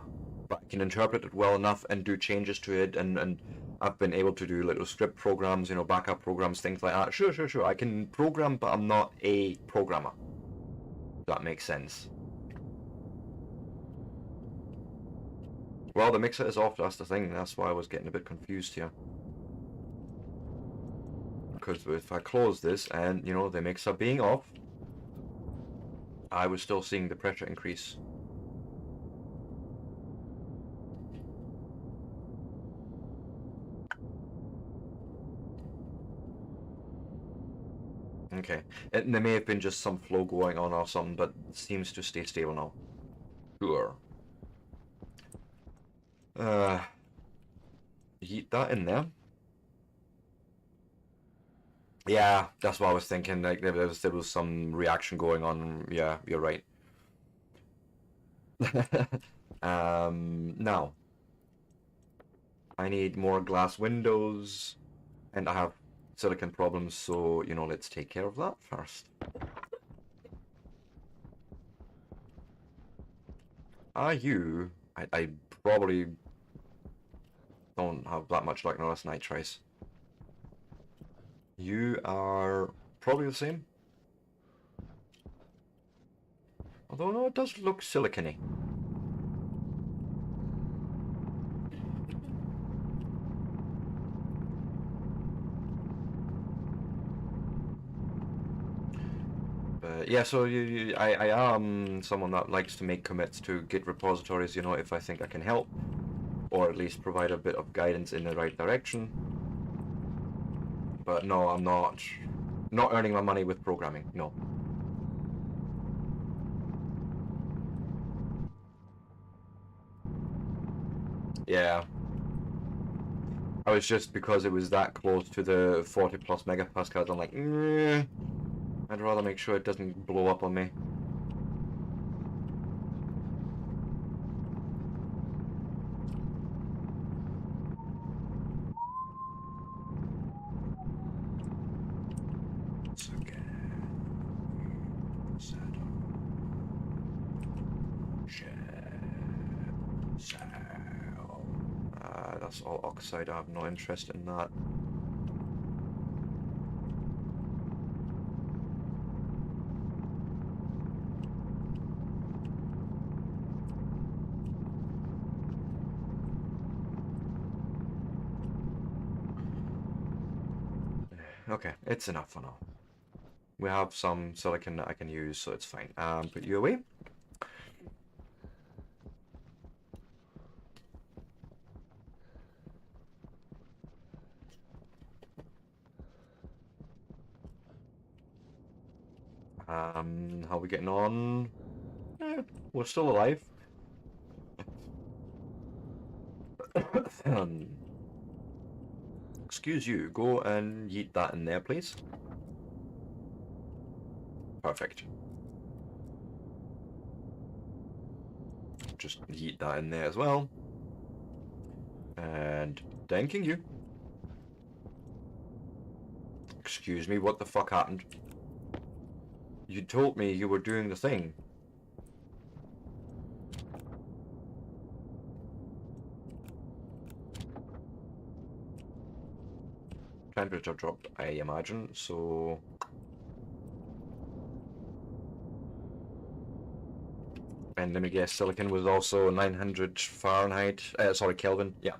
but I can interpret it well enough and do changes to it, and I've been able to do little script programs, backup programs, things like that. Sure. I can program, but I'm not a programmer. If that makes sense. Well, the mixer is off, that's the thing. That's why I was getting a bit confused here. Because if I close this and, the mixer being off, I was still seeing the pressure increase. Okay, there may have been just some flow going on or something, but it seems to stay stable now. Sure. Yeet that in there. Yeah, that's what I was thinking. Like there was some reaction going on. Yeah, you're right. Now I need more glass windows, and I have silicon problems. So let's take care of that first. You? I probably don't have that much luck now. That's nitrice. You are probably the same. Although, no, it does look silicony. But yeah, so I am someone that likes to make commits to Git repositories, if I think I can help, or at least provide a bit of guidance in the right direction. But no, I'm not earning my money with programming, no. Yeah. I was just because it was that close to the 40 plus megapascals, I'm like, I'd rather make sure it doesn't blow up on me. That's all oxide. I have no interest in that. Okay, it's enough for now. We have some silicon that I can use, so it's fine. Put you away. How are we getting on? We're still alive. Excuse you, go and yeet that in there, please. Perfect. Just yeet that in there as well. And thanking you. Excuse me, what the fuck happened? You told me you were doing the thing. Temperature dropped, I imagine, so... And let me guess, silicon was also 900 Fahrenheit, sorry, Kelvin, yeah.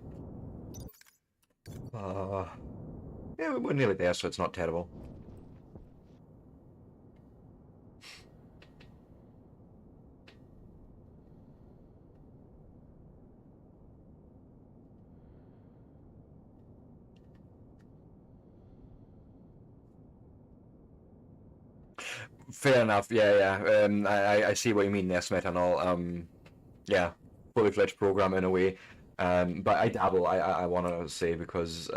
Yeah, we're nearly there, so it's not terrible. Fair enough, yeah. I see what you mean there, Smith and all. Yeah, fully fledged program in a way. But I dabble, I want to say, because,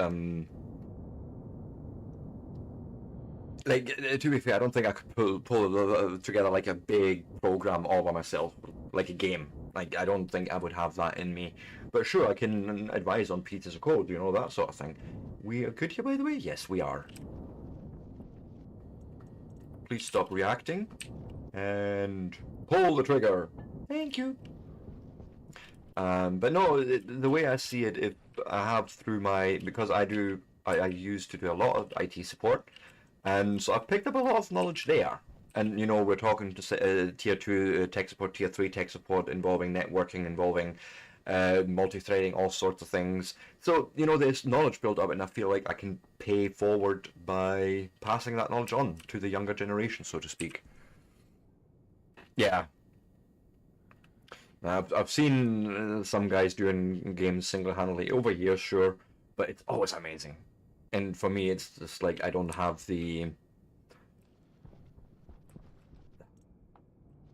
like, to be fair, I don't think I could pull together, like, a big program all by myself, like a game. Like, I don't think I would have that in me. But sure, I can advise on pieces of code, you know, that sort of thing. We are good here, by the way? Yes, we are. Please stop reacting. And pull the trigger. Thank you. But no, the way I see it, if I have through my, because I used to do a lot of IT support, and so I've picked up a lot of knowledge there. And, you know, we're talking to tier 2 tech support, tier 3 tech support, involving networking, involving multi-threading, all sorts of things. So, you know, there's knowledge built up, and I feel like I can pay forward by passing that knowledge on to the younger generation, so to speak. Yeah. I've seen some guys doing games single-handedly over years, sure, but it's always amazing. And for me, it's just like I don't have the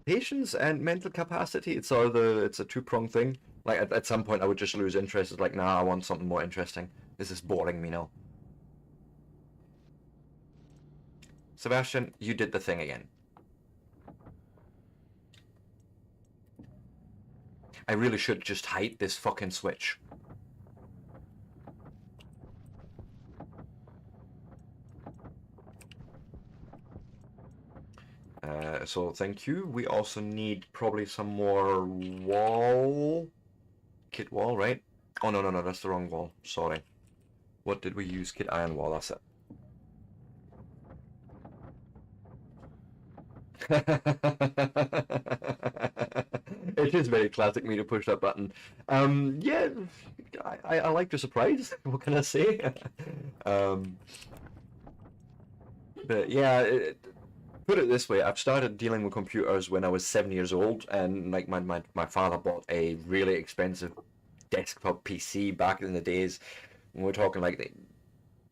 patience and mental capacity. It's a two-pronged thing. Like at some point, I would just lose interest. It's like, nah, I want something more interesting. This is boring me now. Sebastian, you did the thing again. I really should just hide this fucking switch. So thank you. We also need probably some more wall. Kit wall, right? Oh, no, that's the wrong wall. Sorry. What did we use? Kit iron wall, that's it. It is very classic me to push that button. Yeah, I like the surprise. What can I say? But yeah, put it this way, I've started dealing with computers when I was 7 years old, and like my father bought a really expensive desktop PC back in the days. When we're talking like the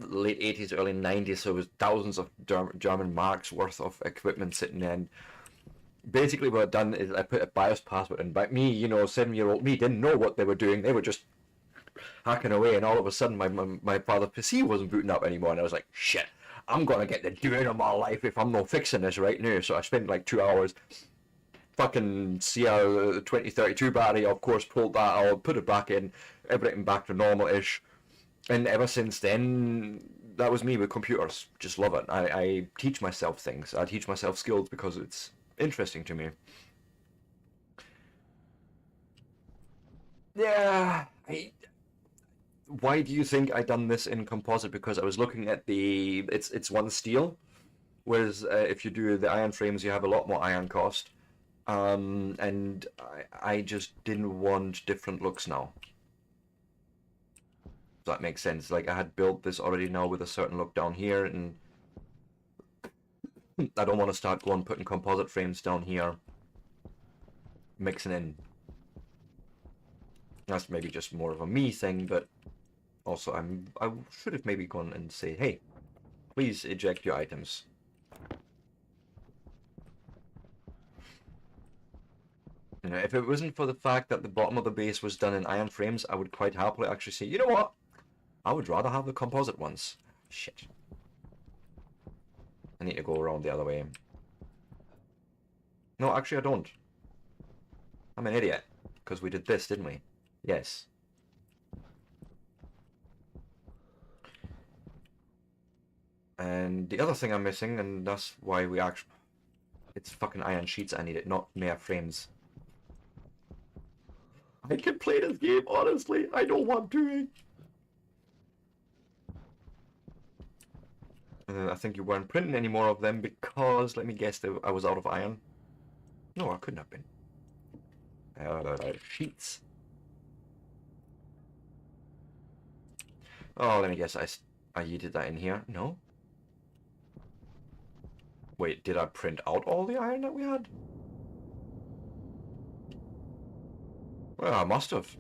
late 80s, early 90s, so it was thousands of German marks worth of equipment sitting in. Basically what I've done is I put a BIOS password in. But me, you know, 7-year-old me didn't know what they were doing. They were just hacking away, and all of a sudden my father's PC wasn't booting up anymore, and I was like, shit, I'm gonna get the doing of my life if I'm not fixing this right now. So I spent like 2 hours fucking see our 2032 battery, of course, pulled that out, put it back in, everything back to normal-ish. And ever since then, that was me with computers. Just love it. I teach myself things. I teach myself skills because it's interesting to me. Yeah, why do you think I done this in composite? Because I was looking at it's one steel, whereas if you do the iron frames, you have a lot more iron cost. And I just didn't want different looks now. That makes sense. Like I had built this already now with a certain look down here, and I don't want to start going putting composite frames down here, mixing in. That's maybe just more of a me thing, but also I should have maybe gone and say, hey, please eject your items. You know, if it wasn't for the fact that the bottom of the base was done in iron frames, I would quite happily actually say, you know what? I would rather have the composite ones. Shit. I need to go around the other way. No, actually I don't. I'm an idiot. Because we did this, didn't we? Yes. And the other thing I'm missing, and that's why we actually... It's fucking iron sheets I need it, not mere frames. I can play this game, honestly. I don't want to. I think you weren't printing any more of them because, let me guess, I was out of iron. No, I couldn't have been. Sheets. Oh, let me guess, I yeeted that in here. No? Wait, did I print out all the iron that we had? Well, I must have.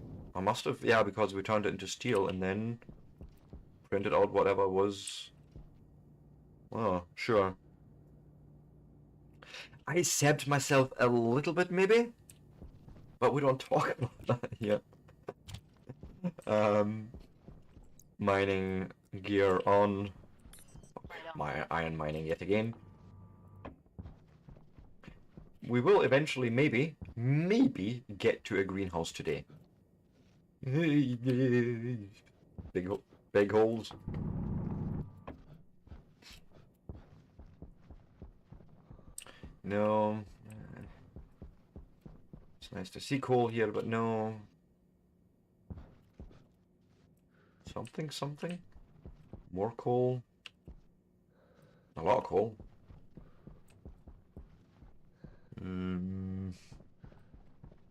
Yeah, because we turned it into steel and then printed out whatever was... Oh, sure. I sabbed myself a little bit, maybe? But we don't talk about that yet. Mining gear on. Light on. My iron mining yet again. We will eventually, maybe get to a greenhouse today. Big, big holes. No. It's nice to see coal here, but no. Something? More coal? A lot of coal.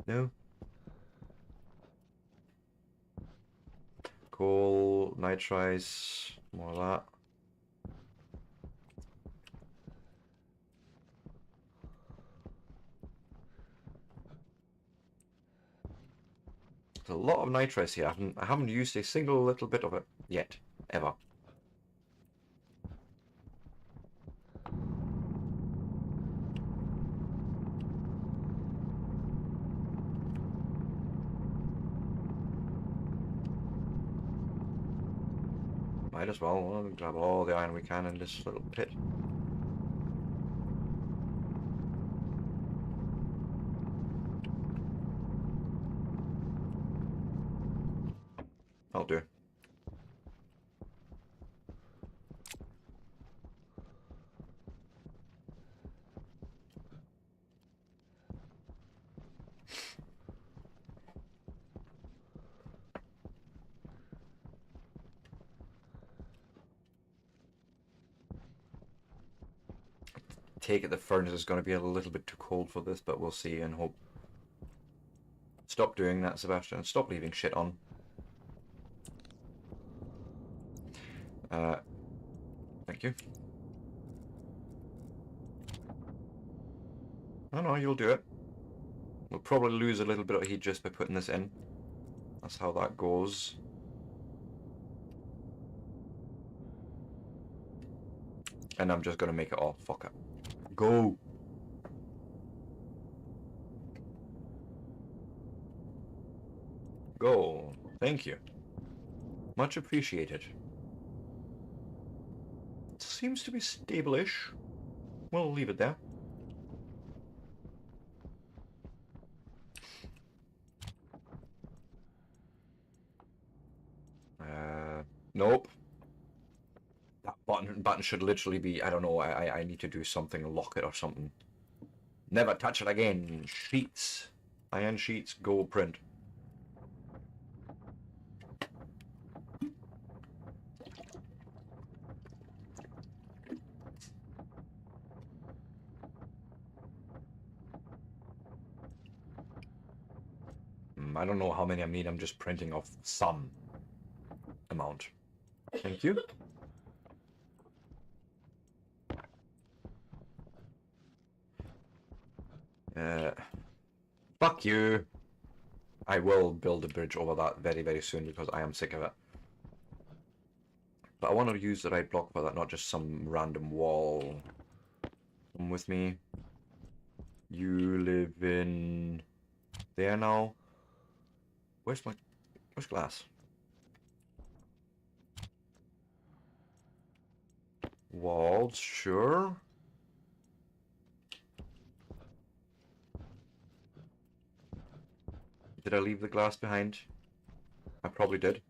No. Coal, nitrites, more of that. There's a lot of nitrites here. I haven't used a single little bit of it yet, ever. Might as well. We'll grab all the iron we can in this little pit. I'll do. Take it the furnace is going to be a little bit too cold for this, but we'll see and hope. Stop doing that, Sebastian. Stop leaving shit on. Thank you. No, you'll do it. We'll probably lose a little bit of heat just by putting this in. That's how that goes. And I'm just going to make it all. Fuck it. Go! Go. Thank you. Much appreciated. Seems to be stable-ish. We'll leave it there. Nope. That button should literally be, I don't know, I need to do something, lock it or something. Never touch it again. Sheets. Iron sheets, go print. I don't know how many I need, I'm just printing off some amount. Thank you. Fuck you. I will build a bridge over that very, very soon because I am sick of it. But I want to use the right block for that, not just some random wall. Come with me. You live in there now. Where's glass? Walls, sure. Did I leave the glass behind? I probably did.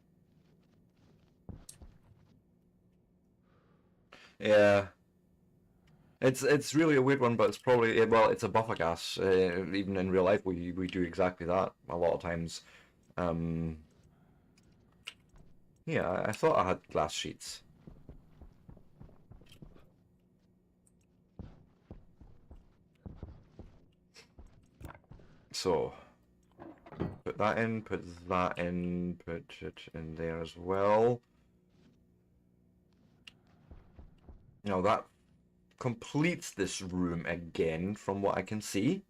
Yeah. It's really a weird one, but it's probably, well, it's a buffer gas. Even in real life, we do exactly that a lot of times. Yeah, I thought I had glass sheets. So, put that in, put that in, put it in there as well. Now that completes this room again from what I can see.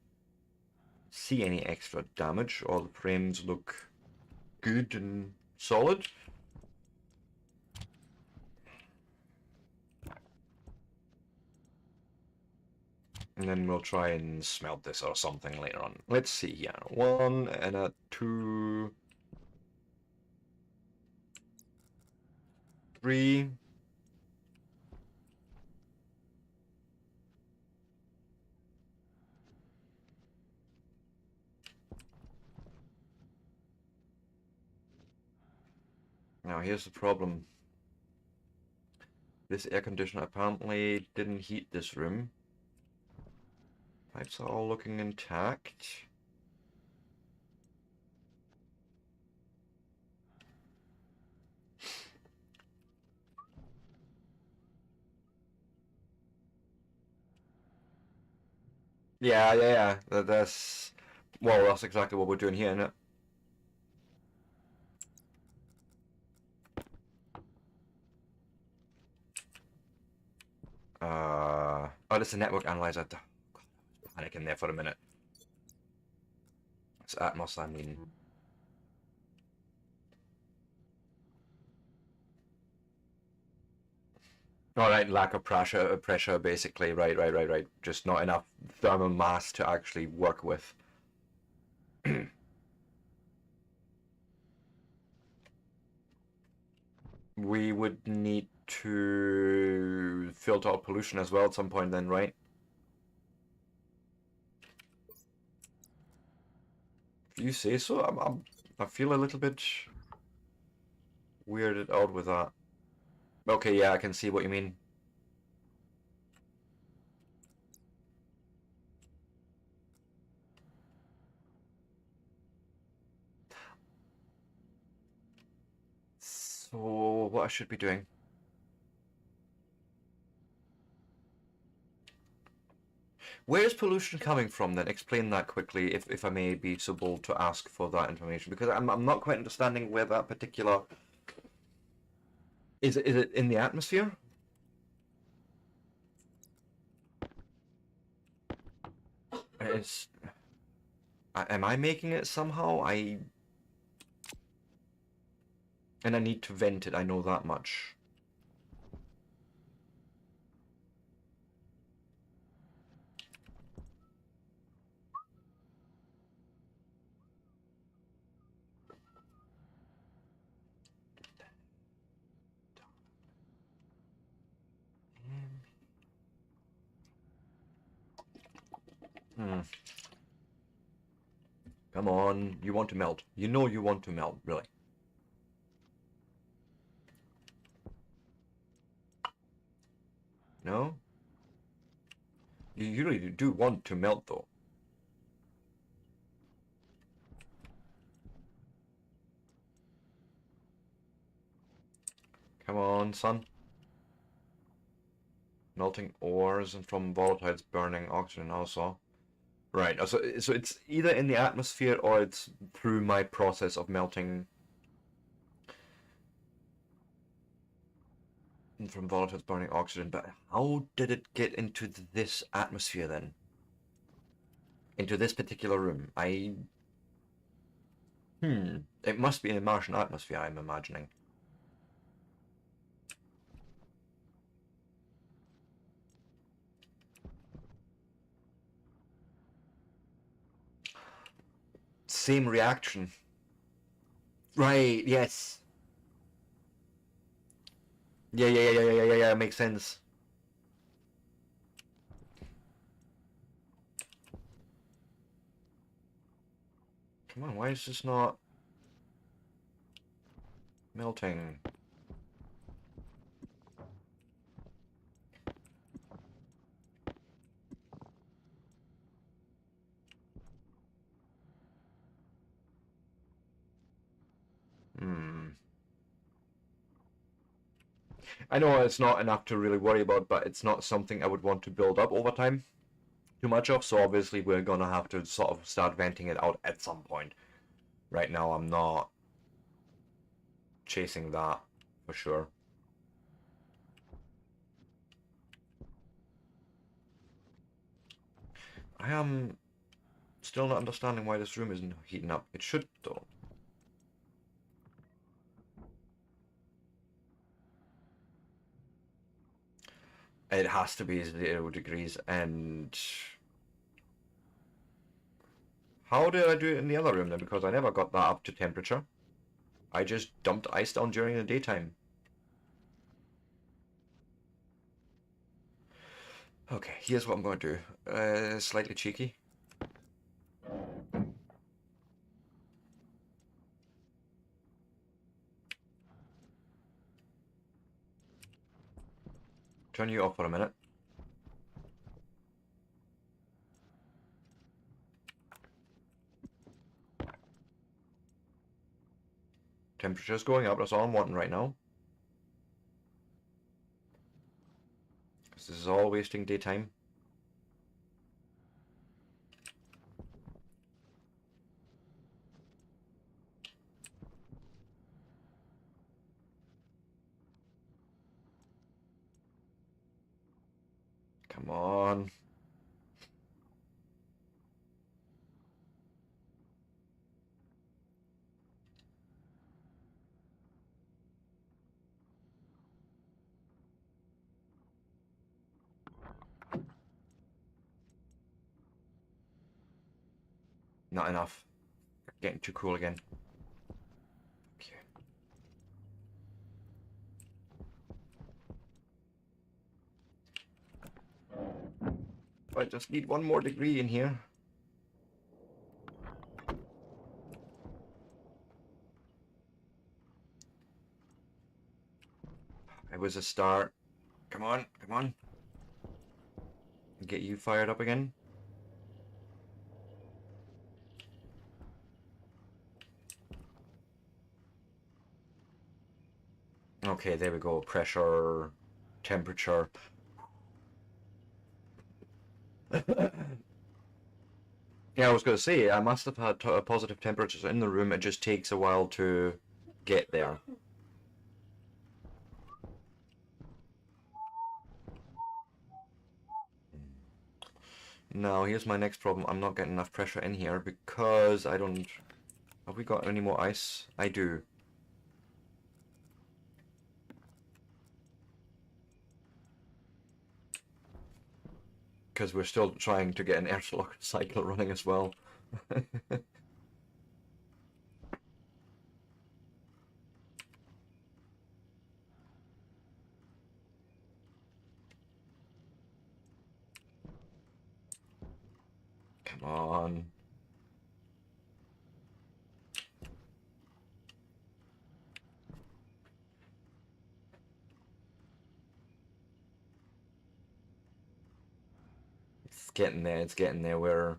See any extra damage? All the frames look good and solid. And then we'll try and smelt this or something later on. Let's see here. 1 and a 2. 3. Now here's the problem. This air conditioner apparently didn't heat this room. Pipes are all looking intact. Yeah. That's... Well, that's exactly what we're doing here, isn't it? Oh, this is a network analyzer. God, I was panicking there for a minute. It's Atmos, I mean. Alright, lack of pressure, basically. Right. Just not enough thermal mass to actually work with. We would need to filter out pollution as well at some point then, right? If you say so, I feel a little bit weirded out with that. Okay, yeah, I can see what you mean. So, what I should be doing? Where is pollution coming from then? Explain that quickly, if I may be so bold to ask for that information, because I'm not quite understanding where that particular... Is it in the atmosphere? It's... Am I making it somehow? And I need to vent it, I know that much. Come on, you want to melt. You know you want to melt, really. No? You really do want to melt, though. Come on, son. Melting ores and from volatiles burning oxygen also. Right, so it's either in the atmosphere or it's through my process of melting from volatiles burning oxygen. But how did it get into this atmosphere then? Into this particular room? It must be in a Martian atmosphere, I'm imagining. Same reaction. Right, yes. Yeah, makes sense. Come on, why is this not melting? I know it's not enough to really worry about, but it's not something I would want to build up over time too much of, so obviously we're gonna have to sort of start venting it out at some point. Right now I'm not chasing that, for sure. I am still not understanding why this room isn't heating up. It should, though. It has to be 0 degrees, and... How did I do it in the other room then? Because I never got that up to temperature. I just dumped ice down during the daytime. Okay, here's what I'm going to do. Slightly cheeky. Turn you off for a minute. Temperature's going up, that's all I'm wanting right now. Because this is all wasting daytime. Come on. Not enough. Getting too cool again. Okay. I just need one more degree in here. It was a start. Come on, come on. Get you fired up again. Okay, there we go. Pressure, temperature. Yeah, I was going to say, I must have had positive temperatures in the room. It just takes a while to get there. Now, here's my next problem. I'm not getting enough pressure in here because I don't... Have we got any more ice? I do. Because we're still trying to get an airlock cycle running as well. Come on. It's getting there, it's getting there. We're...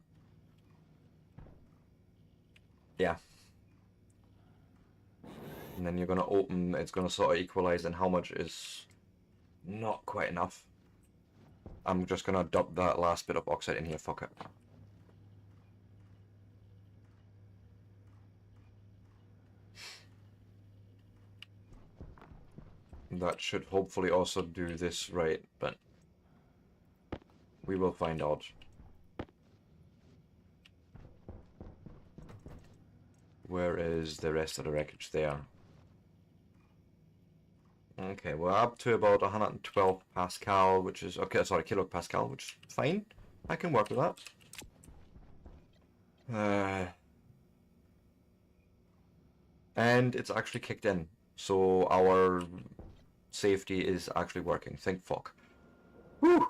Yeah. And then you're going to open, it's going to sort of equalize, and how much is not quite enough. I'm just going to dump that last bit of oxide in here, fuck it. That should hopefully also do this right, but we will find out. Where is the rest of the wreckage there? Okay, we're up to about 112 Pascal, which is, okay, sorry, kilopascal, which is fine. I can work with that. And it's actually kicked in, so our safety is actually working. Thank fuck. Whew!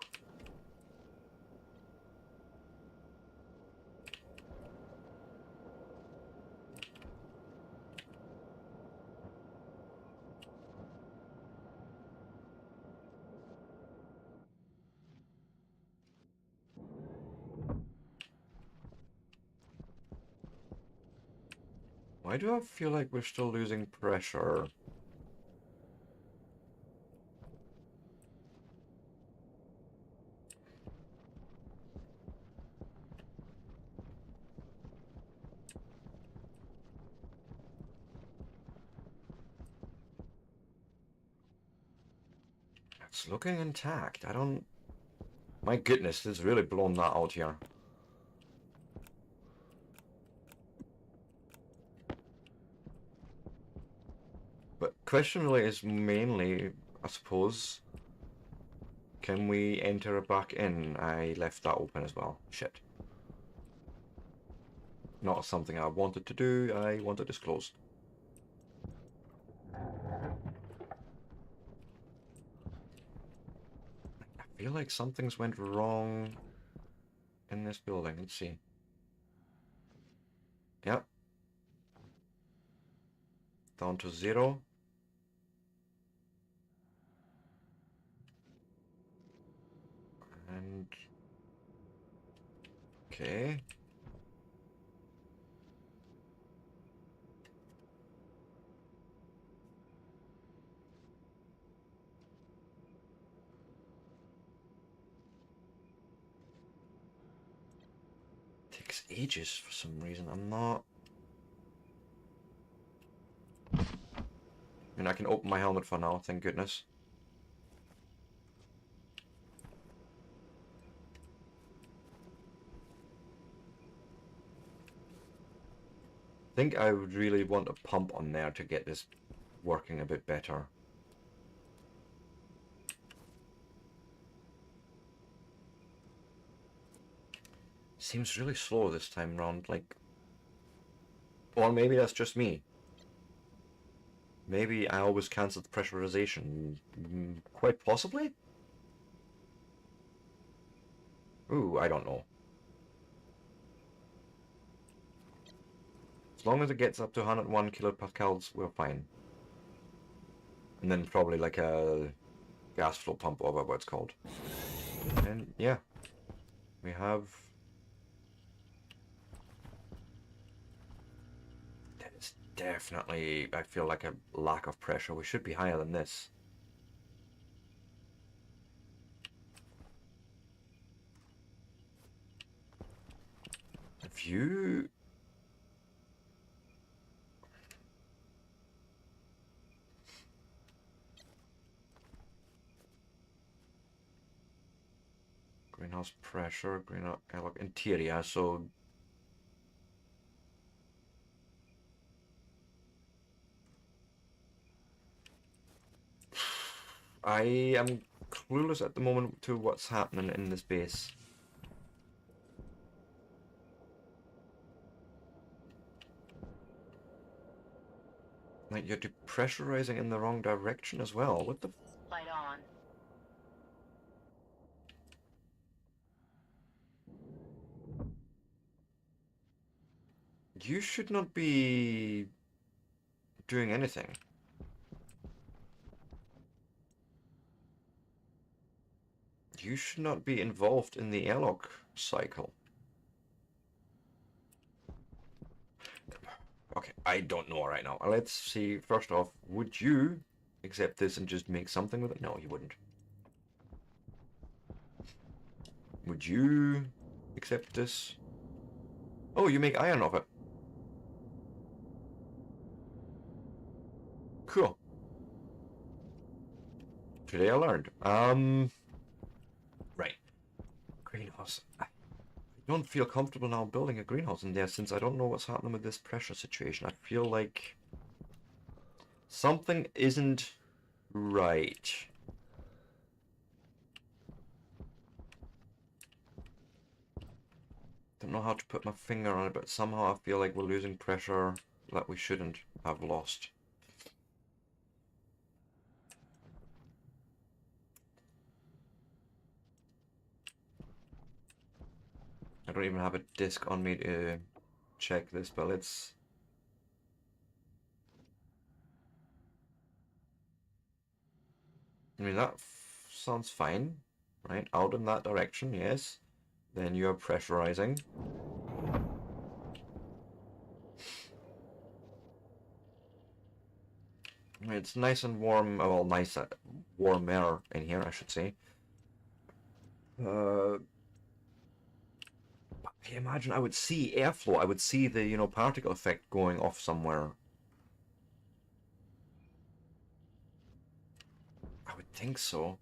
Why do I feel like we're still losing pressure? It's looking intact. I don't... My goodness, it's really blown that out here. But question really is mainly, I suppose, can we enter back in? I left that open as well. Shit. Not something I wanted to do, I wanted this closed. I feel feel like something's went wrong in this building. Let's see. Yep. Down to 0. And... okay. Takes ages for some reason. I'm not... I mean, I can open my helmet for now, thank goodness. I think I would really want a pump on there to get this working a bit better. Seems really slow this time round, like... or maybe that's just me. Maybe I always cancel the pressurization. Quite possibly? Ooh, I don't know. As long as it gets up to 101 kilopascals, we're fine. And then probably like a gas flow pump or whatever it's called. And yeah, we have... There's definitely, I feel like, a lack of pressure. We should be higher than this. Have you... greenhouse pressure, greenhouse interior, so... I am clueless at the moment to what's happening in this base. Like, you're depressurizing in the wrong direction as well. What the... Light on. You should not be doing anything. You should not be involved in the airlock cycle. Okay, I don't know right now. Let's see, first off, would you accept this and just make something with it? No, you wouldn't. Would you accept this? Oh, you make iron of it. Cool. Today I learned. Right. Greenhouse. I don't feel comfortable now building a greenhouse in there since I don't know what's happening with this pressure situation. I feel like something isn't right. Don't know how to put my finger on it, but somehow I feel like we're losing pressure that we shouldn't have lost. I don't even have a disc on me to check this, but let's... I mean, that sounds fine, right? Out in that direction, yes. Then you're pressurizing. I mean, it's nice and warm, well, nice, warm air in here, I should say. I imagine I would see airflow. I would see the, you know, particle effect going off somewhere. I would think so.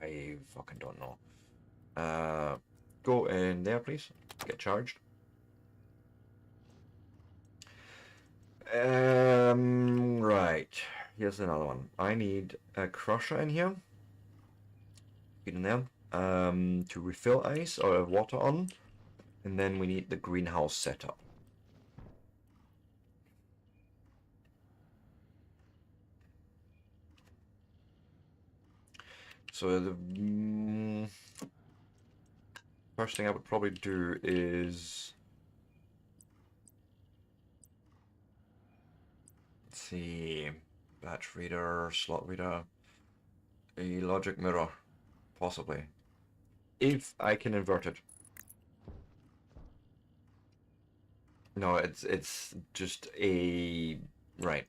I fucking don't know. Go in there, please. Get charged. Right. Here's another one. I need a crusher in here. Get in there. To refill ice or water on. And then we need the greenhouse setup. So the first thing I would probably do is, let's see, batch reader, slot reader, a logic mirror, possibly, if I can invert it. No, it's just a right.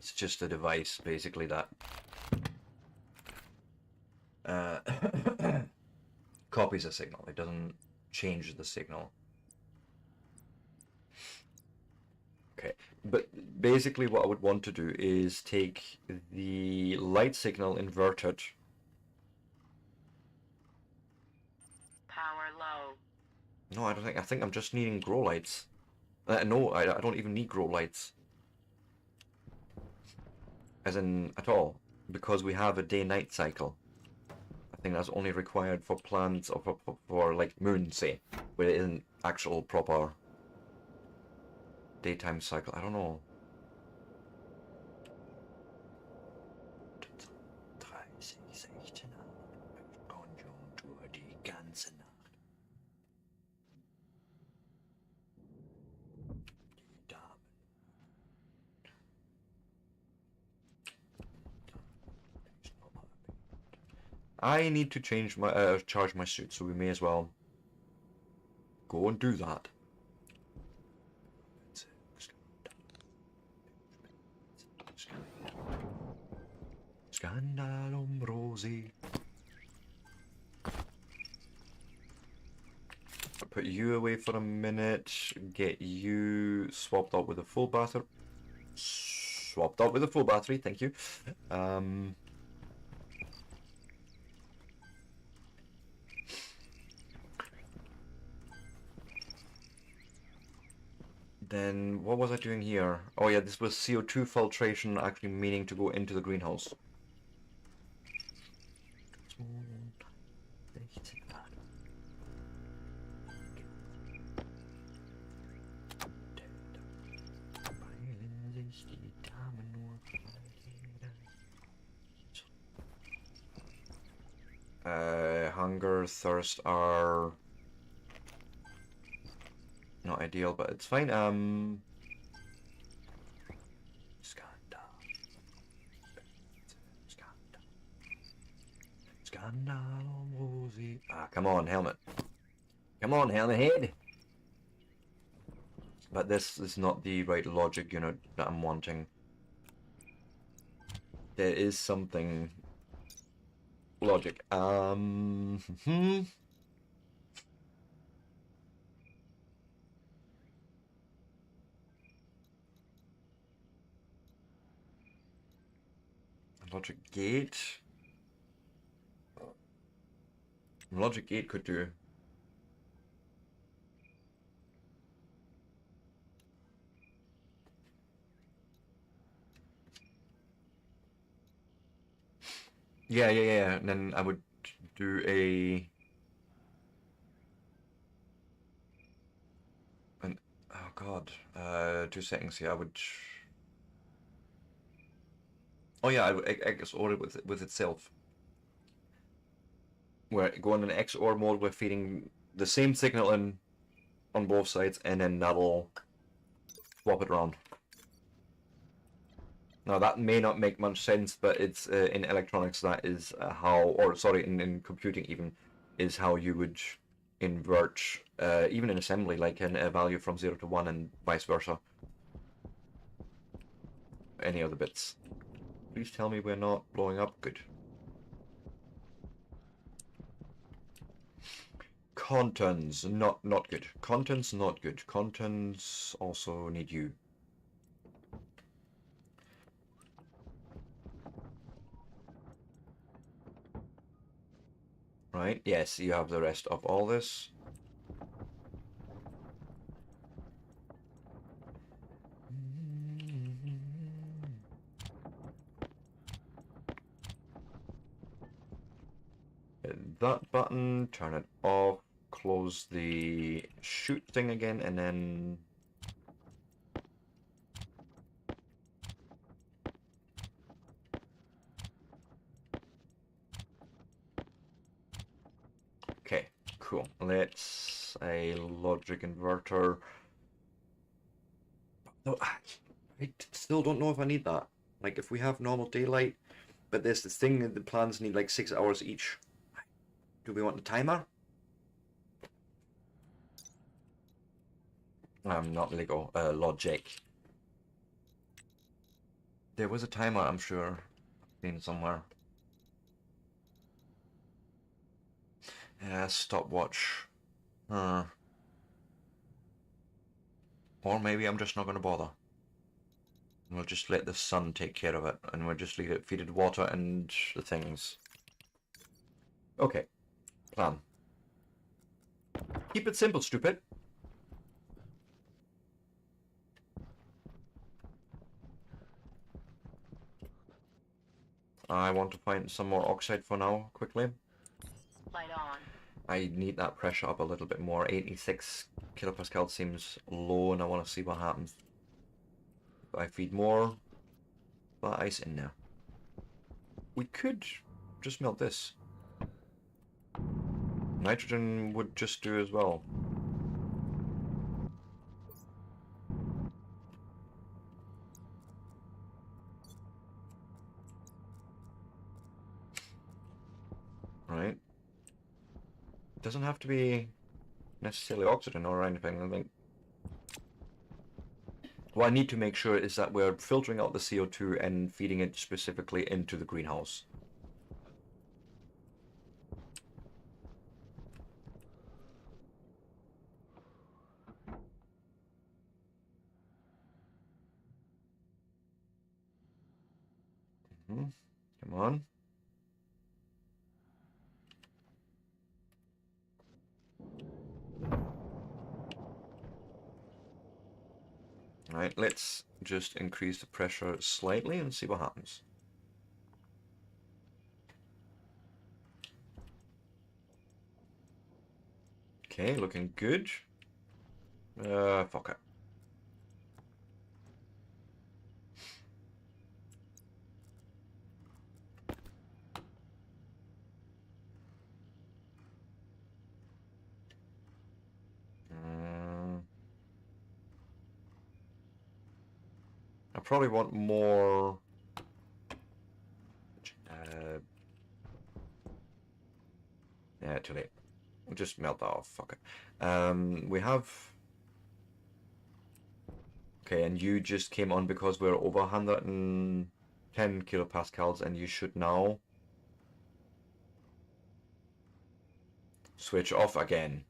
It's just a device basically that copies a signal. It doesn't change the signal. Okay, but basically what I would want to do is take the light signal, invert it. Power low. No, I don't think. I think I'm just needing grow lights. No, I don't even need grow lights. As in, at all. Because we have a day-night cycle. I think that's only required for plants or for like moon, say. Where it isn't actual proper daytime cycle. I don't know. I need to change my charge my suit, so we may as well go and do that. Scandalum Rosie. I'll put you away for a minute. Get you swapped out with a full battery. Swapped out with a full battery. Thank you. Then what was I doing here? Oh yeah, this was CO2 filtration, actually meaning to go into the greenhouse. Hunger, thirst are not ideal, but it's fine. Scandalum Rosie. Ah, come on, helmet. Come on, helmet head. But this is not the right logic unit that I'm wanting. There is something logic. Logic gate. Logic gate could do. Yeah. And then I would do a. Oh god. 2 seconds here. I would. Oh yeah, I guess order with itself. Where go in an XOR mode, we're feeding the same signal in on both sides, and then that'll swap it around. Now that may not make much sense, but it's in electronics that is how, or sorry, in computing even, is how you would invert, even in assembly, like a value from 0 to 1 and vice versa. Any other bits. Please tell me we're not blowing up. Good. Contents, not good. Contents, not good. Contents also need you. Right, yes, you have the rest of all this. Hit that button, turn it off, close the shoot thing again, and then let's a logic inverter. No, I still don't know if I need that. Like, if we have normal daylight, but there's this thing that the plans need like 6 hours each. Do we want the timer? Not Lego, logic. There was a timer, I'm sure, in somewhere. Stopwatch. Or maybe I'm just not going to bother. We'll just let the sun take care of it, and we'll just leave it feed it water and the things. Okay. Plan. Keep it simple, stupid. I want to find some more oxide for now, quickly. Light on. I need that pressure up a little bit more. 86 kilopascal seems low, and I want to see what happens. If I feed more, that ice in there. We could just melt this. Nitrogen would just do as well. Right. Doesn't have to be necessarily oxygen or anything, I think. What I need to make sure is that we're filtering out the CO2 and feeding it specifically into the greenhouse. Come on. Right, let's just increase the pressure slightly and see what happens. Okay, looking good. Fuck it. I probably want more. Yeah, too late. We'll just melt that off. Fuck it. We have. Okay, and you just came on because we're over 110 kilopascals, and you should now switch off again.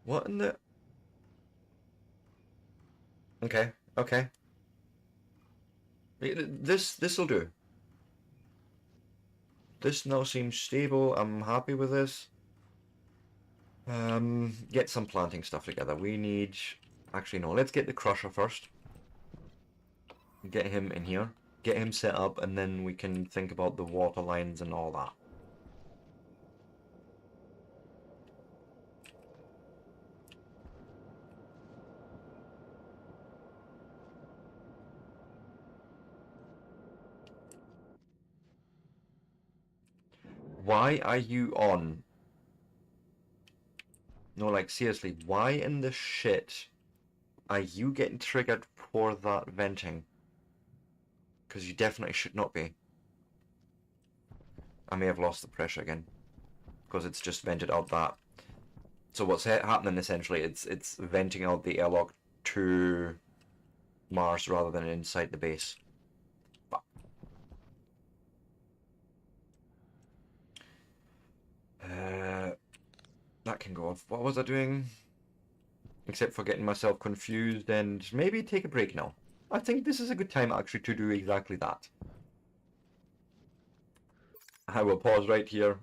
What in the... Okay, okay. This'll do. This now seems stable. I'm happy with this. Get some planting stuff together. We need... Actually, no. Let's get the crusher first. Get him in here. Get him set up, and then we can think about the water lines and all that. Why are you on? No, like, seriously, why in the shit are you getting triggered for that venting? Because you definitely should not be. I may have lost the pressure again. Because it's just vented out that. So what's happening essentially, it's venting out the airlock to Mars rather than inside the base. Fuck. That can go off. What was I doing? Except for getting myself confused and maybe take a break now. I think this is a good time actually to do exactly that. I will pause right here.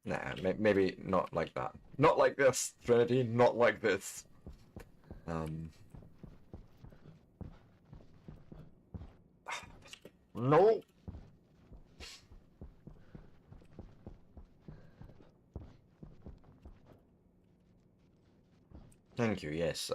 Nah, maybe not like that. Not like this, Trinity, not like this. No! Thank you, yes.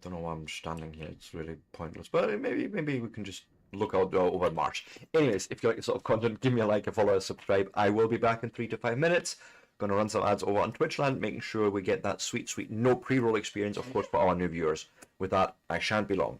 Don't know why I'm standing here. It's really pointless. But maybe we can just look out over March. Anyways, if you like this sort of content, give me a like, a follow, a subscribe. I will be back in 3 to 5 minutes. Gonna run some ads over on Twitchland, making sure we get that sweet, sweet no pre-roll experience, of course, for our new viewers. With that, I shan't be long.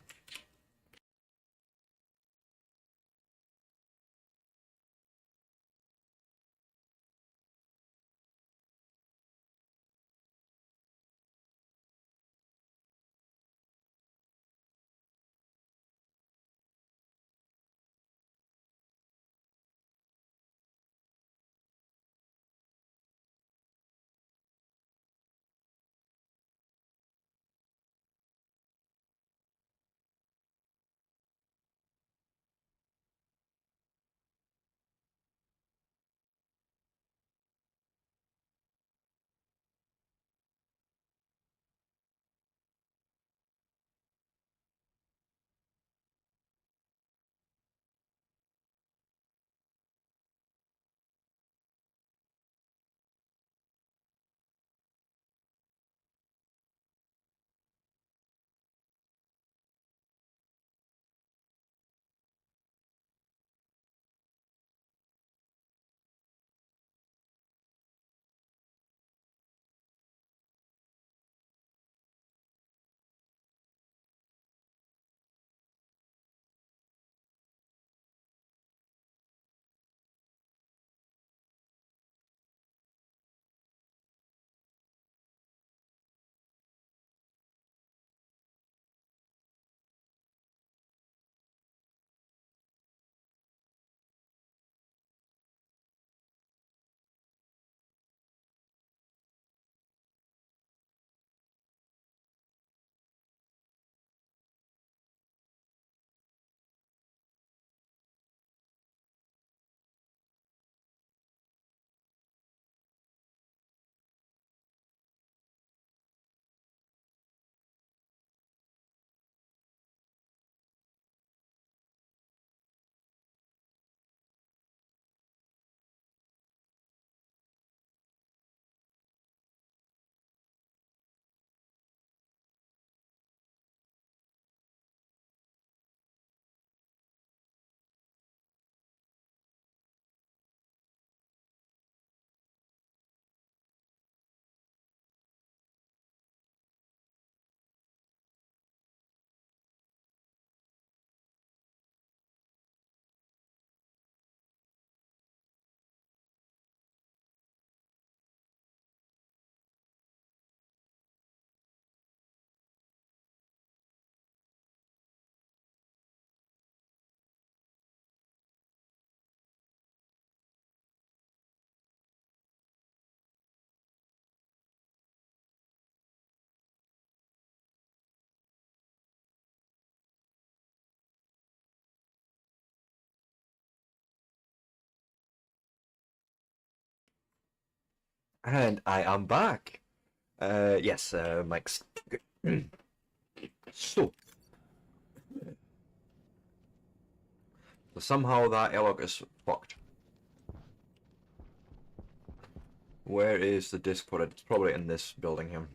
And I am back. Yes, Mike's. So, somehow that airlock is fucked. Where is the disc for it? It's probably in this building here.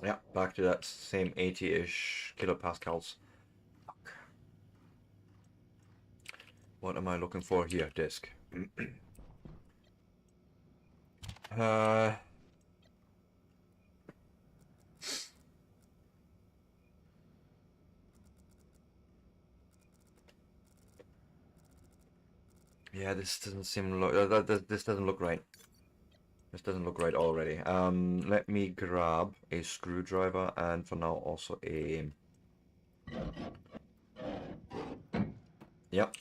Yeah, back to that same 80-ish kilopascals. Fuck. What am I looking for here? Disk. uh... Yeah, this doesn't seem this doesn't look right. This doesn't look right already. Let me grab a screwdriver and for now also a... Yep.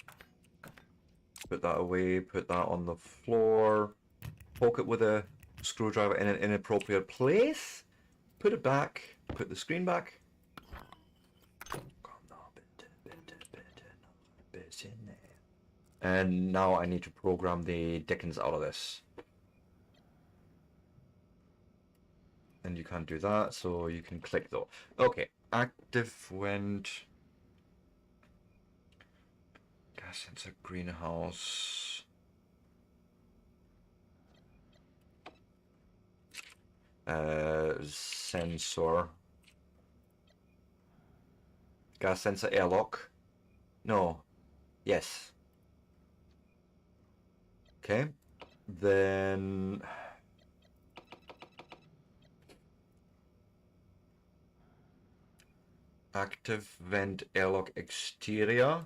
Put that away, put that on the floor, poke it with a screwdriver in an inappropriate place, put it back, put the screen back. And now I need to program the dickens out of this. And you can't do that, so you can click though. Okay, active vent. Gas sensor greenhouse. Sensor. Gas sensor airlock. No. Yes. Okay. Then active vent airlock exterior.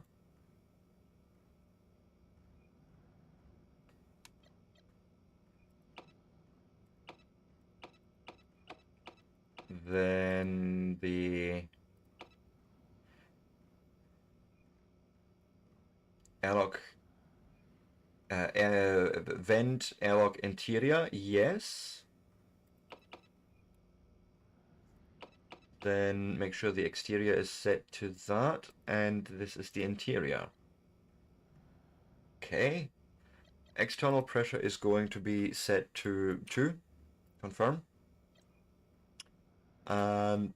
Then the airlock vent airlock interior, yes. Then make sure the exterior is set to that, and this is the interior. Okay. External pressure is going to be set to 2. Confirm. And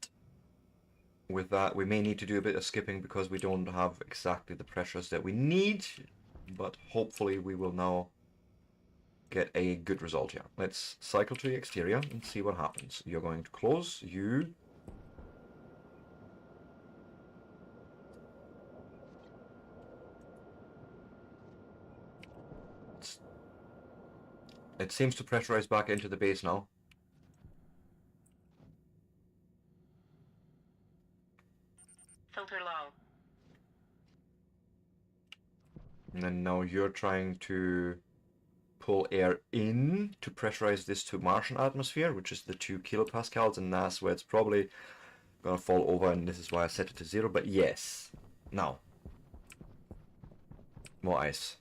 with that, we may need to do a bit of skipping because we don't have exactly the pressures that we need, but hopefully we will now get a good result here. Let's cycle to the exterior and see what happens. You're going to close. It seems to pressurize back into the base now. Filter low. And then now you're trying to pull air in to pressurize this to Martian atmosphere, which is the 2 kilopascals, and that's where it's probably gonna fall over, and this is why I set it to 0, but yes. Now. More ice.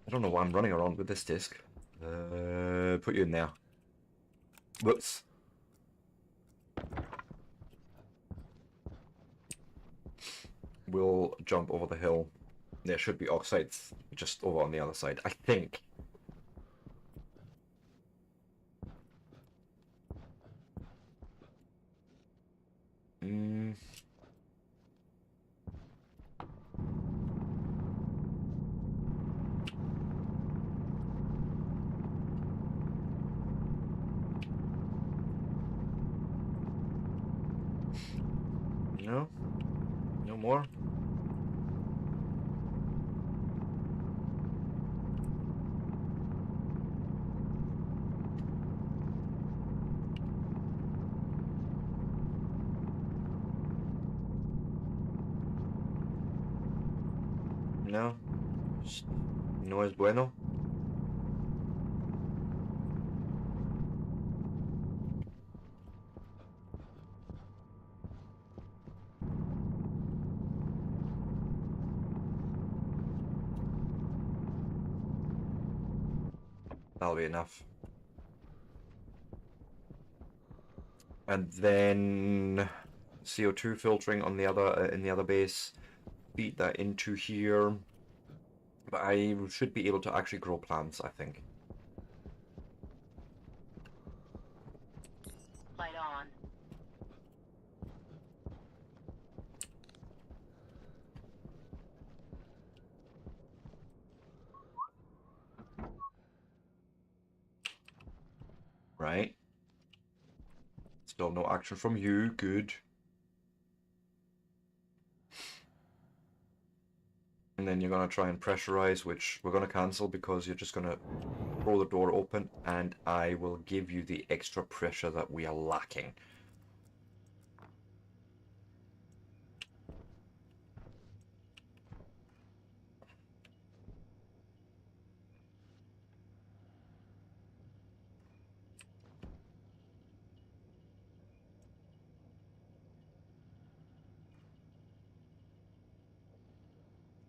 I don't know why I'm running around with this disc. Put you in there. Whoops. We'll jump over the hill. There should be oxides just over on the other side, I think. No? No more? No? Just no es bueno? That'll be enough. And then CO2 filtering on the other in the other base. Feed that into here. But I should be able to actually grow plants, I think. Light on. Right. Still no action from you. Good. And then you're going to try and pressurize, which we're going to cancel because you're just going to throw the door open, and I will give you the extra pressure that we are lacking.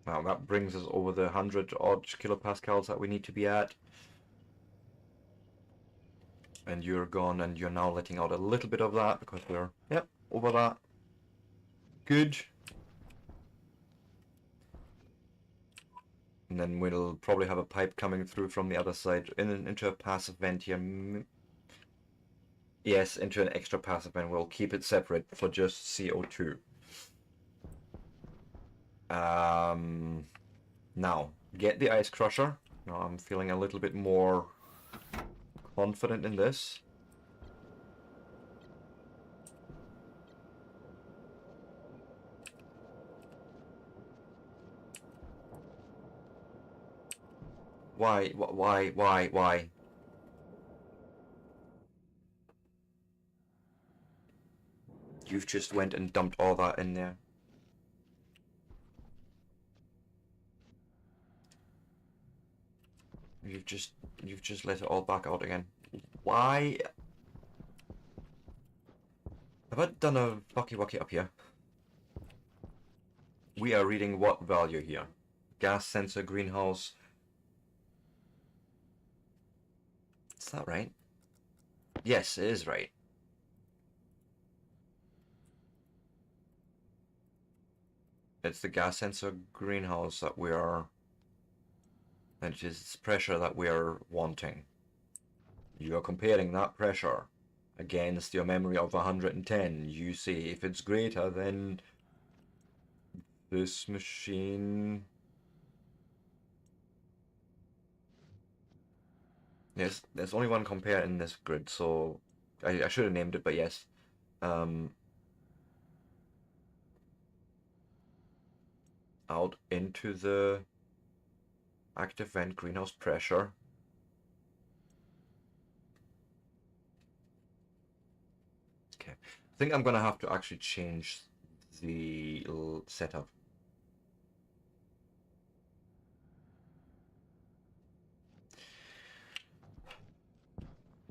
Now that brings us over the 100 odd kilopascals that we need to be at. And you're gone, and you're now letting out a little bit of that because we're, yep, over that. Good. And then we'll probably have a pipe coming through from the other side into a passive vent here. Yes, into an extra passive, and we'll keep it separate for just CO2. Now, get the ice crusher. Now I'm feeling a little bit more confident in this. Why? Why? You've just went and dumped all that in there. You've just let it all back out again. Why? Have I done a fucky wucky up here? We are reading what value here? Gas sensor, greenhouse. Is that right? Yes, it is right. It's the gas sensor greenhouse that we are, which is pressure that we are wanting. You are comparing that pressure against your memory of 110. You say if it's greater, then this machine... Yes, there's only one compare in this grid, so I should have named it, but yes. Out into the active vent greenhouse pressure. Okay, I think I'm gonna have to actually change the setup.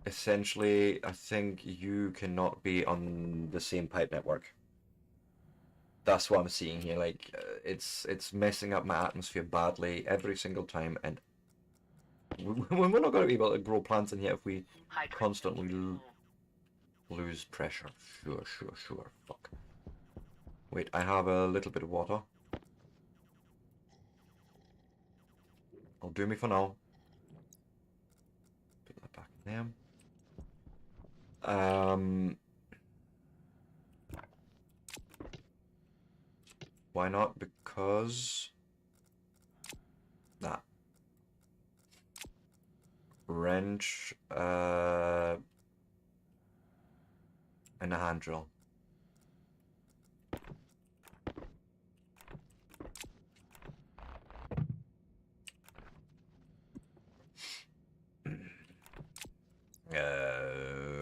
Essentially, I think you cannot be on the same pipe network. That's what I'm seeing here. Like, it's messing up my atmosphere badly every single time, and we're not going to be able to grow plants in here if we constantly lose pressure. Sure. Fuck. Wait, I have a little bit of water. I'll do me for now. Put that back in there. Why not? Because that wrench and a hand drill.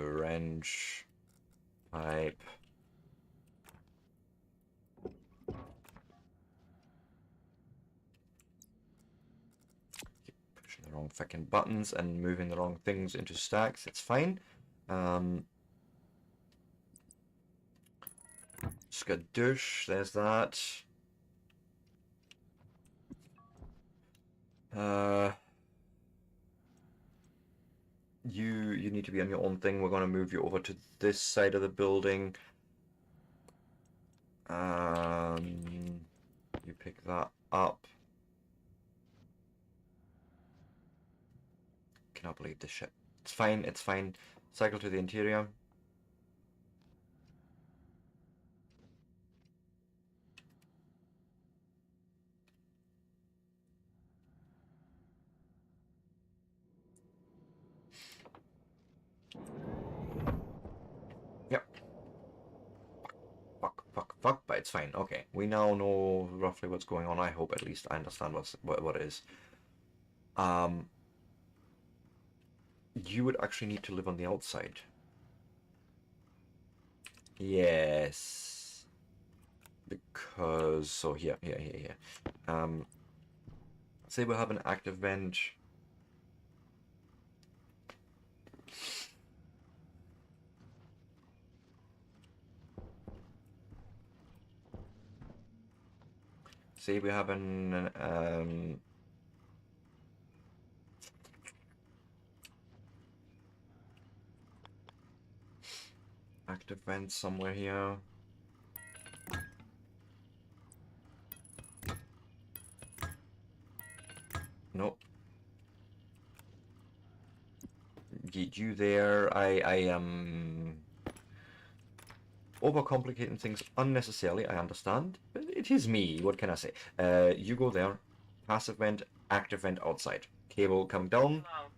Wrench, pipe. Keep pushing the wrong fucking buttons and moving the wrong things into stacks. It's fine. Skadoosh, there's that. You need to be on your own thing. We're going to move you over to this side of the building. You pick that up. Cannot believe this shit. It's fine. Cycle to the interior. Yep. Fuck, but it's fine. Okay, we now know roughly what's going on. I hope at least I understand what it is. You would actually need to live on the outside. Yes. Because, so here. Say we have an active vent. Say we have an active vent somewhere here. Nope. Get you there. I overcomplicating things unnecessarily, I understand. But it is me, what can I say? You go there, passive vent, active vent outside. Cable coming down. Low.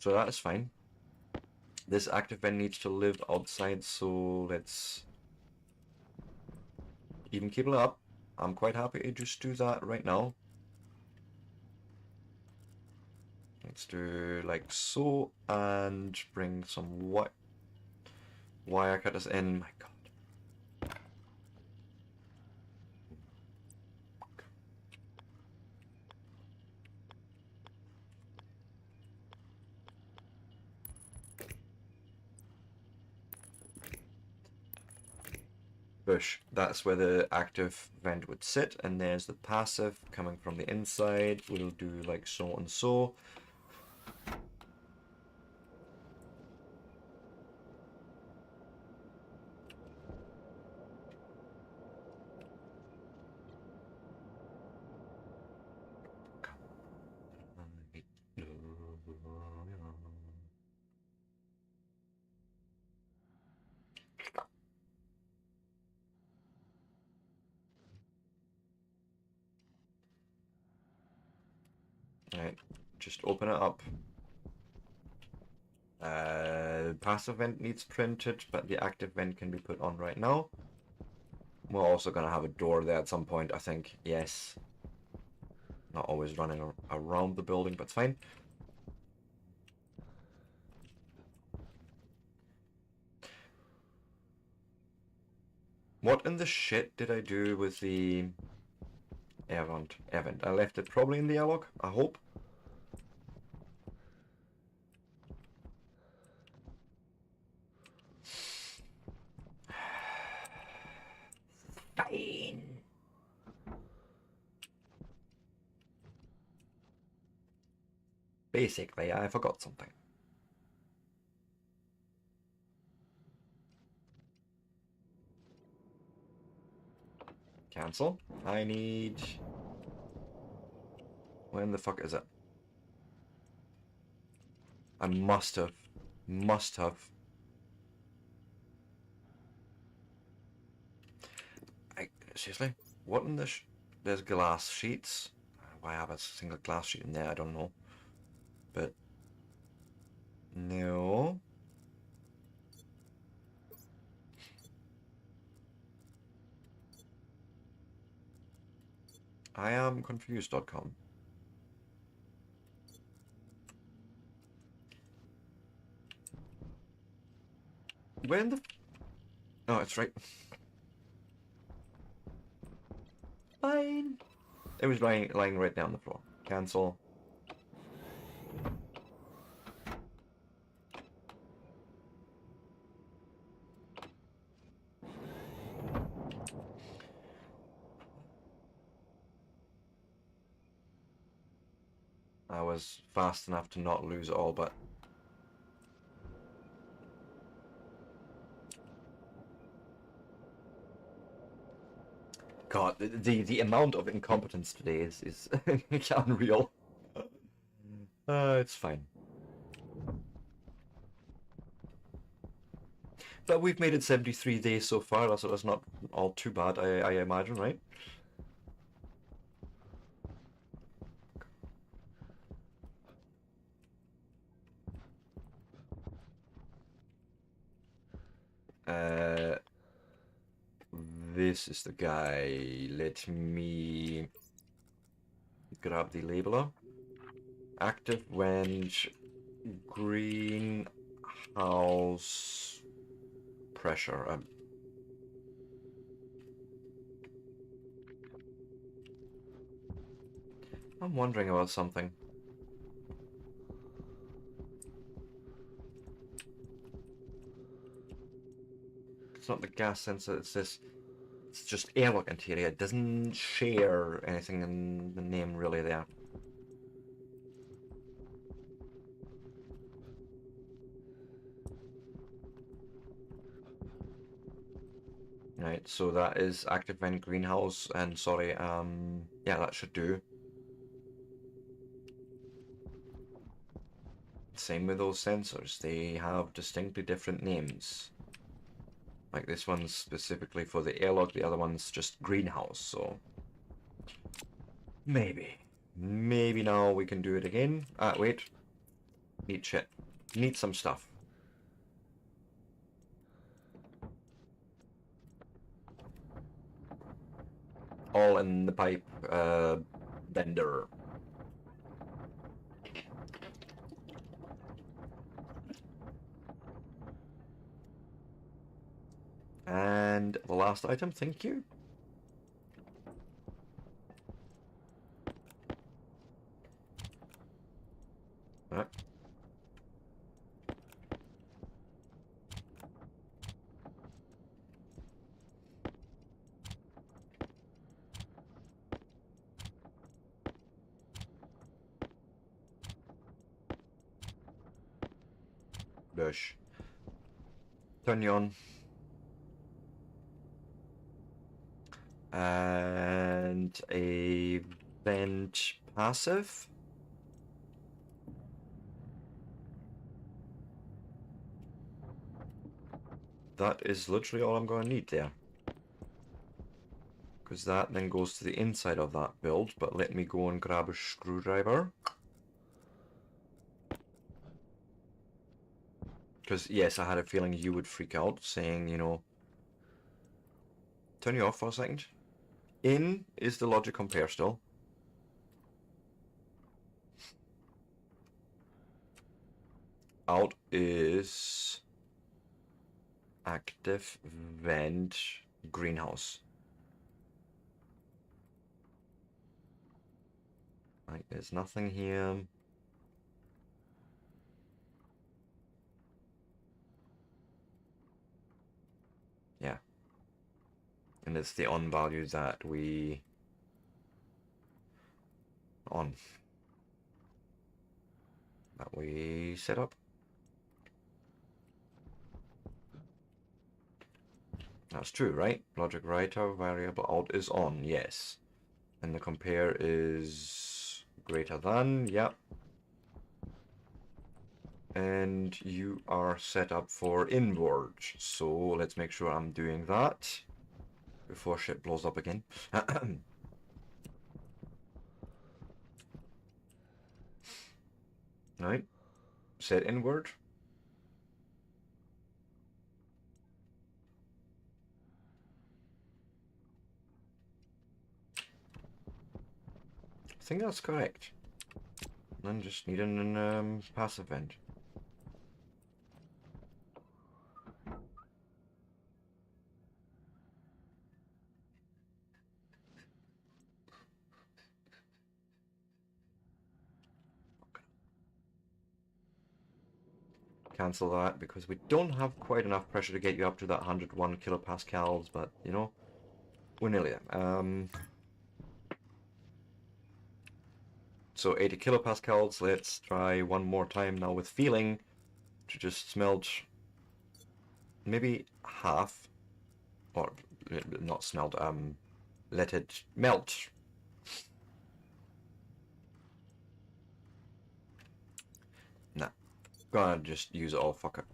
So that is fine. This active vent needs to live outside, so let's even cable it up. I'm quite happy to just do that right now. Let's do like so, and bring some wire cutters in. My God. Bush. That's where the active vent would sit, and there's the passive coming from the inside. We'll do like so and so. Right, just open it up. Passive vent needs printed, but the active vent can be put on right now. We're also gonna have a door there at some point, I think. Yes. Not always running around the building, but it's fine. What in the shit did I do with the air vent? I left it probably in the airlock, I hope. Fine. Basically, I forgot something. Cancel. I need... When the fuck is it? I must have. Seriously? What in this? There's glass sheets. Why have a single glass sheet in there? I don't know. But... No. I am confused.com. When the... Oh, it's right. Fine. It was lying right down the floor. Cancel. I was fast enough to not lose it all, but... God, the amount of incompetence today is unreal. It's fine. But we've made it 73 days so far, so that's not all too bad, I imagine, right? This is the guy. Let me grab the labeler. Active wrench, greenhouse pressure. I'm wondering about something. It's not the gas sensor, it's this. It's just airlock interior. It doesn't share anything in the name really there. Right, so that is active vent greenhouse, and sorry, yeah, that should do. Same with those sensors, they have distinctly different names. Like this one's specifically for the airlock, the other one's just greenhouse, so... Maybe. Maybe now we can do it again. Ah, wait. Need shit. Need some stuff. All in the pipe, bender. And the last item, thank you. Ah. Bush. Turn you on. And a vent passive. That is literally all I'm going to need there. Because that then goes to the inside of that build, but let me go and grab a screwdriver. Because, yes, I had a feeling you would freak out, saying, you know... Turn you off for a second. In is the logic compare still. Out is... active vent greenhouse. Right, there's nothing here. Yeah. And it's the on value that we... on. That we set up. That's true, right? Logic writer variable out is on, yes. And the compare is greater than, yep. And you are set up for inward. So let's make sure I'm doing that before shit blows up again. Right. Set inward. I think that's correct. Then just need an passive vent. Cancel that because we don't have quite enough pressure to get you up to that 101 kilopascals, but you know, we're nearly there. So 80 kilopascals, let's try one more time now with feeling to just smelt maybe half, or not smelt, let it melt. Nah, gonna just use it all, fuck it.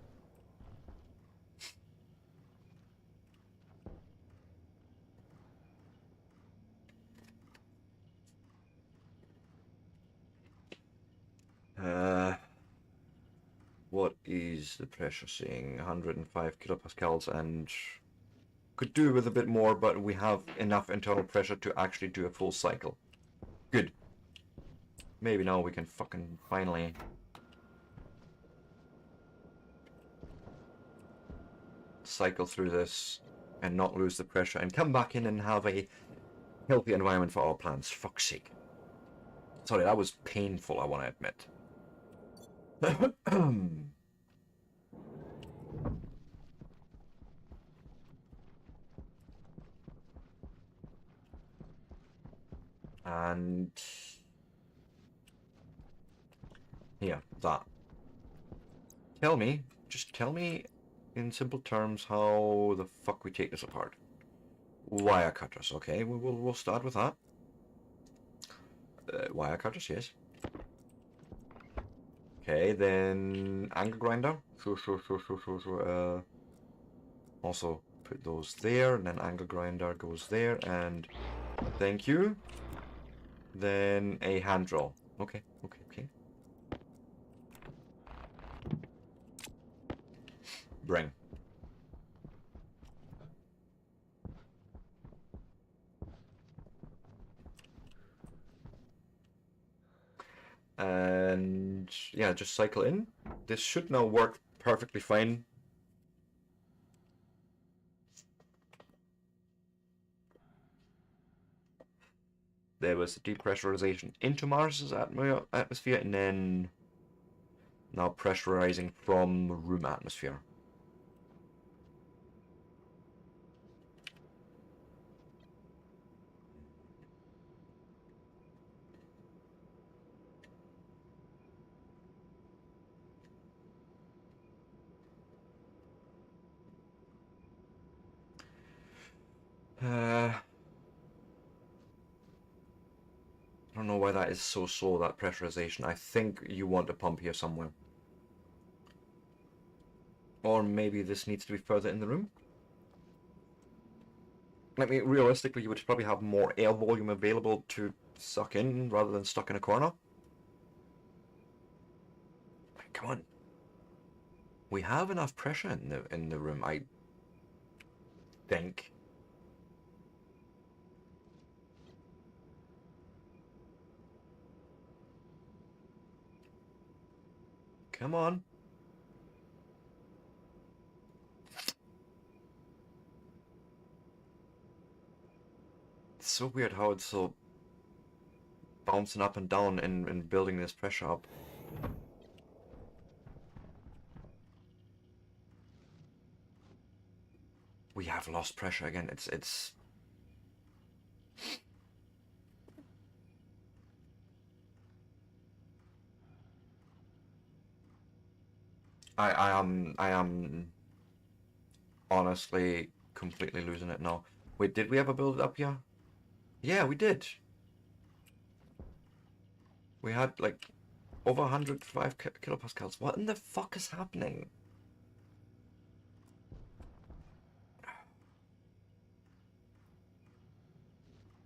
What is the pressure saying? 105 kilopascals, and could do with a bit more, but we have enough internal pressure to actually do a full cycle. Good. Maybe now we can fucking finally... cycle through this and not lose the pressure and come back in and have a healthy environment for our plants. Fuck's sake. Sorry, that was painful, I want to admit. And here, that. Tell me, just tell me in simple terms how the fuck we take this apart. Wire cutters, okay, we'll start with that. Wire cutters, yes. Okay, then angle grinder. Sure. Also put those there, and then angle grinder goes there, and thank you. Then a hand drill. Okay. Bring. And yeah, just cycle in. This should now work perfectly fine. There was depressurization into Mars's atmosphere, and then now pressurizing from room atmosphere. I don't know why that is so slow, that pressurization. I think you want a pump here somewhere. Or maybe this needs to be further in the room? I mean, realistically, you would probably have more air volume available to suck in rather than stuck in a corner. Come on. We have enough pressure in the room, I think. Come on. It's so weird how it's so bouncing up and down and building this pressure up. We have lost pressure again. It's I am honestly completely losing it now. Wait, did we ever build it up here? Yeah, we did. We had like over 105 kilopascals. What in the fuck is happening?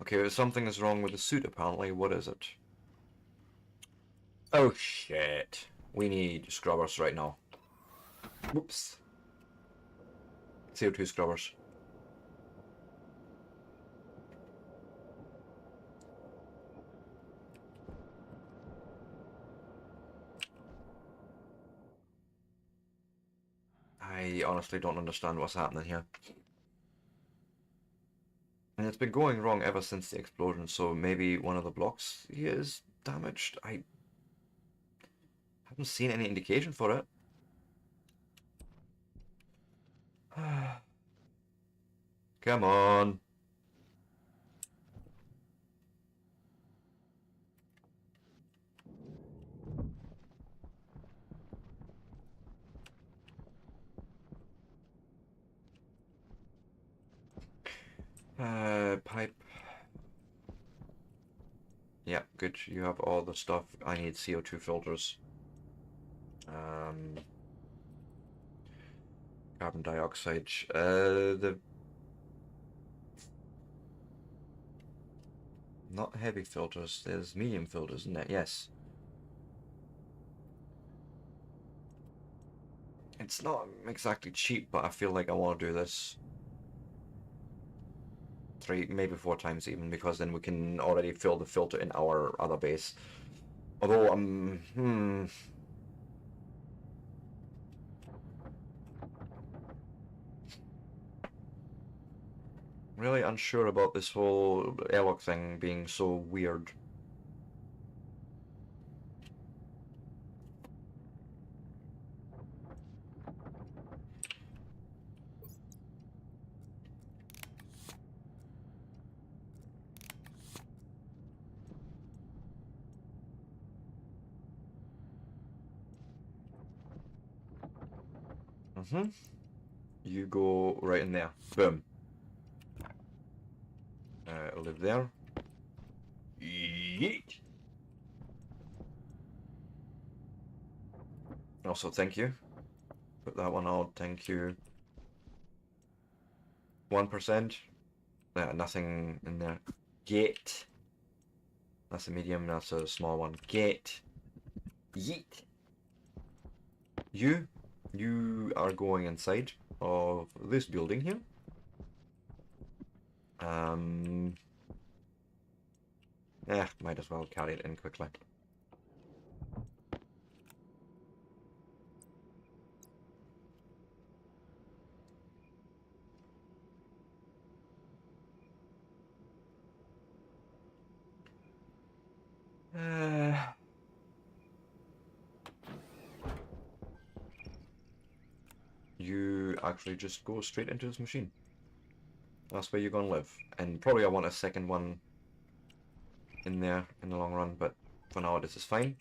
Okay, something is wrong with the suit apparently. What is it? Oh shit. We need scrubbers right now. Whoops. CO2 scrubbers. I honestly don't understand what's happening here. And it's been going wrong ever since the explosion, so maybe one of the blocks here is damaged. I haven't seen any indication for it. Come on. Pipe. Yeah, good. You have all the stuff. I need CO2 filters. Carbon dioxide. The not heavy filters. There's medium filters, isn't it? Yes. It's not exactly cheap, but I feel like I want to do this 3, maybe 4 times even, because then we can already fill the filter in our other base. Although I'm really unsure about this whole airlock thing being so weird. You go right in there. Boom. Live there. Yeet. Also, thank you. Put that one on. Thank you. 1%. Nothing in there. Get. That's a medium. That's a small one. Get. Yeet. You are going inside of this building here. Might as well carry it in quickly. You actually just go straight into this machine. That's where you're gonna live. And probably I want a second one in there in the long run, but for now this is fine.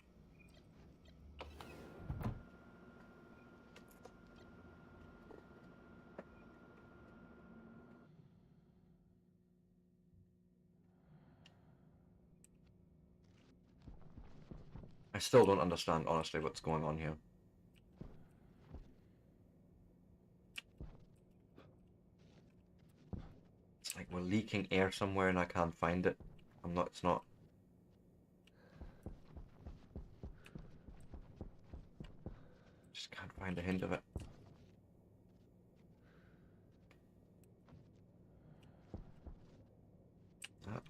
I still don't understand, honestly, what's going on here. It's like we're leaking air somewhere and I can't find it. It's not. Just can't find a hint of it. That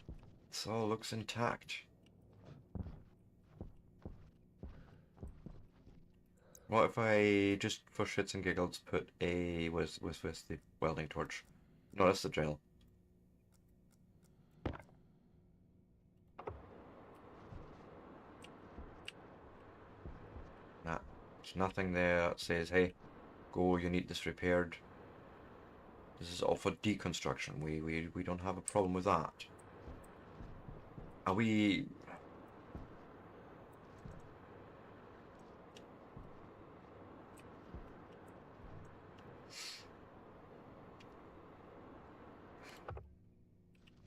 all looks intact. What if I just, for shits and giggles, put a with the welding torch? No, that's the drill. Nah, there's nothing there that says, hey, go, you need this repaired. This is all for deconstruction. We don't have a problem with that. Are we...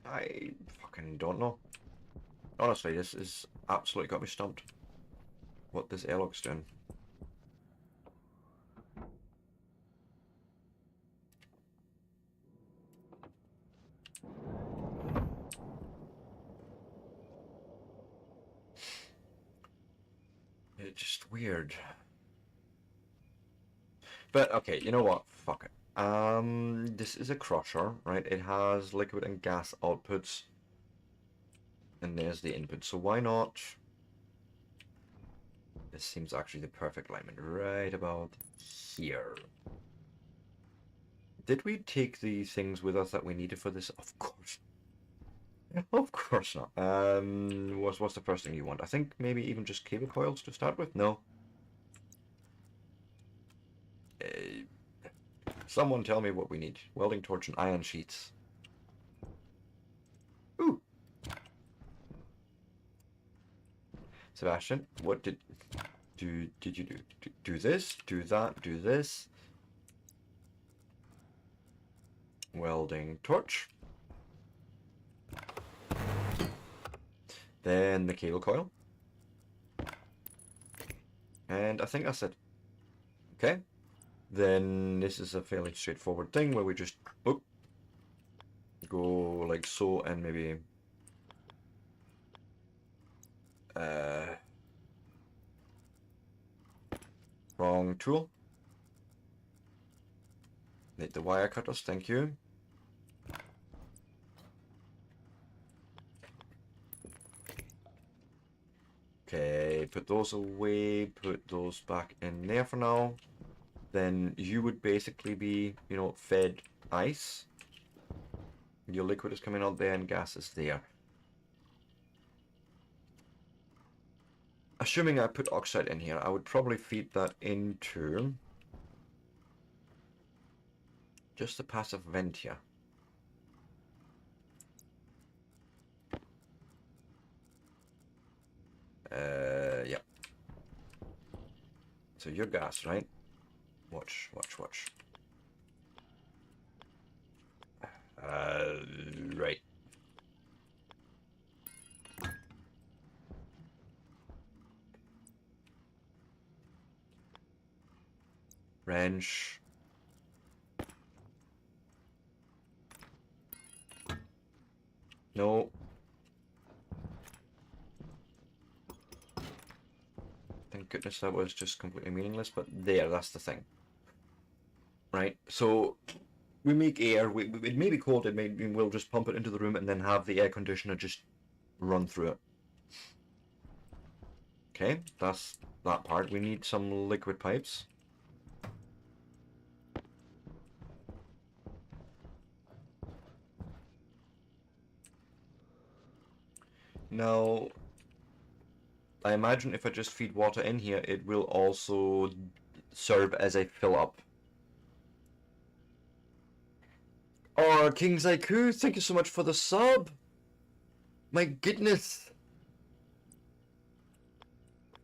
I fucking don't know. Honestly, this is absolutely got me stumped. What this airlock's doing. It's just weird. But okay, you know what? Fuck it. This is a crusher, right? It has liquid and gas outputs. And there's the input. So why not? This seems actually the perfect alignment. Right about here. Did we take the things with us that we needed for this? Of course. Of course not. What's the first thing you want? I think maybe even just cable coils to start with? No. Someone tell me what we need. Welding torch and iron sheets. Ooh. Sebastian, what did you do? Do this, do that, do this. Welding torch. Then the cable coil. And I think that's it. Okay. Then this is a fairly straightforward thing where we just go like so and maybe wrong tool. Need the wire cutters, thank you. Okay, put those away, put those back in there for now. Then you would basically be, you know, fed ice. Your liquid is coming out there and gas is there. Assuming I put oxide in here, I would probably feed that into just a passive vent here. Yeah. So you're gas, right? Watch. Right. Wrench. No. Thank goodness that was just completely meaningless, but there, that's the thing. Right, so we make air, it may be cold, we'll just pump it into the room and then have the air conditioner just run through it. Okay, that's that part. We need some liquid pipes. Now, I imagine if I just feed water in here, it will also serve as a fill-up. Oh, King's Haiku, thank you so much for the sub! My goodness!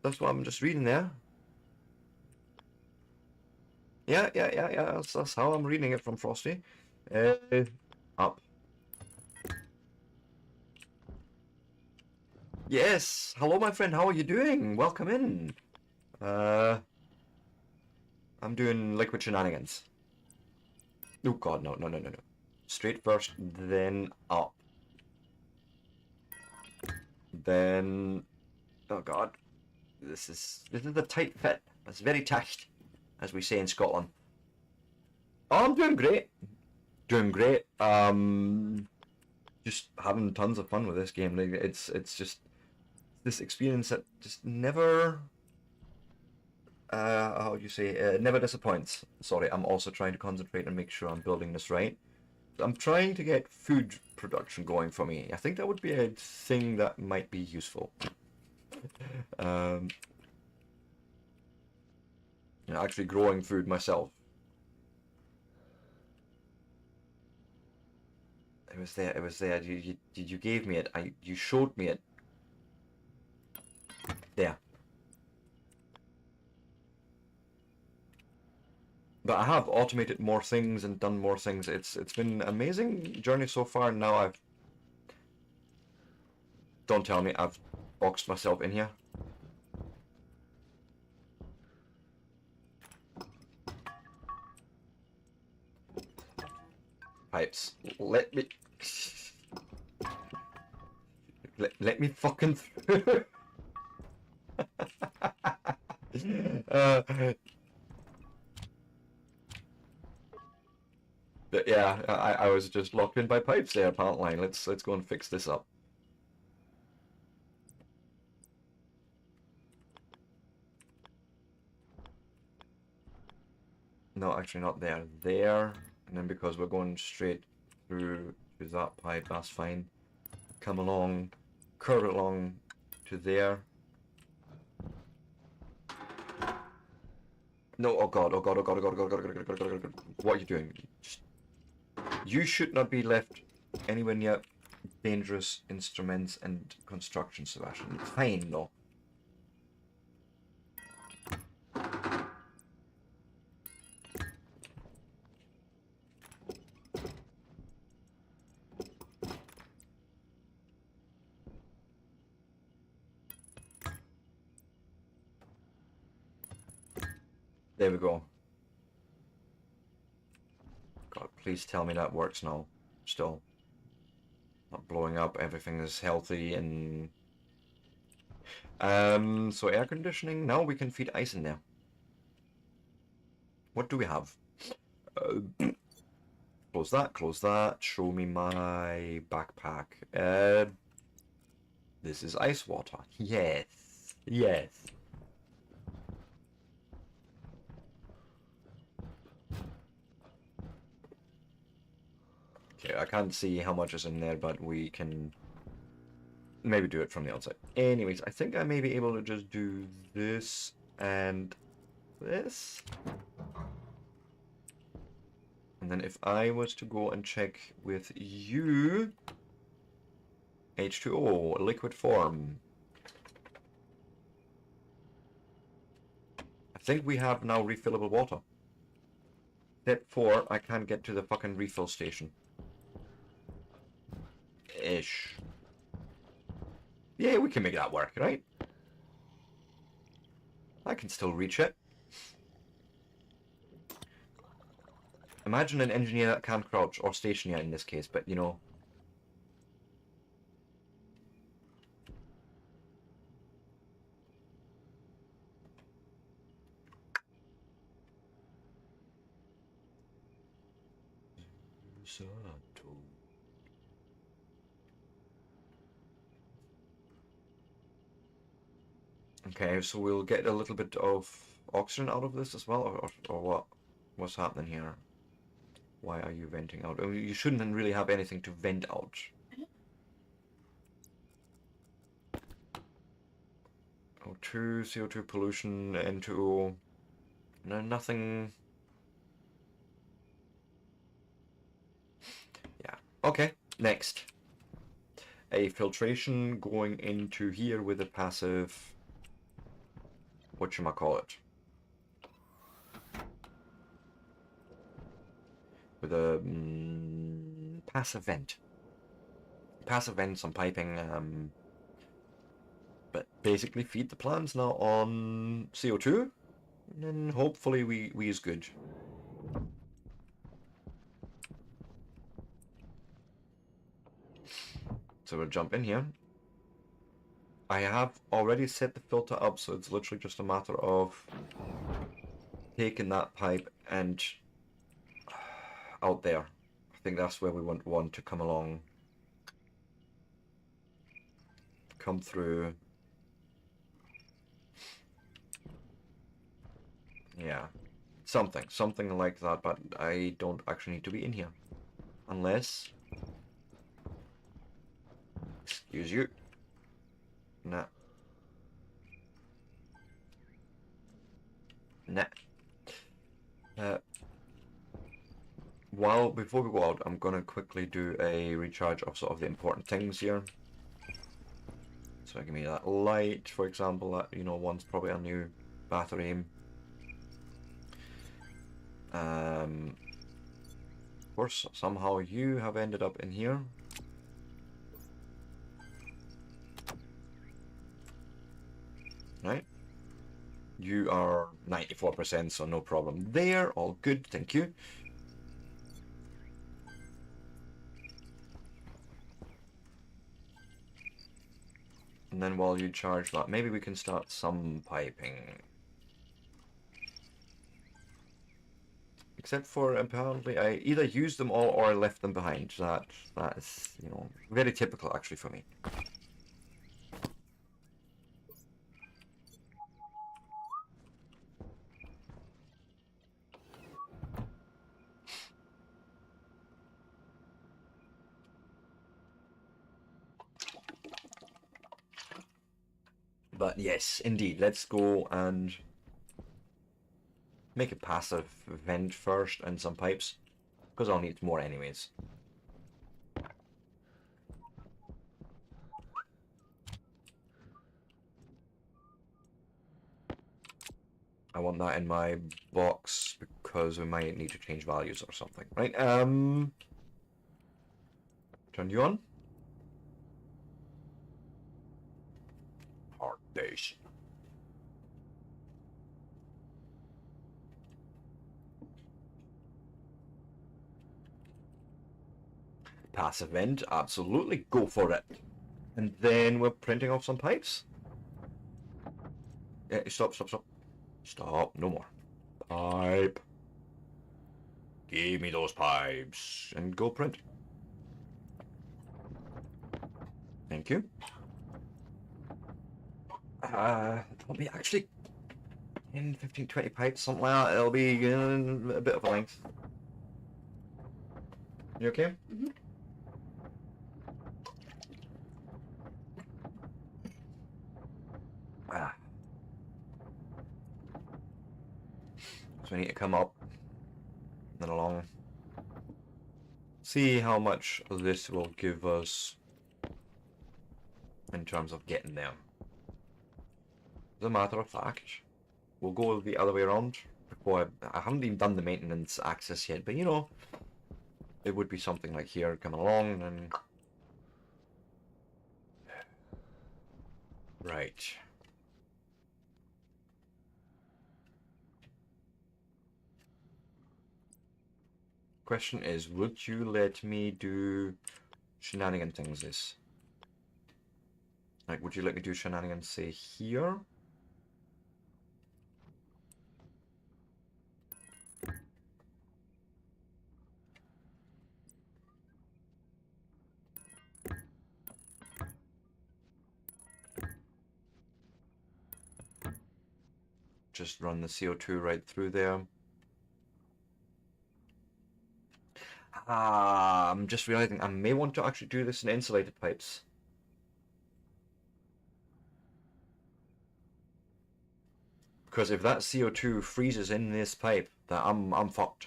That's what I'm just reading there. Yeah, that's how I'm reading it from Frosty. Up. Yes! Hello, my friend, how are you doing? Welcome in. I'm doing liquid shenanigans. Oh god, no. Straight first, then up. Then... oh god. This is a tight fit. It's very tight, as we say in Scotland. Oh, I'm doing great. Doing great. Just having tons of fun with this game. Like, it's just this experience that just never... how do you say? Never disappoints. Sorry, I'm also trying to concentrate and make sure I'm building this right. I'm trying to get food production going for me. I think that would be a thing that might be useful. You know, actually growing food myself. It was there. It was there. You gave me it. You showed me it. There. But I have automated more things and done more things. It's been an amazing journey so far. Now I've... don't tell me I've boxed myself in here. Pipes. Let me... let me fucking through. But yeah, I was just locked in by pipes there apparently. Let's go and fix this up. No, actually not there. There, and then because we're going straight through to that pipe, that's fine. Come along, curve it along to there. No, oh god, oh god, oh god, oh god, oh god, oh god, oh god, oh god, oh god. What are you doing? You should not be left anywhere near dangerous instruments and construction, Sebastian. It's fine, though. There we go. God, please tell me that works now. Still. Not blowing up, everything is healthy and... so air conditioning, now we can feed ice in there. What do we have? Close that, show me my backpack. This is ice water. Yes, yes. Okay, I can't see how much is in there, but we can maybe do it from the outside. Anyways, I think I may be able to just do this and this. And then if I was to go and check with you... H2O, liquid form. I think we have now refillable water. Step 4, I can't get to the fucking refill station. Ish. Yeah, we can make that work, right? I can still reach it. Imagine an engineer that can crouch, or stationeer in this case, but you know. Okay, so we'll get a little bit of oxygen out of this as well, or what? What's happening here? Why are you venting out? I mean, you shouldn't really have anything to vent out. O2, CO2 pollution, N2O. No, nothing. Yeah. Okay, next. A filtration going into here with a passive. Whatchamacallit? With a passive vent. Passive vent, some piping, but basically feed the plants now on CO2, and then hopefully we is good. So we'll jump in here. I have already set the filter up, so it's literally just a matter of taking that pipe and out there. I think that's where we want one to come along. Come through. Yeah. Something like that, but I don't actually need to be in here. Unless... Excuse you. Nah. Nah. Before we go out, I'm gonna quickly do a recharge of sort of the important things here. So give me that light, for example, that, you know, one's probably a new battery. Of course, somehow you have ended up in here. Right? You are 94%, so no problem there. All good, thank you. And then while you charge that, maybe we can start some piping. Except for apparently I either used them all or I left them behind. That is, you know, very typical actually for me. But yes, indeed, let's go and make a passive vent first and some pipes, because I'll need more anyways. I want that in my box because we might need to change values or something, right? Turn you on. Hard days. Passive vent, absolutely, go for it. And then we're printing off some pipes. Yeah, stop. Stop, no more. Pipe. Give me those pipes. And go print. Thank you. It'll be actually 10, 15, 20 pipes, something like that. It'll be a bit of a length. You okay? Mm-hmm. So we need to come up, then along. See how much this will give us in terms of getting there. As a matter of fact, we'll go the other way around. Before I haven't even done the maintenance access yet, but you know, it would be something like here coming along and right. Question is, would you let me do shenanigan things this? Like, would you let me do shenanigans, say, here? Just run the CO2 right through there. I'm just realizing I may want to actually do this in insulated pipes. Because if that CO2 freezes in this pipe, that I'm fucked.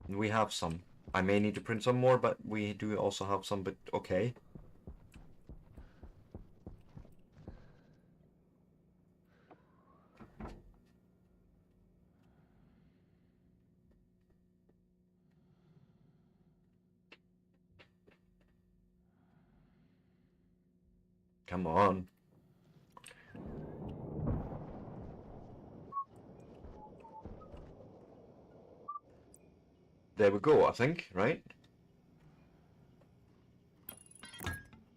We have some. I may need to print some more, but we do also have some, but okay. Come on. There we go, I think, right?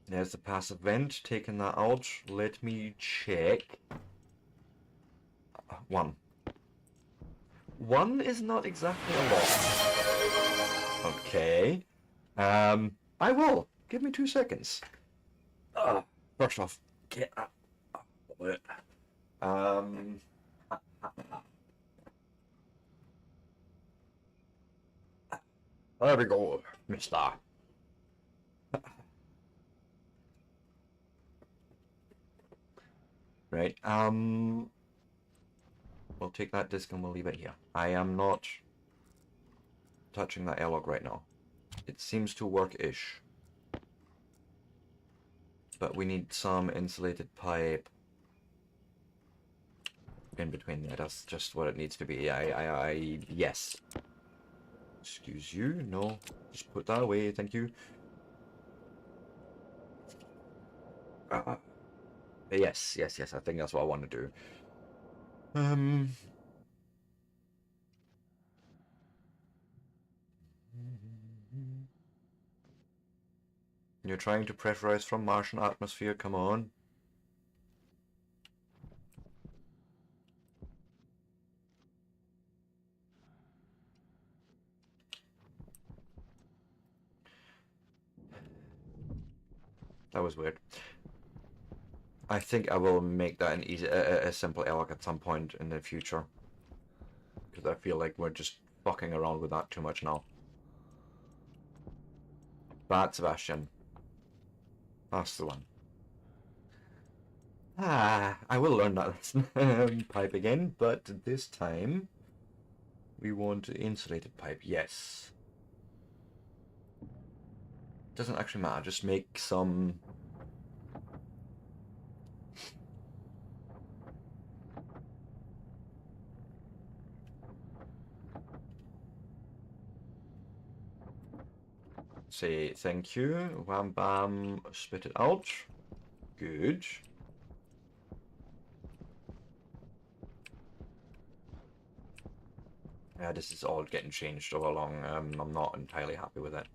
There's the passive vent, taking that out. Let me check. One. One is not exactly a lot. Okay. I will. Give me 2 seconds. First off, get up. There we go, mister. Right, we'll take that disc and we'll leave it here. I am not touching that airlock right now. It seems to work-ish. But we need some insulated pipe in between there. That's just what it needs to be. Yes. Excuse you. No. Just put that away. Thank you. Yes. I think that's what I want to do. You're trying to pressurize from Martian atmosphere. Come on. That was weird. I think I will make that an easy, a simple airlock at some point in the future. Because I feel like we're just fucking around with that too much now. Bad Sebastian. That's the one. I will learn that pipe again, but this time we want insulated pipe. Yes. Doesn't actually matter. Just make some. Say thank you. Wham bam. Spit it out. Good. Yeah, this is all getting changed all along. I'm not entirely happy with it.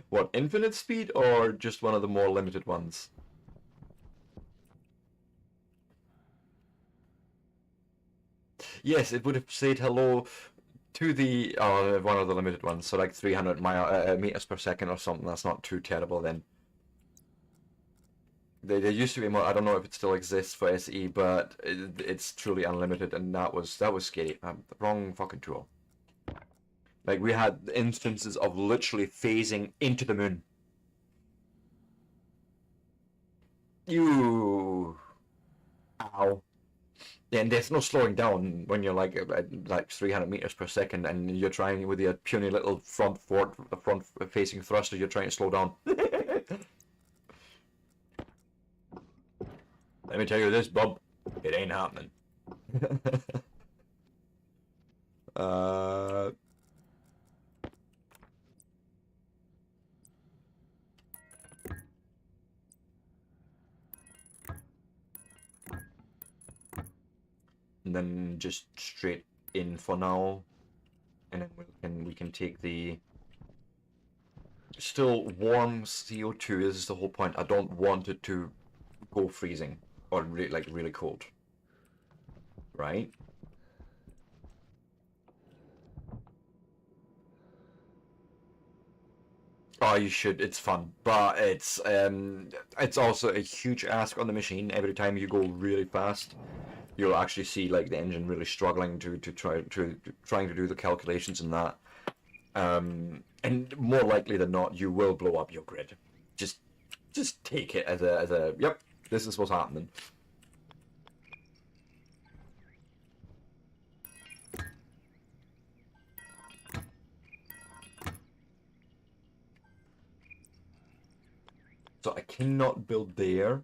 What, infinite speed or just one of the more limited ones? Yes, it would have said hello to the one of the limited ones, so like 300 meters per second or something. That's not too terrible then. There used to be more. I don't know if it still exists for SE, but it's truly unlimited, and that was scary. Wrong fucking tool. Like we had instances of literally phasing into the moon. You, ow. Yeah, and there's no slowing down when you're like 300 meters per second, and you're trying with your puny little front facing thruster. You're trying to slow down. Let me tell you this, bub. It ain't happening. and then just straight in for now, and then we can take the still warm CO2. This is the whole point. I don't want it to go freezing or like really cold, right? Oh, you should. It's fun, but it's also a huge ask on the machine. Every time you go really fast, you'll actually see like the engine really struggling to trying to do the calculations and that. And more likely than not, you will blow up your grid. Just take it as a yep. This is what's happening. So I cannot build there.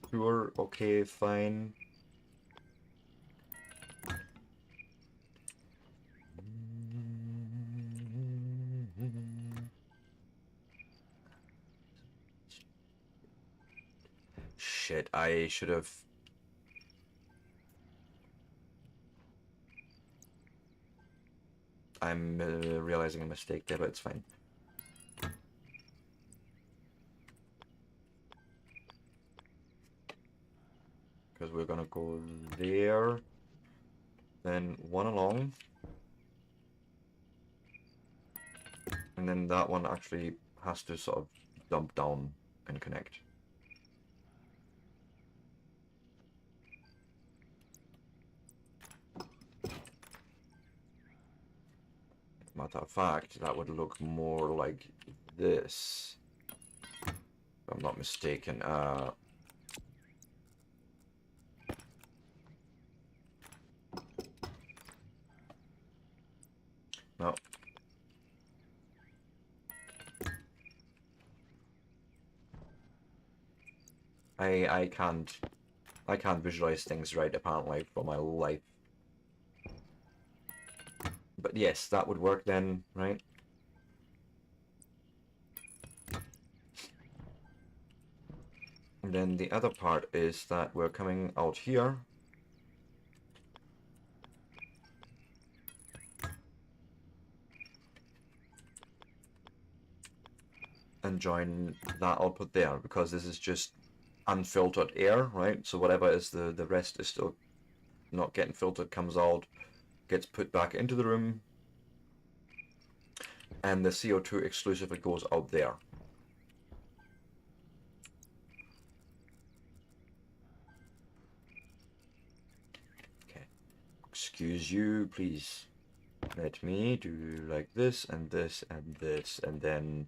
Sure, okay, fine. Shit, I should have... I'm realizing a mistake there, but it's fine. Because we're gonna go there, then one along, and then that one actually has to sort of dump down and connect. Matter of fact, that would look more like this, if I'm not mistaken. No. I can't visualize things right apparently for my life. But yes, that would work then, right? And then the other part is that we're coming out here. And join that output there, because this is just unfiltered air, right? So whatever is the rest is still not getting filtered, comes out, gets put back into the room, and the CO2 exclusively goes out there. Okay, excuse you, please. Let me do like this and this and this, and then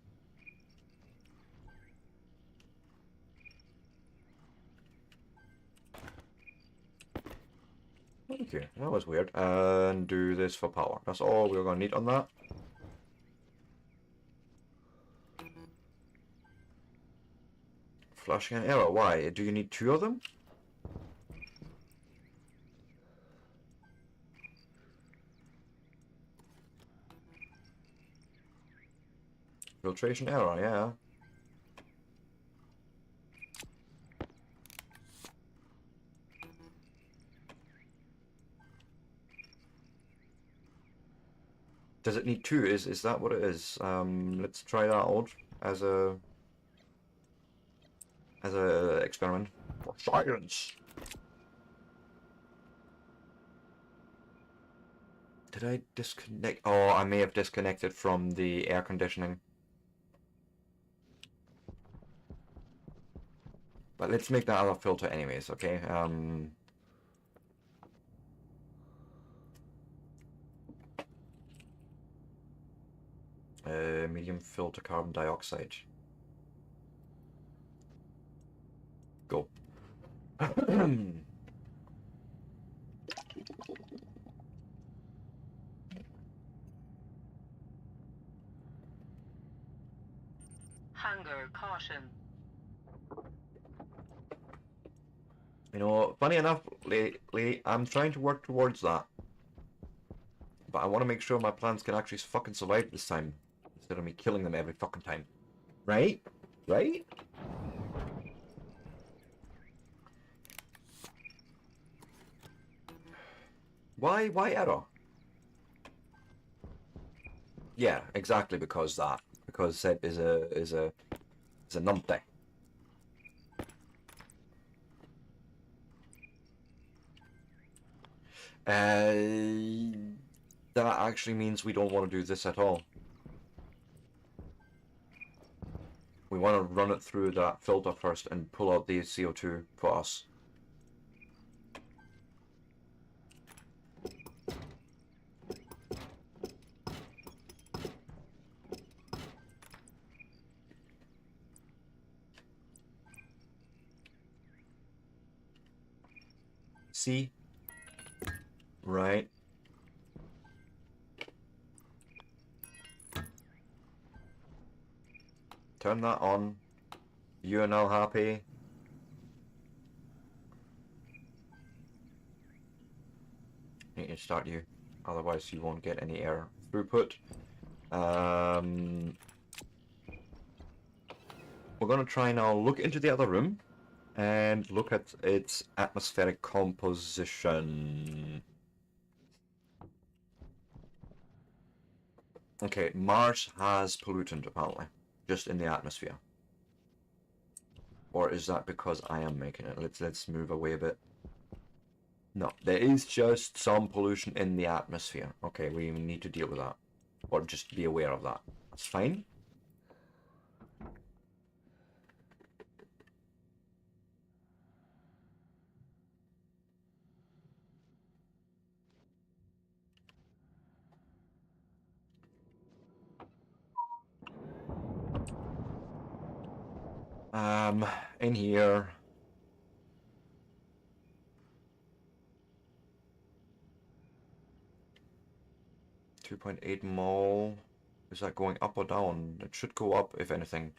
okay, that was weird. And do this for power. That's all we're gonna need on that. Flashing an arrow. Why? Do you need two of them? Filtration arrow, yeah. Does it need two? Is that what it is? Let's try that out as a experiment for science. Did I disconnect? Oh, I may have disconnected from the air conditioning. But let's make that other filter anyways, okay? Medium filter carbon dioxide. Go. Hunger caution. You know, funny enough, lately, I'm trying to work towards that. But I want to make sure my plants can actually fucking survive this time, instead of me killing them every fucking time. Right? Right? Why error? Yeah, exactly because that. Because Seb is a numpty. That actually means we don't want to do this at all. We want to run it through that filter first and pull out the CO2 for us. See? Right. Turn that on. You are now happy. Need to start you, otherwise you won't get any error throughput. We're gonna try now look into the other room and look at its atmospheric composition. Okay, Mars has pollutant apparently, just in the atmosphere. Or is that because I am making it? Let's move away a bit. No, there is just some pollution in the atmosphere. Okay, we need to deal with that. Or just be aware of that. That's fine. In here. .8 mole. Is that going up or down? It should go up, if anything.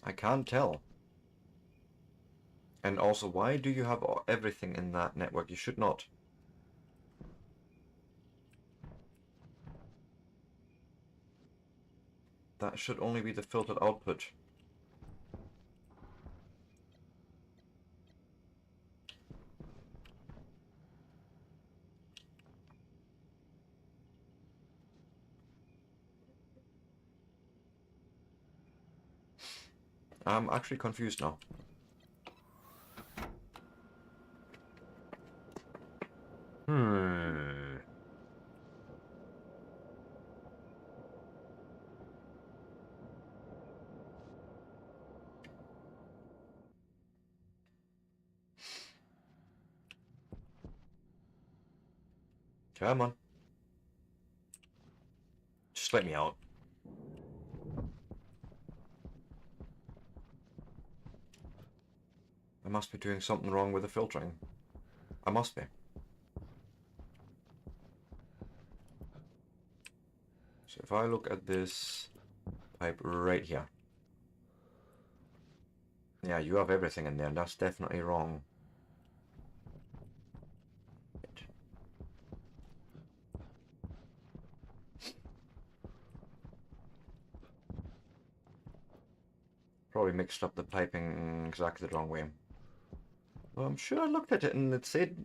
I can't tell. And also, why do you have everything in that network? You should not. That should only be the filtered output. I'm actually confused now. Come on. Just let me out. I must be doing something wrong with the filtering. I must be. So if I look at this pipe right here. Yeah, you have everything in there, and that's definitely wrong. Probably mixed up the piping exactly the wrong way. Well, I'm sure I looked at it and it said...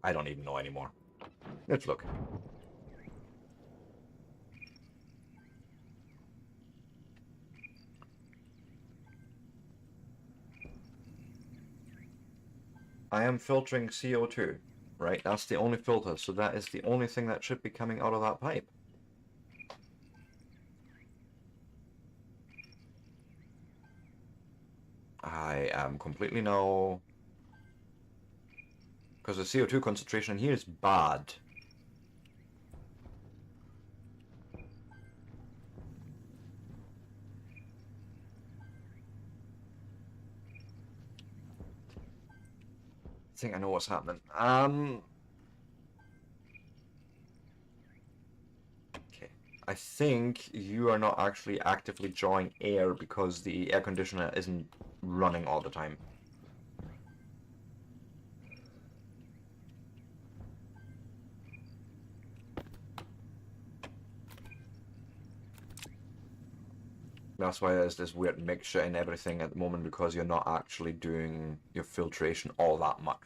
I don't even know anymore. Let's look. I am filtering CO2, right? That's the only filter, so that is the only thing that should be coming out of that pipe. I am completely now... Because the CO2 concentration here is bad. I think I know what's happening. Okay. I think you are not actually actively drawing air because the air conditioner isn't running all the time. That's why there's this weird mixture in everything at the moment, because you're not actually doing your filtration all that much.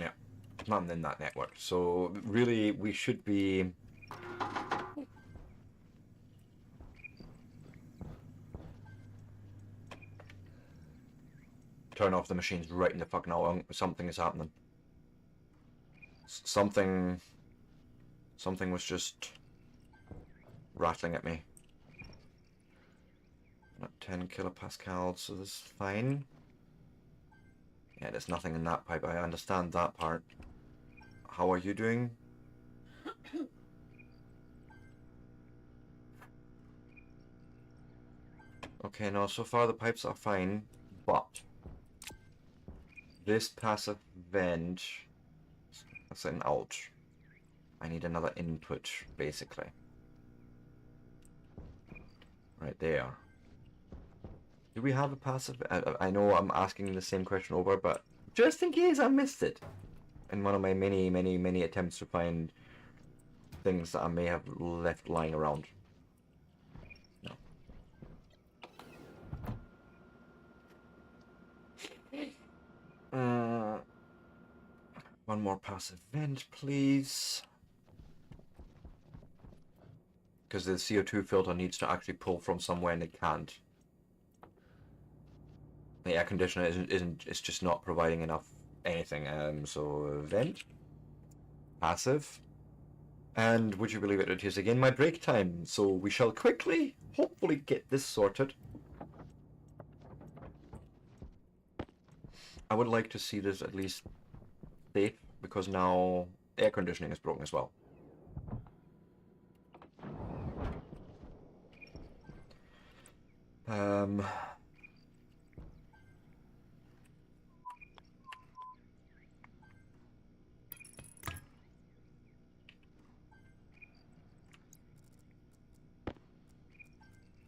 Yeah, nothing in that network. So really, we should be... Turn off the machines right in the fuck now. Something is happening. Something was just rattling at me. Not 10 kilopascals, so this is fine. Yeah, there's nothing in that pipe. I understand that part. How are you doing? Okay, no, so far the pipes are fine, but this passive vent, that's an out. I need another input, basically. Right there. Do we have a passive? I know I'm asking the same question over, but just in case I missed it in one of my many attempts to find things that I may have left lying around. No. One more passive vent, please. Because the CO2 filter needs to actually pull from somewhere and it can't. The air conditioner it's just not providing enough anything. So vent, passive, and would you believe it? It is again my break time. So we shall quickly, hopefully, get this sorted. I would like to see this at least safe, because now air conditioning is broken as well.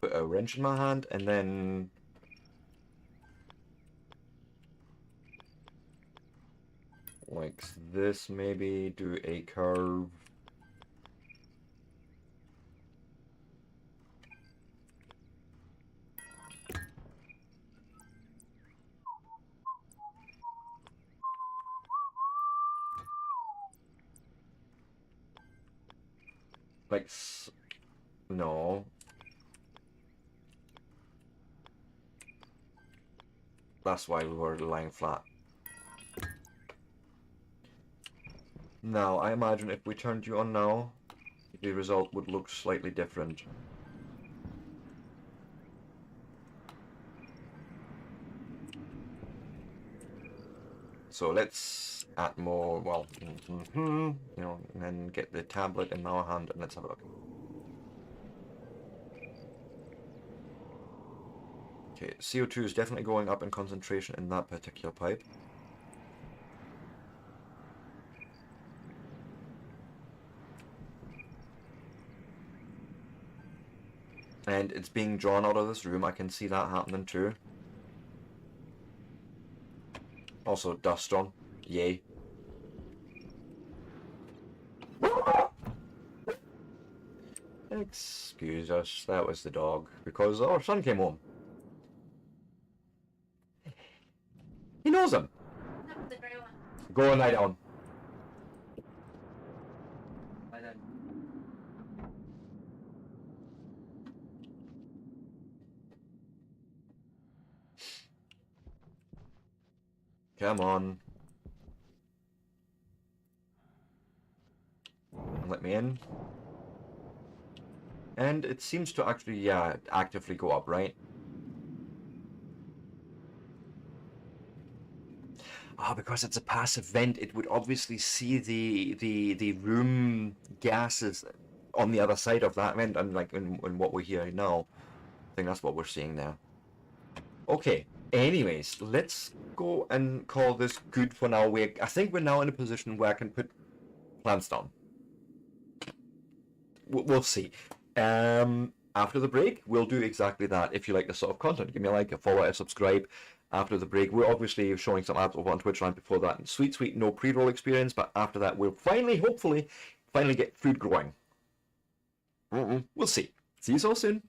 Put a wrench in my hand and then like this, maybe do a curve. Like, no. That's why we were lying flat. Now, I imagine if we turned you on now, the result would look slightly different. So let's add more, well, you know, and then get the tablet in our hand and let's have a look. Okay, CO2 is definitely going up in concentration in that particular pipe. And it's being drawn out of this room. I can see that happening too. Also, dust on. Yay. Excuse us, that was the dog, because our son came home. He knows him. No, the gray one. Go and lie down. Lie down. Come on. Let me in. And it seems to actually, yeah, actively go up, right? Ah, because it's a passive vent, it would obviously see the room gases on the other side of that vent, and like in what we're hearing now. I think that's what we're seeing now. Okay, anyways, let's go and call this good for now. I think we're now in a position where I can put plants down. we'll see. After the break, we'll do exactly that. If you like this sort of content, give me a like, a follow, a subscribe. After the break, we're obviously showing some ads over on Twitch Land before that. Sweet, no pre-roll experience, but after that, we'll finally, hopefully, get food growing. We'll see. See you so soon.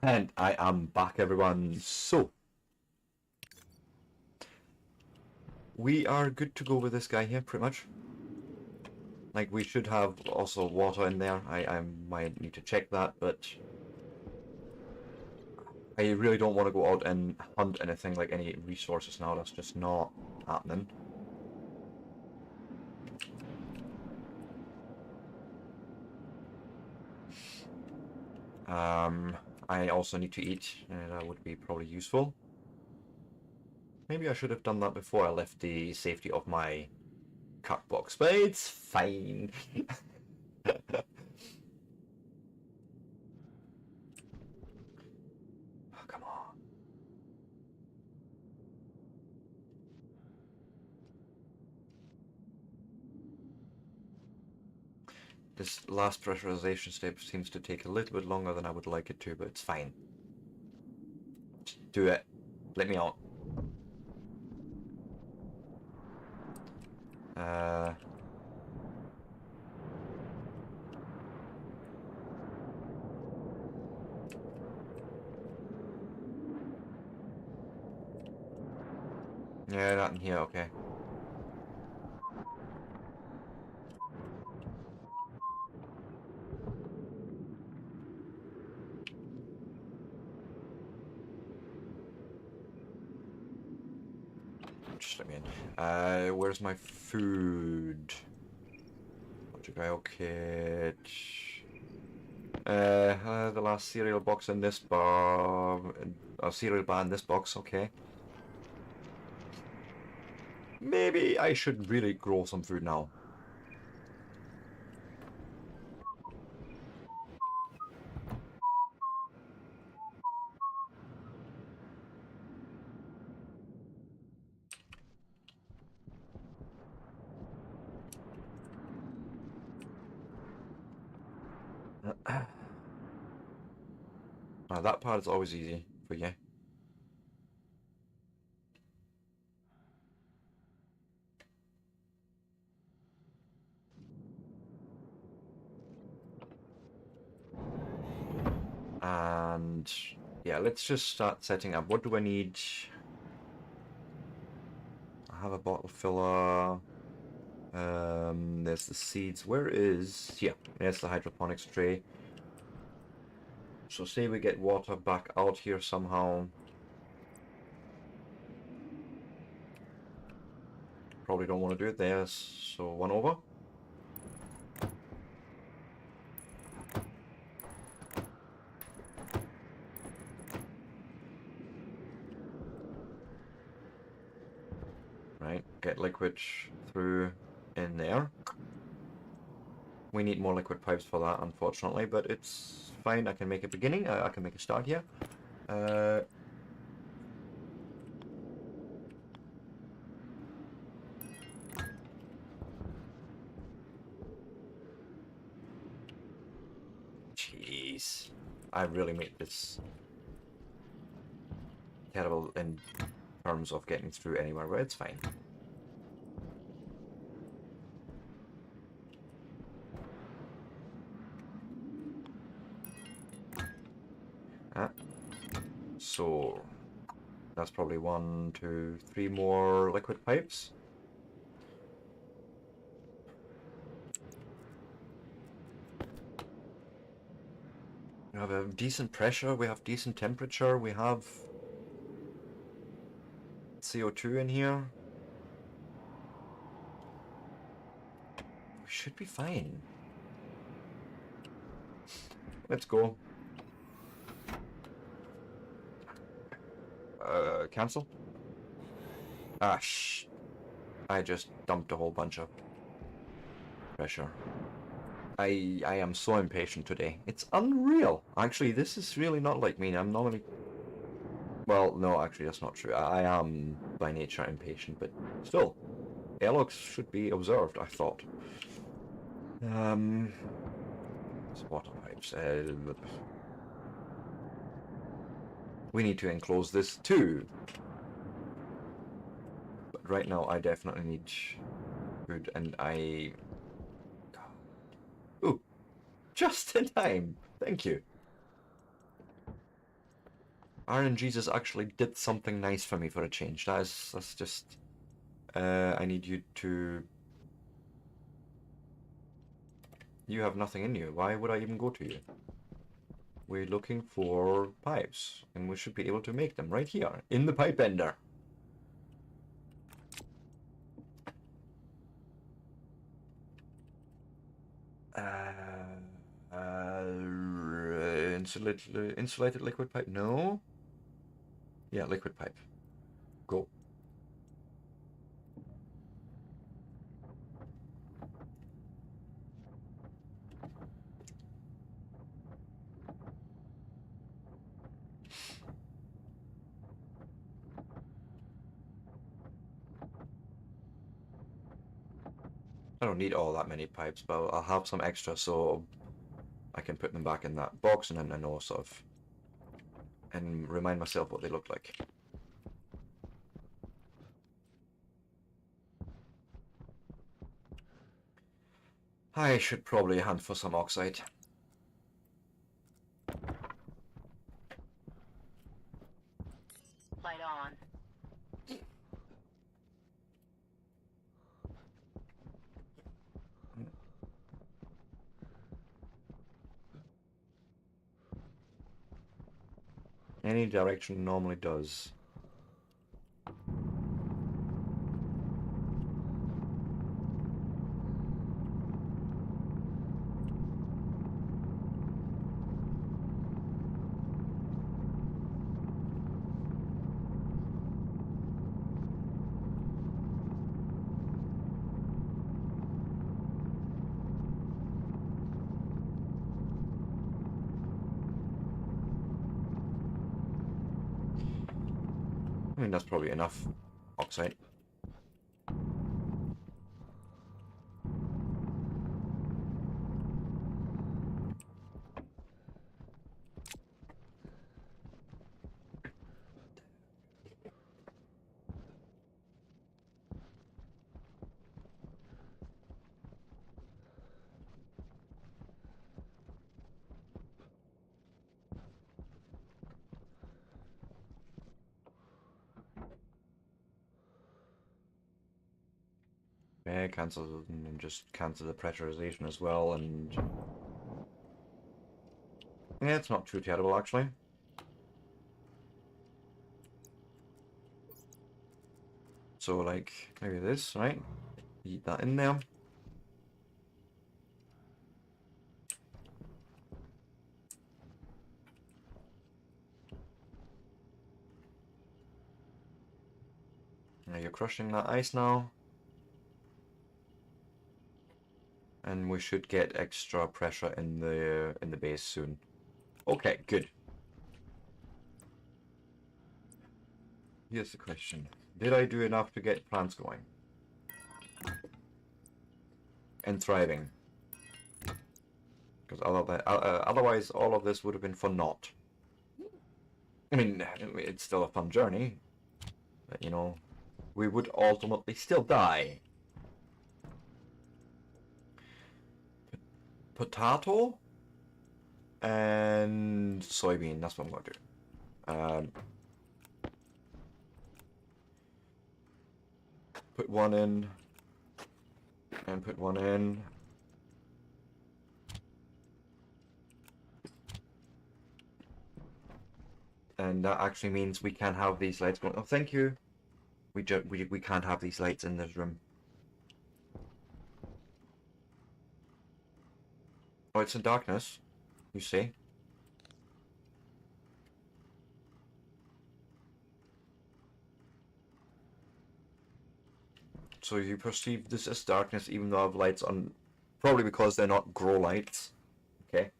And I am back, everyone. So, we are good to go with this guy here, pretty much. Like, we should have also water in there. I might need to check that, but I really don't want to go out and hunt anything like any resources now. That's just not happening. I also need to eat, and that would be probably useful. Maybe I should have done that before I left the safety of my cut box, but it's fine. Oh, come on. This last pressurization step seems to take a little bit longer than I would like it to, but it's fine. Just do it. Let me out. Yeah, not in here, okay. just let me in. Where's my food? Guile kit. The last cereal box in this bar. A cereal bar in this box, okay. Maybe I should really grow some food now. That part is always easy for you. And yeah, let's just start setting up. What do I need? I have a bottle filler. There's the seeds. Where is... Yeah, there's the hydroponics tray. So say we get water back out here somehow. Probably don't want to do it there, so one over. Right, get liquid through in there. We need more liquid pipes for that, unfortunately, but it's fine. I can make a beginning. I can make a start here. Jeez. I really made this terrible in terms of getting through anywhere, but it's fine. So that's probably 1, 2, 3 more liquid pipes. We have a decent pressure, we have decent temperature, we have CO2 in here. We should be fine. Let's go. Cancel? Ah, shh. I just dumped a whole bunch of pressure. I am so impatient today. It's unreal. Actually, this is really not like me. I'm normally... Well, no, actually, that's not true. I am, by nature, impatient, but still. Airlocks should be observed, I thought. Water pipes. We need to enclose this too. But right now, I definitely need food, and I... Ooh, just in time. Thank you. RNGesus actually did something nice for me for a change. That's just... I need you to... You have nothing in you. Why would I even go to you? We're looking for pipes, and we should be able to make them right here, in the pipe bender. Insulated liquid pipe? No? Yeah, liquid pipe. Go. I don't need all that many pipes, but I'll have some extra so I can put them back in that box and then I know sort of... and remind myself what they look like. I should probably hunt for some oxide. Light on. Any direction normally does. mean, that's probably enough oxide. Yeah, cancel and just cancel the pressurization as well, and yeah, it's not too terrible actually. So like maybe this, right? Eat that in there. Now you're crushing that ice now. And we should get extra pressure in the base soon. Okay, good. Here's the question. Did I do enough to get plants going? And thriving? Because otherwise all of this would have been for naught. I mean, it's still a fun journey. But, you know, we would ultimately still die. Potato and soybean, that's what I'm going to do. Put one in, and put one in. And that actually means we can have these lights going. Oh, thank you. We can't have these lights in this room. Oh, it's in darkness. You see? So you perceive this as darkness even though I have lights on. Probably because they're not grow lights. Okay.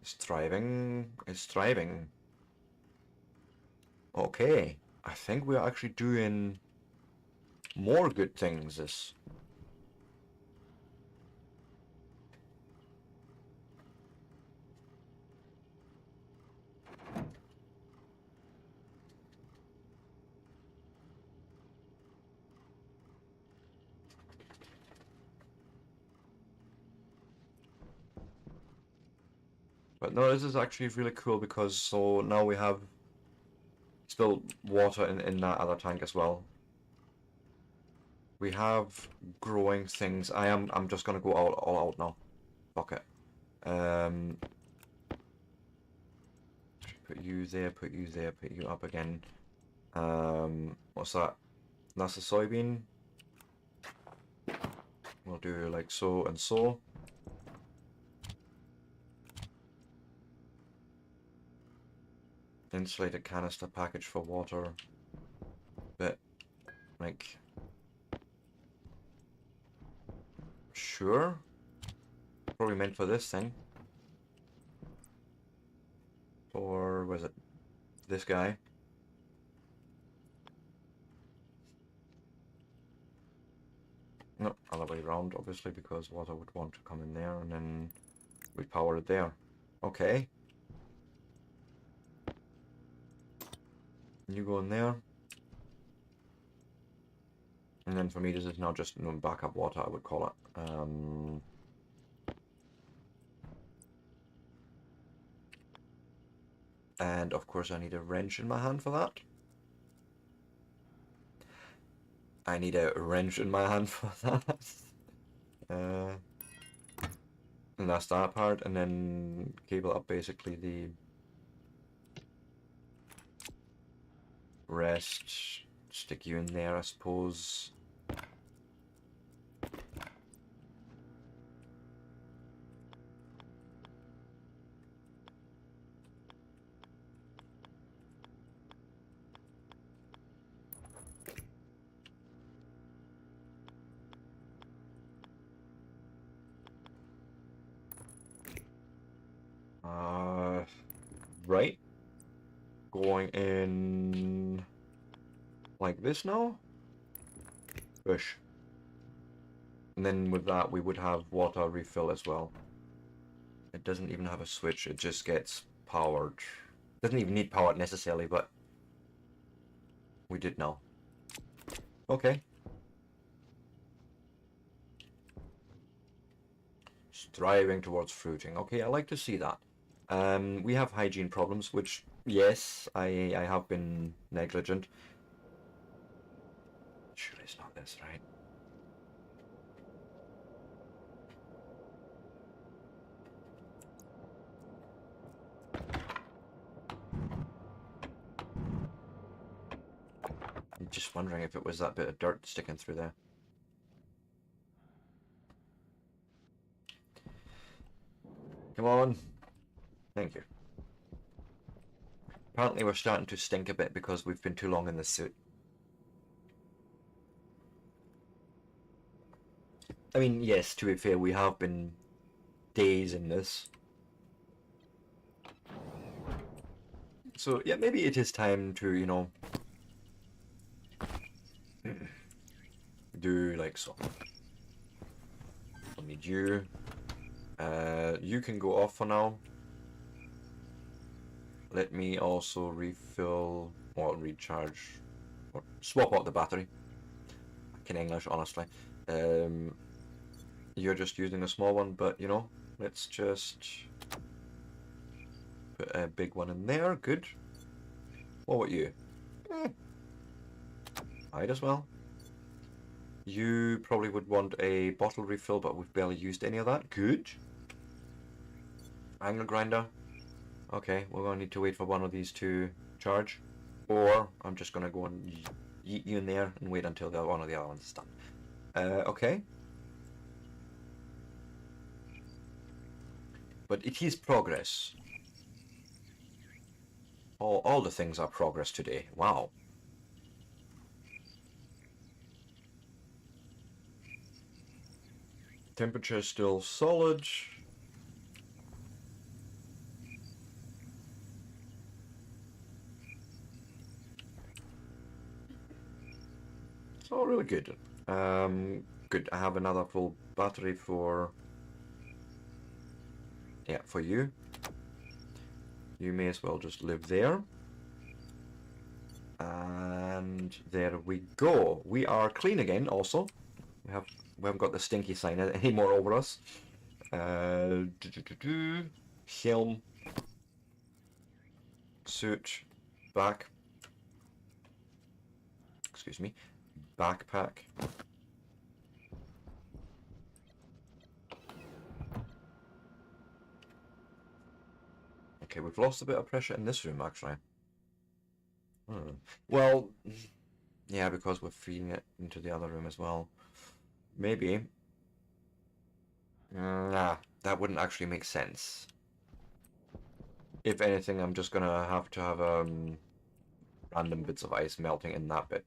It's thriving. It's thriving. Okay. I think we're actually doing more good things this. But no, this is actually really cool because so now we have still water in that other tank as well. We have growing things. I'm just gonna go all out now. Fuck it. Put you there, put you there, put you up again. What's that? That's a soybean. We'll do like so and so. Insulated canister package for water. Bit like sure. Probably meant for this thing. Or was it this guy? No, other way around, obviously, because water would want to come in there and then we'd power it there. Okay. You go in there. And then for me, this is now just backup water, I would call it. And of course, I need a wrench in my hand for that. I need a wrench in my hand for that. And that's that part, and then cable up basically the rest. Stick you in there, I suppose. Right. Going in like this now. Push. And then with that we would have water refill as well. It doesn't even have a switch, it just gets powered. Doesn't even need power necessarily, but we did know. Okay. Striving towards fruiting. Okay, I like to see that. We have hygiene problems, which, yes, I have been negligent. Surely it's not this, right? I'm just wondering if it was that bit of dirt sticking through there. Come on. Thank you. Apparently we're starting to stink a bit because we've been too long in the suit. I mean, yes, to be fair, we have been days in this. So, yeah, maybe it is time to, you know, do like so. I'll need you. You can go off for now. Let me also refill or recharge or swap out the battery. In English, honestly. You're just using a small one, but you know, let's just put a big one in there. Good. What about you? Might as well. You probably would want a bottle refill, but we've barely used any of that. Good. Angle grinder. Okay, we're going to need to wait for one of these to charge. Or I'm just going to go and yeet you in there and wait until one of the other ones is done. Okay. But it is progress. All the things are progress today. Wow. Temperature still solid. It's all really good. Good. I have another full battery for... Yeah, for you. You may as well just live there. And there we go. We are clean again also. We haven't got the stinky sign anymore over us. Helm. Suit. Back. Excuse me. Backpack. Okay, we've lost a bit of pressure in this room actually. Well, yeah, because we're feeding it into the other room as well. Maybe. Nah, that wouldn't actually make sense. If anything, I'm just gonna have to have random bits of ice melting in that bit.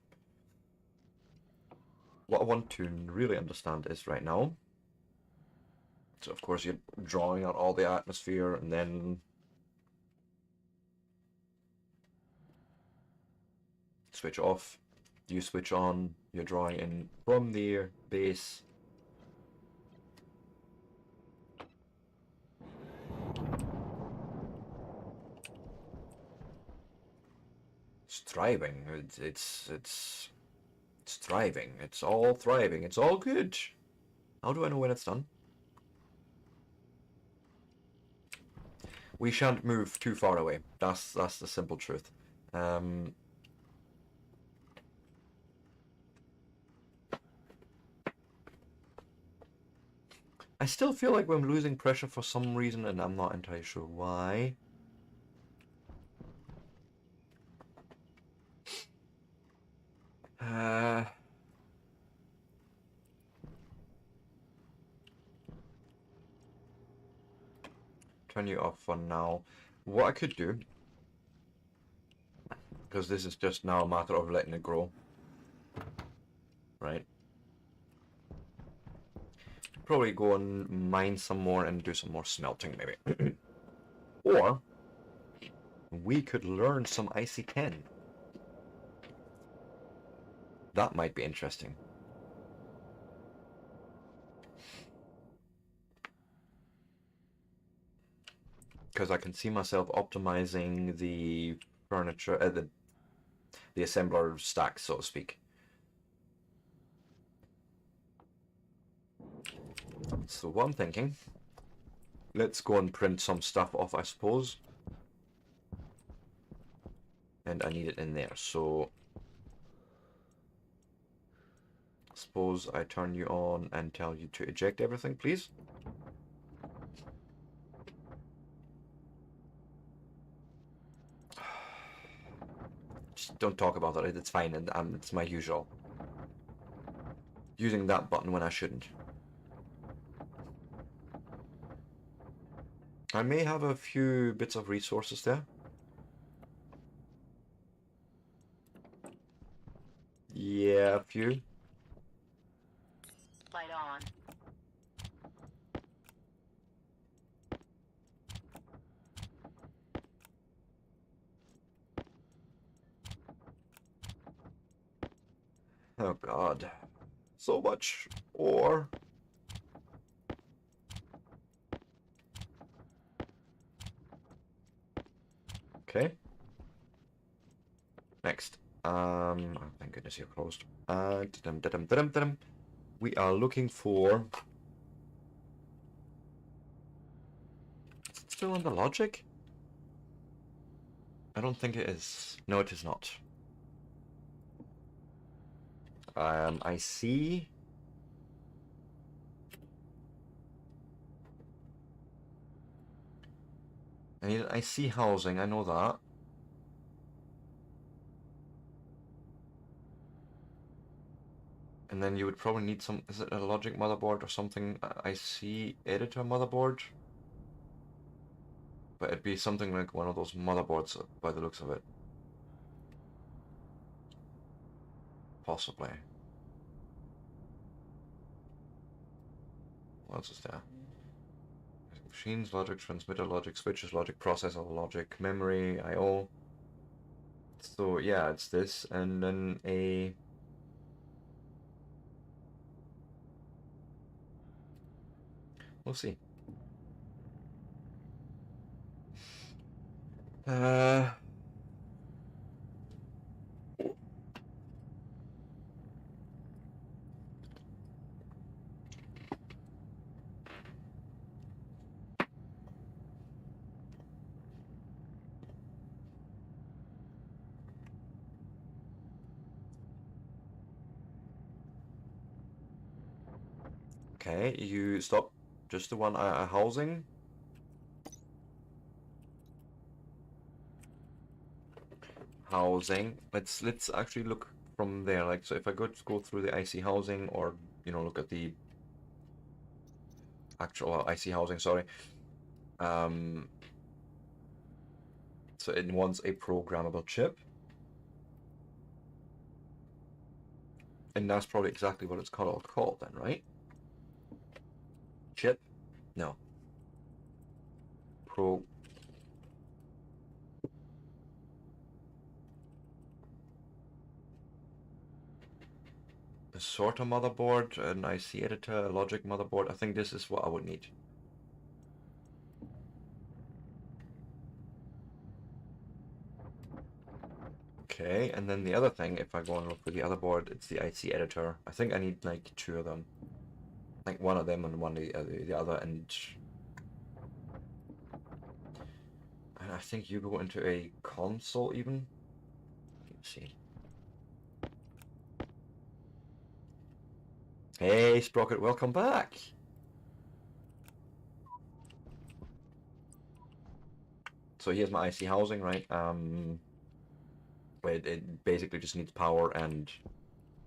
What I want to really understand is right now. So of course you're drawing out all the atmosphere and then switch off. You switch on, you're drawing in from the base. It's thriving. It's thriving. It's all thriving. It's all good. How do I know when it's done? We shan't move too far away. That's the simple truth. I still feel like we're losing pressure for some reason, and I'm not entirely sure why. Turn you off for now. What I could do, because this is just now a matter of letting it grow, right? Probably go and mine some more and do some more smelting, maybe. Or we could learn some IC10. That might be interesting. Because I can see myself optimizing the furniture, the assembler stack, so to speak. So what I'm thinking, let's go and print some stuff off, I suppose. And I need it in there, so suppose I turn you on and tell you to eject everything, please. Just don't talk about it, it's fine, and it's my usual. Using that button when I shouldn't. I may have a few bits of resources there. Yeah, a few. Light on. Oh god. So much ore. Okay. Next. Oh, thank goodness you're closed. We are looking for... Is it still under logic? I don't think it is. No, it is not. I see... I see housing, I know that. And then you would probably need some... Is it a logic motherboard or something? I see editor motherboard. But it'd be something like one of those motherboards by the looks of it. Possibly. What else is there? Machines, logic, transmitter logic, switches logic, processor logic, memory, I/O. So yeah, it's this, and then a... We'll see. Okay, you stop. Just the one housing. Housing. Let's actually look from there. Like, so if I go through the IC housing, or look at the actual IC housing. Sorry. So it wants a programmable chip, and that's probably exactly what it's called then, right? Chip? No. Pro. A sort of motherboard, an IC editor, a logic motherboard. I think this is what I would need. Okay, and then the other thing, if I go and look for the other board, it's the IC editor. I think I need like two of them. Like one of them and one the other, and I think you go into a console even. Let's see. Hey, Sprocket, welcome back. So here's my IC housing, right? It basically just needs power and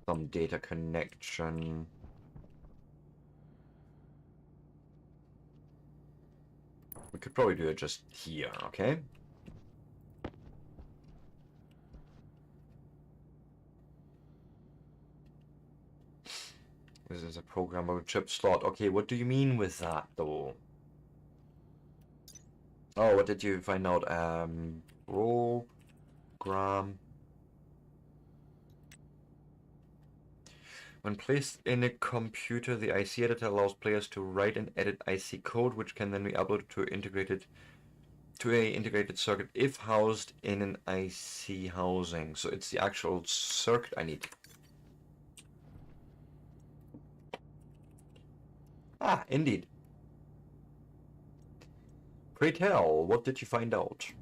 some data connection. We could probably do it just here, okay? This is a programmable chip slot. Okay, what do you mean with that, though? Oh, what did you find out? Program. When placed in a computer, the IC editor allows players to write and edit IC code, which can then be uploaded to a integrated circuit if housed in an IC housing. So it's the actual circuit I need. Ah, indeed. Pray tell, what did you find out?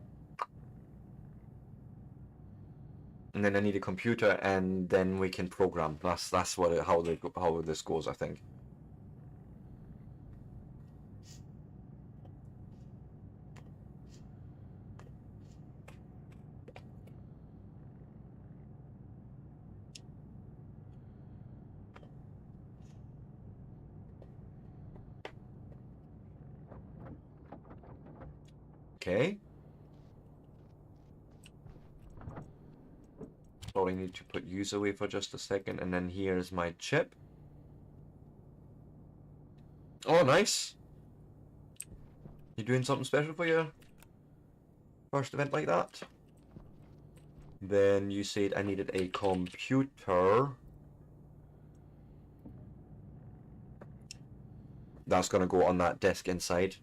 And then I need a computer, and then we can program. That's what how this goes, I think. Okay. Probably need to put use away for just a second, and then here's my chip. Oh, nice. You doing something special for your first event like that? Then you said I needed a computer. That's gonna go on that desk inside.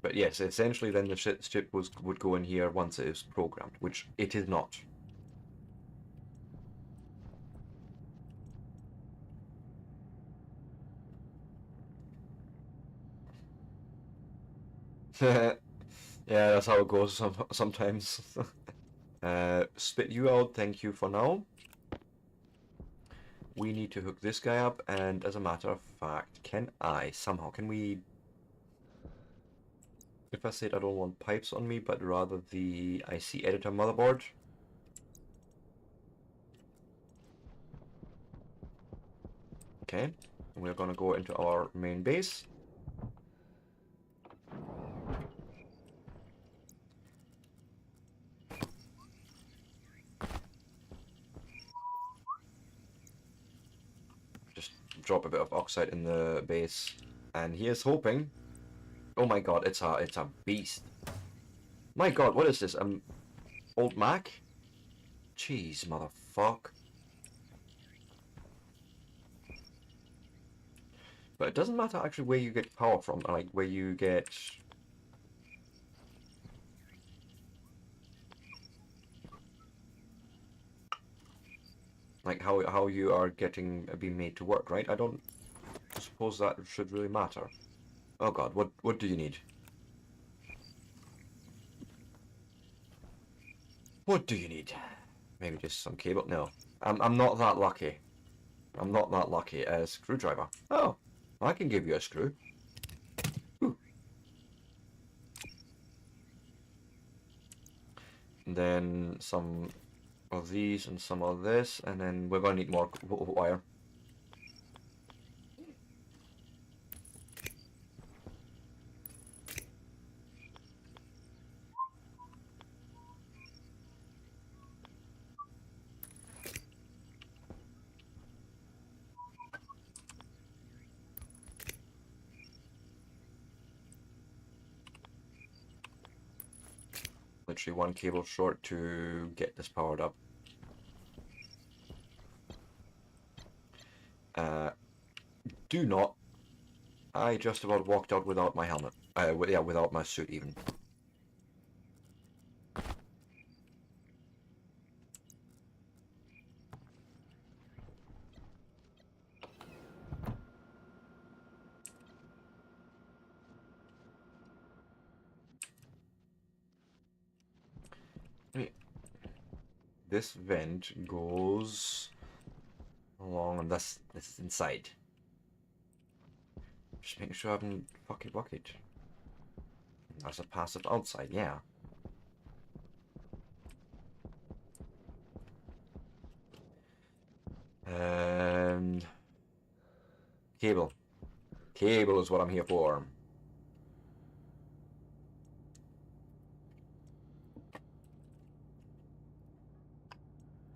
But yes, essentially then the chip would go in here once it is programmed, which it is not. Yeah, that's how it goes sometimes. Spit you out, thank you for now. We need to hook this guy up, and as a matter of fact, can we... If I said I don't want pipes on me, but rather the IC editor motherboard. Okay, we're gonna go into our main base. Just drop a bit of oxide in the base, and here's hoping. Oh my god, it's a beast. My god, what is this? Old Mac? Jeez, motherfuck. But it doesn't matter actually where you get power from, like where you get... Like how you are getting being made to work, right? I don't suppose that should really matter. Oh god, what do you need? What do you need? Maybe just some cable? No. I'm not that lucky. I'm not that lucky. A screwdriver. Oh, I can give you a screw. Ooh. And then some of these and some of this, and then we're gonna need more wire. Literally one cable short to get this powered up. Do not. I just about walked out without my helmet. Yeah, without my suit even. This vent goes along, and this is inside. Just making sure I haven't fucking bucket. There's a passive outside, yeah. Cable. Cable is what I'm here for.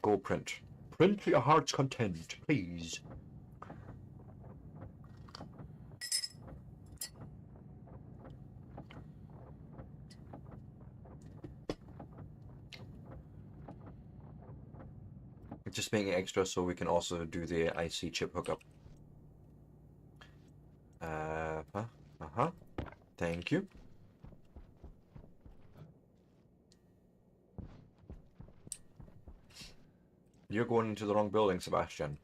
Go print. Print to your heart's content, please. Just making it extra so we can also do the IC chip hookup. Thank you. You're going into the wrong building, Sebastian.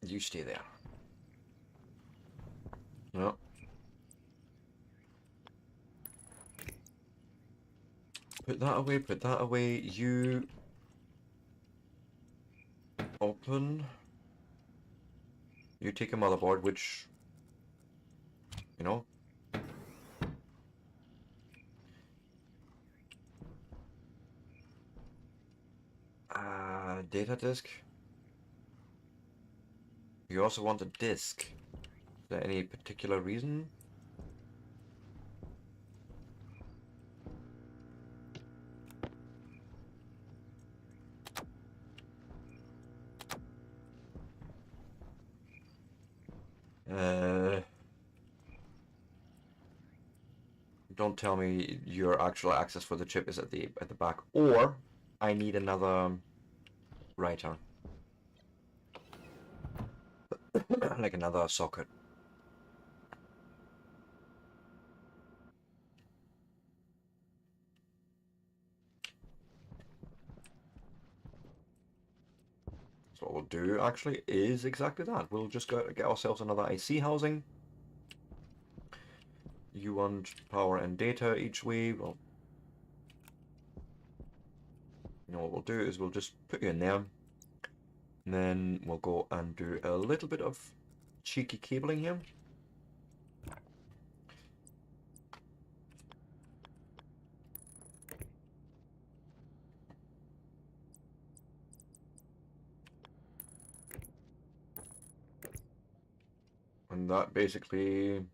You stay there. No. Put that away, put that away. You... Open. You take a motherboard, which... You know... Data disk. You also want a disk. Is there any particular reason? Don't tell me your actual access for the chip is at the back, or I need another writer. Like another socket. So what we'll do actually is exactly that. We'll just go get ourselves another IC housing. You want power and data each way. Well, you know what we'll do is we'll just put you in there. And then we'll go and do a little bit of cheeky cabling here. And that basically,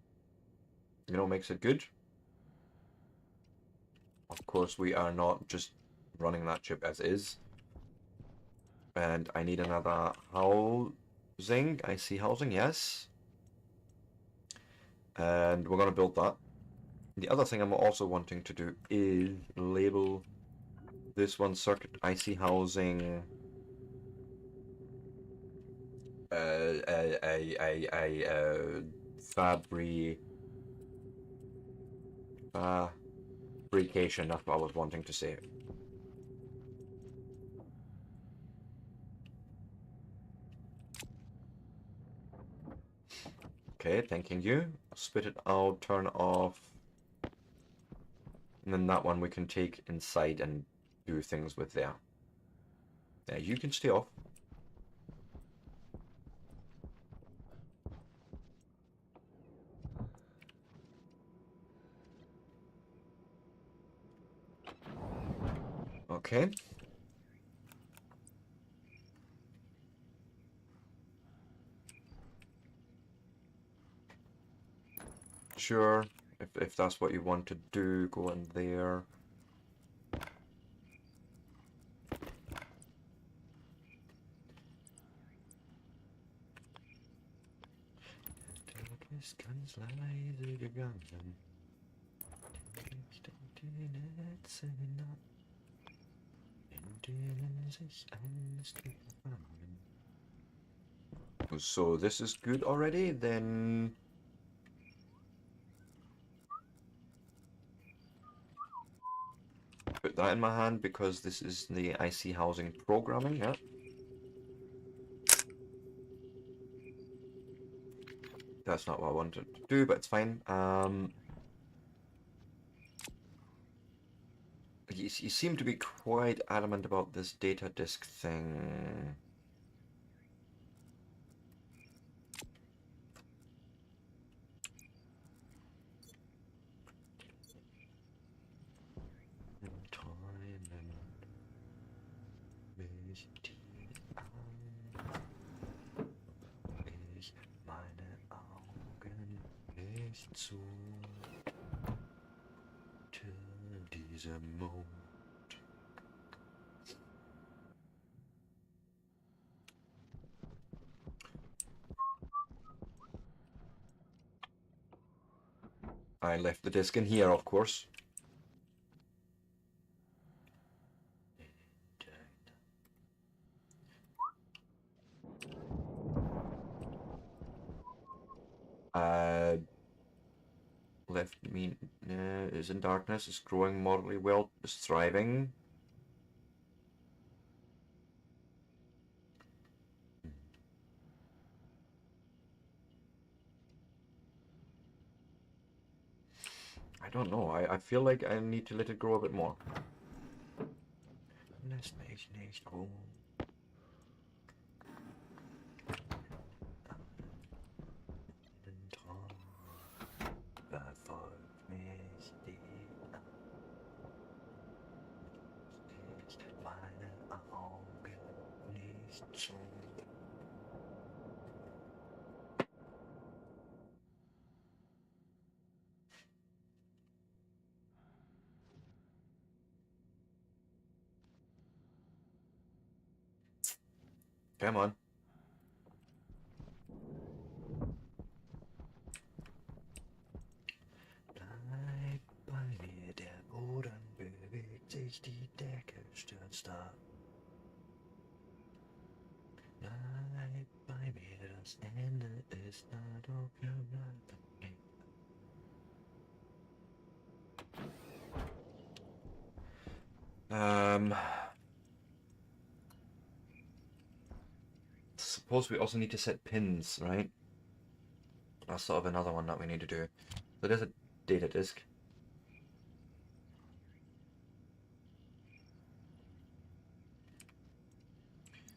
you know, makes it good. Of course, we are not just running that chip as is. And I need another housing. I see housing, yes. And we're going to build that. The other thing I'm also wanting to do is label this one circuit IC housing fabrication. That's what I was wanting to say. Okay, thanking you. Spit it out, turn it off. And then that one we can take inside and do things with there. Yeah, you can stay off. Okay. Sure. If that's what you want to do, go in there. So this is good already, then put that in my hand because this is the IC housing programming, yeah. That's not what I wanted to do, but it's fine. You seem to be quite adamant about this data disk thing. Time and ist die ich meine Augen nicht zu diesem Mond. I left the disc in here, of course. Left me is in darkness, is growing moderately well, is thriving. I don't know. I feel like I need to let it grow a bit more. Lass mich nicht ruhen. Verfolgt mich die Angst, meine Augen nicht zu. Come on. Bleib bei mir, der Boden bewegt sich, die Decke stürzt ab. Bleib bei mir, das Ende ist nah, doch wir bleiben. Suppose we also need to set pins, right? That's sort of another one that we need to do. So there's a data disk.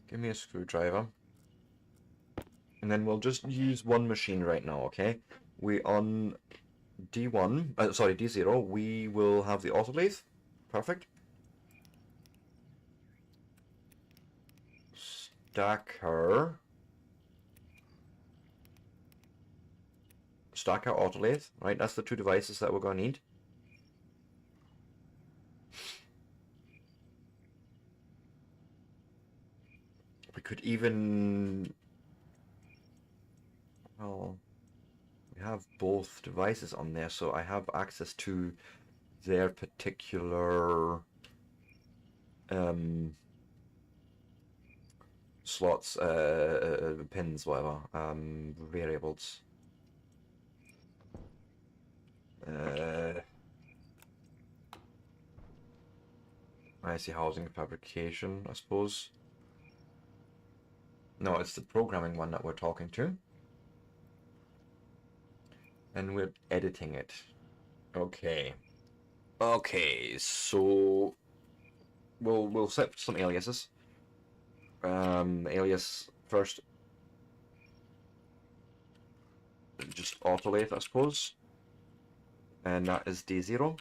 Give me a screwdriver. And then we'll just use one machine right now, okay? We on D1, sorry, D0, we will have the autolathe. Perfect. Stacker autolathe, right? That's the two devices that we're going to need. We could even, well, we have both devices on there, so I have access to their particular slots, pins, whatever, variables. I see housing fabrication, I suppose. No, it's the programming one that we're talking to. And we're editing it. Okay. Okay, so we'll set some aliases. Alias first, just autolathe, I suppose. And that is D0.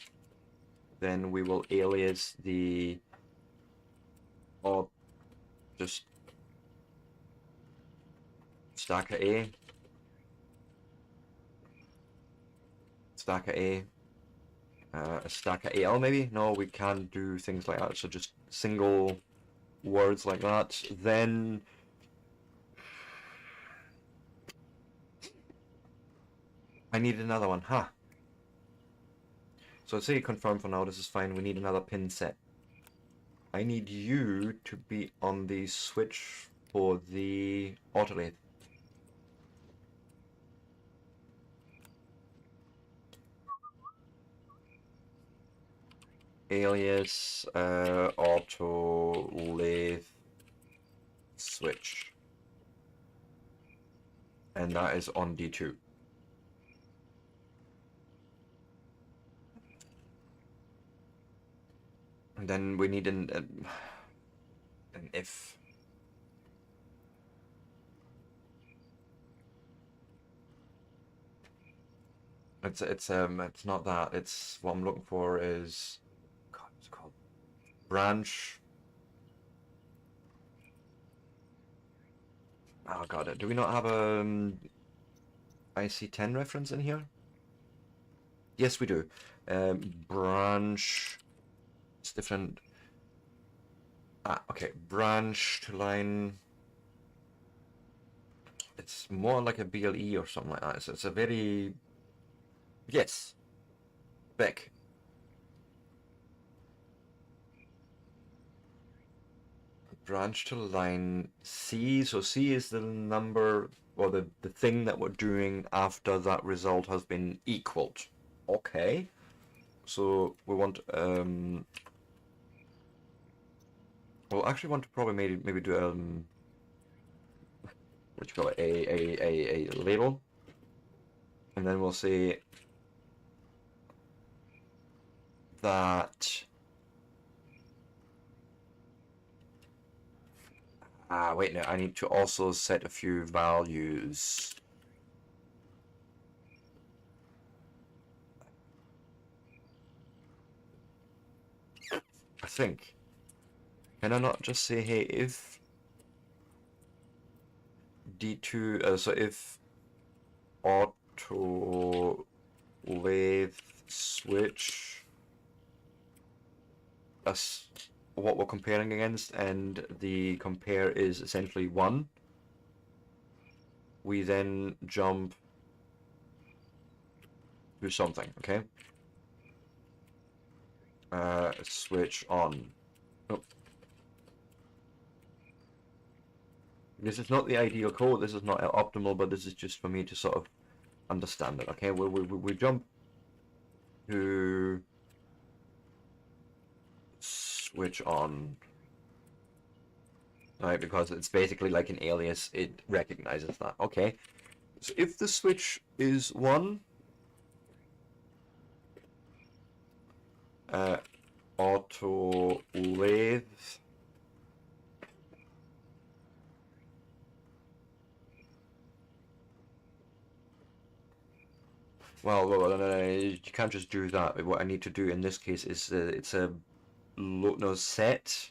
Then we will alias the just stacker A, stacker A, a stacker AL maybe? No, we can't do things like that, so just single words like that. Then I need another one, huh? So let's say confirm for now, this is fine, we need another pin set. I need you to be on the switch for the autolathe. Alias, auto lathe switch. And that is on D2. And then we need an if. It's not that. It's what I'm looking for is, God, it's called branch Oh god, do we not have a IC10 reference in here? Yes, we do. Branch. It's different. Ah, okay. Branch to line. It's more like a BLE or something like that. It's a very. Yes. Beck. Branch to line C. So C is the number, or the thing that we're doing after that result has been equaled. Okay. So we want we'll actually want to probably maybe do what you call it, a label, and then we'll say that wait, no, I need to also set a few values. I think. Can I not just say, hey, if D2, so if auto lathe switch, that's what we're comparing against, and the compare is essentially 1. We then jump to something, okay? Switch on. Oh. This is not the ideal code, this is not optimal, but this is just for me to sort of understand it, okay? We jump to switch on. Right, because it's basically like an alias, it recognizes that. Okay, so if the switch is 1, auto lathe well, you can't just do that. What I need to do in this case is it's a no set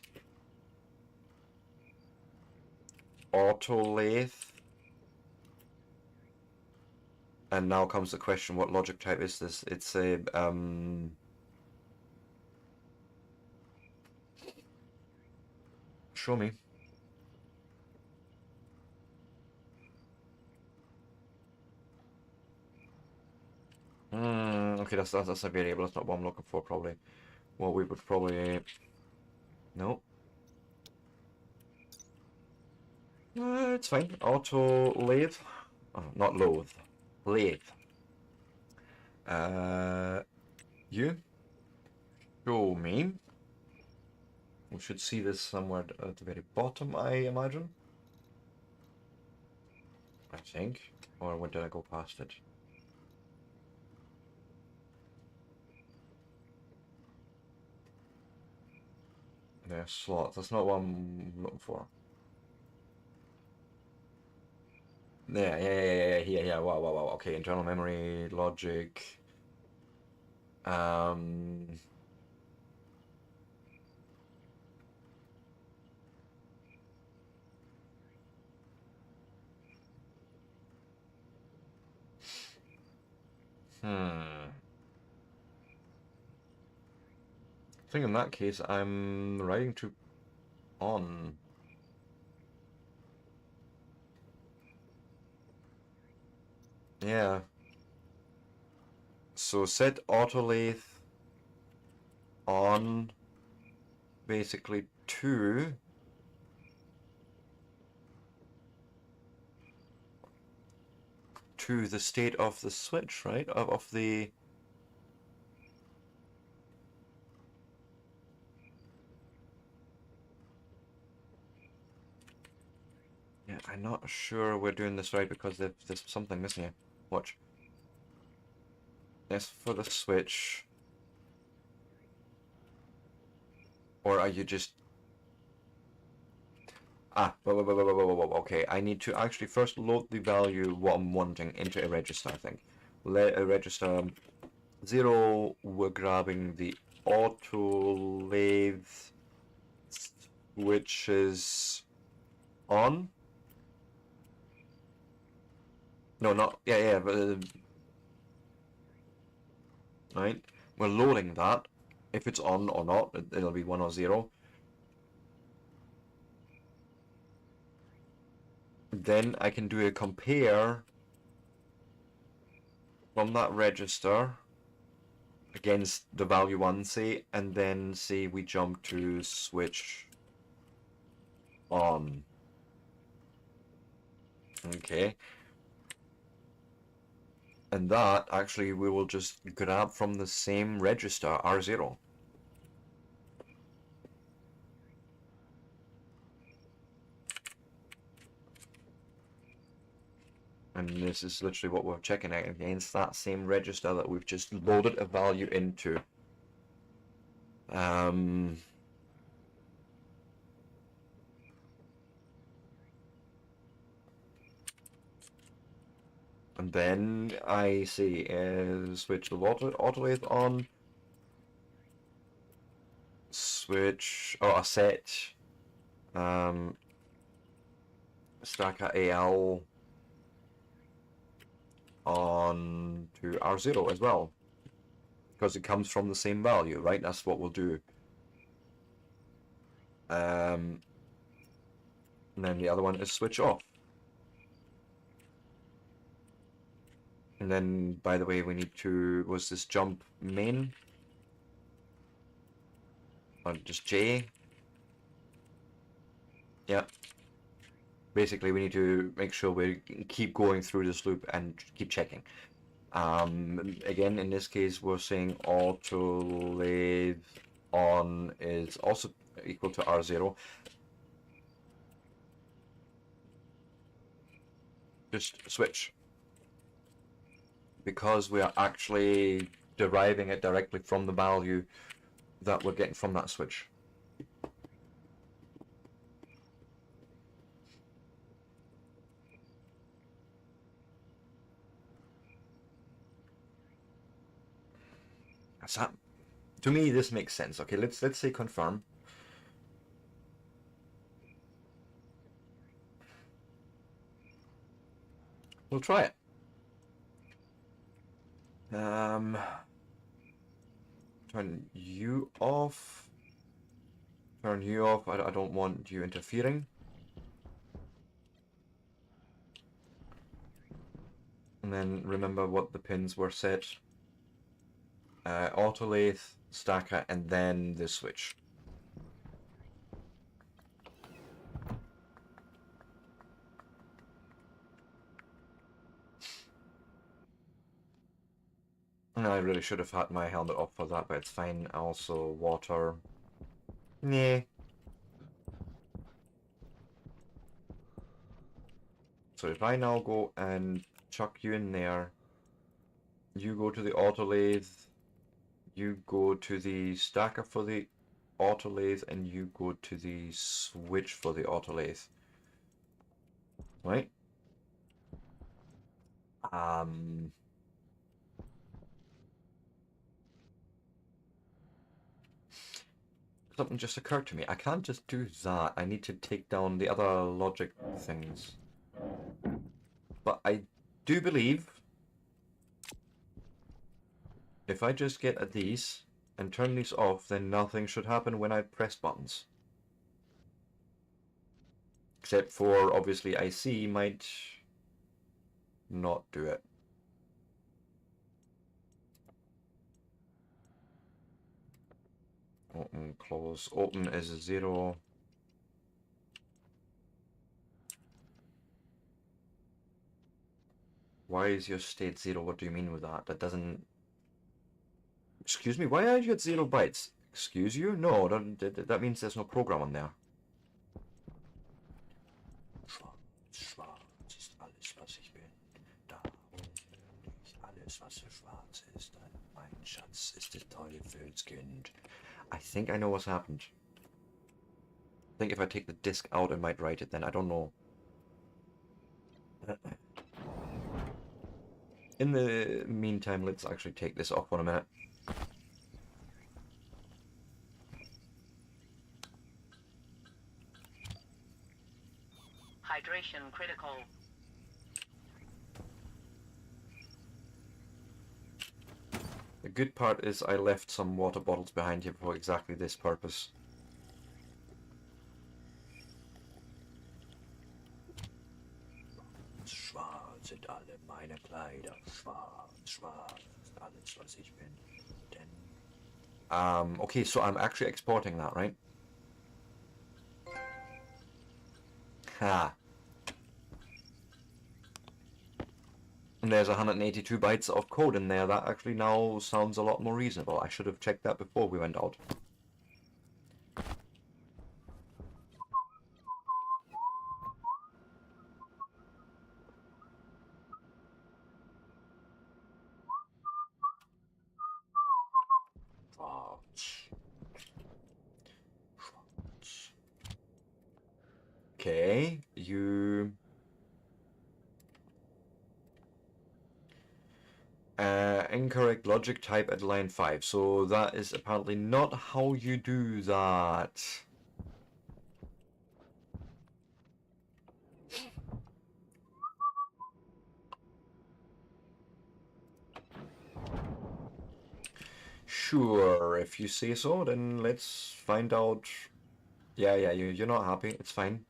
auto lathe, and now comes the question: what logic type is this? It's a show me. Okay, that's a variable. That's not what I'm looking for. Probably. Well, we would probably no. It's fine. Auto lathe. Oh, not loathe. Lathe. You show me. We should see this somewhere at the very bottom, I imagine. I think. Or when did I go past it? There, slots. That's not what I'm looking for. Yeah. Wow. Okay, internal memory, logic. Um. I think in that case, I'm writing to on. Yeah. So set auto lathe on basically to the state of the switch, right? Of the yeah, I'm not sure we're doing this right because there's something missing here. Watch. Yes, for the switch. Or are you just okay, I need to actually first load the value what I'm wanting into a register, I think. Let a register 0, we're grabbing the auto lathe which is on. No, not, yeah, but, right? We're loading that. If it's on or not, it'll be 1 or 0. Then I can do a compare from that register against the value 1, say, and then say we jump to switch on. Okay. And that, actually, we will just grab from the same register, R0. And this is literally what we're checking out against, that same register that we've just loaded a value into. And then I see switch the autolathe on, switch, or a set stacker AL on to R0 as well, because it comes from the same value, right? That's what we'll do. And then the other one is switch off. And then, by the way, we need to, was this jump main? Or just J? Yeah. Basically, we need to make sure we keep going through this loop and keep checking. Again, in this case, we're saying auto lathe on is also equal to R0. Just switch. Because we are actually deriving it directly from the value that we're getting from that switch. That's that. To me, this makes sense. Okay, let's say confirm. We'll try it. Turn you off. Turn you off. I don't want you interfering. And then remember what the pins were set. Auto lathe, stacker, and then the switch. And I really should have had my helmet off for that, but it's fine. Also, water. Nah. So if I now go and chuck you in there, you go to the auto lathe, you go to the stacker for the auto lathe, and you go to the switch for the auto lathe. Right? Something just occurred to me. I can't just do that. I need to take down the other logic things. But I do believe if I just get at these and turn these off, then nothing should happen when I press buttons. Except for, obviously, IC might not do it. Open, close. Open is a 0. Why is your state 0? What do you mean with that? That doesn't... Excuse me, why are you at 0 bytes? Excuse you? No, that means there's no program on there. Schwarz ist alles, was ich bin. Darum bin ich alles, was so schwarz ist. Mein Schatz ist des Teufelskind. I think I know what's happened. I think if I take the disc out, I might write it then. I don't know. In the meantime, let's actually take this off for a minute. Hydration critical. good part is I left some water bottles behind here for exactly this purpose. Schwarz sind alle meine Kleider. Schwarz, schwarz, alles was ich bin. Okay, so I'm actually exporting that, right? Ha. And there's 182 bytes of code in there. That actually now sounds a lot more reasonable. I should have checked that before we went out. Okay, you... incorrect logic type at line 5. So that is apparently not how you do that. Sure, if you say so, then let's find out. Yeah, you're not happy. It's fine.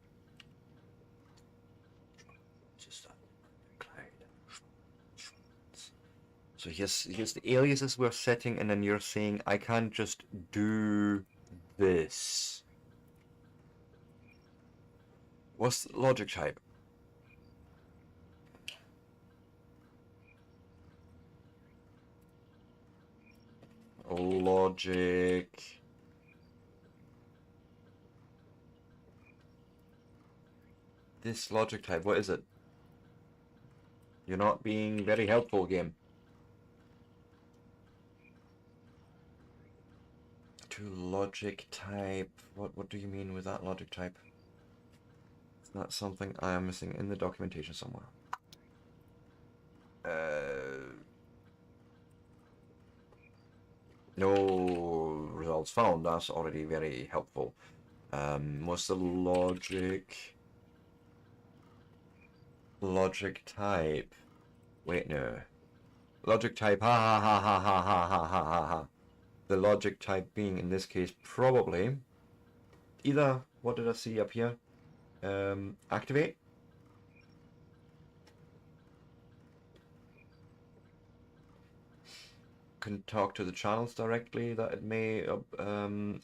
So here's the aliases we're setting, and then you're saying I can't just do this. What's the logic type? Logic. This logic type, what is it? You're not being very helpful, game. To logic type. What do you mean with that logic type? It's not something I am missing in the documentation somewhere. No results found. That's already very helpful. What's the logic type? Wait, no. Logic type. Ha ha ha ha ha ha ha ha ha ha. The logic type being in this case probably either, what did I see up here? Activate. Can talk to the channels directly that it may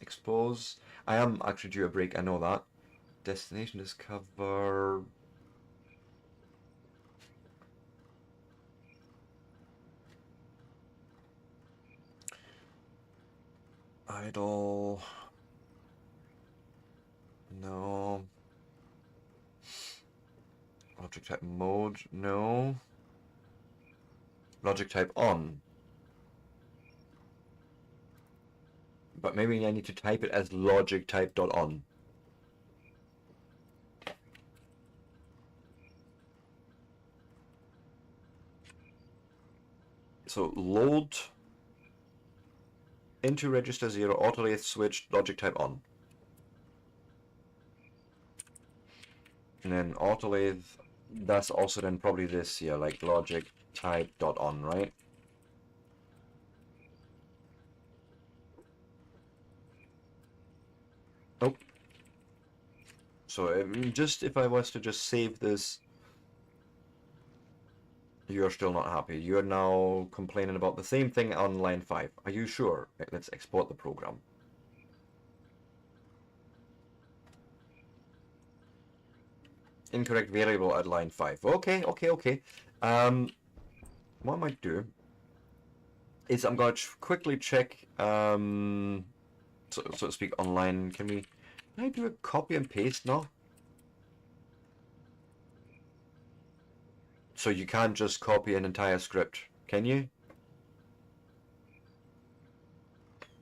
expose. I am actually due a break, I know that. Destination discover. Idle. No. Logic type mode, no. Logic type on. But maybe I need to type it as logic type.on. So load into register 0, autolathe switch, logic type on. And then autolathe, that's also then probably this here, like logic type.on, right? Nope. So just if I was to just save this, you're still not happy. You're now complaining about the same thing on line 5. Are you sure? Right, let's export the program. Incorrect variable at line 5. Okay. What I might do is I'm going to quickly check, so to speak, online. Can I do a copy and paste now? So you can't just copy an entire script, can you?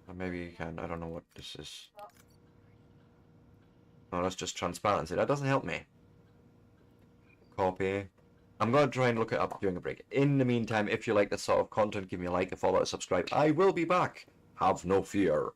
Or maybe you can. I don't know what this is. Oh, that's just transparency. That doesn't help me. Copy. I'm going to try and look it up during a break. In the meantime, if you like this sort of content, give me a like, a follow, a subscribe. I will be back. Have no fear.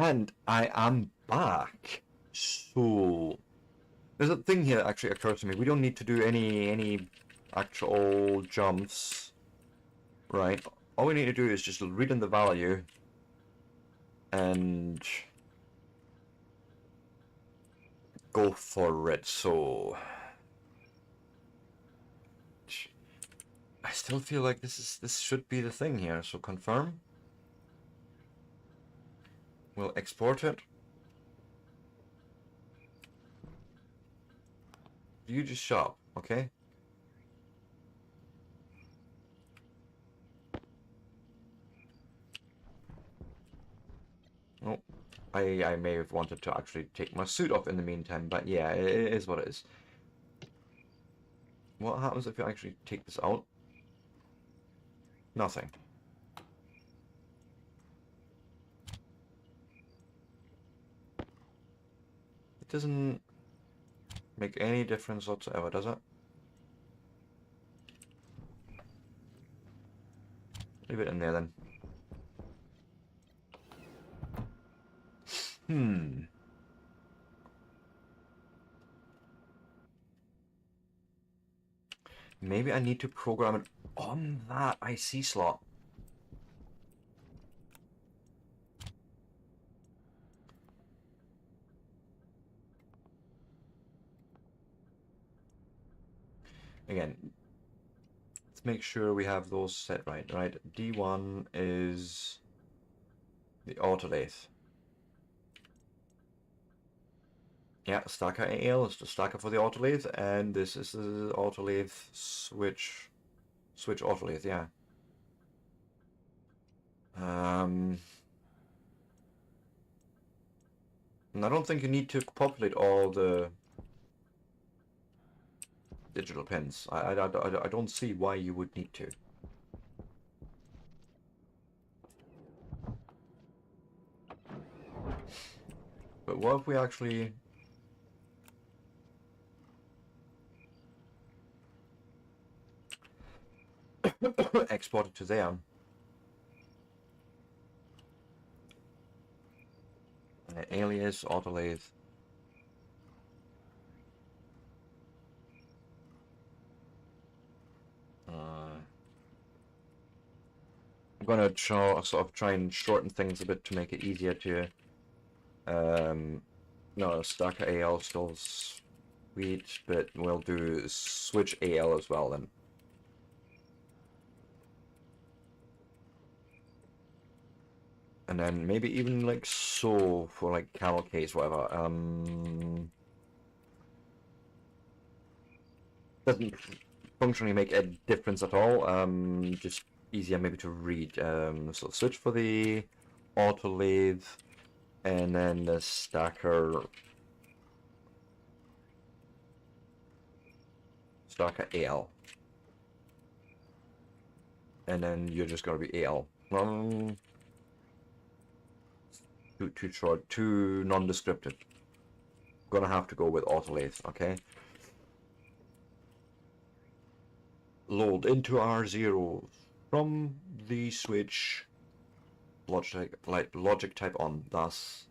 And I am back. So there's a thing here that actually occurs to me. We don't need to do any actual jumps, right? All we need to do is just read in the value and go for it. So I still feel like this should be the thing here. So confirm. We'll export it. You just shop, okay? Oh, I may have wanted to actually take my suit off in the meantime, but yeah, it is what it is. What happens if you actually take this out? Nothing. It doesn't make any difference whatsoever, does it? Leave it in there then. Maybe I need to program it on that IC slot. Again, let's make sure we have those set right, right? D1 is the autolathe. Yeah, stacker AL is the stacker for the autolathe, and this is the autolathe switch autolathe, yeah. And I don't think you need to populate all the digital pins. I don't see why you would need to. But what if we actually export it to there? Alias, autolathe. I'm gonna sort of try and shorten things a bit to make it easier to. No, stacker AL still sweet, but we'll do switch AL as well then. And then maybe even like so for like camel case, whatever. Doesn't functionally make a difference at all. Just easier maybe to read. So switch for the autolathe, and then the stacker AL, and then you're just gonna be AL. Too short, too non-descriptive. Gonna have to go with autolathe, okay? Load into R0 from the switch. Logic type on. Thus,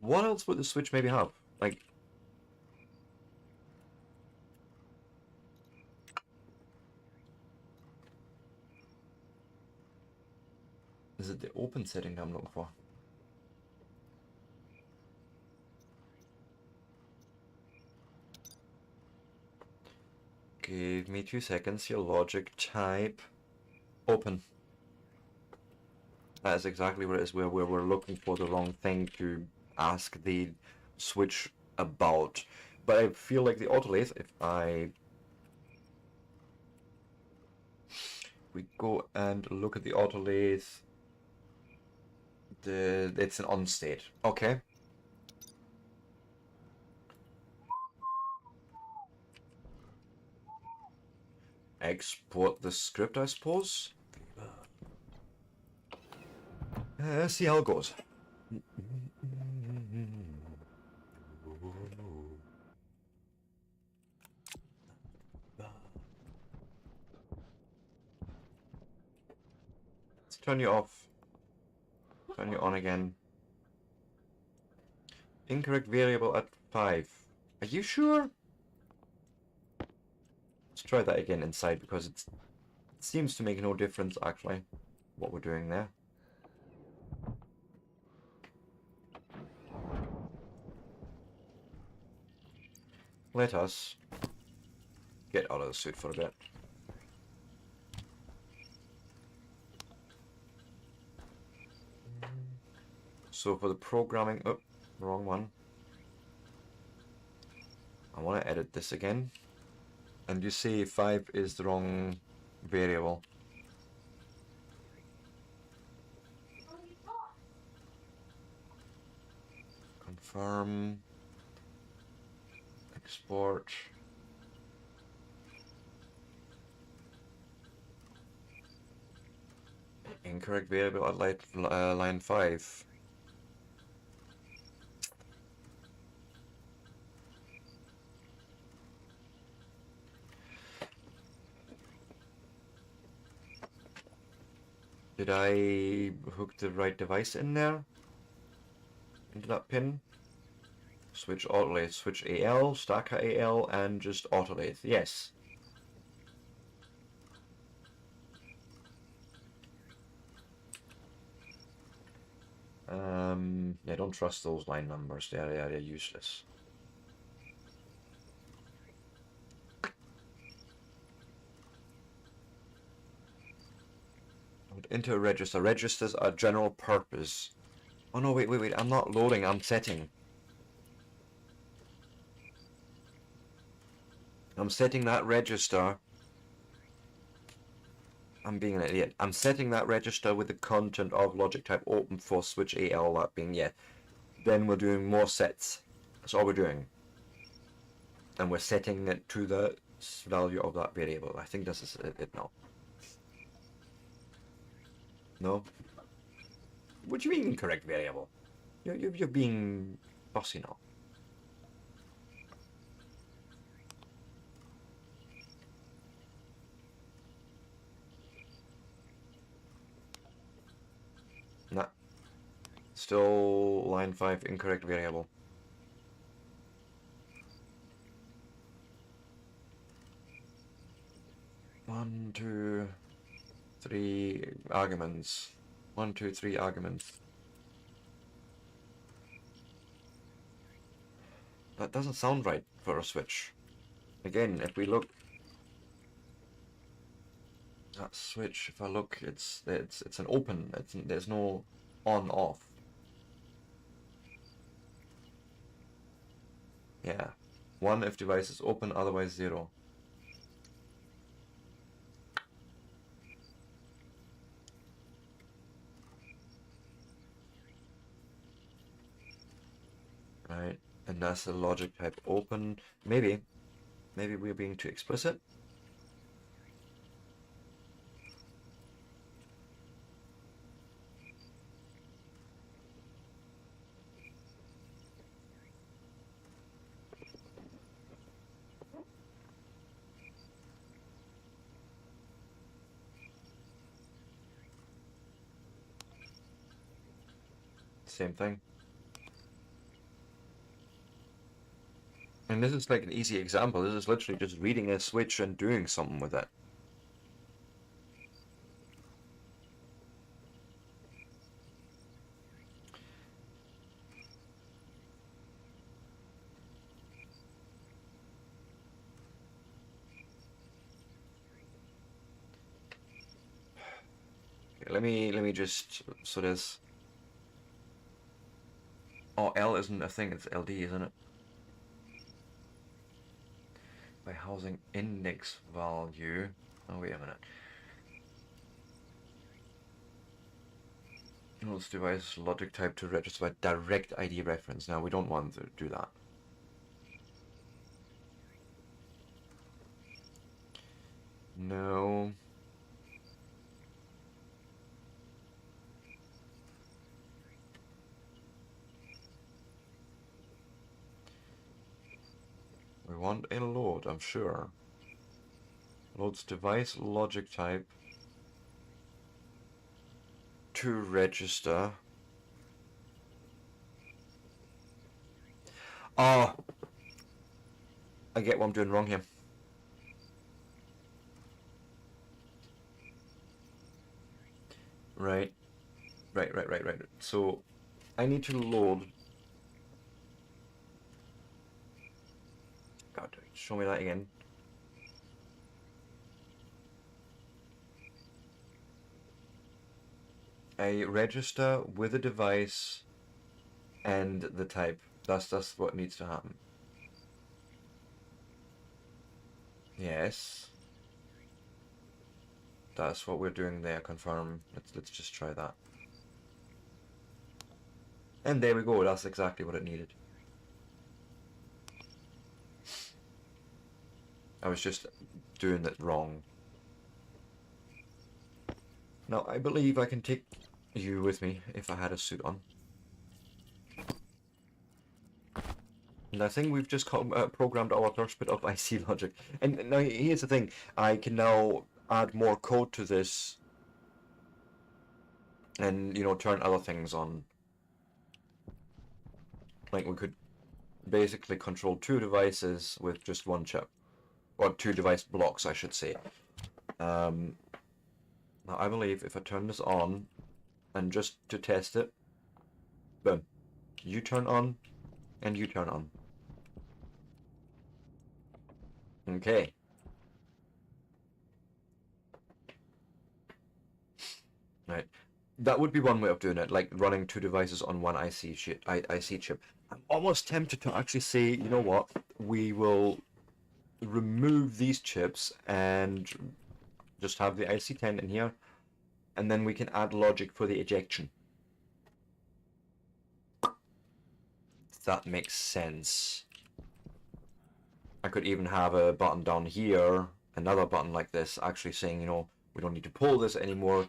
what else would the switch maybe have? Like, is it the open setting that I'm looking for? Give me 2 seconds. Your logic type open. That is exactly what it is. Where we're looking for the wrong thing to ask the switch about. But I feel like the autolathe, if we go and look at the autolathe, it's an on state. Okay. Export the script, I suppose. See how it goes. Let's turn you off. Turn you on again. Incorrect variable at 5. Are you sure? Let's try that again inside because it seems to make no difference actually what we're doing there. Let us get out of the suit for a bit. So for the programming, oh, wrong one. I want to edit this again. And you say 5 is the wrong variable. Confirm. Export. Incorrect variable at line 5. Did I hook the right device in there? Into that pin? Switch autolathe, switch AL, stacker AL, and just autolathe. Yes. Yeah, don't trust those line numbers. They're useless. Into a register. Registers are general purpose. Oh no, wait. I'm not loading, I'm setting. I'm setting that register. I'm being an idiot. I'm setting that register with the content of logic type open for switch AL, that being, yeah. Then we're doing more sets. That's all we're doing. And we're setting it to the value of that variable. I think this is it now. No? What do you mean incorrect variable? You're being bossy now. Nah. Still line 5 incorrect variable. One, two, three arguments. 1, 2, 3 arguments. That doesn't sound right for a switch. Again, if we look, that switch, if I look, it's an open. There's no on off. Yeah, 1 if device is open, otherwise 0. Right, and that's the logic type open. Maybe we're being too explicit. Same thing. And this is like an easy example. This is literally just reading a switch and doing something with it. Okay, let me just, so there's, oh, L isn't a thing, it's LD, isn't it? By housing index value. Oh, wait a minute. This device logic type to register by direct ID reference. Now we don't want to do that. No. We want a load, I'm sure. Loads device logic type to register Oh, I get what I'm doing wrong here. Right. Right. So, I need to load... God, show me that again. A register with a device and the type. That's what needs to happen. Yes. That's what we're doing there, confirm. Let's just try that. And there we go, that's exactly what it needed. I was just doing it wrong. Now, I believe I can take you with me if I had a suit on. And I think we've just programmed our first bit of IC logic. And now here's the thing, I can now add more code to this and, you know, turn other things on. Like we could basically control 2 devices with just 1 chip. Or 2 device blocks, I should say. Now I believe if I turn this on, and just to test it, boom, you turn on, and you turn on. Okay. Right. That would be one way of doing it, like running 2 devices on one IC chip. I'm almost tempted to actually say, you know what, we will remove these chips and just have the IC10 in here, and then we can add logic for the ejection. That makes sense. I could even have a button down here, another button like this, actually saying, you know, we don't need to pull this anymore.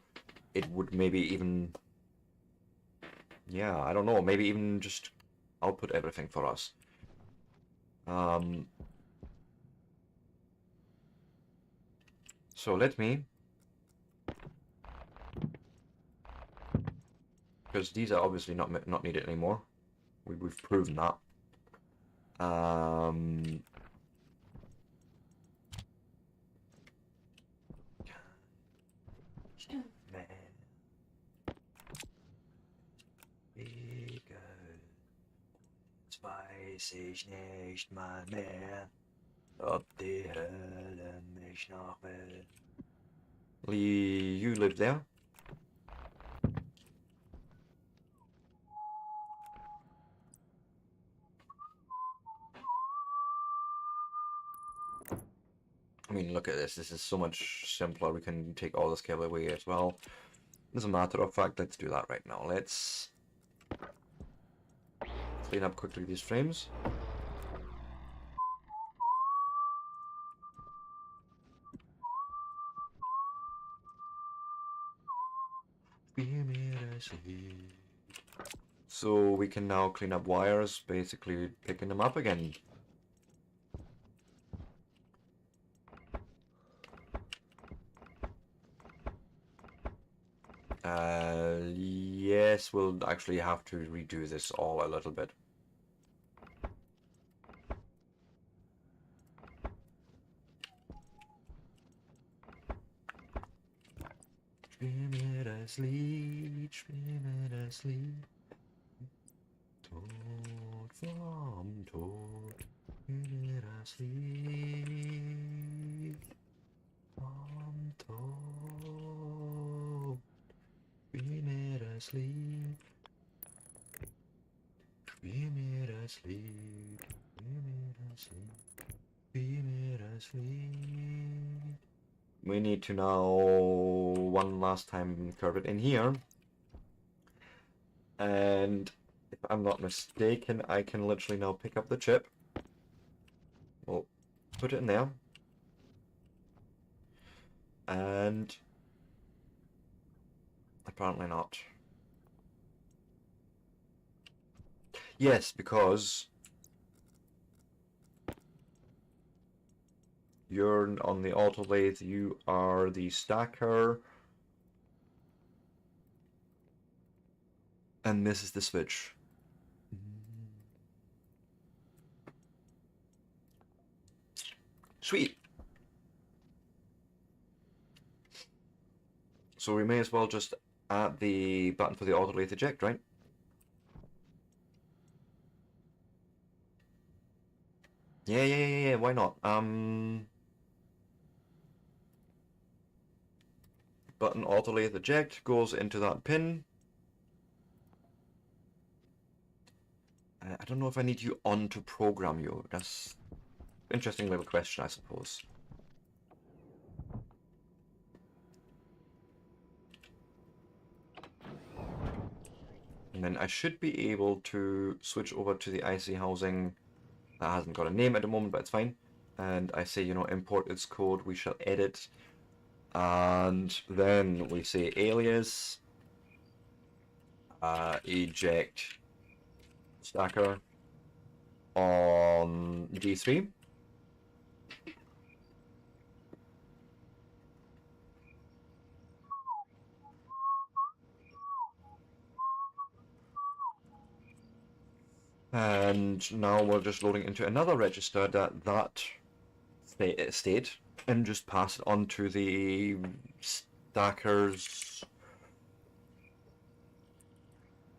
It would maybe even, yeah, I don't know, maybe even just output everything for us. So let me, because these are obviously not needed anymore. We've proven that. Man. Jetzt weiß ich nicht mal mehr, ob die Hölle mich noch will. Lee, you live there? I mean, look at this. This is so much simpler. We can take all this cable away as well. As a matter of fact, let's do that right now. Let's clean up quickly these frames. So we can now clean up wires, basically picking them up again. Yes, we'll actually have to redo this all a little bit. Schwimmen das Lied, schwimmen das Lied. Tod vom Tod, schwimmen das Lied. Vom Tod, schwimmen das Lied. Schwimmen das Lied, schwimmen das Lied, schwimmen das Lied. We need to now one last time curve it in here, and if I'm not mistaken, I can literally now pick up the chip. We'll put it in there, and apparently not. Yes, because you're on the auto lathe, you are the stacker, and this is the switch. Sweet. So we may as well just add the button for the auto lathe eject, right? Yeah, why not? Button auto lathe eject goes into that pin. I don't know if I need you on to program you. That's an interesting little question, I suppose. And then I should be able to switch over to the IC housing. That hasn't got a name at the moment, but it's fine. And I say, you know, import its code, we shall edit. And then we say alias, eject stacker on D3. And now we're just loading into another register that state and just pass it on to the stackers.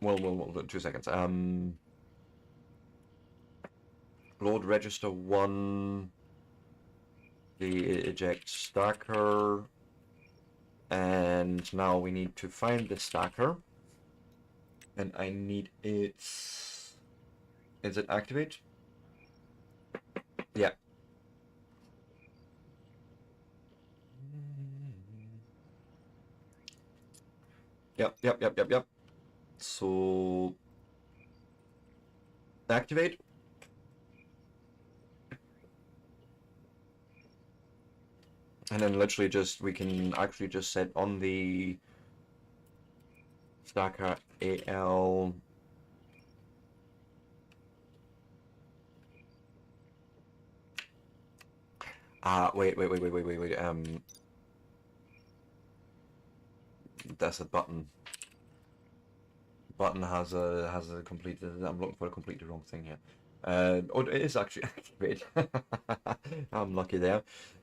Well, 2 seconds. Load register 1, the eject stacker, and now we need to find the stacker, and I need its... Is it activate? Yeah. Yep. So activate. And then literally just, we can actually just set on the stacker AL. Wait. That's a button. Button has a complete. I'm looking for a completely wrong thing here. Oh, it is actually activated. I'm lucky there.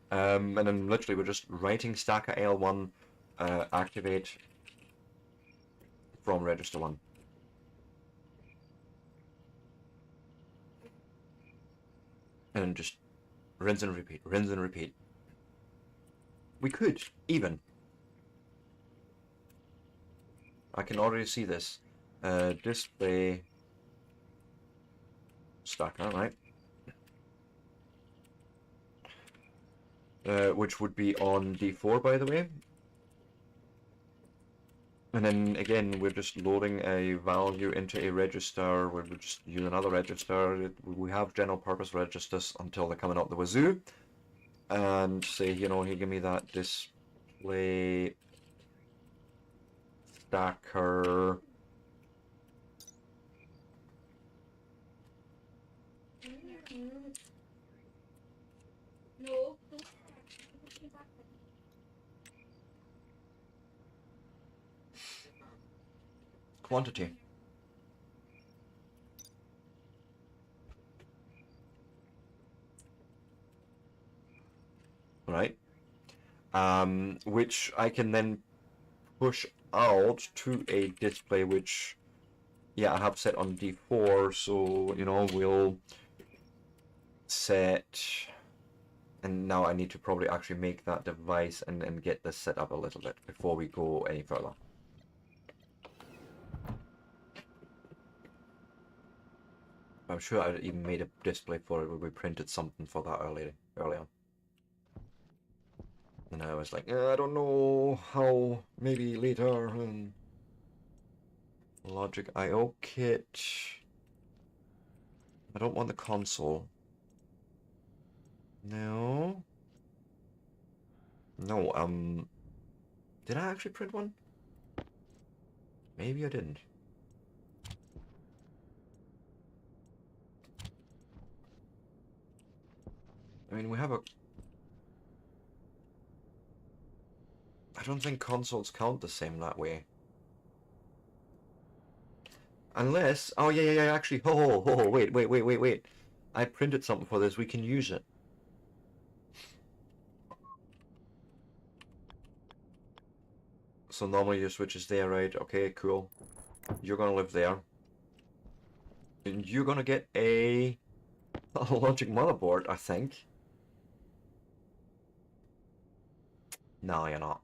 And then literally we're just writing stacker L1 activate from register 1. And then just rinse and repeat, rinse and repeat. We could, even. I can already see this. Display stacker, right? Which would be on D4, by the way. And then again, we're just loading a value into a register. We'll just use another register. We have general purpose registers until they're coming out the wazoo. And say, you know, hey, give me that display stacker. No. Quantity. Right. Which I can then push out to a display which, yeah, I have set on D4, so, you know, we'll set, and now I need to probably actually make that device and get this set up a little bit before we go any further. I'm sure I even made a display for it where we printed something for that earlier. And I was like, I don't know how, maybe later. Logic I/O kit. I don't want the console. No. Did I actually print one? Maybe I didn't. I mean, we have a... I don't think consoles count the same that way. Unless... Oh, yeah, actually... wait. I printed something for this. We can use it. So normally your switch is there, right? Okay, cool. You're gonna live there. And you're gonna get a logic motherboard, I think. No, you're not.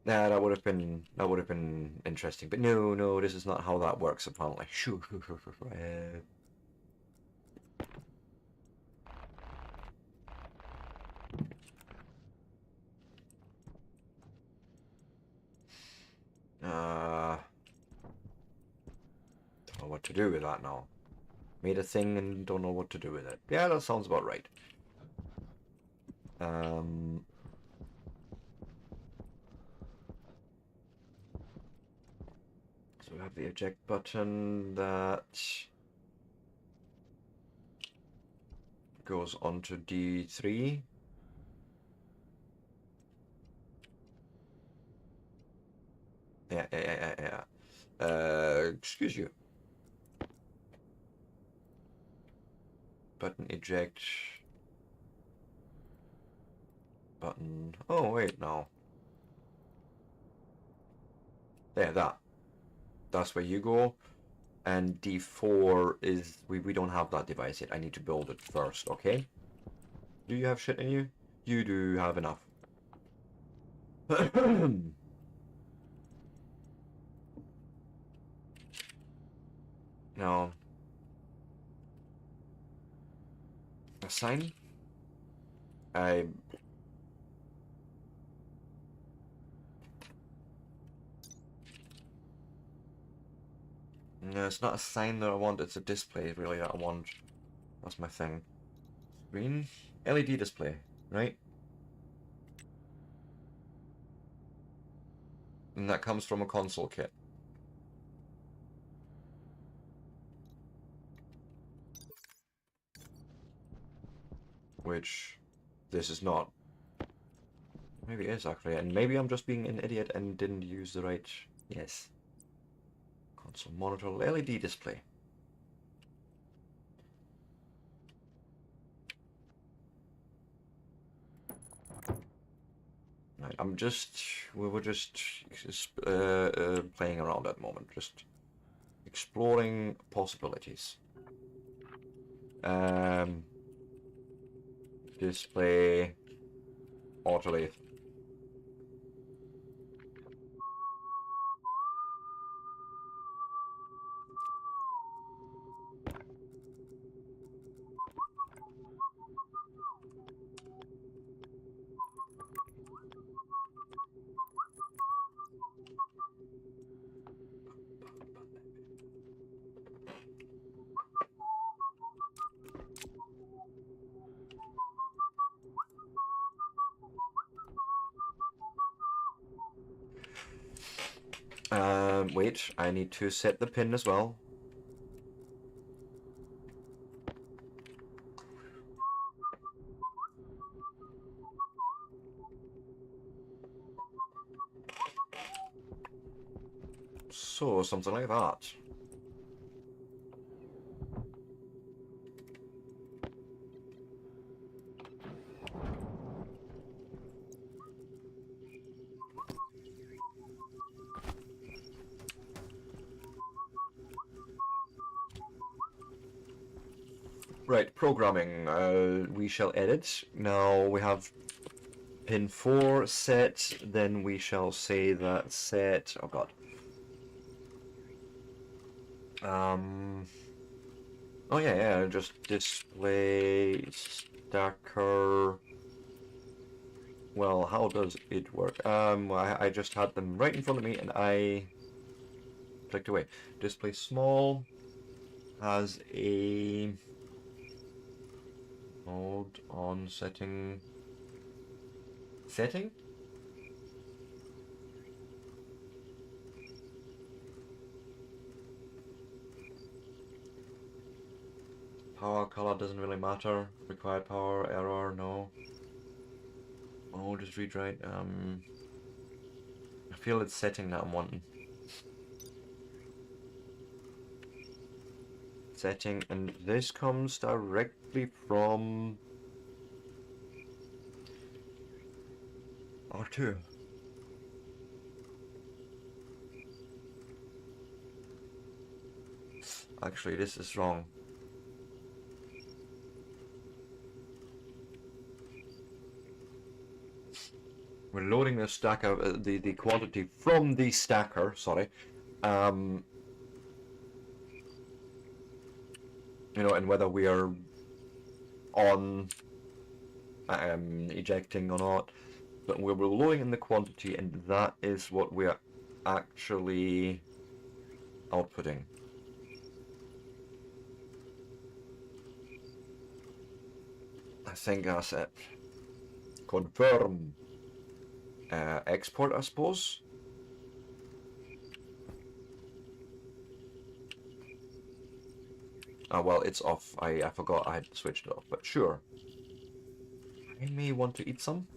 Nah, that would have been interesting. But no, this is not how that works apparently. Shoo. Don't know what to do with that now. Made a thing and don't know what to do with it. Yeah, that sounds about right. So we have the eject button that goes onto D3. Yeah. Excuse you. Button eject. Button. Oh, wait, no. There, that. That's where you go. And D4 is... We don't have that device yet. I need to build it first, okay? Do you have shit in you? You do have enough. No. Assign? I... No, it's not a sign that I want, it's a display really that I want. That's my thing. Screen? LED display, right? And that comes from a console kit. Which this is not. Maybe it is actually, and maybe I'm just being an idiot and didn't use the right... Yes. Console monitor, LED display. Right, we were just playing around at the moment, just exploring possibilities. Display, autolathe. Wait, I need to set the pin as well. So, something like that. Right, programming. We shall edit. Now we have pin 4 set, then we shall say that set... Oh god. Oh yeah, just display stacker. Well, how does it work? I just had them right in front of me and I clicked away. Display small has a mode on setting. Setting? Power color doesn't really matter. Required power error, no. Oh, just read right. I feel it's setting that I'm wanting. Setting, and this comes directly from R2. Actually, this is wrong. We're loading the stacker, the quantity from the stacker, sorry. You know, and whether we are on ejecting or not. But we're loading in the quantity, and that is what we're actually outputting. I think that's it. Confirm. Export, I suppose. Oh, well, it's off. I forgot I had switched it off, but sure. I may want to eat some.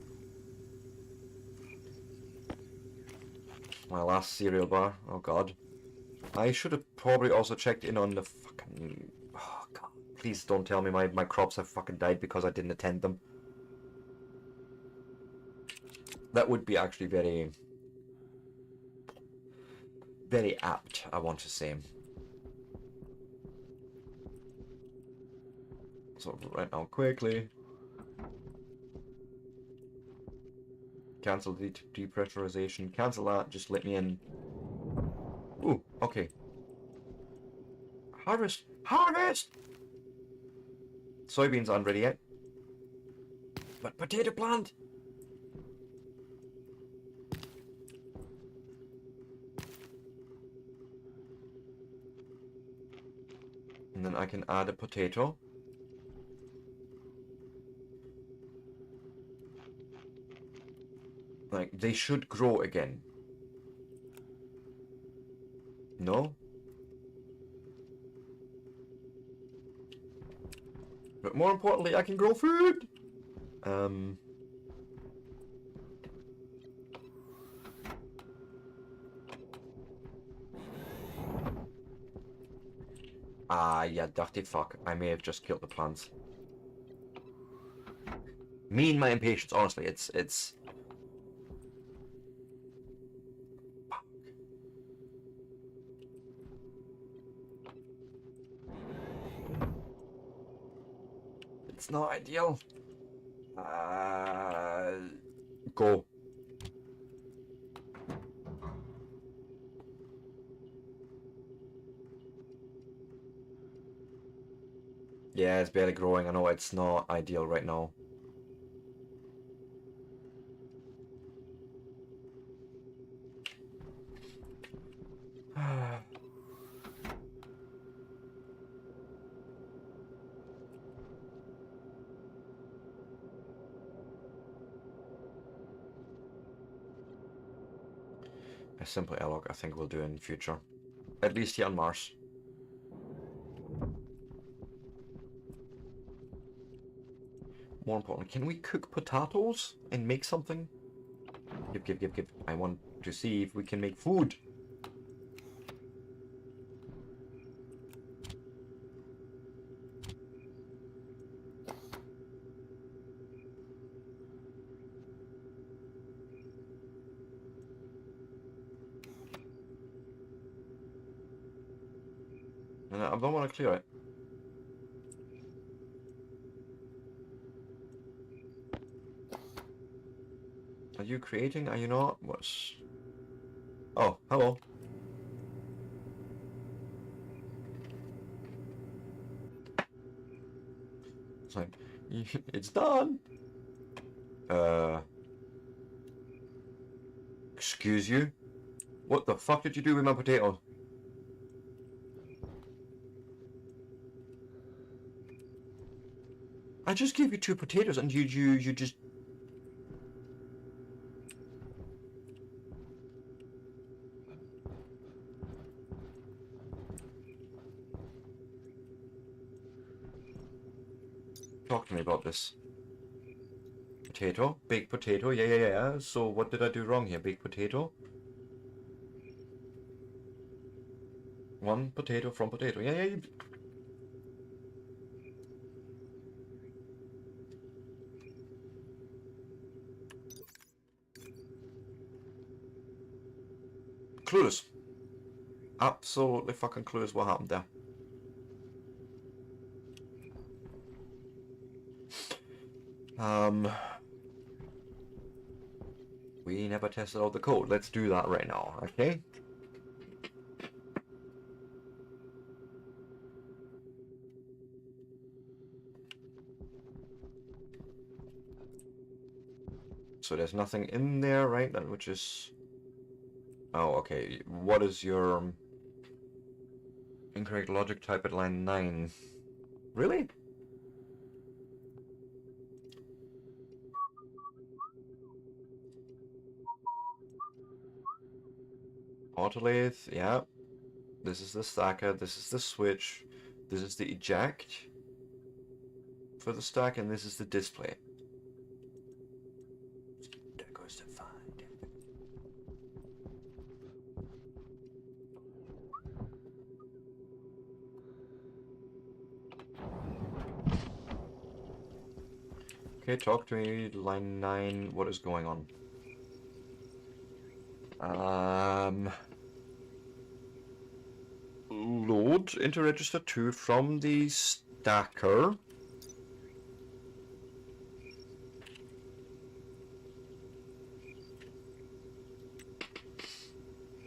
My last cereal bar. Oh, God. I should have probably also checked in on the fucking... Oh, God. Please don't tell me my crops have fucking died because I didn't attend them. That would be actually very... very apt, I want to say. So, right now, quickly. Cancel the depressurization. Cancel that. Just let me in. Ooh, okay. Harvest! Harvest! Soybeans aren't ready yet. But potato plant! And then I can add a potato. Like, they should grow again. No? But more importantly, I can grow food! Ah, yeah, dirty fuck. I may have just killed the plants. Me and my impatience, honestly, it's... Fuck. It's not ideal. Go. Yeah, it's barely growing. I know it's not ideal right now. A simple airlock I think we'll do in the future. At least here on Mars. More important, can we cook potatoes and make something? Give. I want to see if we can make food. And I don't want to clear it. Are you creating? Are you not? What's... Oh, hello. It's like, it's done. Excuse you? What the fuck did you do with my potato? I just gave you 2 potatoes and you just... Talk to me about this. Potato? Baked potato? Yeah. So what did I do wrong here? Baked potato? 1 potato from potato. Yeah. Clueless. Absolutely fucking clueless what happened there. We never tested out the code. Let's do that right now, okay? So there's nothing in there, right? That which is... Oh, okay. What is your incorrect logic type at line 9? Really? Autolathe, yeah. This is the stacker, this is the switch, this is the eject for the stack, and this is the display. There goes the find. Okay, talk to me, line 9, what is going on? Load into register 2 from the stacker.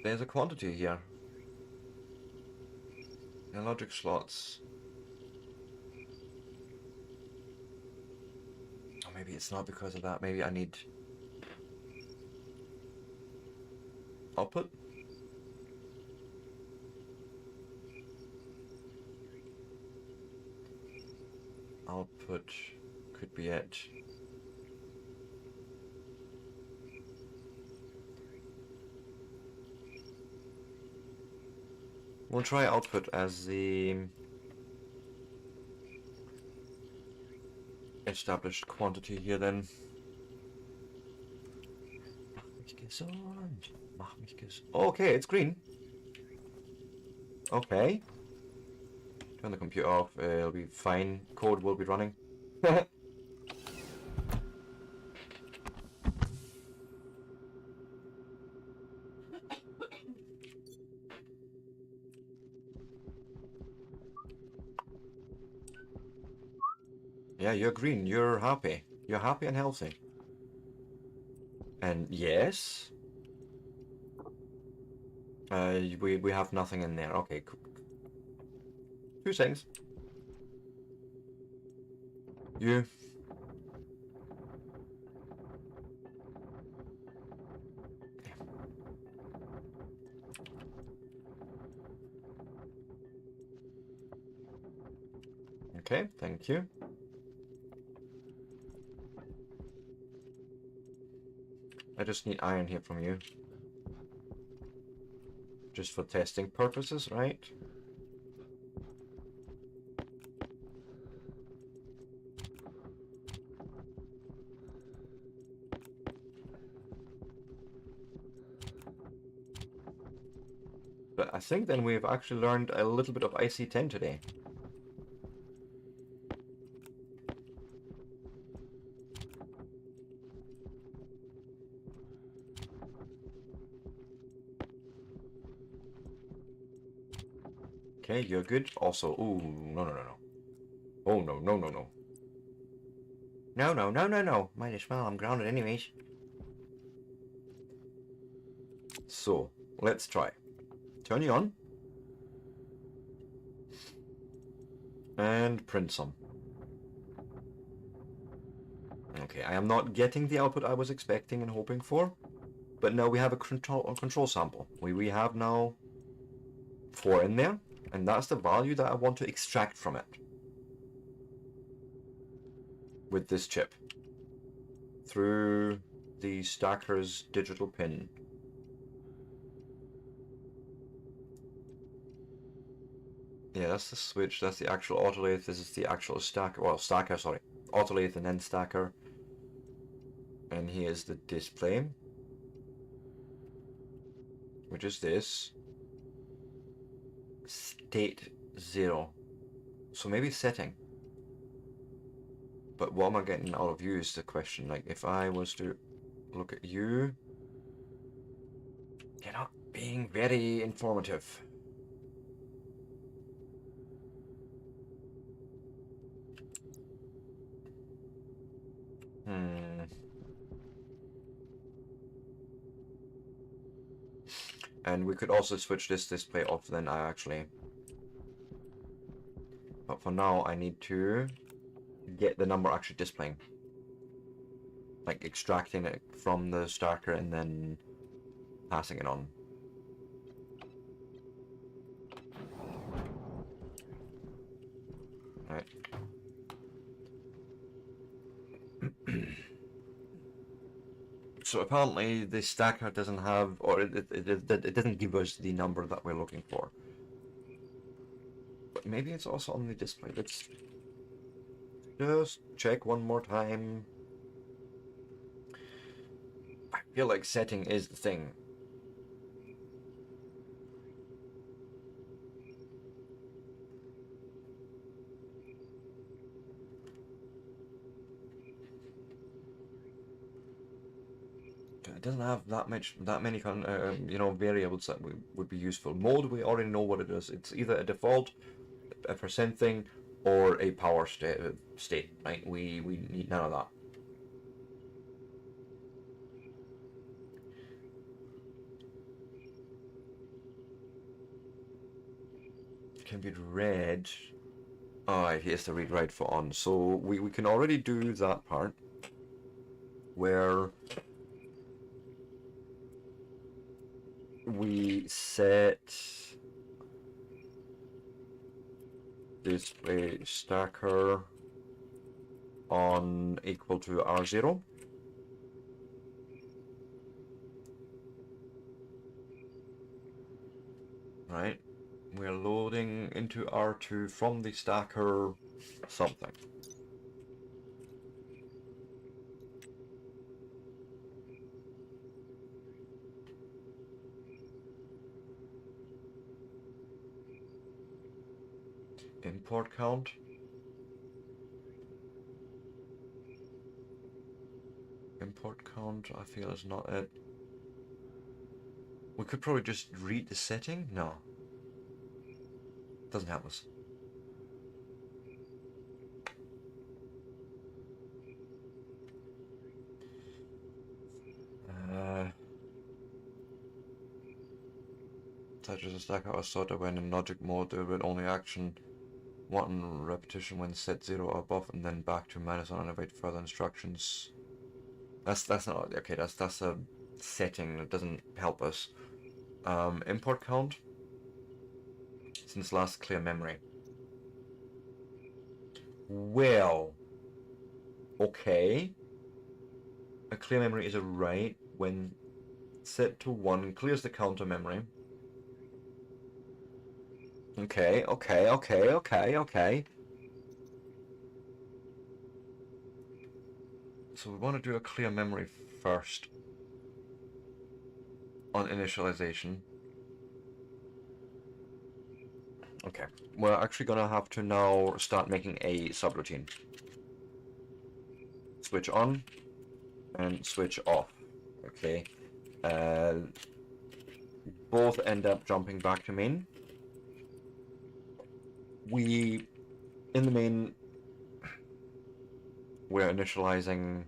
There's a quantity here. And logic slots. Or maybe it's not because of that. Maybe I need output. Output could be it. We'll try output as the established quantity here then. Mach mich gesund. Mach mich gesund. Okay, it's green. Okay. Turn the computer off, it'll be fine. Code will be running. Yeah, you're green, you're happy. You're happy and healthy. And yes. We have nothing in there. Okay, cool. 2 seconds. You. Okay, thank you. I just need iron here from you. Just for testing purposes, right? But I think then we've actually learned a little bit of IC10 today. Okay, you're good. Also, ooh, no, no, no, no. Oh, no, no, no, no. No, no, no, no, no. Might as well, I'm grounded anyways. So, let's try. Turn you on. And print some. Okay, I am not getting the output I was expecting and hoping for. But now we have a control sample. We have now 4 in there. And that's the value that I want to extract from it. With this chip. Through the stacker's digital pin. Yeah, that's the switch, that's the actual autolathe, this is the actual stacker, well, stacker, sorry. Autolathe and then stacker. And here's the display. Which is this. State 0. So maybe setting. But what am I getting out of you is the question. Like, if I was to look at you... being very informative. And we could also switch this display off then, actually. But for now, I need to get the number actually displaying. Like extracting it from the stacker and then passing it on. Right. So apparently the stacker doesn't have, or it doesn't give us the number that we're looking for. But maybe it's also on the display. Let's just check one more time. I feel like setting is the thing. It doesn't have that many variables that would be useful. Mode, we already know what it is. It's either a default, a percent thing, or a power state. Right? We need none of that. It can be read. Oh, here's the read write for on. So we can already do that part where we set display stacker on equal to R0. Right, we're loading into R2 from the stacker something. Import count. Import count, I feel, is not it. We could probably just read the setting. No, doesn't help us. Such as a stacker or sorter when in logic mode, there will only action one repetition when set 0 or above, and then back to -1 and await further instructions. That's not okay. That's a setting that doesn't help us. Import count since last clear memory. Well, okay. A clear memory is a write when set to 1 clears the counter memory. Okay. So we want to do a clear memory first on initialization. Okay, we're actually gonna have to now start making a subroutine. Switch on and switch off. Okay, both end up jumping back to main. In the main, we're initializing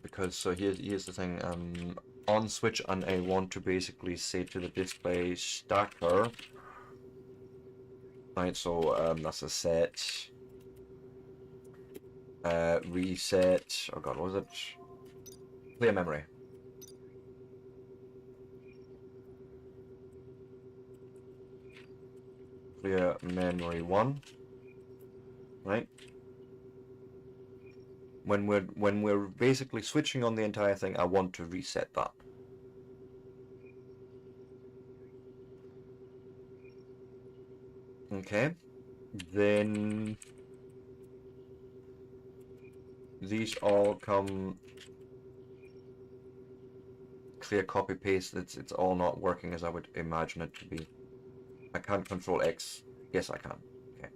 because so here's the thing. On switch, and I want to basically say to the display stacker. Right, so that's a set. Reset. Oh god, what was it? Clear memory. Clear memory 1. Right. When we're basically switching on the entire thing, I want to reset that. Okay. Then these all come clear copy paste. It's all not working as I would imagine it to be. I can't control X. Yes, I can. Okay.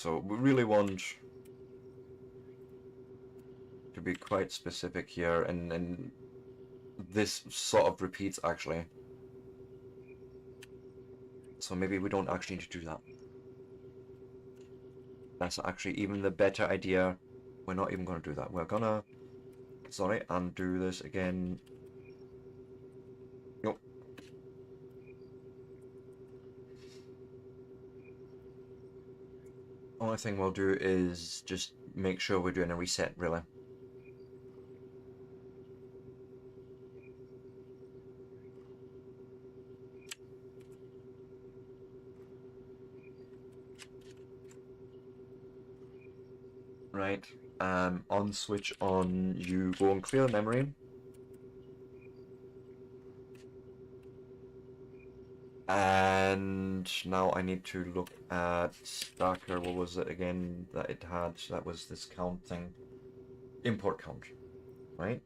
So we really want to be quite specific here, and this sort of repeats actually. So maybe we don't actually need to do that. That's actually even the better idea. We're not even going to do that. We're gonna, sorry, undo this again. Nope. Only thing we'll do is just make sure we're doing a reset, really. Right. On switch on, you go and clear the memory. And now I need to look at Stacker. What was it again that it had? That was this count thing. Import count, right?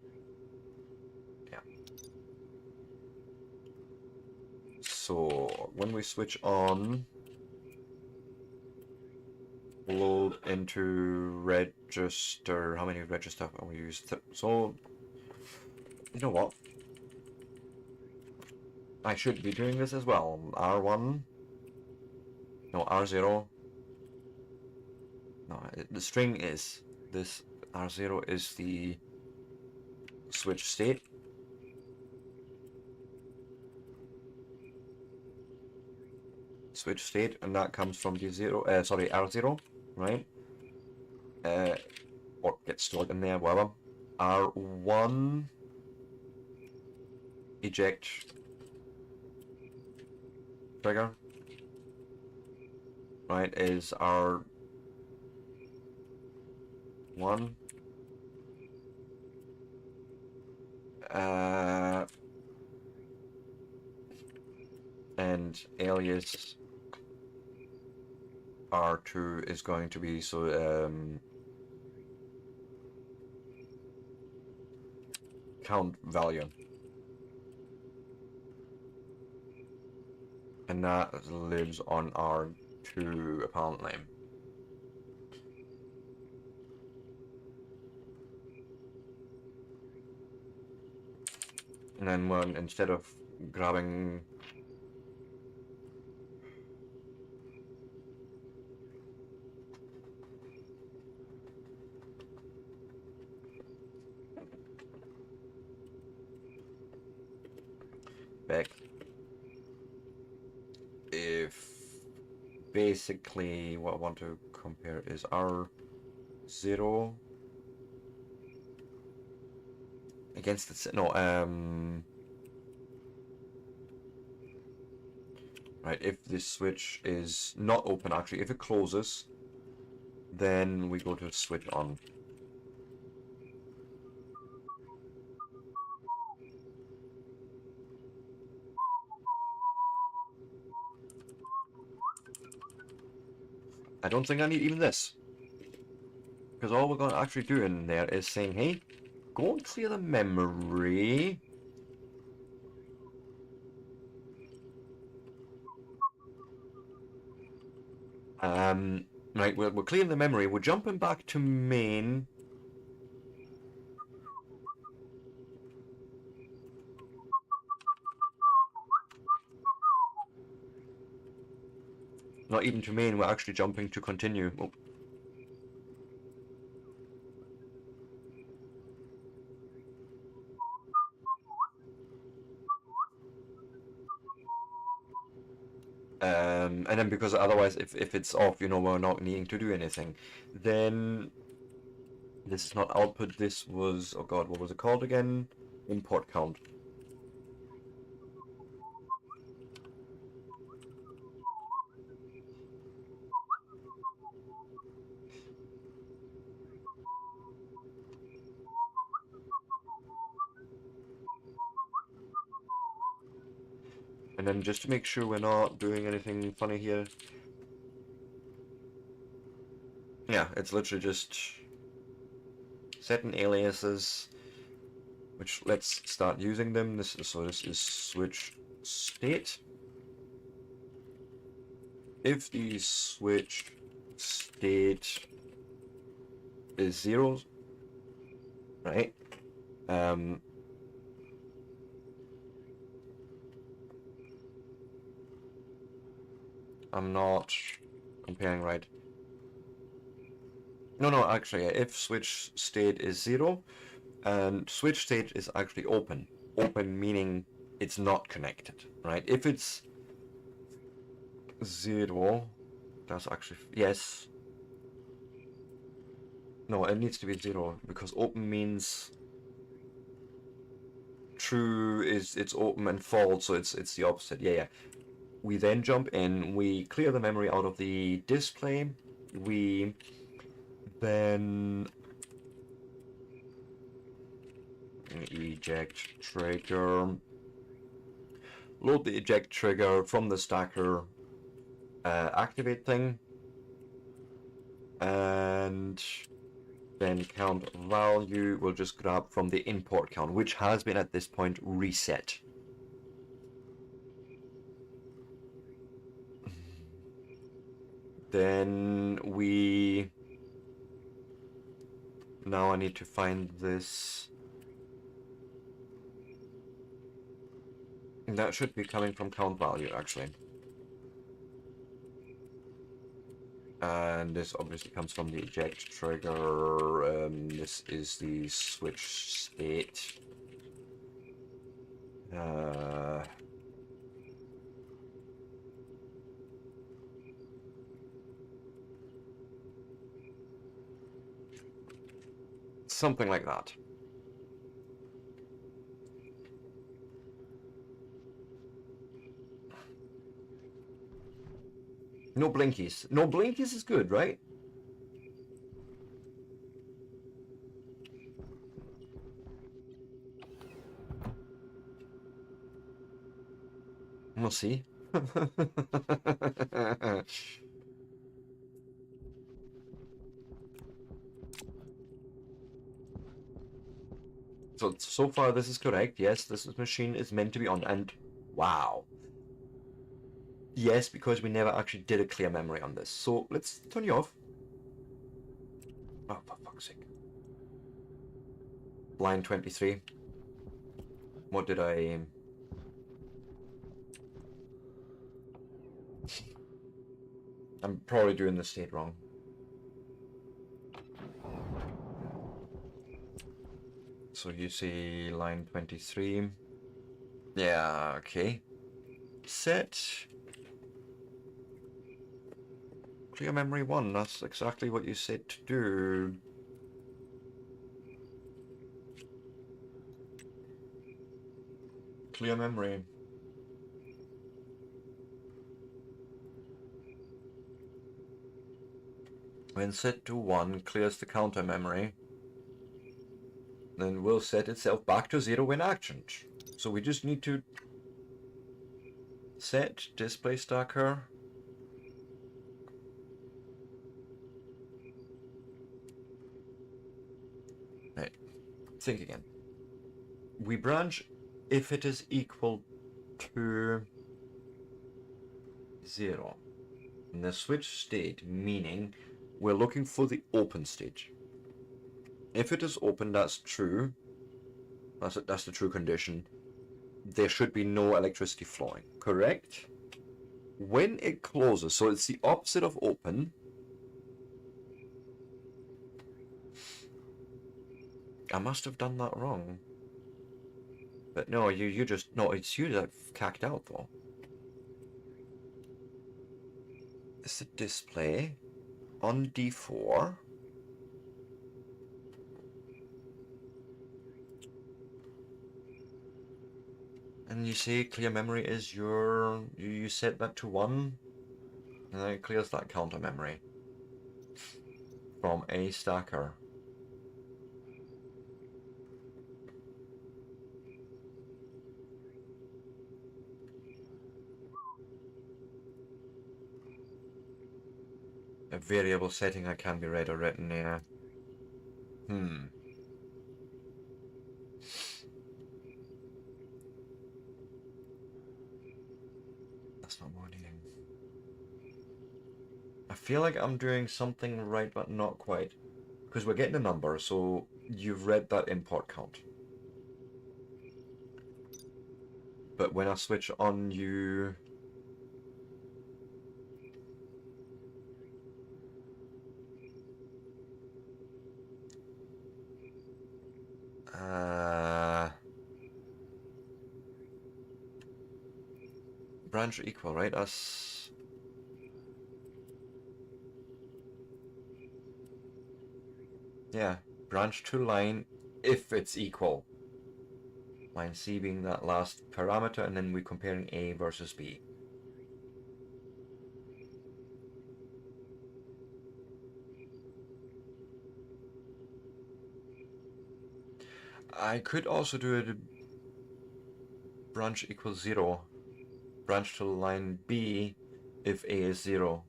Yeah. So when we switch on, load into register. How many register are we use? So, you know what? I should be doing this as well. R1. No, R0. No, the string is this. R0 is the switch state. Switch state, and that comes from the R0, right? Or gets stored in there, whatever. R1 eject trigger, right, is R1 and alias R2 is going to be count value, and that lives on R2 apparently. And then when instead of grabbing back, if basically what I want to compare is R0 against the right, if this switch is not open, actually if it closes, then we go to switch on. I don't think I need even this, because all we're going to actually do in there is saying, hey, go and clear the memory. Right, we're clearing the memory, we're jumping back to main. Not even to main, we're actually jumping to continue. Oh. And then because otherwise, if it's off, you know, we're not needing to do anything. Then this is not output, this was, oh god, what was it called again? Import count. And then just to make sure we're not doing anything funny here. Yeah, it's literally just setting aliases, which let's start using them. This is switch state. If the switch state is 0, right? I'm not comparing right. No, actually, if switch state is 0, and switch state is actually open. Open meaning it's not connected, right? If it's 0, that's actually, yes. No, it needs to be 0, because open means true is it's open and false, so it's the opposite. Yeah. We then jump in, we clear the memory out of the display, we then eject trigger, load the eject trigger from the stacker activate thing, and then count value we'll just grab from the import count, which has been at this point reset. Then now I need to find this. That should be coming from count value, actually. And this obviously comes from the eject trigger. This is the switch state. Something like that. No blinkies. No blinkies is good, right? We'll see. So far this is correct. Yes, this machine is meant to be on, and wow. Yes, because we never actually did a clear memory on this. So let's turn you off. Oh, for fuck's sake. Line 23. What did I... I'm probably doing the state wrong. So you see line 23. Yeah, okay. Set. Clear memory 1, that's exactly what you said to do. Clear memory. When set to 1, clears the counter memory. Then will set itself back to 0 when actioned. So we just need to set display stacker. Right, think again. We branch if it is equal to 0. In the switch state, meaning we're looking for the open state. If it is open, that's true. That's the true condition. There should be no electricity flowing, correct? When it closes, so it's the opposite of open. I must have done that wrong. But no, you just, no, it's you that cacked out though. It's the display on D4. And you say clear memory is you set that to 1, and then it clears that counter memory from a stacker. A variable setting that can be read or written, yeah. That's not what I'm needing. I feel like I'm doing something right, but not quite. Because we're getting a number, so you've read that import count. But when I switch on you... branch equal, right? That's... Yeah, branch to line if it's equal. Line C being that last parameter, and then we're comparing A versus B. I could also do it branch equals 0. Branch to line B if A is 0.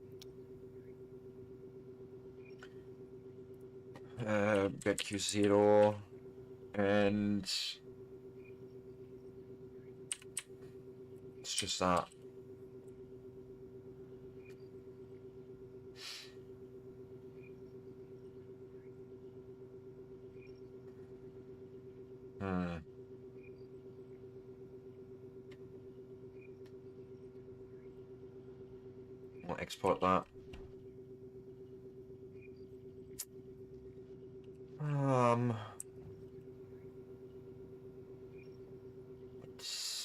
Get Q 0 and it's just that. We'll export that.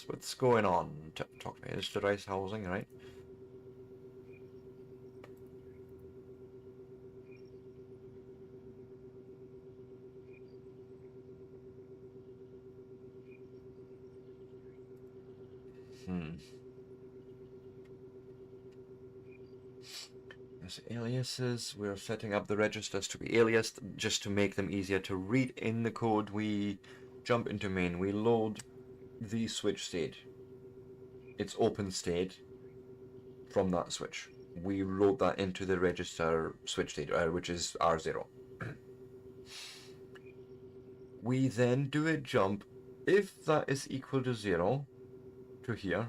What's going on? Talk to me. It's the rice housing, right? As aliases, we're setting up the registers to be aliased just to make them easier to read in the code. We jump into main, we load the switch state. It's open state from that switch. We load that into the register switch state, which is R0. We then do a jump if that is equal to 0 to here.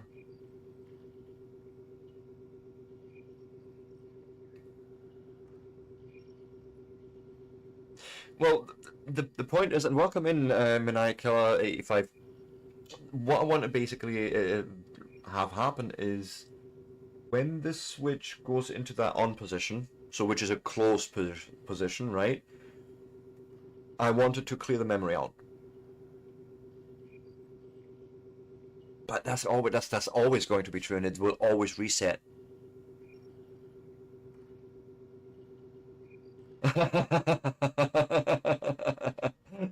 Well, the point is, and welcome in Maniac 85. What I want to basically have happen is when the switch goes into that on position, so which is a closed position, right? I wanted to clear the memory out. But that's always going to be true, and it will always reset.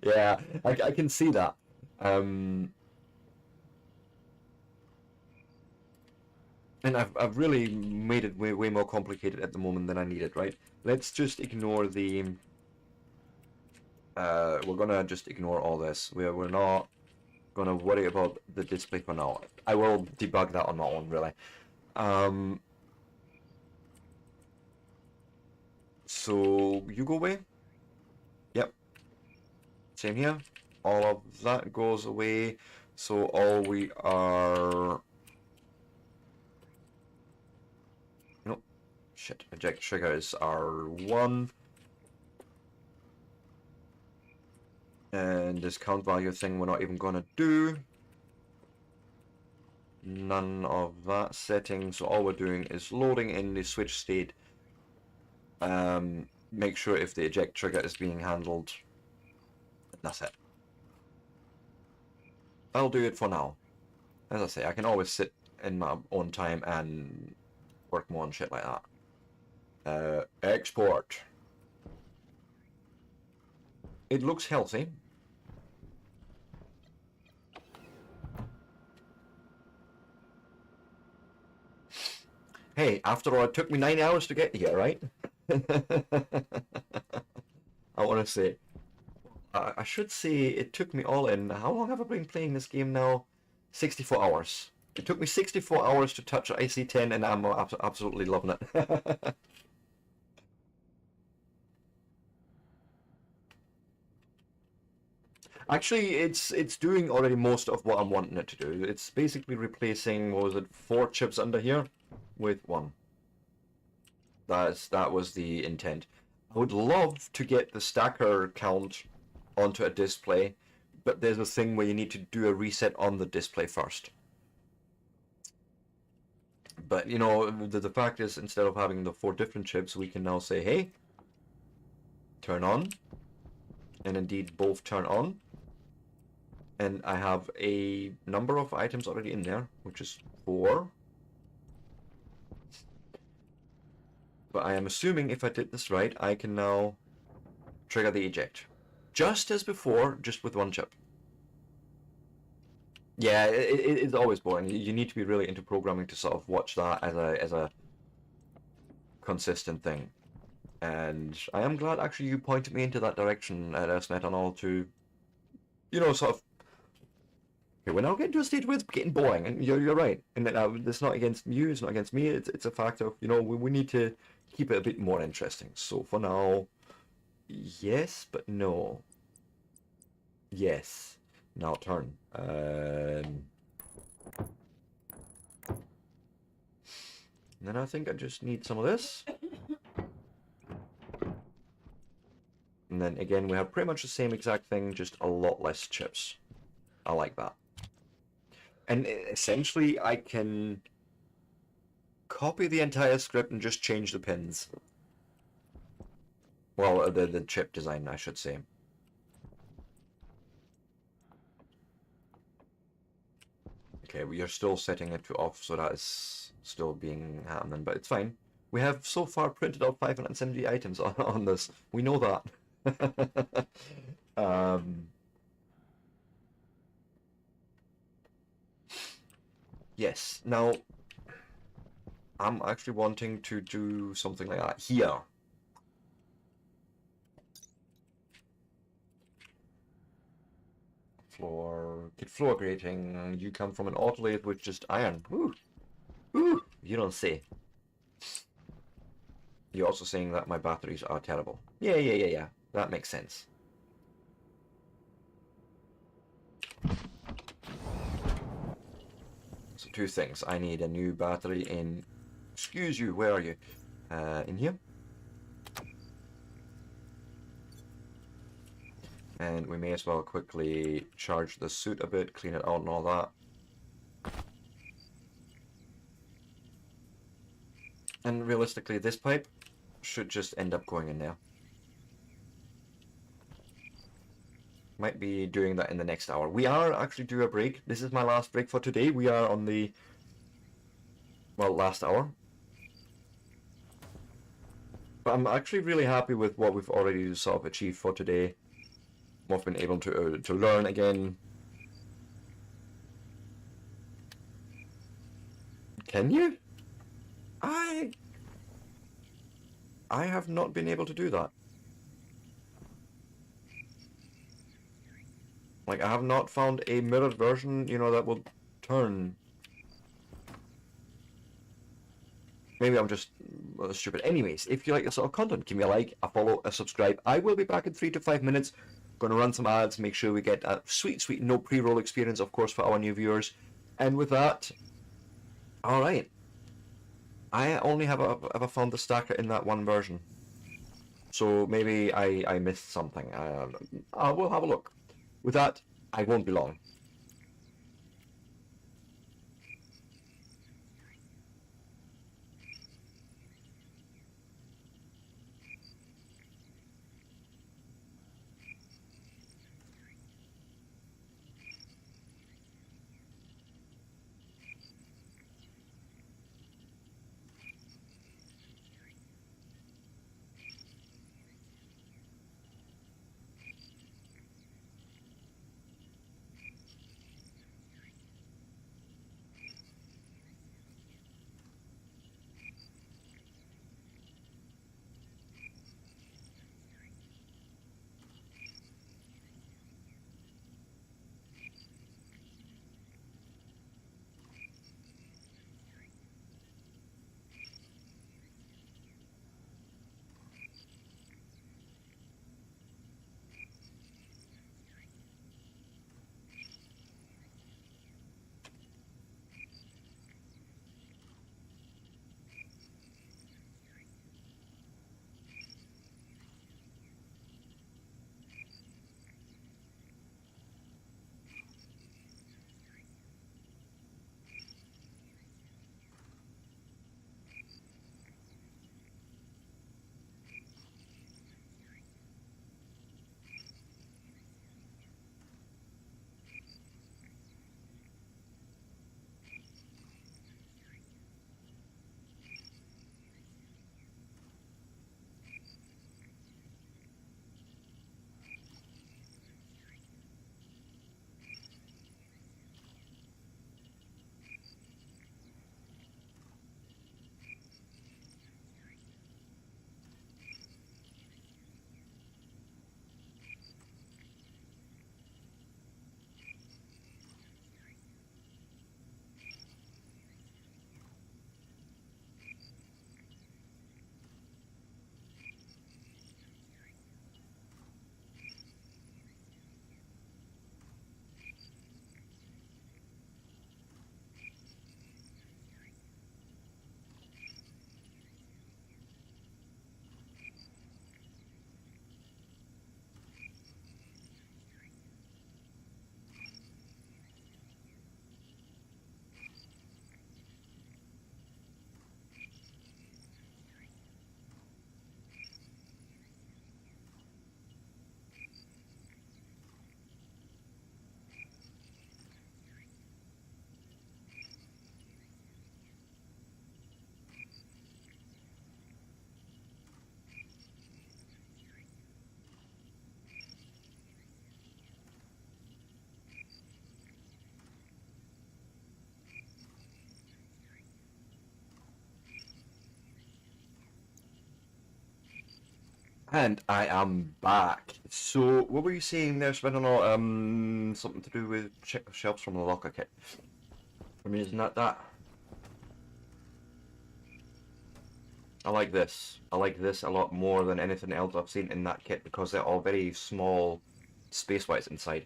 Yeah, I can see that. And I've really made it way more complicated at the moment than I needed, right? Let's just ignore the... we're gonna just ignore all this. We're not gonna worry about the display for now. I will debug that on my own, really. So you go away. Yep. Same here. All of that goes away. So all we are... Nope. Shit. Eject trigger is R1. And this count value thing we're not even gonna do. None of that setting. So all we're doing is loading in the switch state. Make sure if the eject trigger is being handled. That's it. I'll do it for now. As I say, I can always sit in my own time and work more on shit like that. Export. It looks healthy. Hey, after all, it took me 9 hours to get here, right? I want to say. I should say it took me all in. How long have I been playing this game now? 64 hours. It took me 64 hours to touch IC10 and I'm absolutely loving it. Actually, it's doing already most of what I'm wanting it to do. It's basically replacing, what was it, 4 chips under here with 1. That was the intent. I would love to get the stacker count onto a display, but there's a thing where you need to do a reset on the display first. But you know, the fact is, instead of having the 4 different chips, we can now say, hey, turn on, and indeed both turn on. And I have a number of items already in there, which is 4. But I am assuming if I did this right, I can now trigger the eject. Just as before, just with 1 chip. Yeah, it's always boring. You need to be really into programming to sort of watch that as a consistent thing. And I am glad actually you pointed me into that direction at SNET and all to, you know, sort of. Okay, we're now getting to a stage where it's getting boring, and you're right. And it's not against you, it's not against me. It's a fact of, you know, we need to keep it a bit more interesting. So for now, yes, but no. Yes. Now turn. And then I think I just need some of this. And then again, we have pretty much the same exact thing, just a lot less chips. I like that. And essentially, I can copy the entire script and just change the pins. Well, the chip design, I should say. Okay, we are still setting it to off, so that is still being happening, but it's fine. We have so far printed out 570 items on this. We know that. Yes, now I'm actually wanting to do something like that here. Floor grating. You come from an autolathe with just iron. Ooh, ooh, you don't say. You're also saying that my batteries are terrible. Yeah. That makes sense. So 2 things. I need a new battery in... Excuse you, where are you? In here. And we may as well quickly charge the suit a bit, clean it out and all that. And realistically, this pipe should just end up going in there. Might be doing that in the next hour. We are actually due a break. This is my last break for today. We are on the, well, last hour. But I'm actually really happy with what we've already sort of achieved for today. We've been able to learn again. Can you? I have not been able to do that. Like, I have not found a mirrored version, you know, that will turn. Maybe I'm just stupid. Anyways, if you like this sort of content, give me a like, a follow, a subscribe. I will be back in 3 to 5 minutes. Going to run some ads, make sure we get a sweet, no pre-roll experience, of course, for our new viewers. And with that, all right. I only have ever found the stacker in that 1 version. So maybe I missed something. I will have a look. With that, I won't be long. And I am back. So, what were you saying there, Sven? Or something to do with shelves from the locker kit. I mean, isn't that? I like this. I like this a lot more than anything else I've seen in that kit because they're all very small space-wise inside.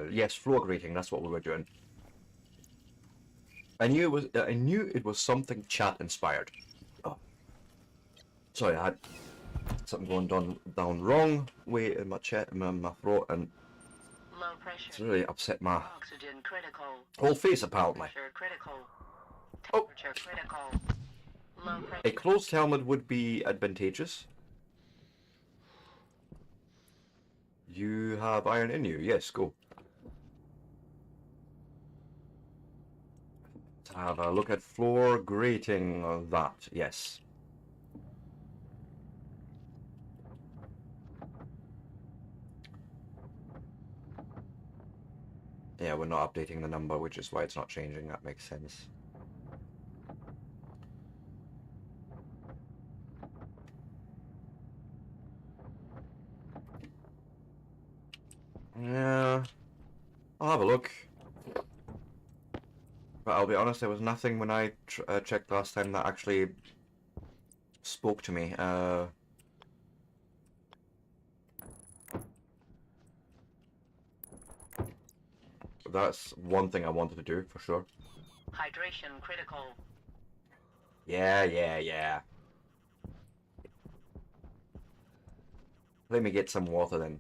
Yes, floor grating. That's what we were doing. I knew it was something chat inspired. Oh, sorry, I had something going down wrong way in my chest, my throat, and Low pressure. it's really upset my Oxygen critical. whole face apparently. Pressure critical. Oh, Temperature critical. Low pressure. a closed helmet would be advantageous. You have iron in you. Yes, go. Let's have a look at floor grating of that. Yes. Yeah, we're not updating the number, which is why it's not changing. That makes sense. Yeah, I'll have a look. But I'll be honest, there was nothing when I checked last time that actually spoke to me. That's one thing I wanted to do, for sure. Hydration critical. Yeah. Let me get some water then,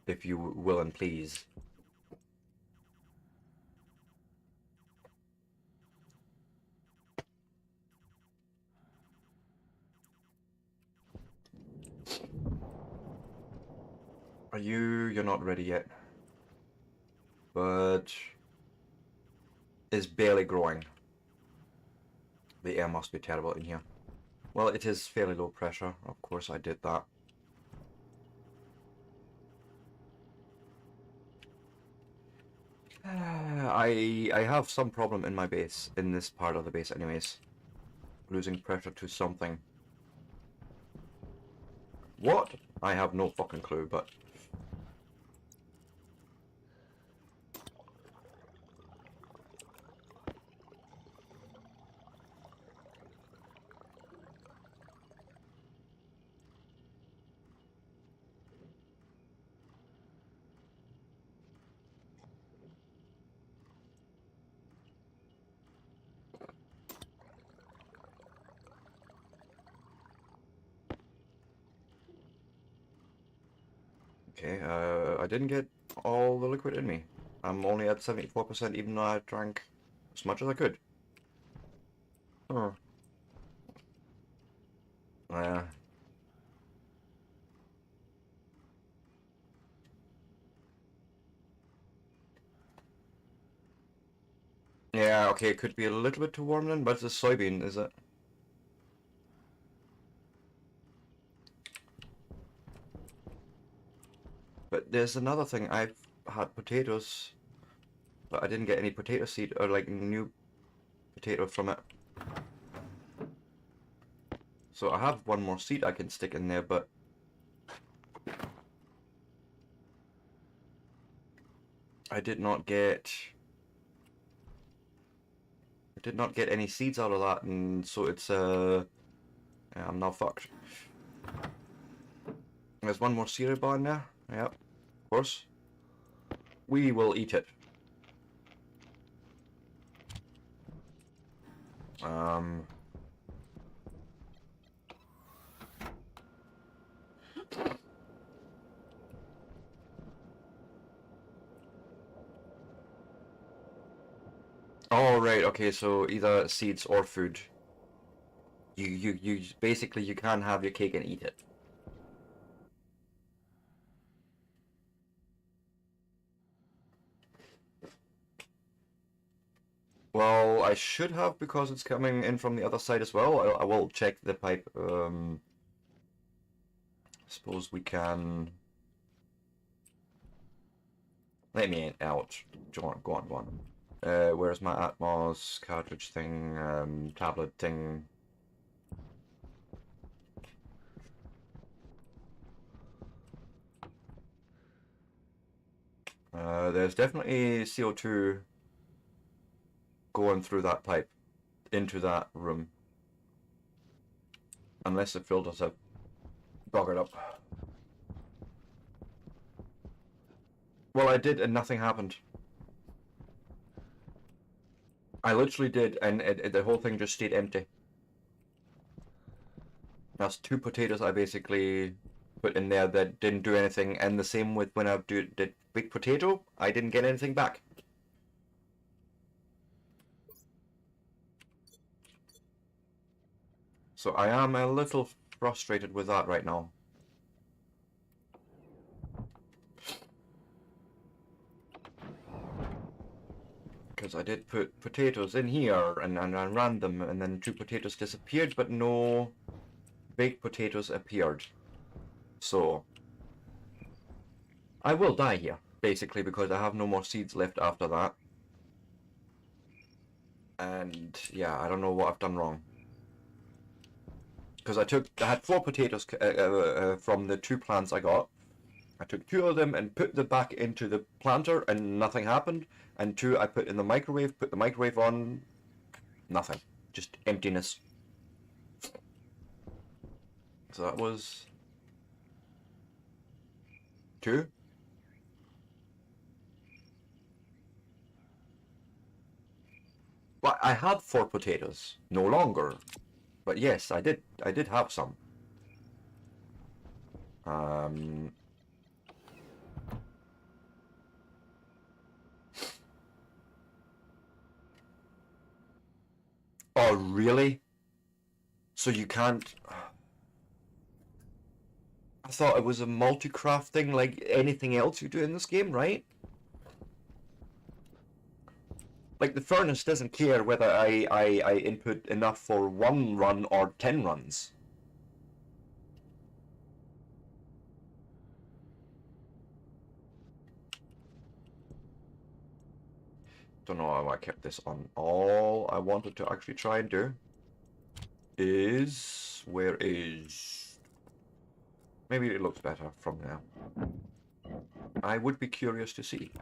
if you will and please. You're not ready yet. But it's barely growing. The air must be terrible in here. Well, it is fairly low pressure. Of course I did that. I have some problem in my base, in this part of the base anyways. Losing pressure to something. What? I have no fucking clue, but... Okay, I didn't get all the liquid in me. I'm only at 74% even though I drank as much as I could. Huh. Yeah. Yeah, okay, it could be a little bit too warm then, but it's a soybean, is it? But there's another thing, I've had potatoes, but I didn't get any potato seed or like new potato from it. So I have one more seed I can stick in there, but I did not get any seeds out of that, and so it's yeah, I'm now fucked. There's one more cereal bar in there. Yep, of course. We will eat it. Oh right, okay, so either seeds or food. You basically you can have your cake and eat it. Well, I should have because it's coming in from the other side as well. I will check the pipe. Suppose we can. Let me out. Go on. Where's my Atmos cartridge thing, tablet thing? There's definitely CO2 going through that pipe into that room. Unless the filters have buggered up. Well, I did and nothing happened. I literally did, and the whole thing just stayed empty. That's 2 potatoes I basically put in there that didn't do anything, and the same with when I did big potato, I didn't get anything back. So I am a little frustrated with that right now. Because I did put potatoes in here and I ran them, and then 2 potatoes disappeared, but no baked potatoes appeared. So I will die here, basically, because I have no more seeds left after that. And yeah, I don't know what I've done wrong. Because I had 4 potatoes from the 2 plants I got. I took 2 of them and put them back into the planter and nothing happened. And 2 I put in the microwave, put the microwave on, nothing. Just emptiness. So that was 2. But I had 4 potatoes, no longer. But yes, I did have some. Oh, really? So you can't... I thought it was a multi-craft thing like anything else you do in this game, right? Like, the furnace doesn't care whether I input enough for 1 run or 10 runs. Don't know how I kept this on. All I wanted to actually try and do is... Where is... Maybe it looks better from now. I would be curious to see.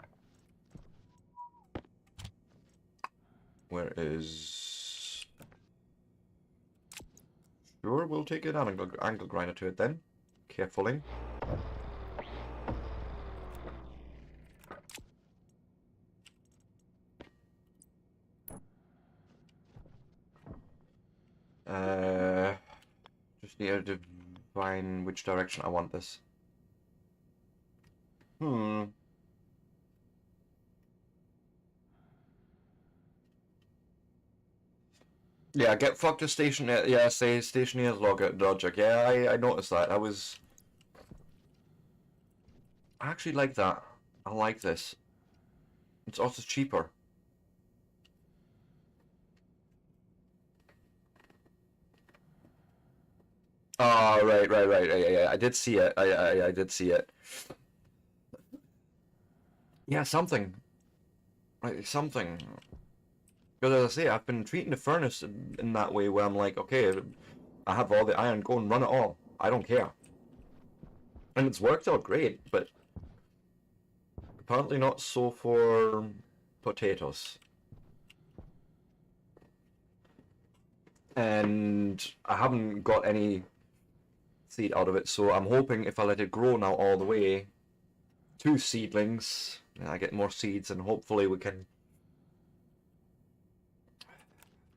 Where is... Sure, we'll take an angle grinder to it then. Carefully. Just need to find which direction I want this. Yeah, get fucked to station. Yeah, say Stationeers logic. Yeah, I noticed that. I actually like that. I like this. It's also cheaper. Oh, right. Yeah, I did see it. I did see it. Yeah, something. Like, something. Because as I say, I've been treating the furnace in that way where I'm like, okay, I have all the iron, go and run it all. I don't care. And it's worked out great, but apparently not so for potatoes. And I haven't got any seed out of it, so I'm hoping if I let it grow now all the way to seedlings, I get more seeds and hopefully we can...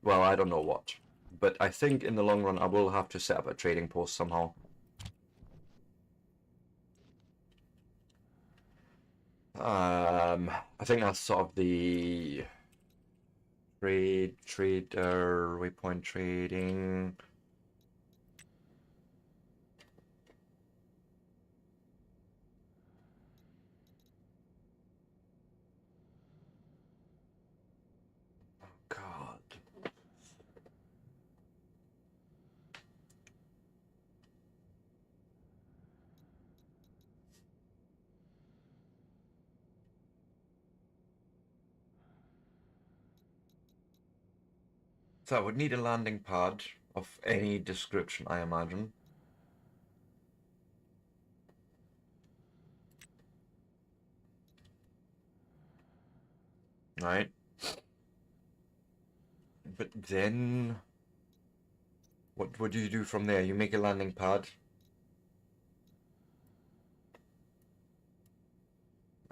Well, I don't know what. But I think in the long run I will have to set up a trading post somehow. I think that's sort of the trader waypoint trading. Oh God. So I would need a landing pad of any description, I imagine. Right? But then, what do you do from there? You make a landing pad.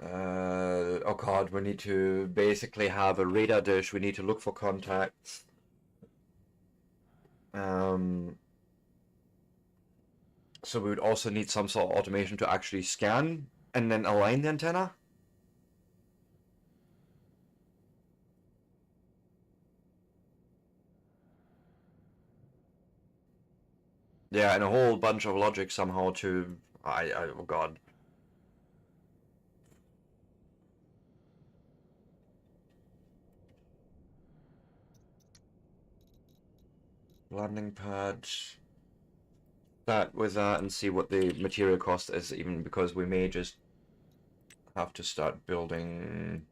Oh god, we need to basically have a radar dish. We need to look for contacts. So we would also need some sort of automation to actually scan and then align the antenna. Yeah, and a whole bunch of logic somehow to... oh god. Landing pad. That with that and see what the material cost is, even because we may just have to start building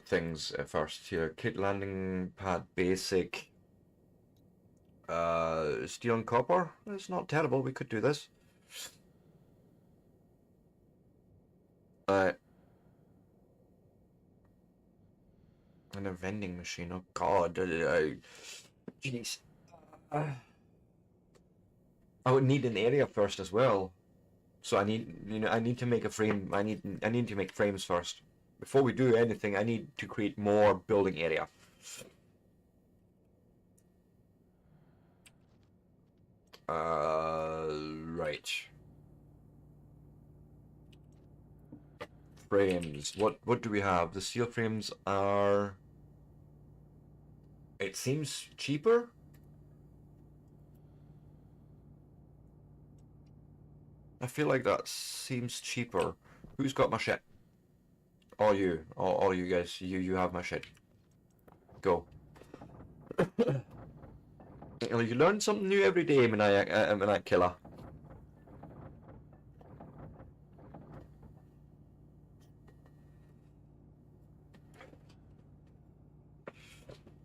things first here. Kit landing pad basic. Steel and copper. It's not terrible. We could do this. And a vending machine. Oh god. Jeez. I would need an area first as well. So I need, I need to make a frame. I need to make frames first. Before we do anything, I need to create more building area. Right. Frames. What do we have? The steel frames are... It seems cheaper. I feel like that seems cheaper. Who's got my shit? All you. All you guys. You have my shit. Go. You learn something new every day, Maniac Killer.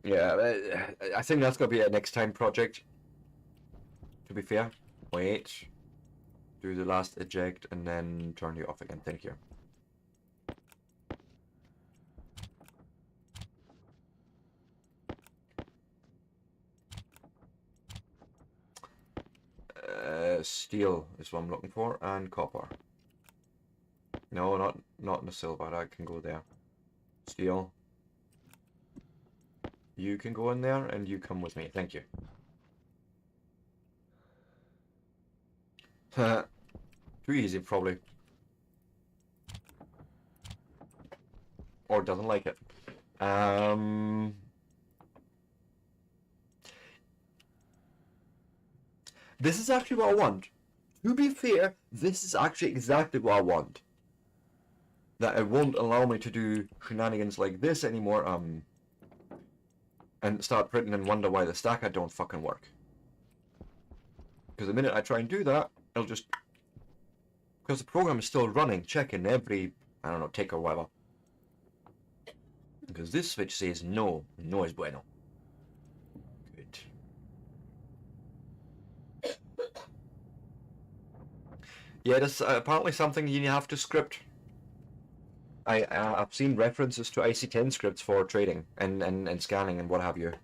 Yeah, I think that's gonna be a next time project. To be fair. Wait. Do the last eject and then turn you off again. Thank you. Steel is what I'm looking for, and copper. No, not in the silver. That can go there. Steel. You can go in there, and you come with me. Thank you. Too easy, probably. Or doesn't like it. This is actually what I want. To be fair, this is actually exactly what I want. That it won't allow me to do shenanigans like this anymore, and start printing and wonder why the stacker don't fucking work. Because the minute I try and do that, it'll just... Because the program is still running, checking every, I don't know, tick or whatever. Because this switch says no, no es bueno. Good. Yeah, that's apparently something you have to script. I've seen references to IC10 scripts for trading and scanning and what have you.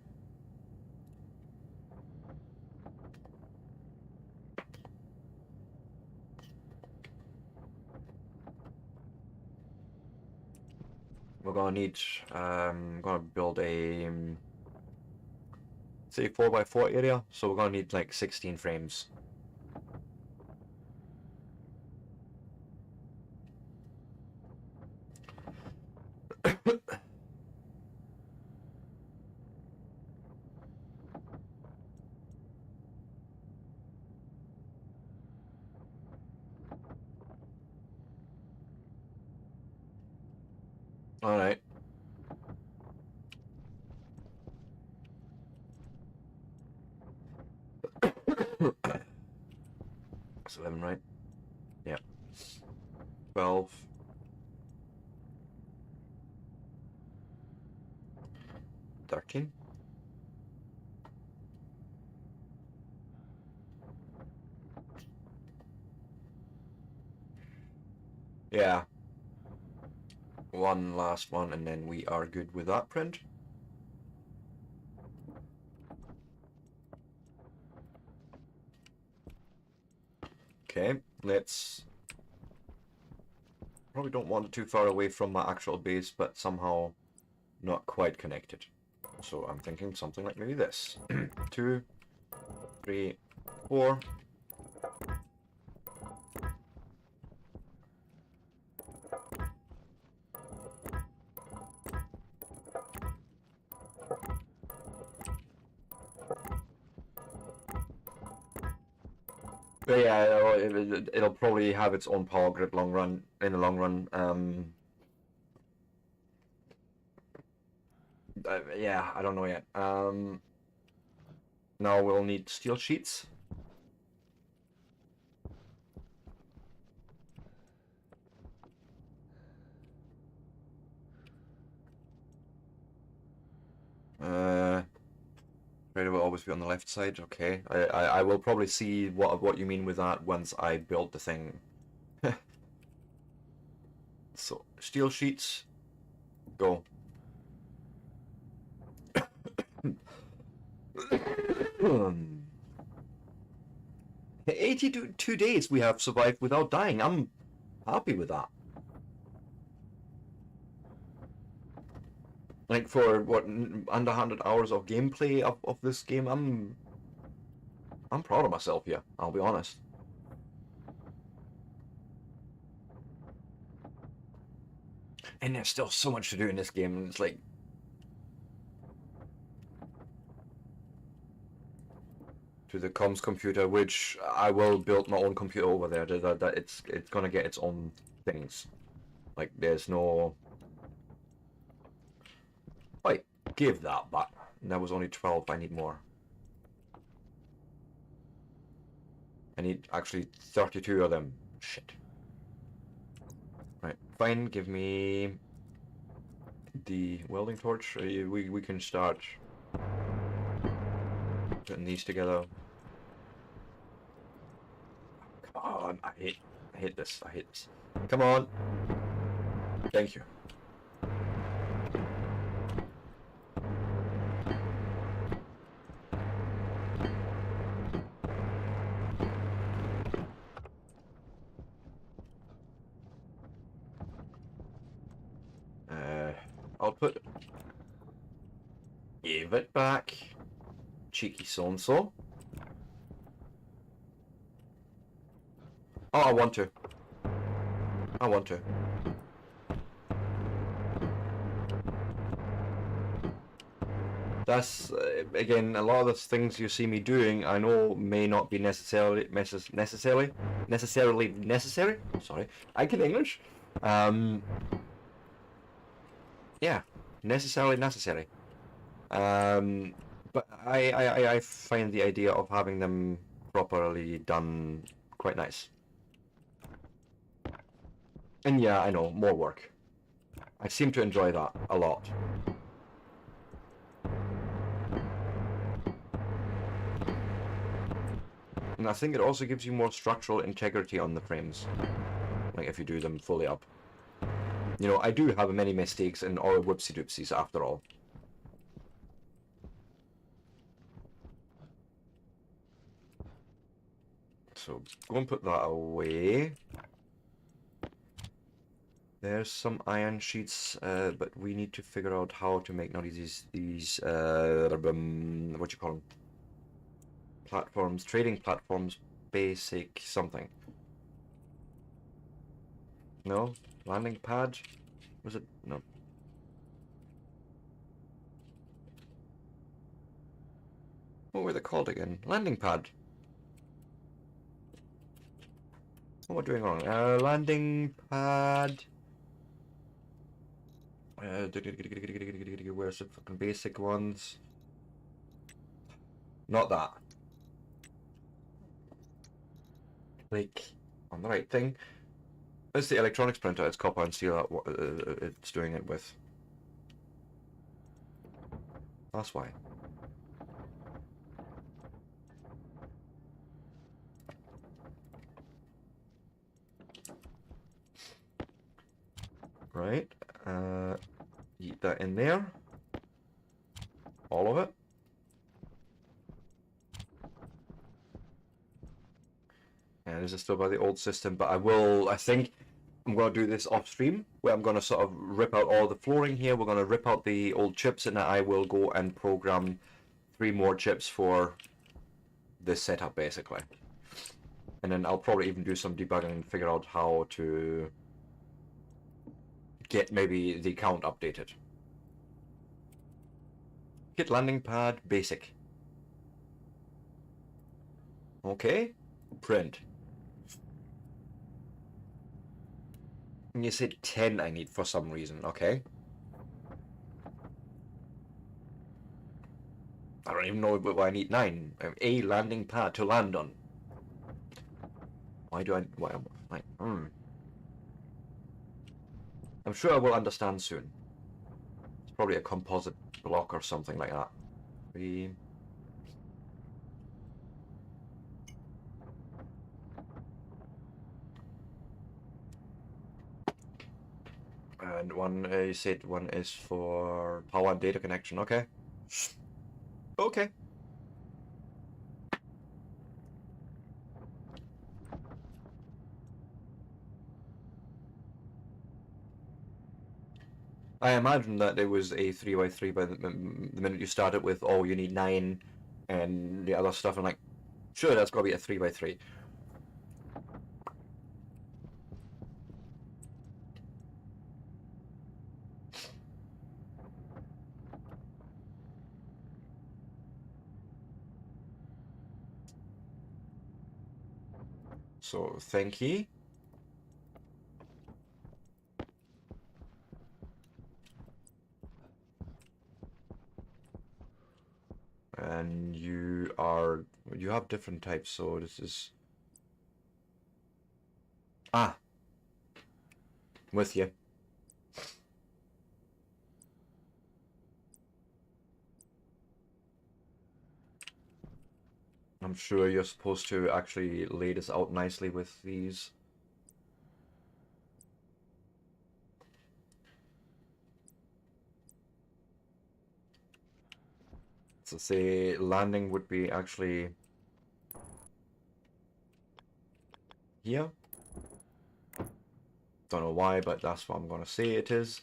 We're gonna need, gonna build a, say 4x4 area, so we're gonna need like 16 frames. Alright. That's 11, right? Yeah. 12. 13. Yeah. One last one, and then we are good with that print. Okay, let's... Probably don't want it too far away from my actual base, but somehow not quite connected. So I'm thinking something like maybe this. 2, 3, 4. But yeah, it'll probably have its own power grid in the long run. Yeah, I don't know yet. Now we'll need steel sheets. Trader will always be on the left side. Okay, I will probably see what you mean with that once I build the thing. So steel sheets, go. 82 days we have survived without dying. I'm happy with that. Like for what, under 100 hours of gameplay of this game, I'm proud of myself here, I'll be honest. And there's still so much to do in this game, and it's like to the comms computer, which I will build my own computer over there. That it's gonna get its own things. Like there's no. Wait, give that back. That was only 12. I need more. I need actually 32 of them. Shit. Right, fine. Give me the welding torch. We can start putting these together. Come on, I hate this. I hate this. Come on. Thank you. Output. Give it back. Cheeky so-and-so. Oh, I want to. I want to. That's, again, a lot of the things you see me doing, I know may not be necessarily necessary. Sorry, I can English. Yeah, necessarily necessary. But I find the idea of having them properly done quite nice. And yeah, I know, more work. I seem to enjoy that a lot. And I think it also gives you more structural integrity on the frames. Like if you do them fully up. You know, I do have many mistakes and or whoopsie-doopsies after all. So go and put that away. There's some iron sheets, but we need to figure out how to make now these what you call them? Platforms, trading platforms, basic something. No? Landing pad? Was it? No. What were they called again? Landing pad. What am I doing wrong? Landing pad. Where's the fucking basic ones? Not that. Click on the right thing. It's the electronics printer. It's copper and steel. It's doing it with. That's why. Right. Eat that in there. All of it. And this is still by the old system, but I think I'm going to do this off stream, where I'm going to sort of rip out all the flooring here. We're going to rip out the old chips, and I will go and program 3 more chips for this setup, basically. And then I'll probably even do some debugging and figure out how to get maybe the count updated. Kit landing pad, basic. Okay, print. And you said 10 I need for some reason, okay. I don't even know why I need 9. A landing pad to land on. Why am I, I'm sure I will understand soon. It's probably a composite block or something like that. 3. And one, you said one is for power and data connection, okay. Okay. I imagine that it was a 3x3 by the minute you started with, oh, you need 9 and the other stuff. I'm like, sure, that's got to be a 3x3. So, thank you. And you have different types, so this is... Ah! With you. I'm sure you're supposed to actually lay this out nicely with these. So say landing would be actually here. Don't know why, but that's what I'm gonna say it is.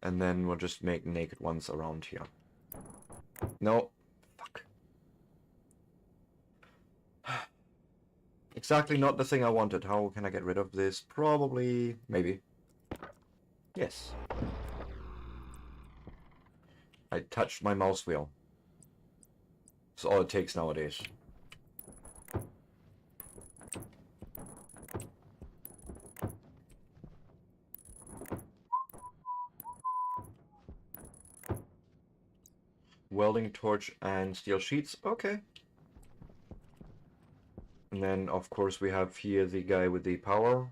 And then we'll just make naked ones around here. No. Fuck. Exactly not the thing I wanted. How can I get rid of this? Probably, maybe. Yes. I touched my mouse wheel. That's all it takes nowadays. Welding torch and steel sheets. Okay. And then, of course, we have here the guy with the power.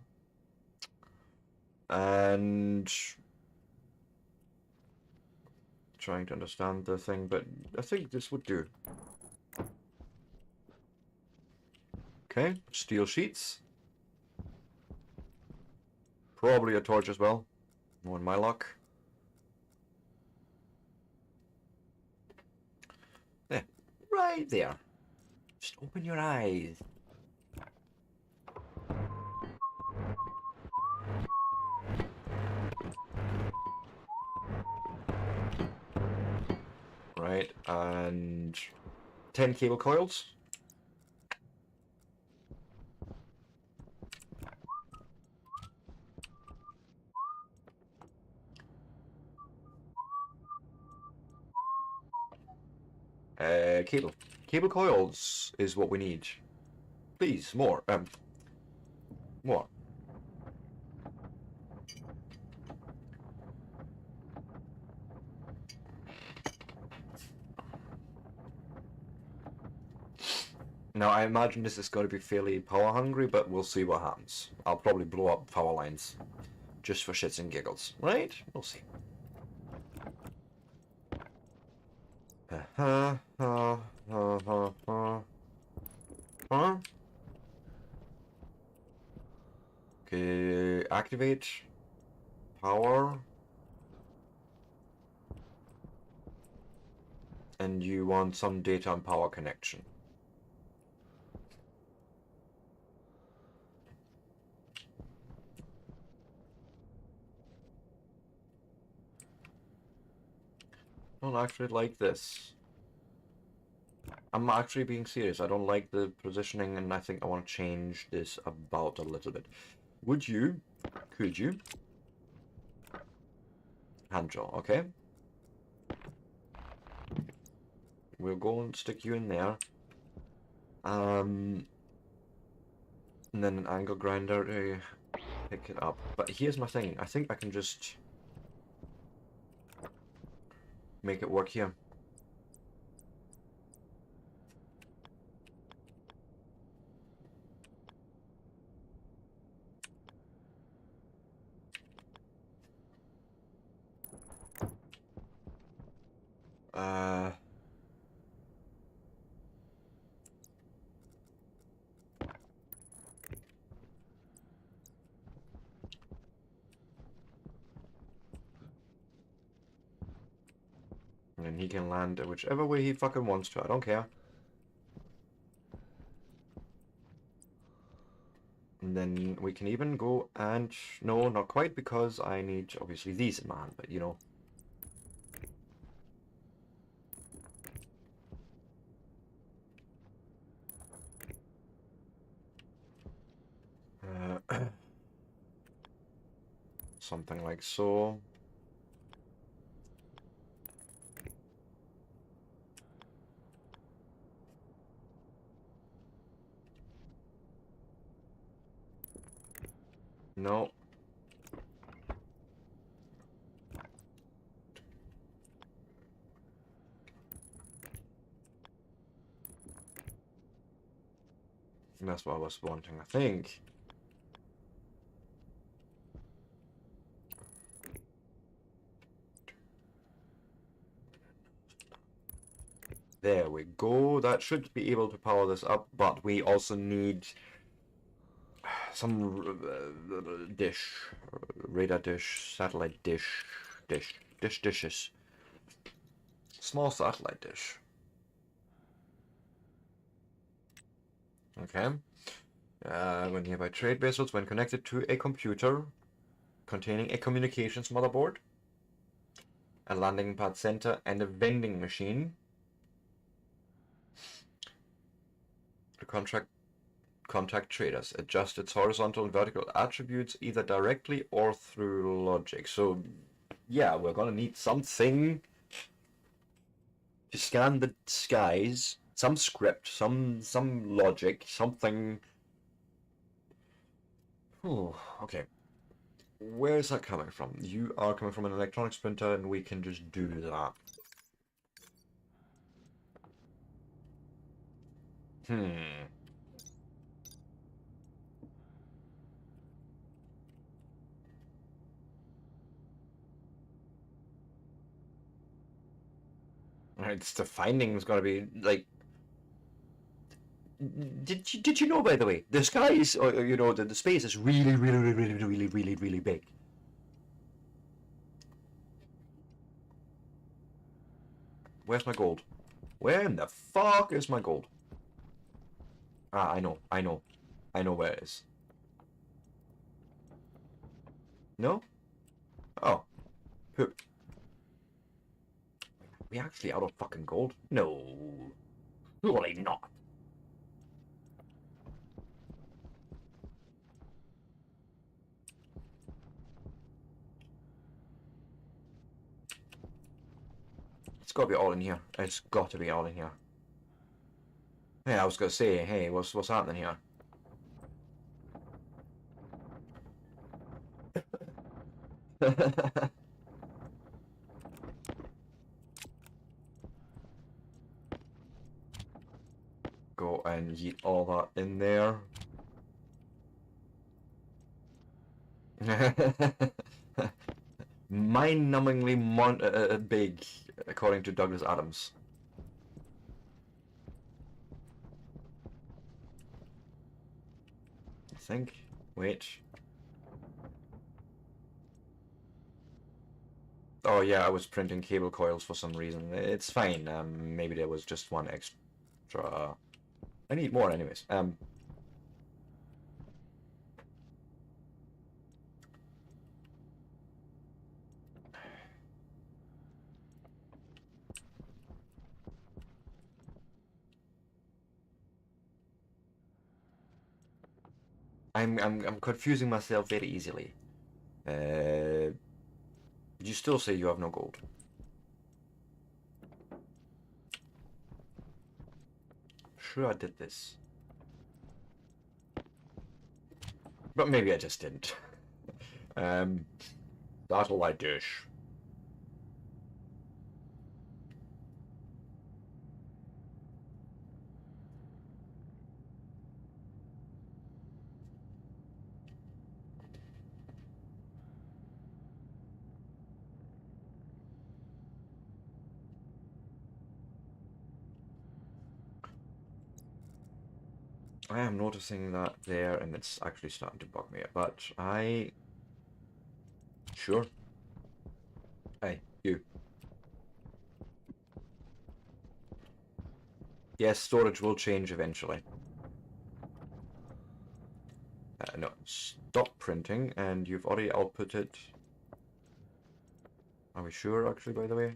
And... trying to understand the thing, but I think this would do. Okay, steel sheets. Probably a torch as well. More in my luck. There. Right there. Just open your eyes. Right, and 10 cable coils. Cable coils is what we need. Please, more. More. Now, I imagine this is going to be fairly power hungry, but we'll see what happens. I'll probably blow up power lines. Just for shits and giggles, right? We'll see. Uh, uh, uh, uh, uh, uh. Okay, activate power. And you want some data and power connection. I don't actually like this. I'm actually being serious. I don't like the positioning, and I think I want to change this about a little bit. Could you hand draw, okay? We'll go and stick you in there. And then an angle grinder to pick it up. But here's my thing. I think I can just make it work here. Uh... And he can land whichever way he fucking wants to. I don't care. And then we can even go and... No, not quite, because I need, obviously, these in my hand, but, you know. Something like so. No. That's what I was wanting, I think. There we go. That should be able to power this up, but we also need some dish, radar dish, satellite dishes. Small satellite dish. Okay. When nearby trade vessels, when connected to a computer containing a communications motherboard, a landing pad center, and a vending machine. To contact traders. Adjust its horizontal and vertical attributes either directly or through logic. So, yeah, we're gonna need something to scan the skies. Some script, some logic, something. Oh, okay. Where is that coming from? You are coming from an electronics printer, and we can just do that. It's the findings gotta be like. Did you know, by the way, the sky is, or, you know, the space is really big. Where's my gold? Where in the fuck is my gold? Ah, I know where it is. No? Oh, poop. We actually out of fucking gold? No, surely not. It's got to be all in here. It's got to be all in here. Hey, I was gonna say, hey, what's happening here? Go and yeet all that in there. Mind-numbingly big, according to Douglas Adams. think. Wait. Oh yeah, I was printing cable coils for some reason. It's fine. Maybe there was just one extra. I need more anyways. I'm confusing myself very easily. You still say you have no gold. Sure, I did this. But maybe I just didn't. Satellite dish. I am noticing that there, and it's actually starting to bug me. But sure. Hey, you. Yes, storage will change eventually. No, stop printing, and you've already outputted. Are we sure, actually, by the way?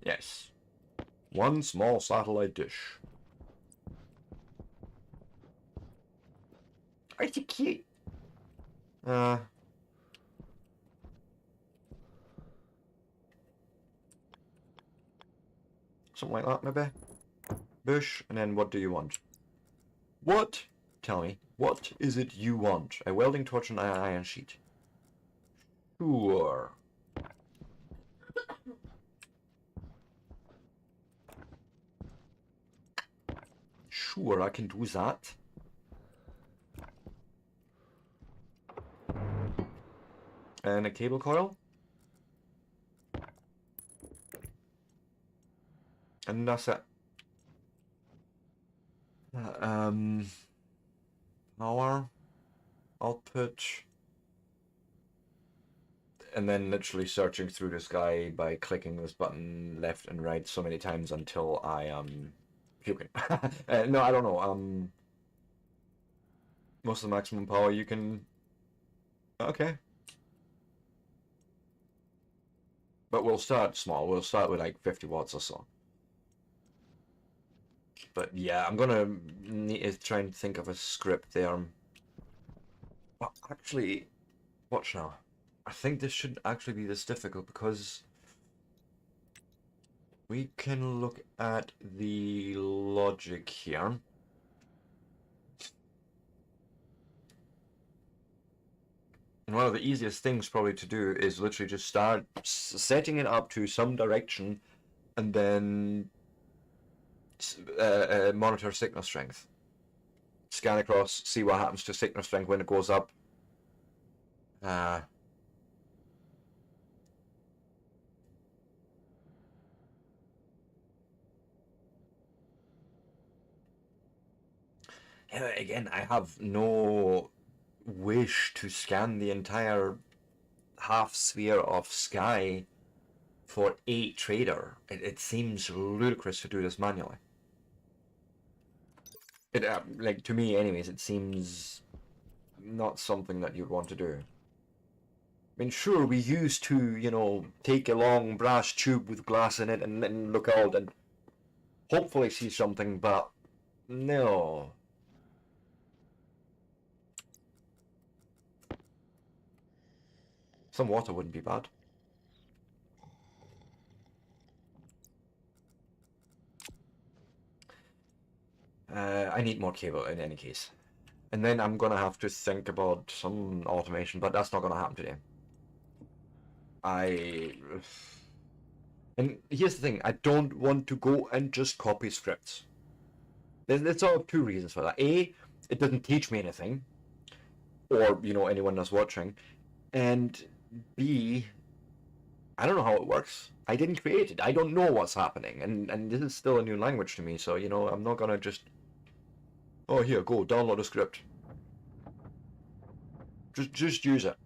Yes. One small satellite dish. Pretty cute. Something like that, maybe? Bush, and then what do you want? What? Tell me, what is it you want? A welding torch and an iron sheet. Sure. Sure, I can do that. And a cable coil. And that's it. Power. Output. And then literally searching through this guy by clicking this button left and right so many times until I am puking. No, I don't know. Most of the maximum power you can. Okay. But we'll start small. We'll start with like 50 watts or so. But yeah, I'm gonna need to try and think of a script there. Well, actually, watch now. I think this shouldn't actually be this difficult because we can look at the logic here. And one of the easiest things probably to do is literally just start setting it up to some direction and then monitor signal strength. Scan across, see what happens to signal strength when it goes up. Again, I have no wish to scan the entire half sphere of sky for 8 trader. It seems ludicrous to do this manually. It like to me, anyways, it seems not something that you'd want to do. I mean, sure, we used to, you know, take a long brass tube with glass in it and then look out and hopefully see something, but no. Some water wouldn't be bad. I need more cable in any case. And then I'm gonna have to think about some automation, but that's not gonna happen today. And here's the thing, I don't want to go and just copy scripts. There's sort of 2 reasons for that. A, it doesn't teach me anything, or, you know, anyone that's watching. And B, I don't know how it works. I didn't create it. I don't know what's happening. And this is still a new language to me, so, you know, I'm not gonna just... Oh, here, go, download a script. Just use it.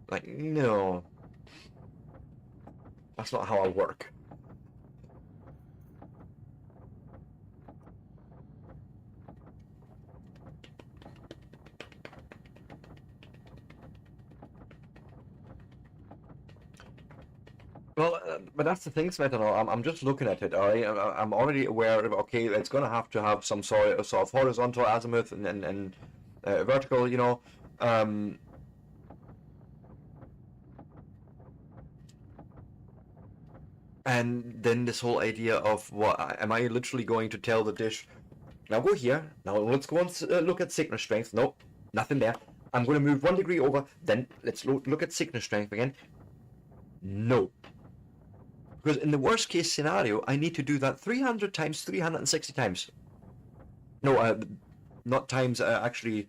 Like, no. That's not how I work. Well, but that's the thing, Smetana. I'm just looking at it. All right, I'm already aware of, okay, it's going to have some sort of horizontal azimuth and vertical, you know. And then this whole idea of what am I literally going to tell the dish? Now go here. Now let's go and look at sickness strength. Nope, nothing there. I'm going to move 1 degree over. Then let's look at sickness strength again. No. Because in the worst case scenario, I need to do that 300 times 360 times. No, not times, actually,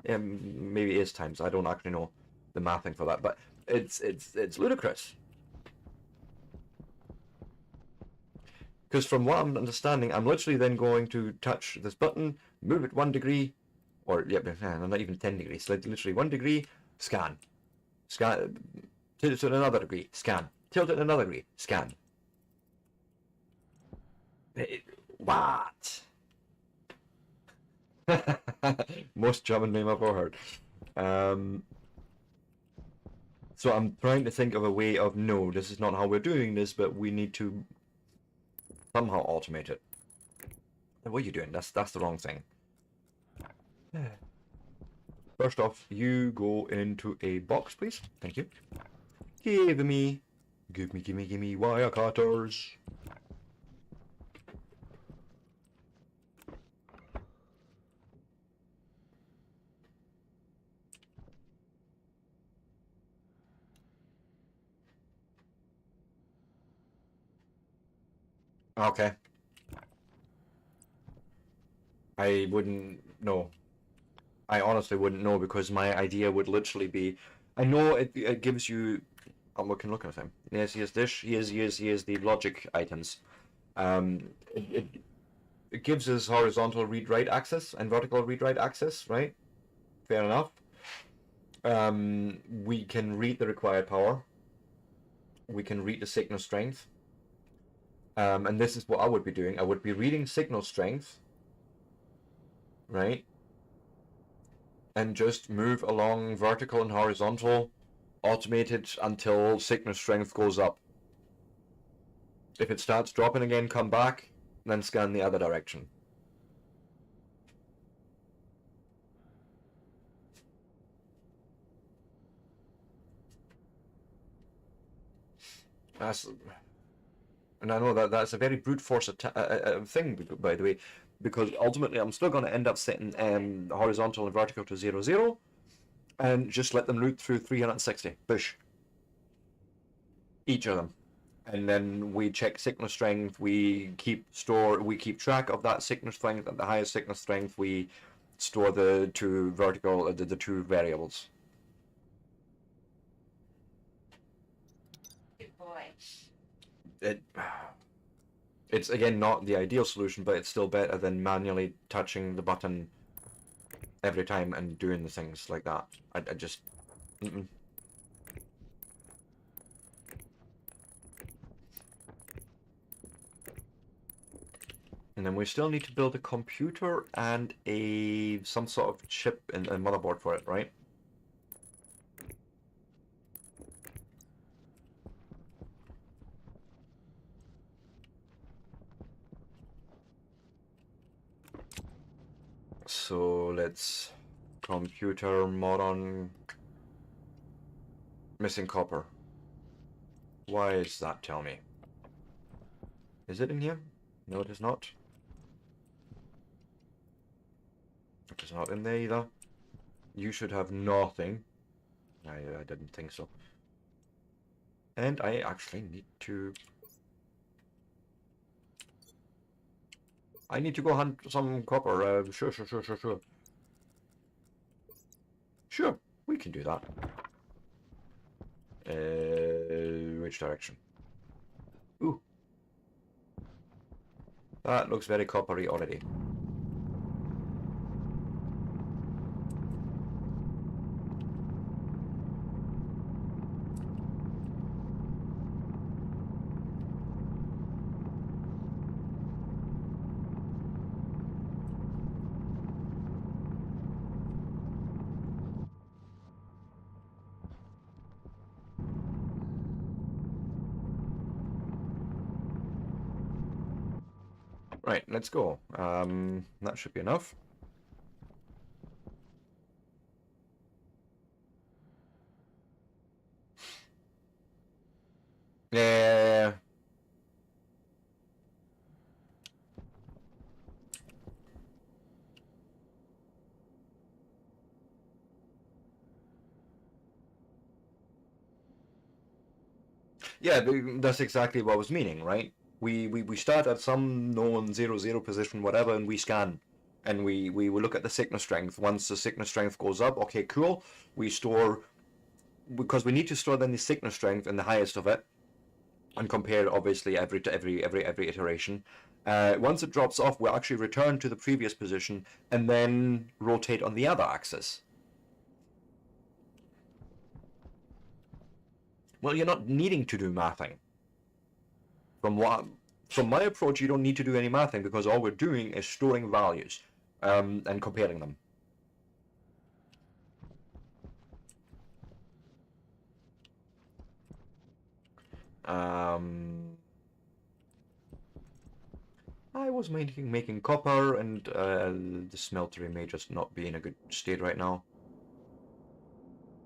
maybe it is times. I don't actually know the mathing for that, but it's ludicrous. Because from what I'm understanding, I'm literally then going to touch this button, move it 1 degree, or, yeah, not even 10 degrees, literally 1 degree, scan. Scan, tilt it another degree, scan. Tilt it another degree, scan. What? Most German name I've ever heard. So I'm trying to think of a way of, no, this is not how we're doing this, but we need to somehow automate it. What are you doing? That's the wrong thing. First off, you go into a box, please. Thank you. Give me wire cutters. Okay. I wouldn't know. I honestly wouldn't know, because my idea would literally be, I know it gives you, we can look at him. Yes, he has dish, he has the logic items. It gives us horizontal read-write access and vertical read-write access, right? Fair enough. We can read the required power. We can read the signal strength. And this is what I would be doing. I would be reading signal strength, right? And just move along vertical and horizontal, automate it until signal strength goes up. If it starts dropping again, come back, then scan the other direction. And I know that's a very brute force thing, by the way, because ultimately I'm still going to end up setting horizontal and vertical to 0, 0, and just let them loop through 360. Push. Each of them. And then we check signal strength, we keep track of that signal strength. At the highest signal strength, we store the two vertical, the two variables. Good boy. It's again not the ideal solution, but it's still better than manually touching the button every time and doing the things like that. I just And then we still need to build a computer and some sort of chip and a motherboard for it, right? So let's computer modern missing copper. Why is that? Tell me. Is it in here? No, it is not. It is not in there either. You should have nothing. I didn't think so. And I actually need to... I need to go hunt some copper. Sure. Sure, we can do that. Which direction? Ooh. That looks very coppery already. Right, let's go. That should be enough. Yeah. Yeah, that's exactly what I was meaning, right? We start at some known 0, 0 position, whatever, and we scan. And we will look at the sickness strength. Once the sickness strength goes up, okay, cool. We store, because we need to store then the sickness strength in the highest of it, and compare obviously every iteration. Once it drops off, we'll actually return to the previous position and then rotate on the other axis. Well, you're not needing to do mathing. From my approach, you don't need to do any mathing because all we're doing is storing values and comparing them. I was making copper, and the smeltery may just not be in a good state right now.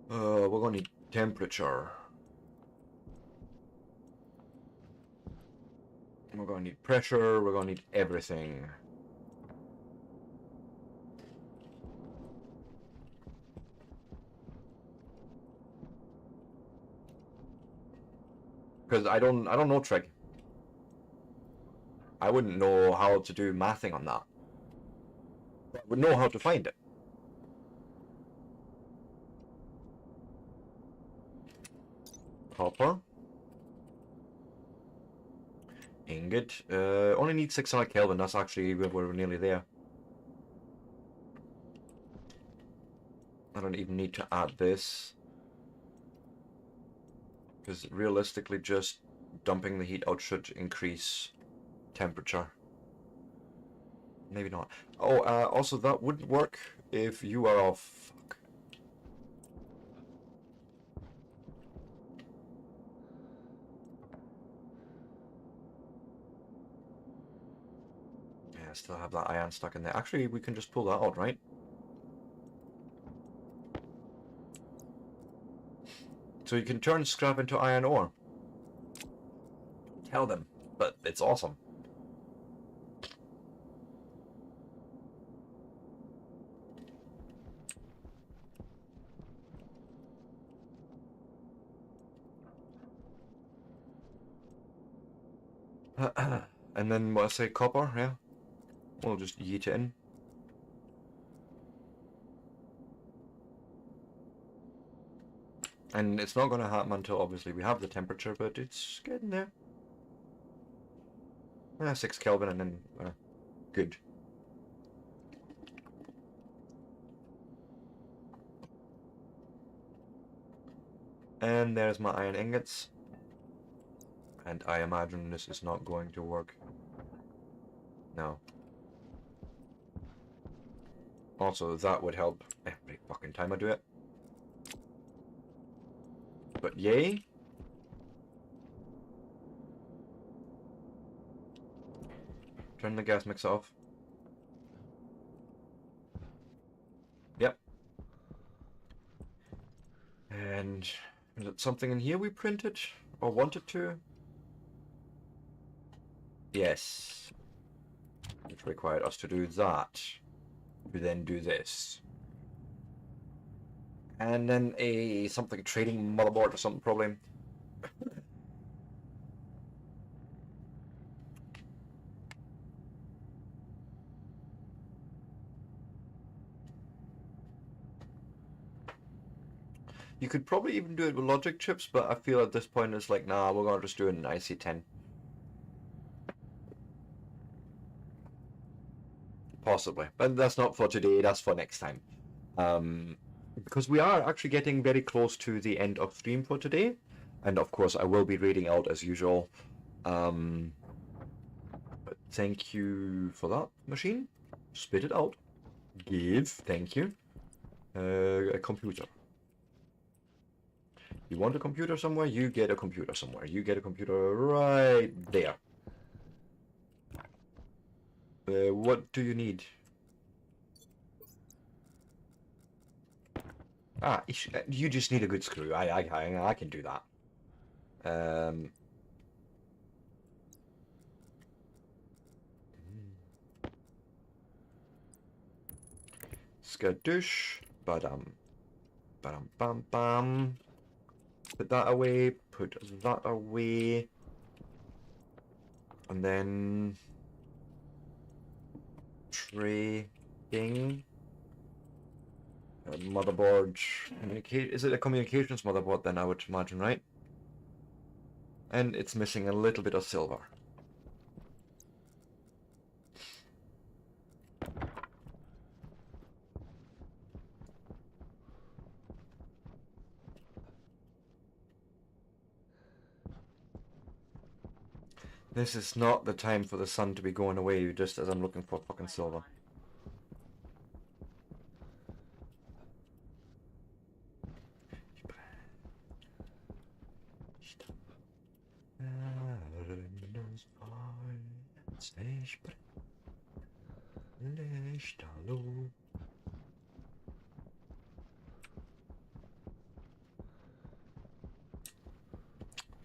We're gonna need temperature. We're gonna need pressure. We're gonna need everything. Because I don't know trig. I wouldn't know how to do mathing on that. But I would know how to find it. Copper. Ingot. Only need 600 Kelvin. That's actually, we're nearly there. I don't even need to add this. Because realistically, just dumping the heat out should increase temperature. Maybe not. Oh, also that wouldn't work if you are off. Fuck. Yeah, I still have that iron stuck in there. Actually, we can just pull that out, right? So you can turn scrap into iron ore. Tell them, but it's awesome. And then what I say, copper, yeah? We'll just yeet it in. And it's not going to happen until obviously we have the temperature, but it's getting there. 6 Kelvin and then good. And there's my iron ingots. And I imagine this is not going to work. No. Also, that would help every fucking time I do it. But yay. Turn the gas mixer off. Yep. And is it something in here we printed? Or wanted to? Yes. Which required us to do that. To then do this. And then a something trading motherboard or something probably. You could probably even do it with logic chips, but I feel at this point it's like, nah, we're gonna just do an IC10. Possibly, but that's not for today, that's for next time. Because we are actually getting very close to the end of stream for today, and of course I will be reading out as usual. But thank you for that, machine. Spit it out. Give, thank you. A computer. You want a computer somewhere? You get a computer somewhere. You get a computer right there. What do you need? Ah, you just need a good screw. I can do that. Skadoosh. Badam. Badam bam bam. Put that away. Put that away. And then trading. Motherboard. Is it a communications motherboard then, I would imagine, right? And it's missing a little bit of silver. This is not the time for the sun to be going away just as I'm looking for fucking silver.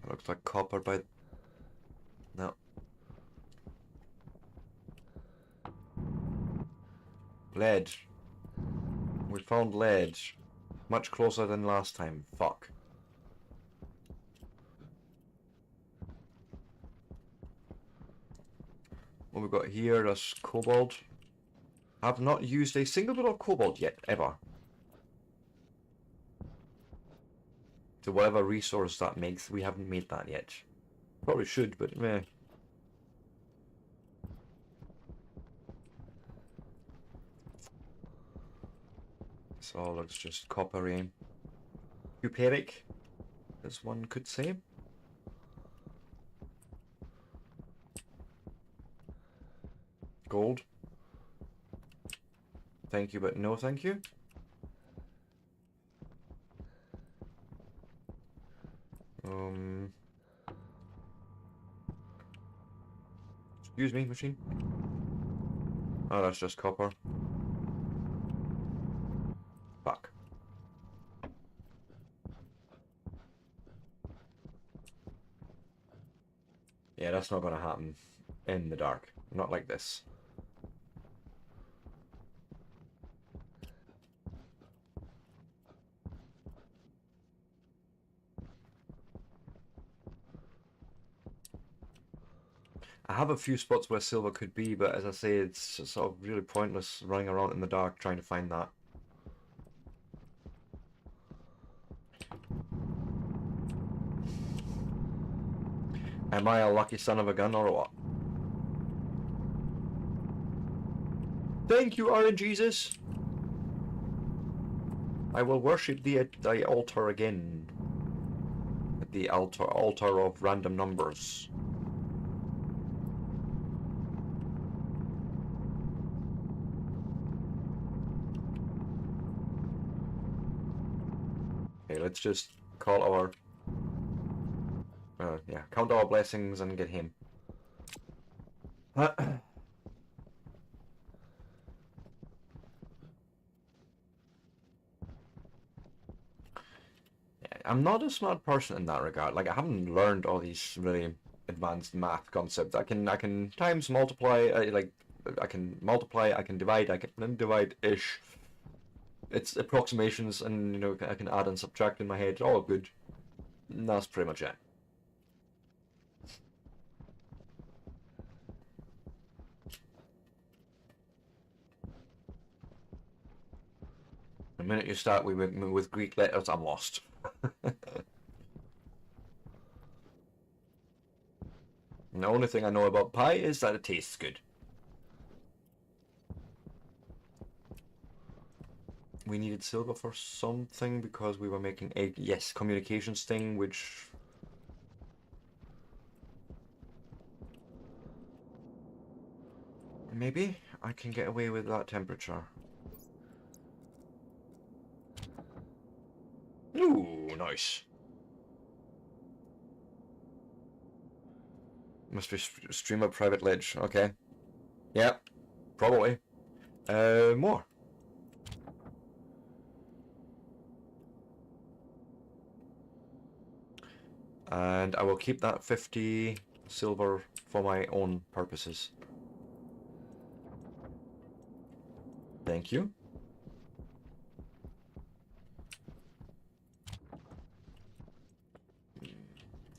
Looks like copper by... No. Lead. We found lead. Much closer than last time. Fuck. What we got here is cobalt. I've not used a single bit of cobalt yet, ever. So whatever resource that makes, we haven't made that yet. Probably should, but meh. This all looks just coppery. Cuperic, as one could say. Gold. Thank you, but no thank you. Excuse me, machine. Oh, that's just copper. Fuck. Yeah, that's not gonna happen in the dark. Not like this. I have a few spots where silver could be, but as I say, it's sort of really pointless running around in the dark trying to find that. Am I a lucky son of a gun or what? Thank you, RNGesus! I will worship the altar again. The altar of random numbers. Okay, let's just call our... yeah, count our blessings and get him. I'm not a smart person in that regard. Like, I haven't learned all these really advanced math concepts. I can times multiply, I can multiply, I can divide, I can divide-ish. It's approximations, and, you know, I can add and subtract in my head. All good. And that's pretty much it. The minute you start with Greek letters, I'm lost. And the only thing I know about pie is that it tastes good. We needed silver for something because we were making a, yes, communications thing, which... Maybe I can get away with that temperature. Ooh, nice. Must be streamer private ledge. Okay. Yep. Probably. More. And I will keep that 50 silver for my own purposes. Thank you.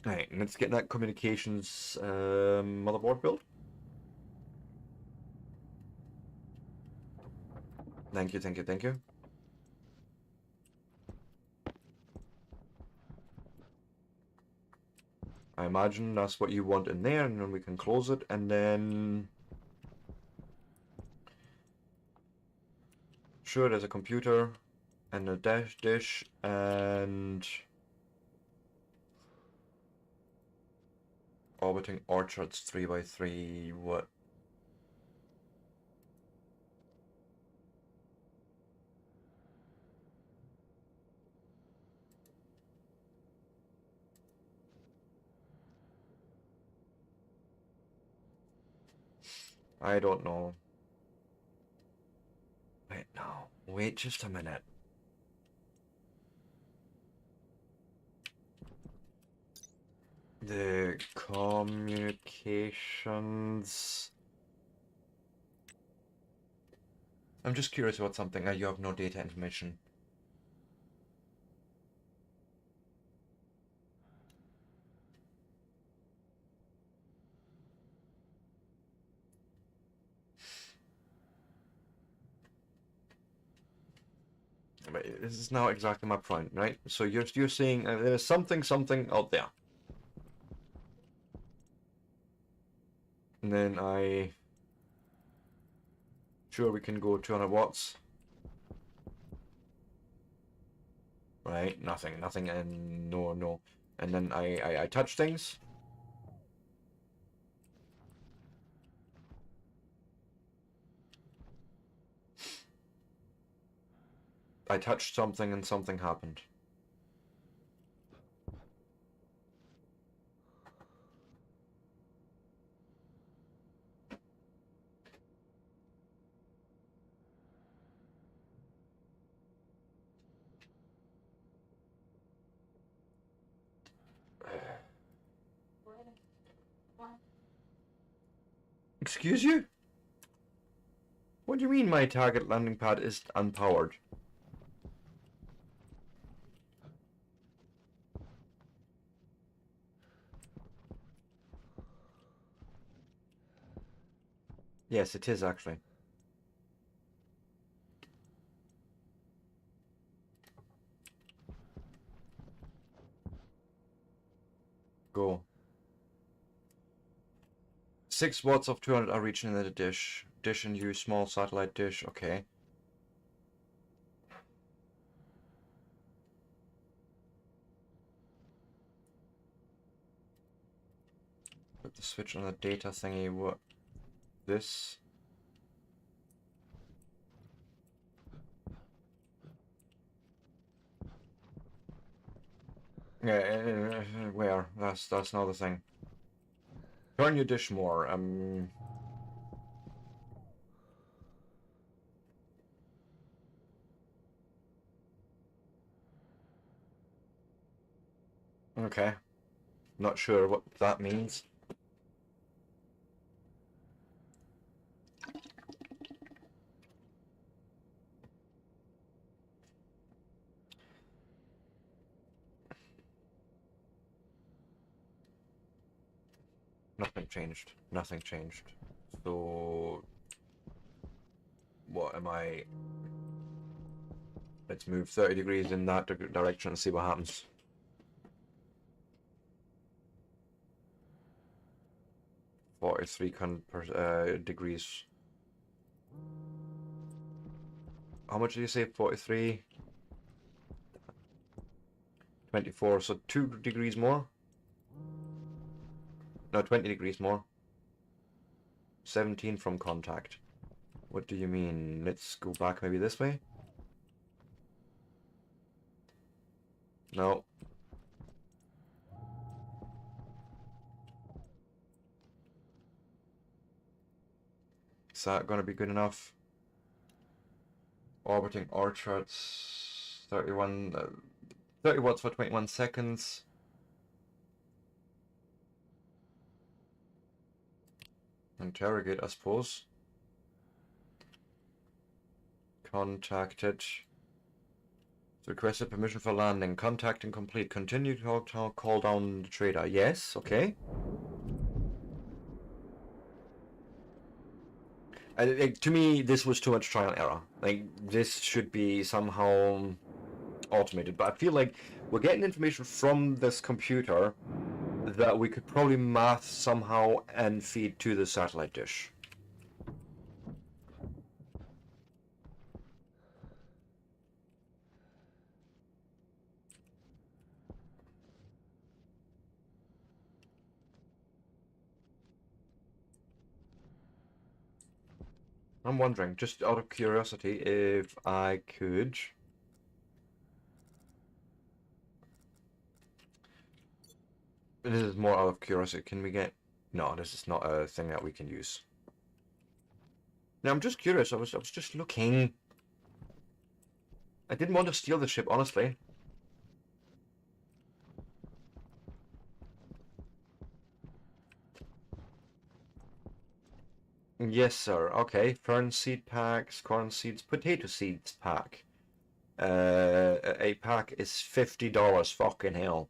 Right, let's get that communications motherboard built. Thank you, thank you, thank you. I imagine that's what you want in there, and then we can close it, and then... Sure, there's a computer, and a dish, and... Orbiting orchards 3x3, what? I don't know. Wait, no. Wait just a minute. The communications... I'm just curious about something. You have no data information. But this is now exactly my point, right? So you're saying there's something out there. And then sure, we can go 200 watts. Right, nothing, and no. And then I touch things. I touched something and something happened. Excuse you? What do you mean my target landing pad is unpowered? Yes, it is actually. Go. 6 watts of 200 are reaching into the dish. Dish and use small satellite dish. Okay. Put the switch on the data thingy. What? This? Yeah, where? That's another thing. Turn your dish more. Okay. Not sure what that means. Nothing changed. Nothing changed. So... What am I... Let's move 30 degrees in that direction and see what happens. degrees. How much did you say? 43? 24, so 2 degrees more? No, 20 degrees more. 17 from contact. What do you mean? Let's go back maybe this way? No. that going to be good enough? Orbiting orchards, 30 watts for 21 seconds. Interrogate, I suppose. Contacted. Requested permission for landing. Contacting complete. Continue to call down the trader. Yes, okay. To me, this was too much trial and error. Like, this should be somehow automated. But I feel like we're getting information from this computer that we could probably math somehow and feed to the satellite dish. I'm wondering, just out of curiosity, if I could... This is more out of curiosity. Can we get... No, this is not a thing that we can use. Now, I'm just curious. I was just looking. I didn't want to steal the ship, honestly. Yes, sir. Okay. Fern seed packs, corn seeds, potato seeds pack. A pack is $50. Fucking hell.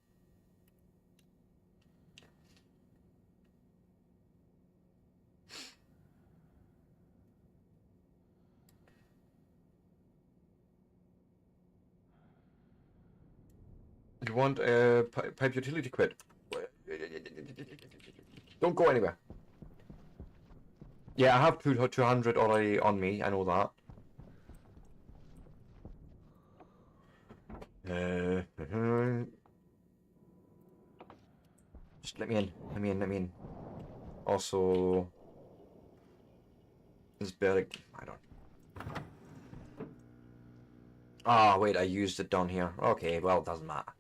You want a pipe utility kit? Don't go anywhere. Yeah, I have 200 already on me. I know that. Just let me in. Let me in. Let me in. Also, this better. I don't. Ah, wait. I used it down here. Okay. Well, it doesn't matter.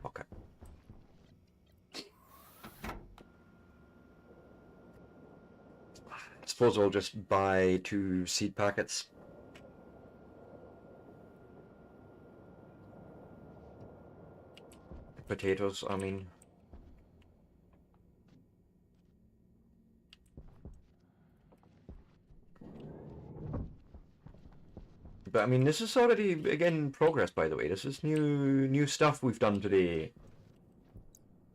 Okay. I suppose I'll just buy 2 seed packets. Potatoes, I mean. But I mean, this is already, again, progress, by the way. This is new stuff we've done today.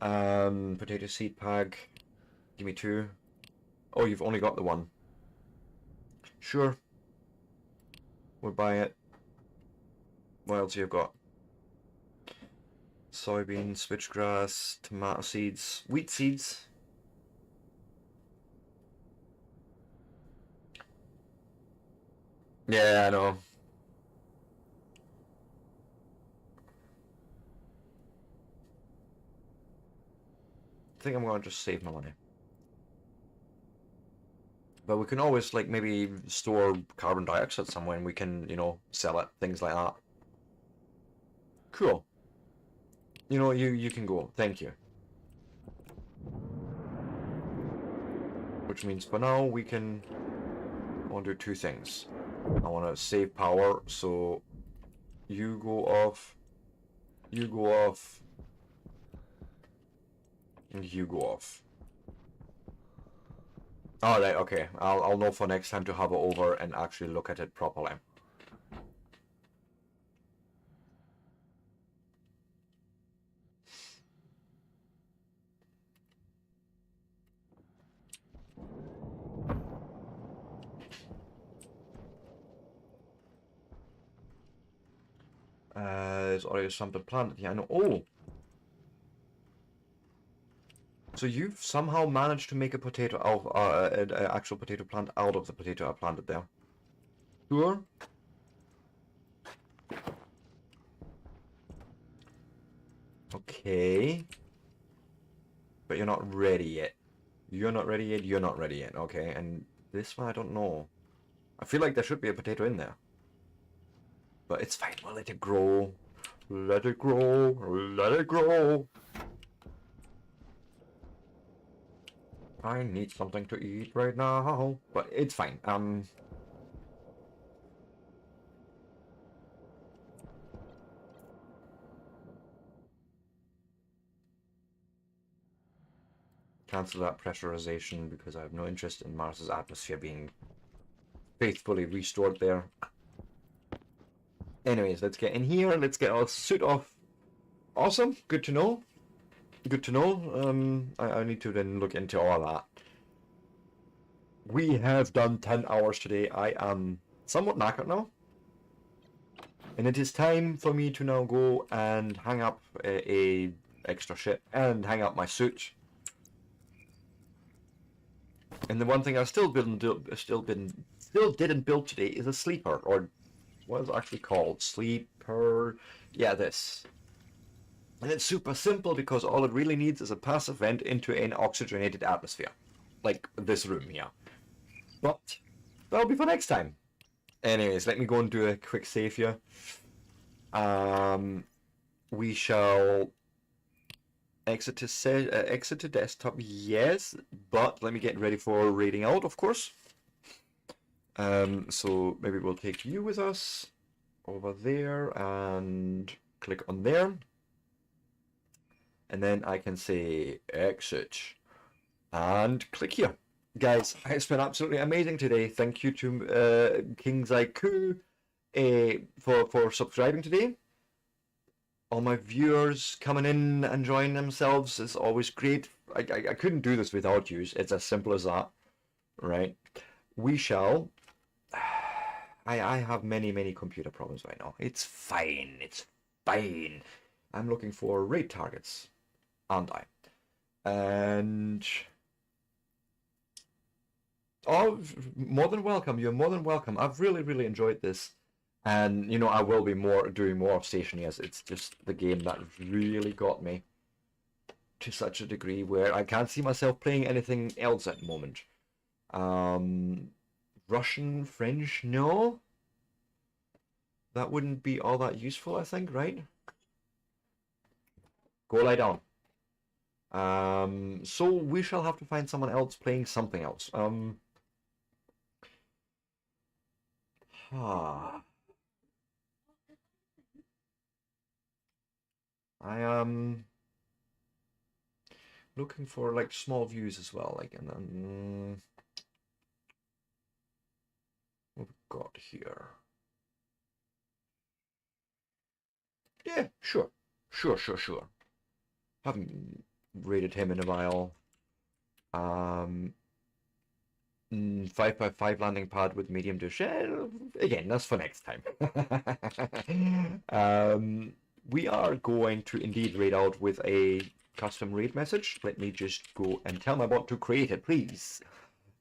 Potato seed pack. Give me 2. Oh, you've only got the 1. Sure. We'll buy it. What else you've got? Soybeans, switchgrass, tomato seeds, wheat seeds. Yeah, I know. I think I'm gonna just save my money. But we can always, like, maybe store carbon dioxide somewhere and we can, you know, sell it, things like that. Cool. You know, you can go. Thank you. Which means for now we can... I want to do 2 things. I want to save power, so you go off, you go off, and you go off. Alright, okay. I'll know for next time to hover over and actually look at it properly. There's already something planted here. I know. Oh! So you've somehow managed to make a potato out, an actual potato plant out of the potato I planted there. Sure. Okay. But you're not ready yet. You're not ready yet, you're not ready yet. Okay, and this one I don't know. I feel like there should be a potato in there. But it's fine, we'll let it grow. Let it grow. Let it grow. I need something to eat right now, but it's fine. Cancel that pressurization because I have no interest in Mars's atmosphere being faithfully restored there. Anyways, let's get in here. Let's get our suit off. Awesome. Good to know. Good to know. I need to then look into all that. We have done 10 hours today. I am somewhat knackered now. And it is time for me to now go and hang up a extra ship and hang up my suit. And the one thing I still didn't build today is a sleeper, or what is it actually called? Sleeper. Yeah, this. And it's super simple because all it really needs is a passive vent into an oxygenated atmosphere, like this room here. But that'll be for next time. Anyways, let me go and do a quick save here. We shall exit to desktop, yes, but let me get ready for raiding out, of course. So maybe we'll take you with us over there and click on there. And then I can say exit and click here. Guys, it's been absolutely amazing today. Thank you to King Zaiku for subscribing today. All my viewers coming in and enjoying themselves is always great. I couldn't do this without you. It's as simple as that, right? We shall... I have many computer problems right now. It's fine. It's fine. I'm looking for raid targets, aren't I? And... oh, more than welcome. You're more than welcome. I've really enjoyed this. And, you know, I will be doing more of Stationeers. It's just the game that really got me to such a degree where I can't see myself playing anything else at the moment. Russian, French, no. That wouldn't be all that useful, I think, right? Go lie down. So we shall have to find someone else playing something else. I am looking for like small views as well, like, and then what we've got here. Yeah, sure. Haven't rated him in a while. 5x5 landing pad with medium dish. Again, that's for next time. We are going to indeed raid out with a custom raid message. Let me just go and tell my bot to create it, please.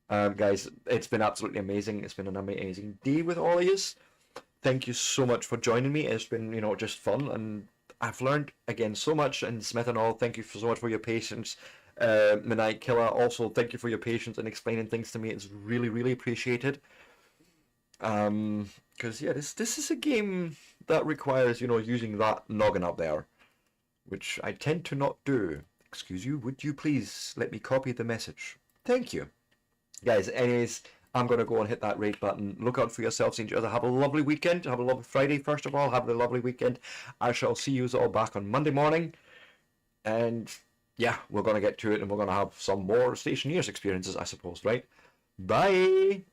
Guys, it's been absolutely amazing. It's been an amazing day with all of you. Thank you so much for joining me. It's been, you know, just fun, and I've learned again so much. And Smith and all, thank you so much for your patience. Midnight Killer, also thank you for your patience and explaining things to me. It's really appreciated. Because yeah, this is a game that requires, you know, using that noggin up there, which I tend to not do. Excuse you, would you please let me copy the message? Thank you. Guys, anyways, I'm going to go and hit that rate button. Look out for yourselves and each other. Have a lovely weekend. Have a lovely Friday, first of all. Have a lovely weekend. I shall see you all back on Monday morning. And yeah, we're going to get to it, and we're going to have some more Stationeers experiences, I suppose, right? Bye!